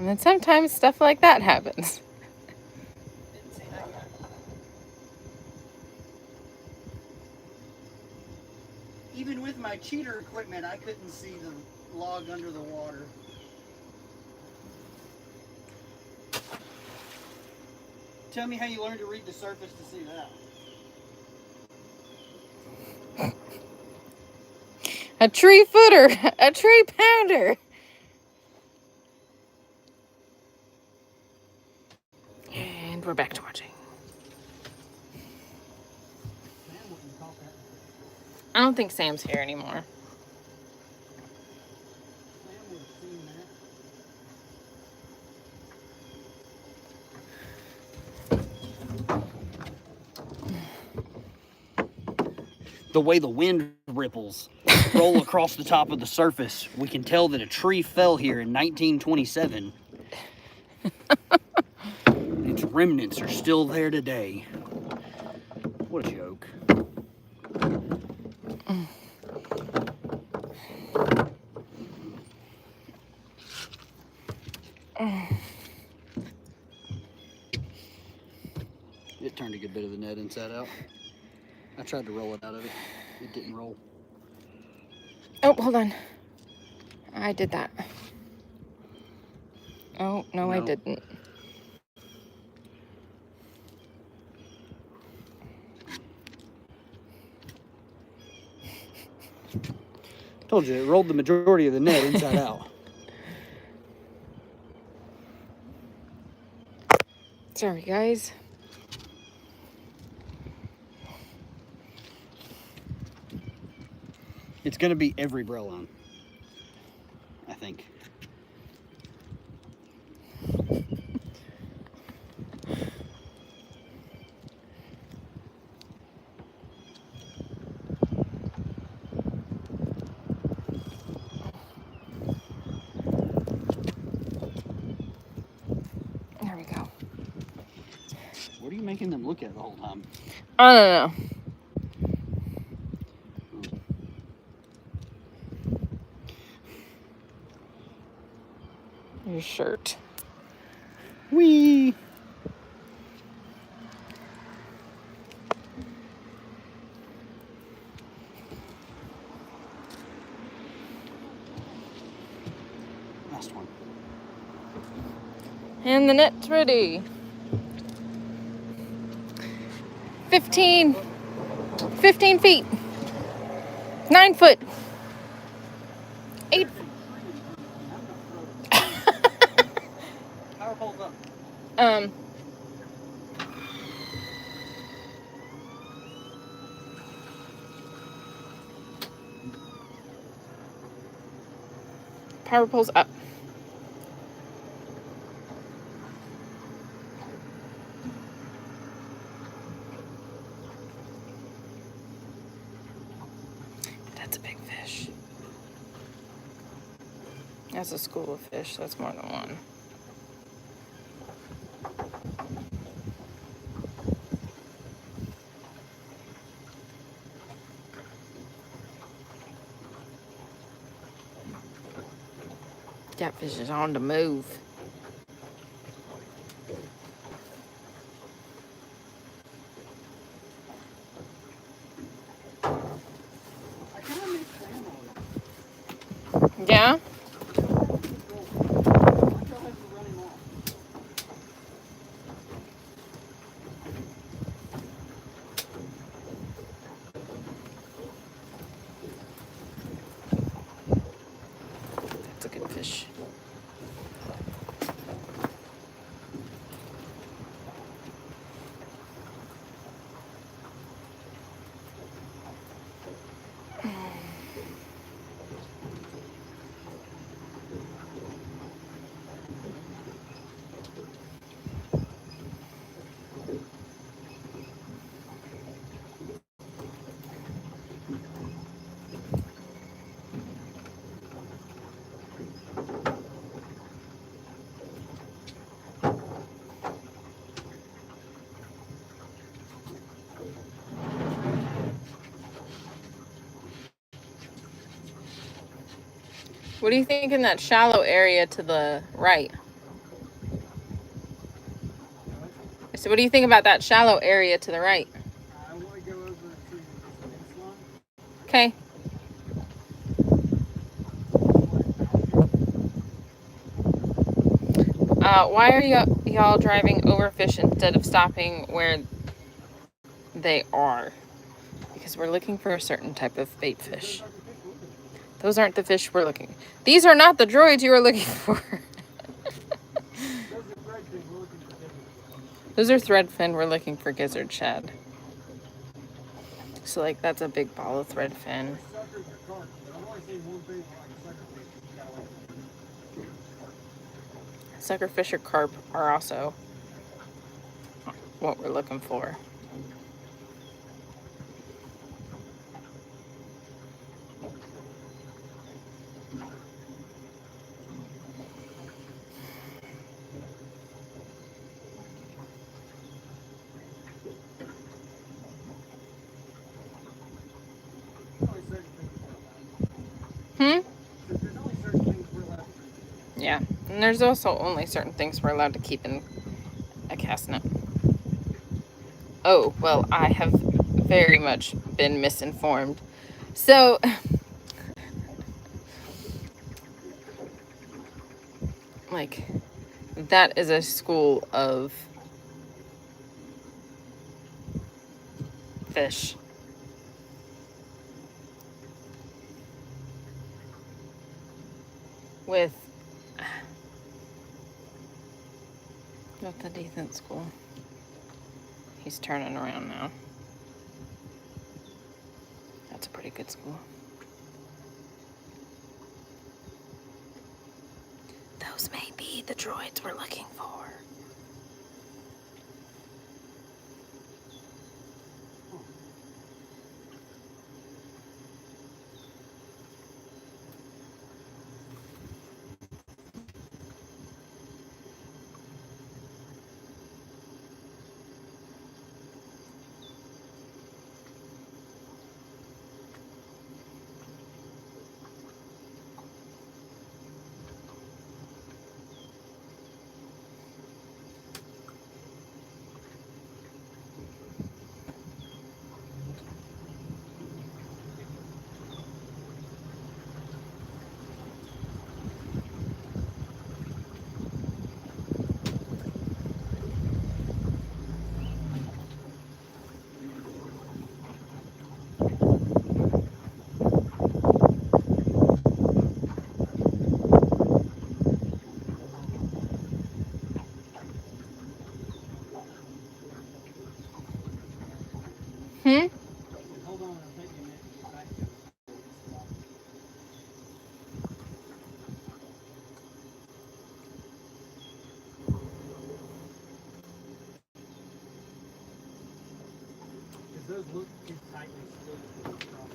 And then sometimes stuff like that happens. Didn't see that yet. Even with my cheater equipment, I couldn't see the log under the water. Tell me how you learned to read the surface to see that. A tree footer, a tree pounder. And we're back to watching. I don't think Sam's here anymore. The way the wind ripples roll across the top of the surface, we can tell that a tree fell here in 1927. Its remnants are still there today. What a joke. It turned a good bit of the net inside out. I tried to roll it out of it. It didn't roll. Oh, hold on. I did that. Oh, no, I didn't. Told you, it rolled the majority of the net inside out. Sorry, guys. It's going to be every braille line, I think. There we go. What are you making them look at the whole time? I don't know. Your shirt. Whee! Last one. And the net's ready. 15 feet. 9 foot. 8. Power pole's up. Power pole's up. That's a big fish. That's a school of fish. That's more than one. Catfish is on the move. I kind of missed Sam already. Yeah? That's a good fish. What do you think in that shallow area to the right? So what do you think about that shallow area to the right? I want to go over to this line. Okay. Why are y'all driving overfish instead of stopping where they are? Because we're looking for a certain type of bait fish. Those aren't the fish we're looking. These are not the droids you were looking for. Those are threadfin. We're looking for gizzard shad. So like that's a big ball of threadfin. Suckerfish or carp are also what we're looking for. Hmm? Yeah, and there's also only certain things we're allowed to keep in a cast net. Oh, well, I have very much been misinformed. So, like, that is a school of fish. With, what's a decent school? He's turning around now. That's a pretty good school. Those may be the droids we're looking for. Hmm? Hold on, I'll take you a minute to get back to it. Because those look too tightly split for this problem.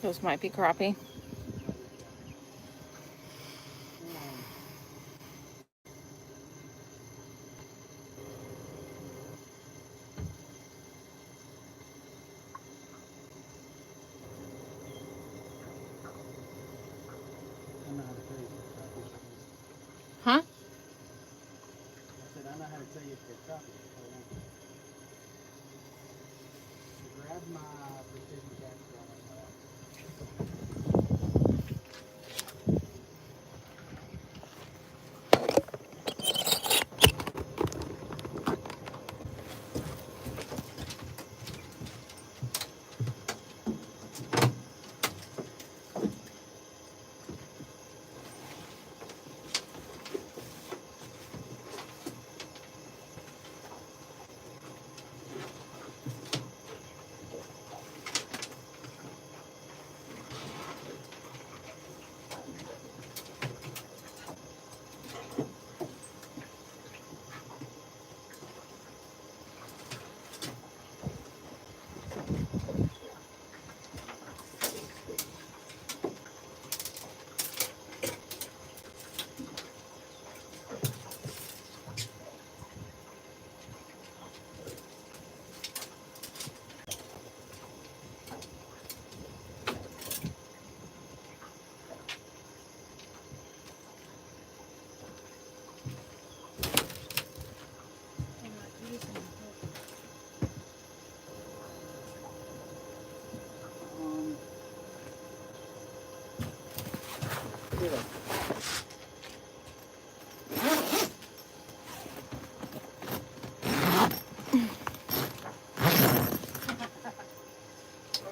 Those might be crappie. I know how to tell you if they're crappie. Huh? I said, I know how to tell you if they're crappie. Grab my precision cast rod.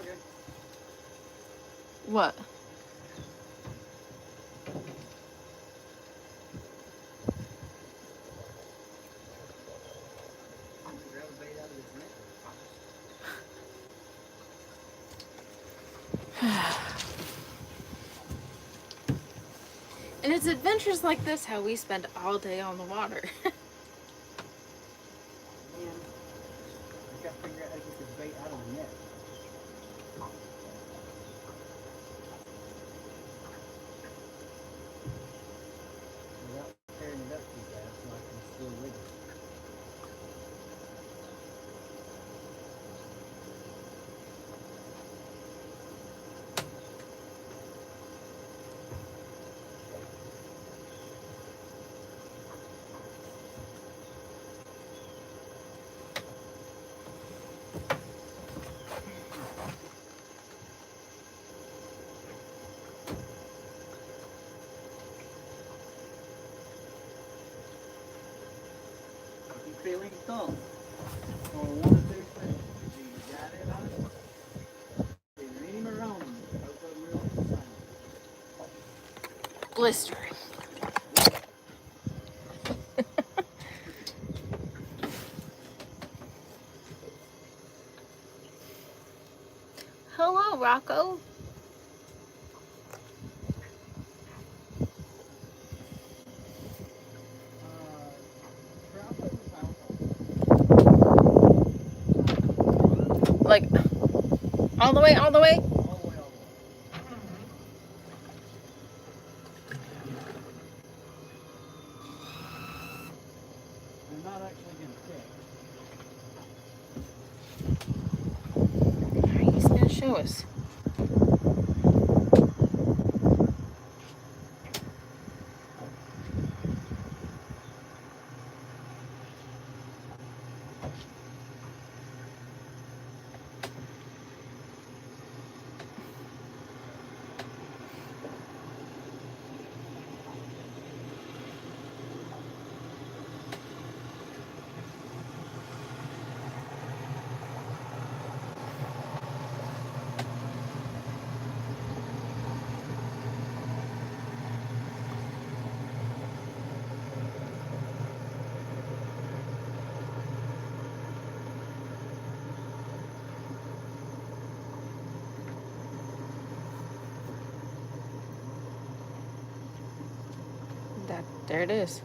Okay. What? Grab a bait out of his net. And it's adventures like this how we spend all day on the water. Man, I got to figure out how to get this bait out of the net. Without tearing it up too bad so I can still wiggle. Keep feeling thumb. On one or two things. You either got it on it, either in him or on him. Both of them real exciting. Blistering. Hello, Rocco. Trout or pound? Like, all the way, all the way? All the way, all the way. I'm not actually going to catch. Alright, he's gonna show us. There it is.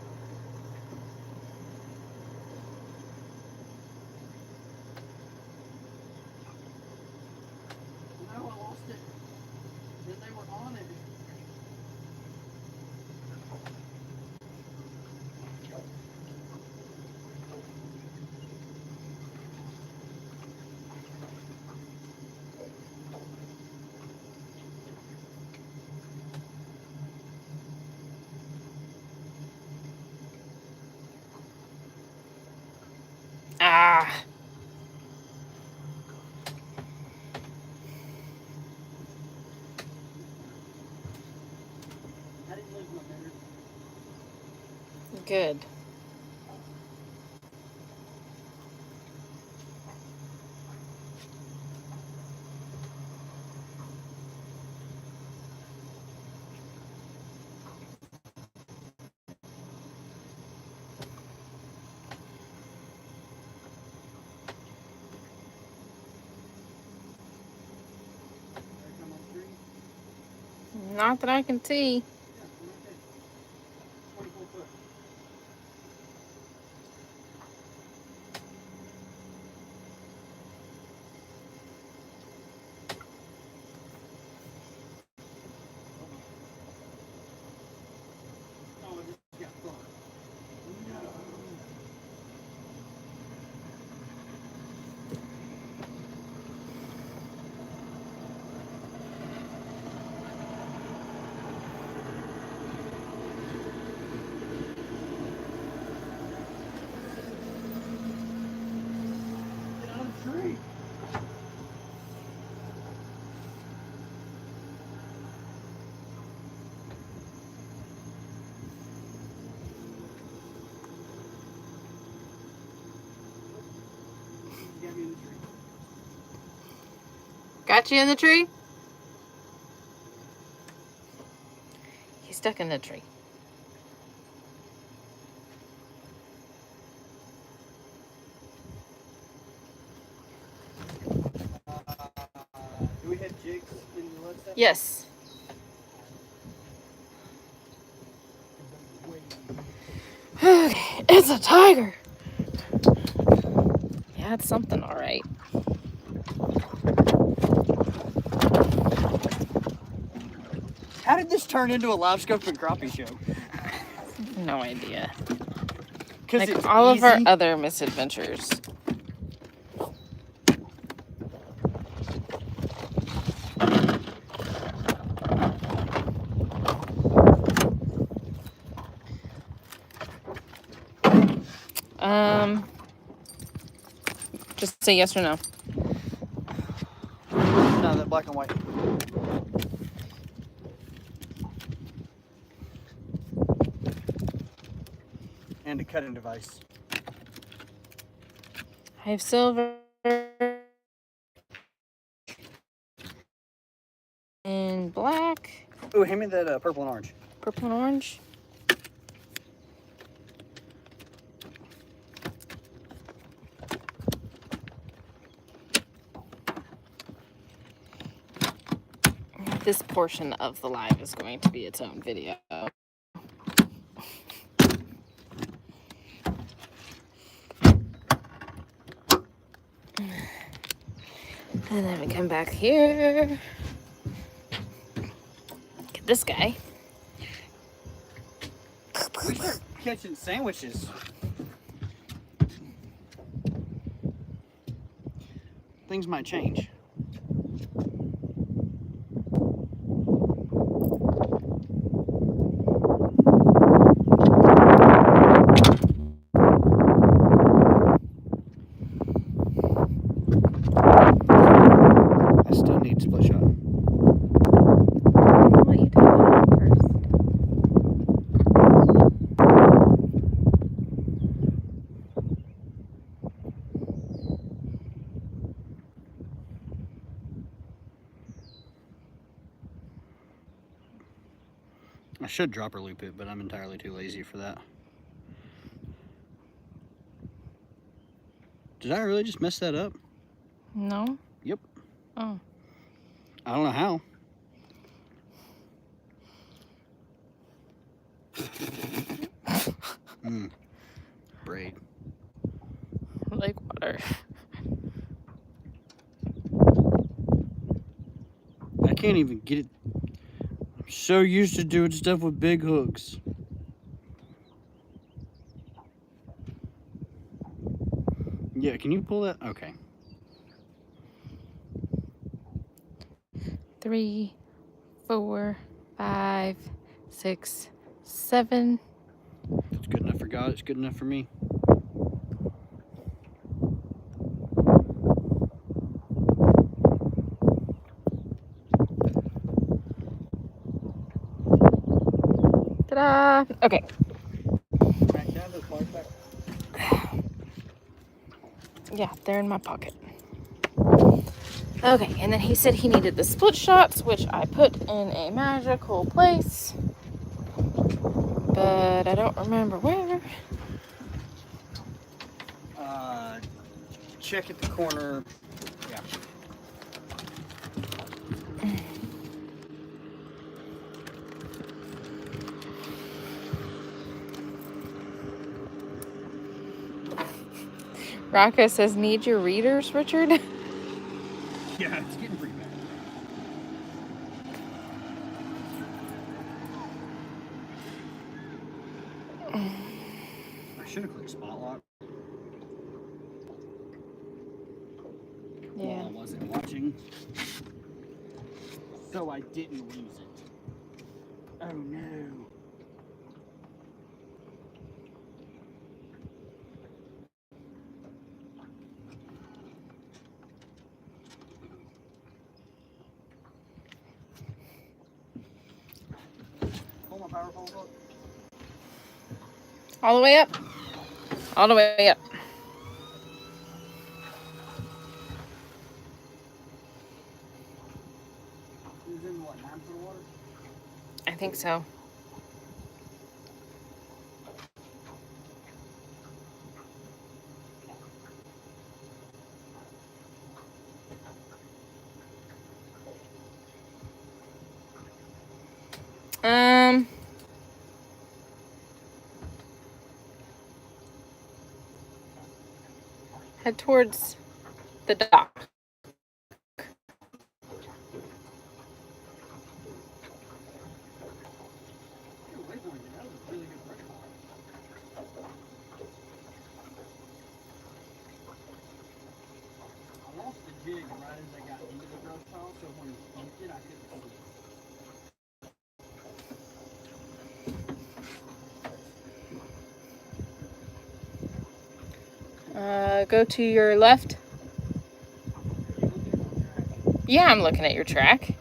No, I lost it. Then they were on it. Ah. I didn't lose my mirror. Good. There come on screen. Not that I can see. Yeah, come right there. 24 foot. Oh, I just got caught. No. catch you in the tree? He's stuck in the tree. Do we have jigs in the list? Yes. Okay, it's a tiger. Yeah, it's something, all right. How did this turn into a live scope and crappie show? No idea. Because Like it's all of our easy. other misadventures. Just say yes or no. No, that black and white. And a cutting device. I have silver and black, Ooh, hand me that purple and orange. purple and orange. This portion of the live is going to be its own video. And then we come back here. Get this guy. Catching sandwiches. Things might change. I still need split shot. I'll let you do that first. I should drop or loop it, but I'm entirely too lazy for that. Did I really just mess that up? No? Yep. Oh. I don't know how. Braid. Like water. I can't even get it. I'm so used to doing stuff with big hooks. Yeah, can you pull that? Okay. 3, 4, 5, 6, 7. If it's good enough for God, it's good enough for me. Ta-da! Okay. Yeah, they're in my pocket. Okay, and then he said he needed the split shots, which I put in a magical place. But I don't remember where. Check at the corner. Yeah. Rocco says, need your readers, Richard? Yeah, it's getting pretty bad. I should have clicked spot lock. Yeah. While I wasn't watching. So I didn't lose it. Oh no. Pull my power pole up. All the way up? All the way up. think so. Head towards the dock. I lost the jig right as I got into the brush pile, so when it emptied, I couldn't see. Go to your left. Yeah, I'm looking at your track.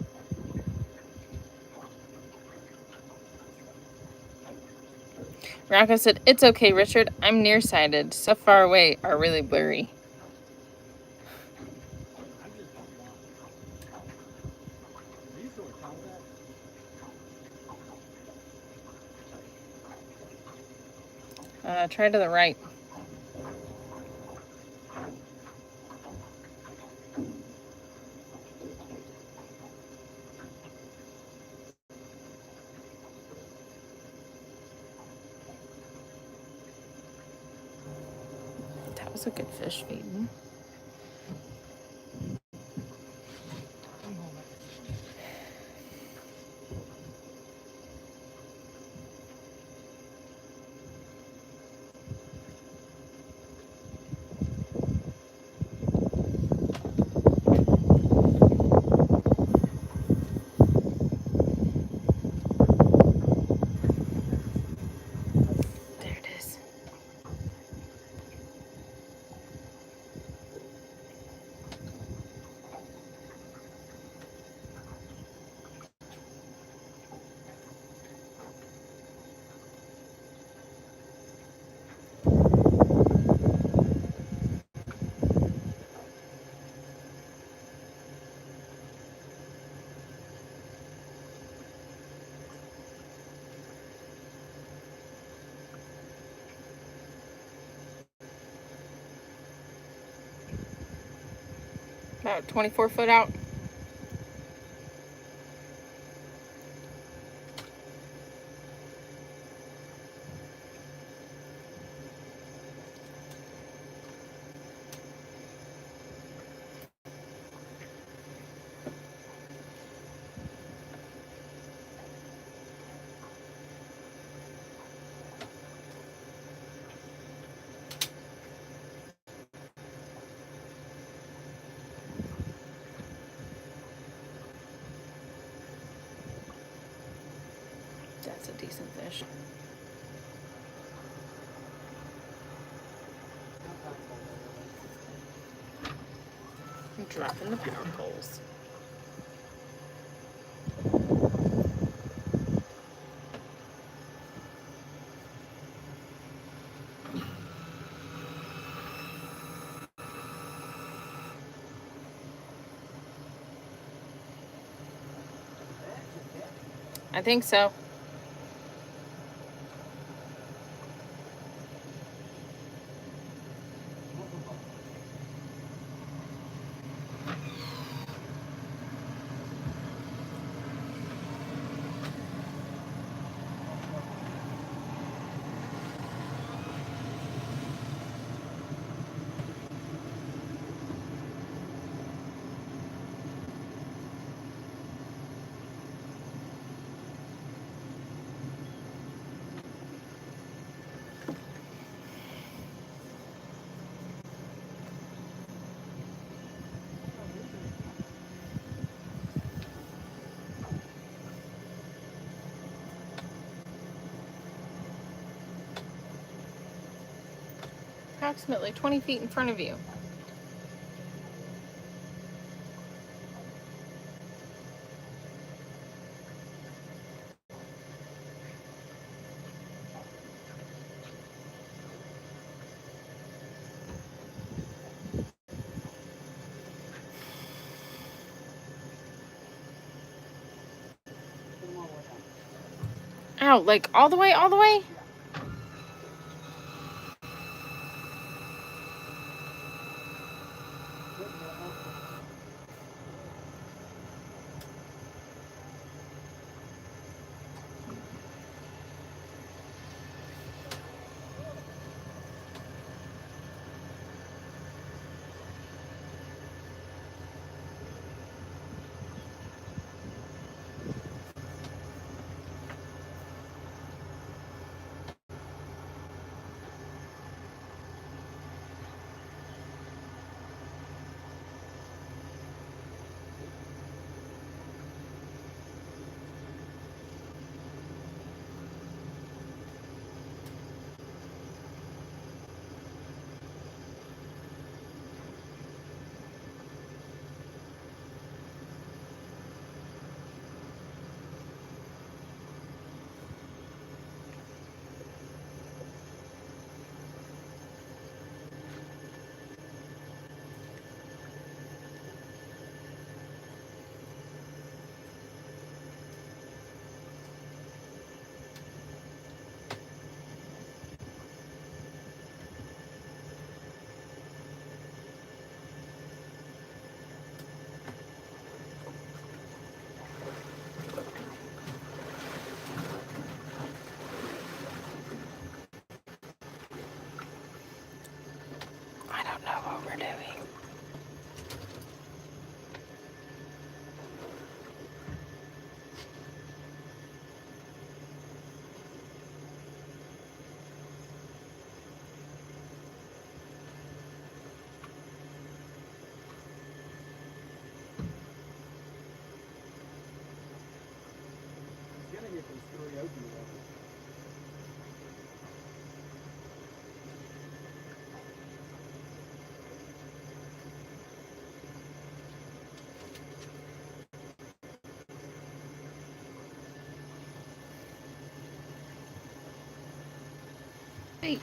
Rocco said, "It's okay, Richard. I'm nearsighted. So far away are really blurry." I'm just blind. Are you sure contact? Try to the right. That was a good fish feeding. There it is. About 24 foot out. That's a decent fish. I'm dropping the power poles. I think so. Approximately 20 feet in front of you. Put them on one time. Wow, like all the way, all the way? I don't know what we're doing. He's gonna get this story open though. Hey.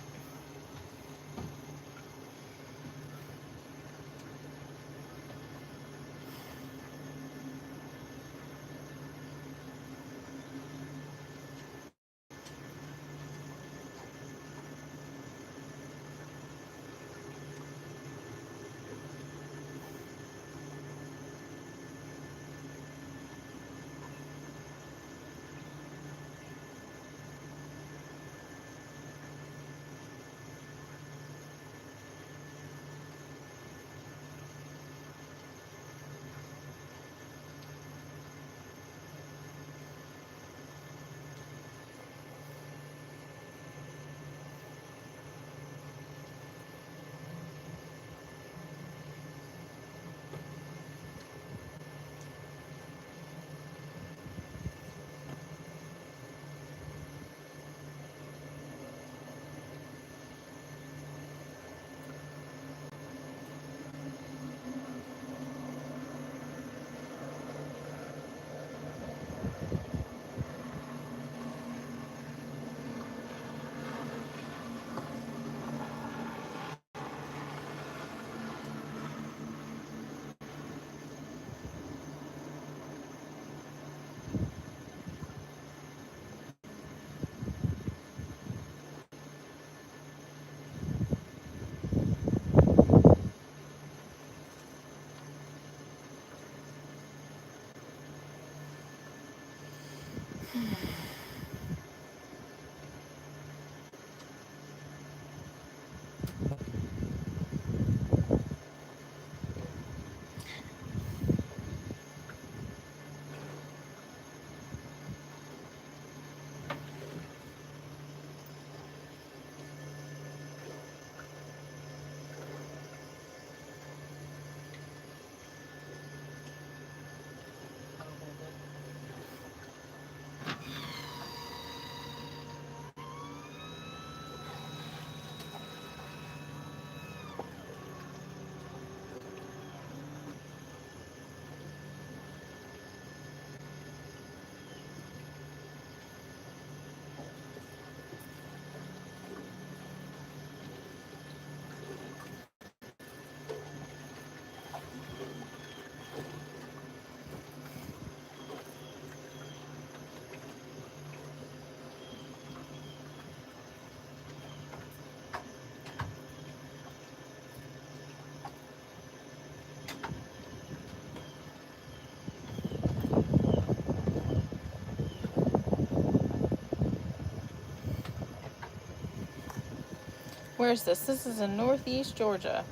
Where's this? This is in Northeast Georgia.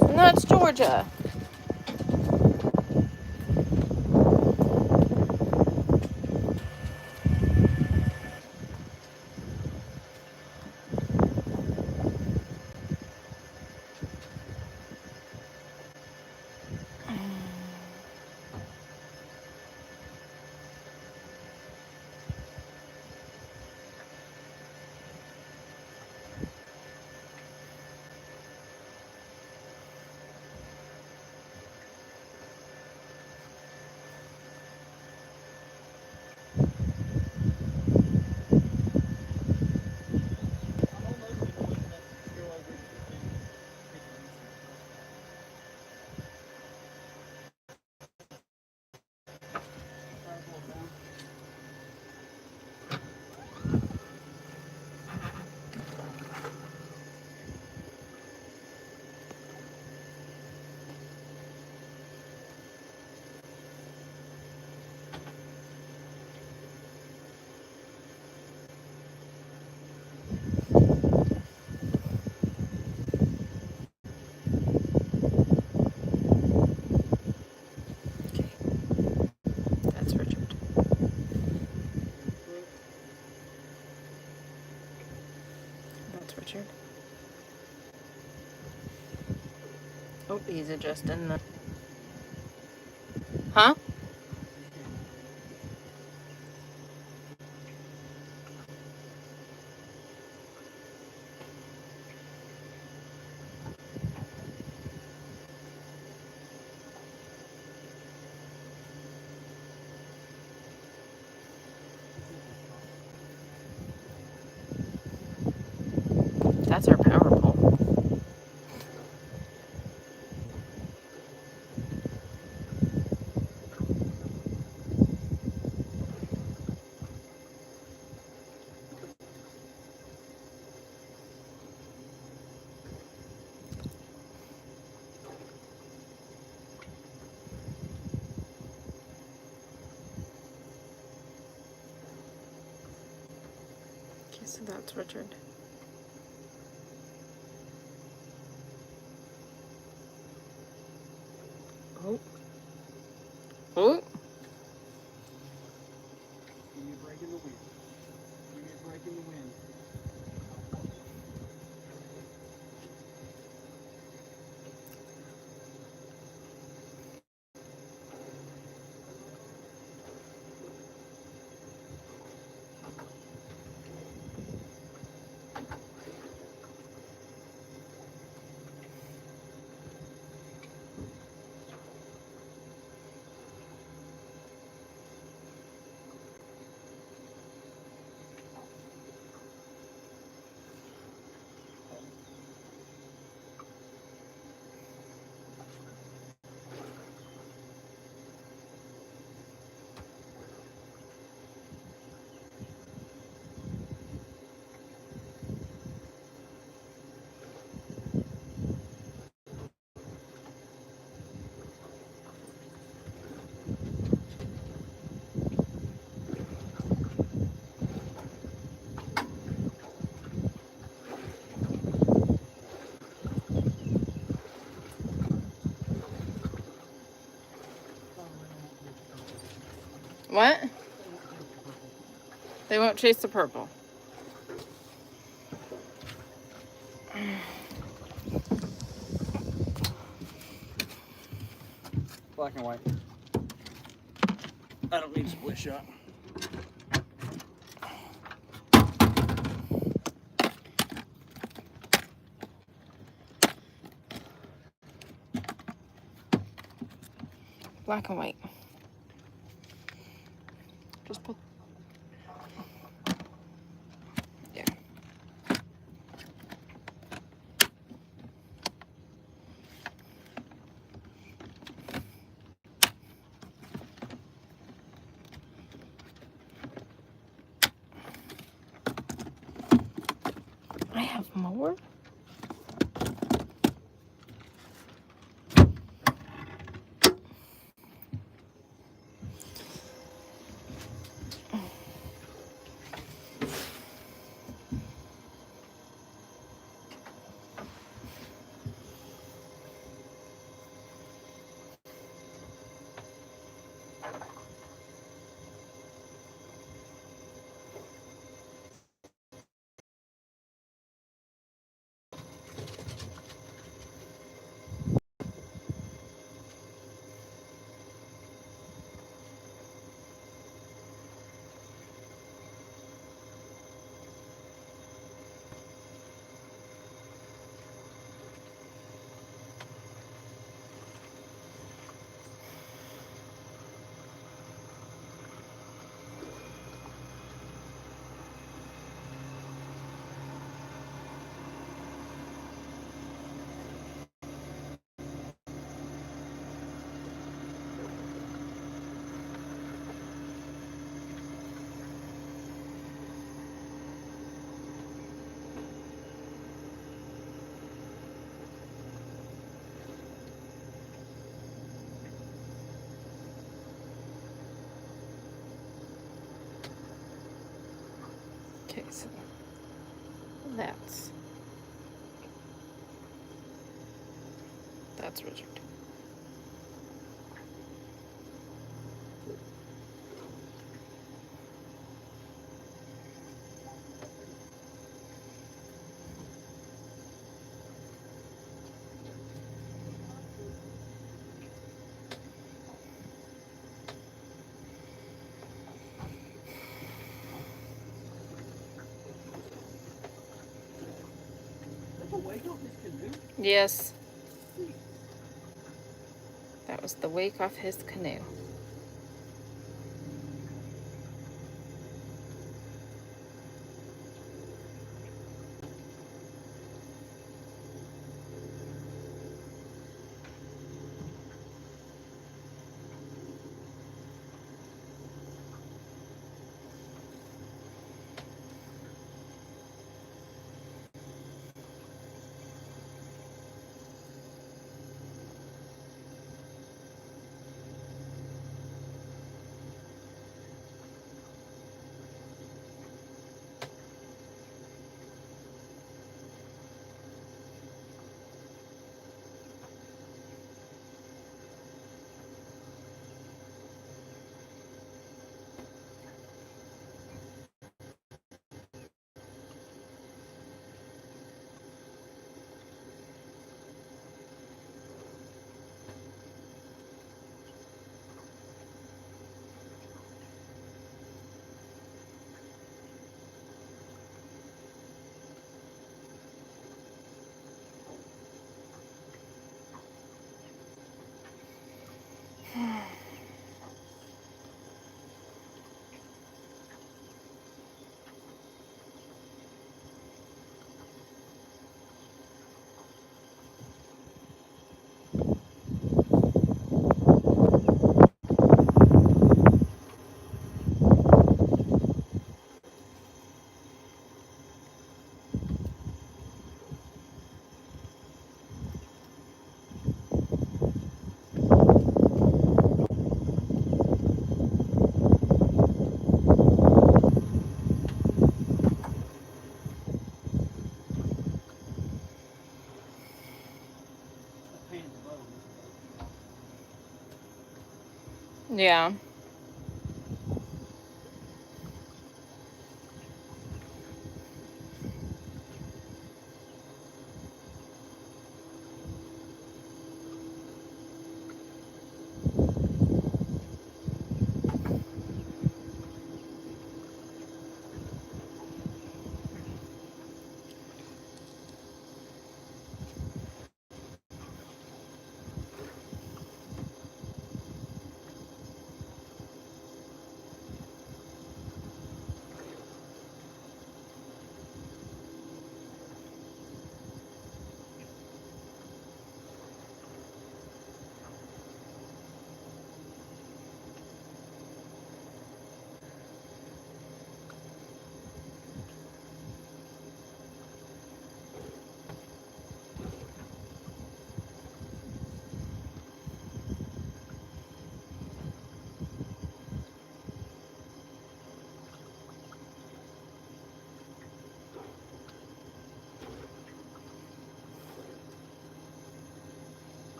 And that's Georgia. That's Richard. That's Richard. Oh, he's adjusting the... Huh? That's our power pole. Okay, so that's Richard. Oh. Oh. Give me a break in the wind. Give me a break in the wind. What? They won't chase the purple. Black and white. I don't need a split shot. Black and white. Just put... Yeah. I have more? Okay, so that's Richard. That's a wake off his canoe. Yes, that was the wake off his canoe. Yeah.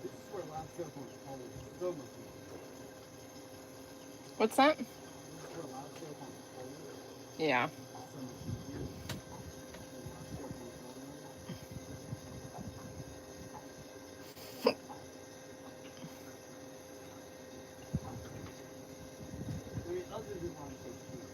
This is where live stuff on the pole is so much easier. What's that? This is where live stuff on the pole Yeah. is so much easier than live stuff on the pole. I mean, other than live stuff too.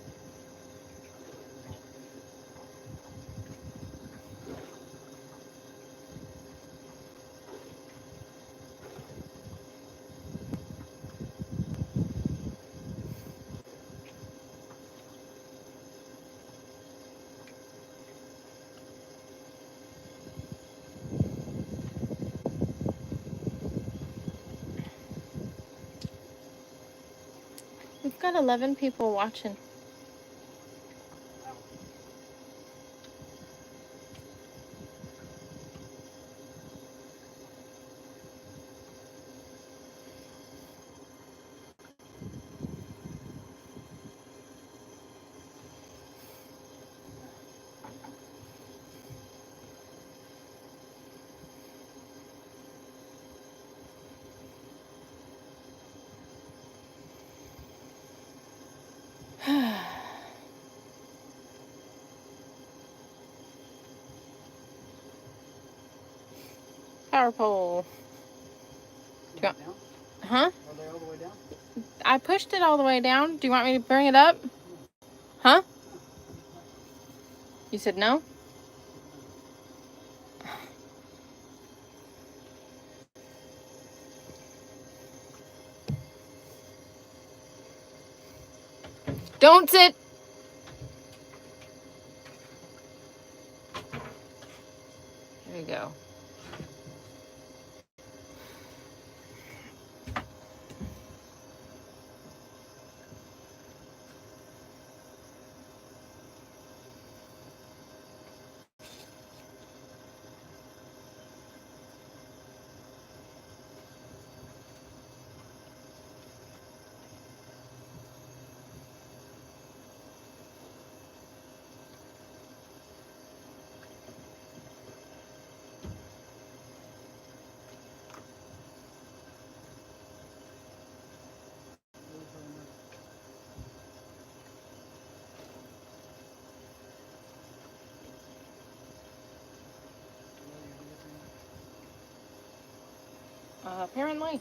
We've got 11 people watching. Wow. Power pole. Down? Huh? Are they all the way down? I pushed it all the way down. Do you want me to bring it up? Huh? You said no? Don't sit. There you go. Apparently.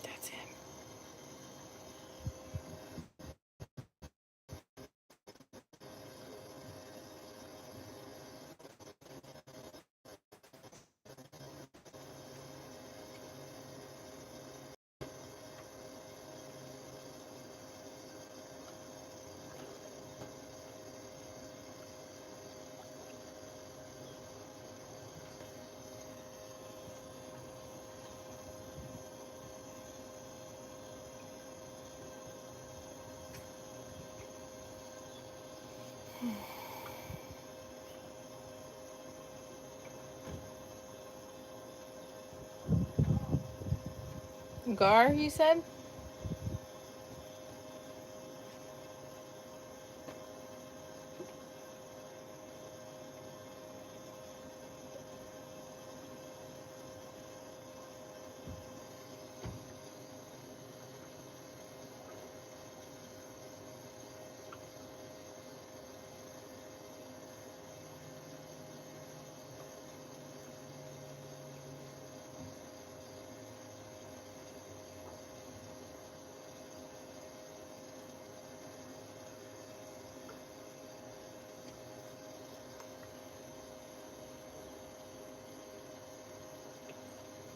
That's it. Gar, you said?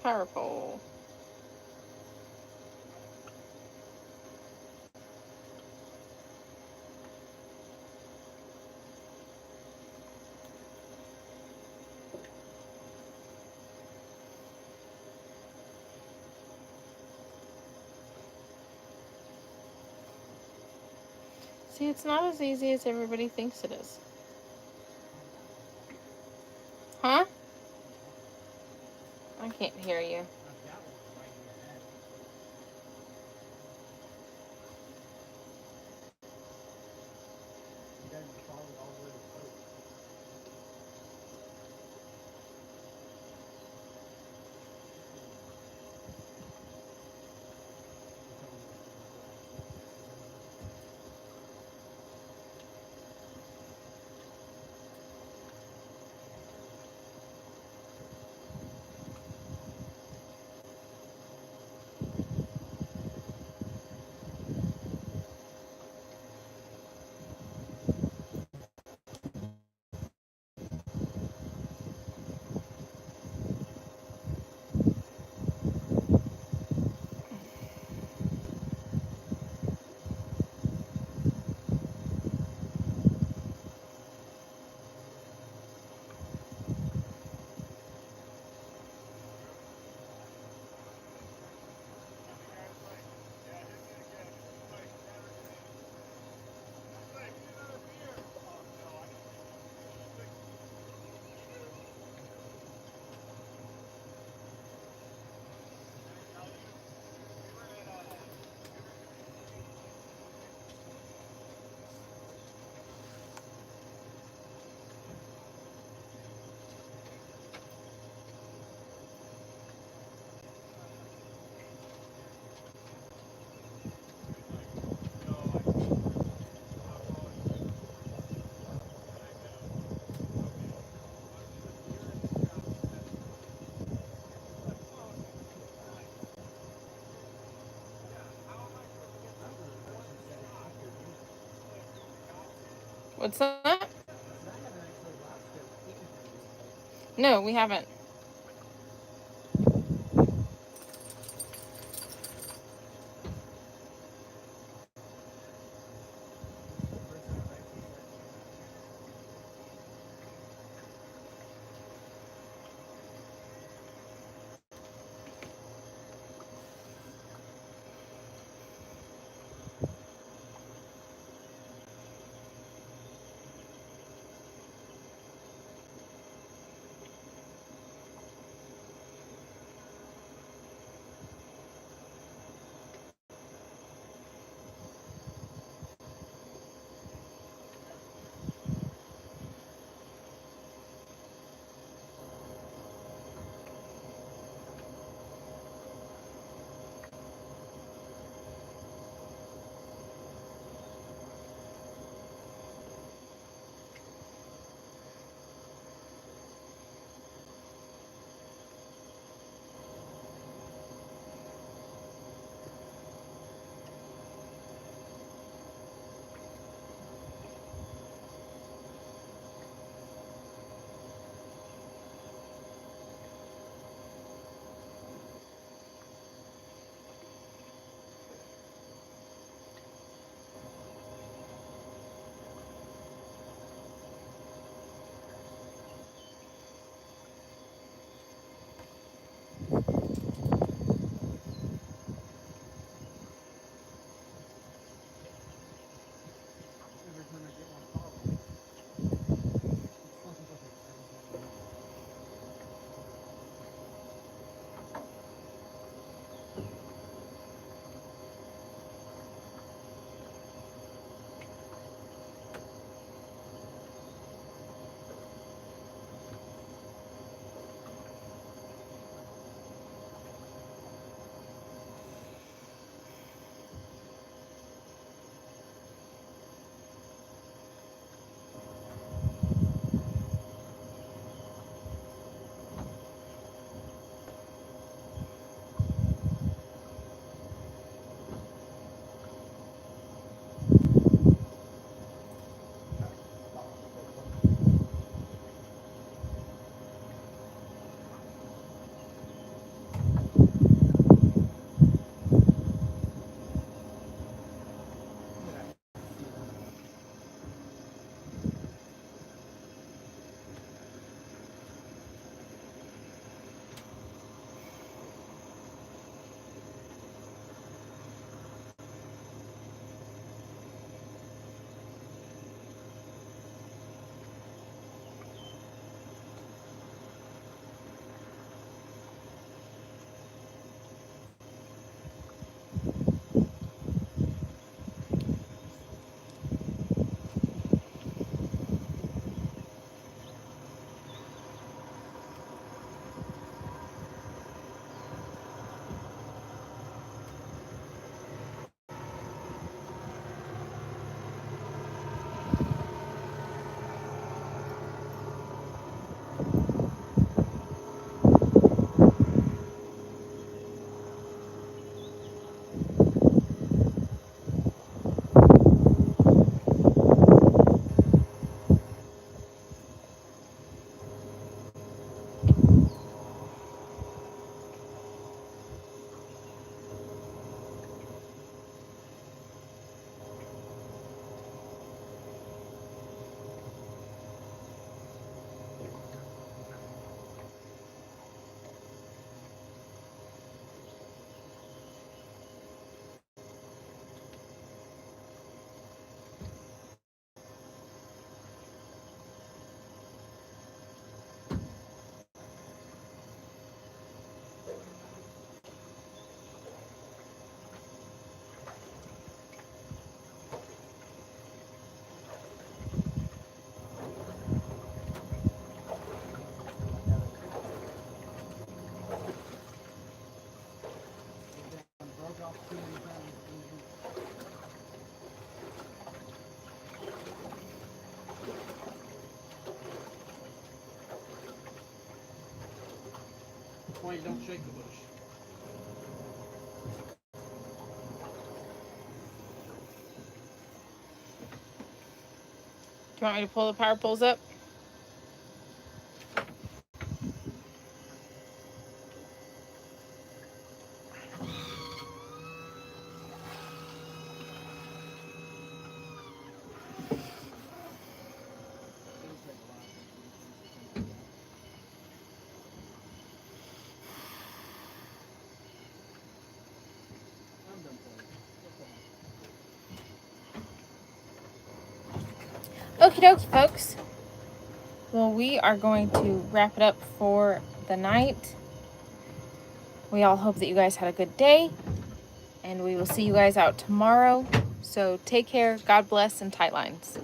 Power pole. See, it's not as easy as everybody thinks it is. Huh? I can't hear you. I've got one right here now. You guys just follow it all the way to the boat. What's that? So I haven't actually watched them eating yet. No, we haven't. This is the first time I've actually sat down and eaten. That's why you don't shake the bush. Do you want me to pull the power poles up? I'm done playing. Okie dokie, folks. Well, we are going to wrap it up for the night. We all hope that you guys had a good day, and we will see you guys out tomorrow. So take care, God bless, and tight lines.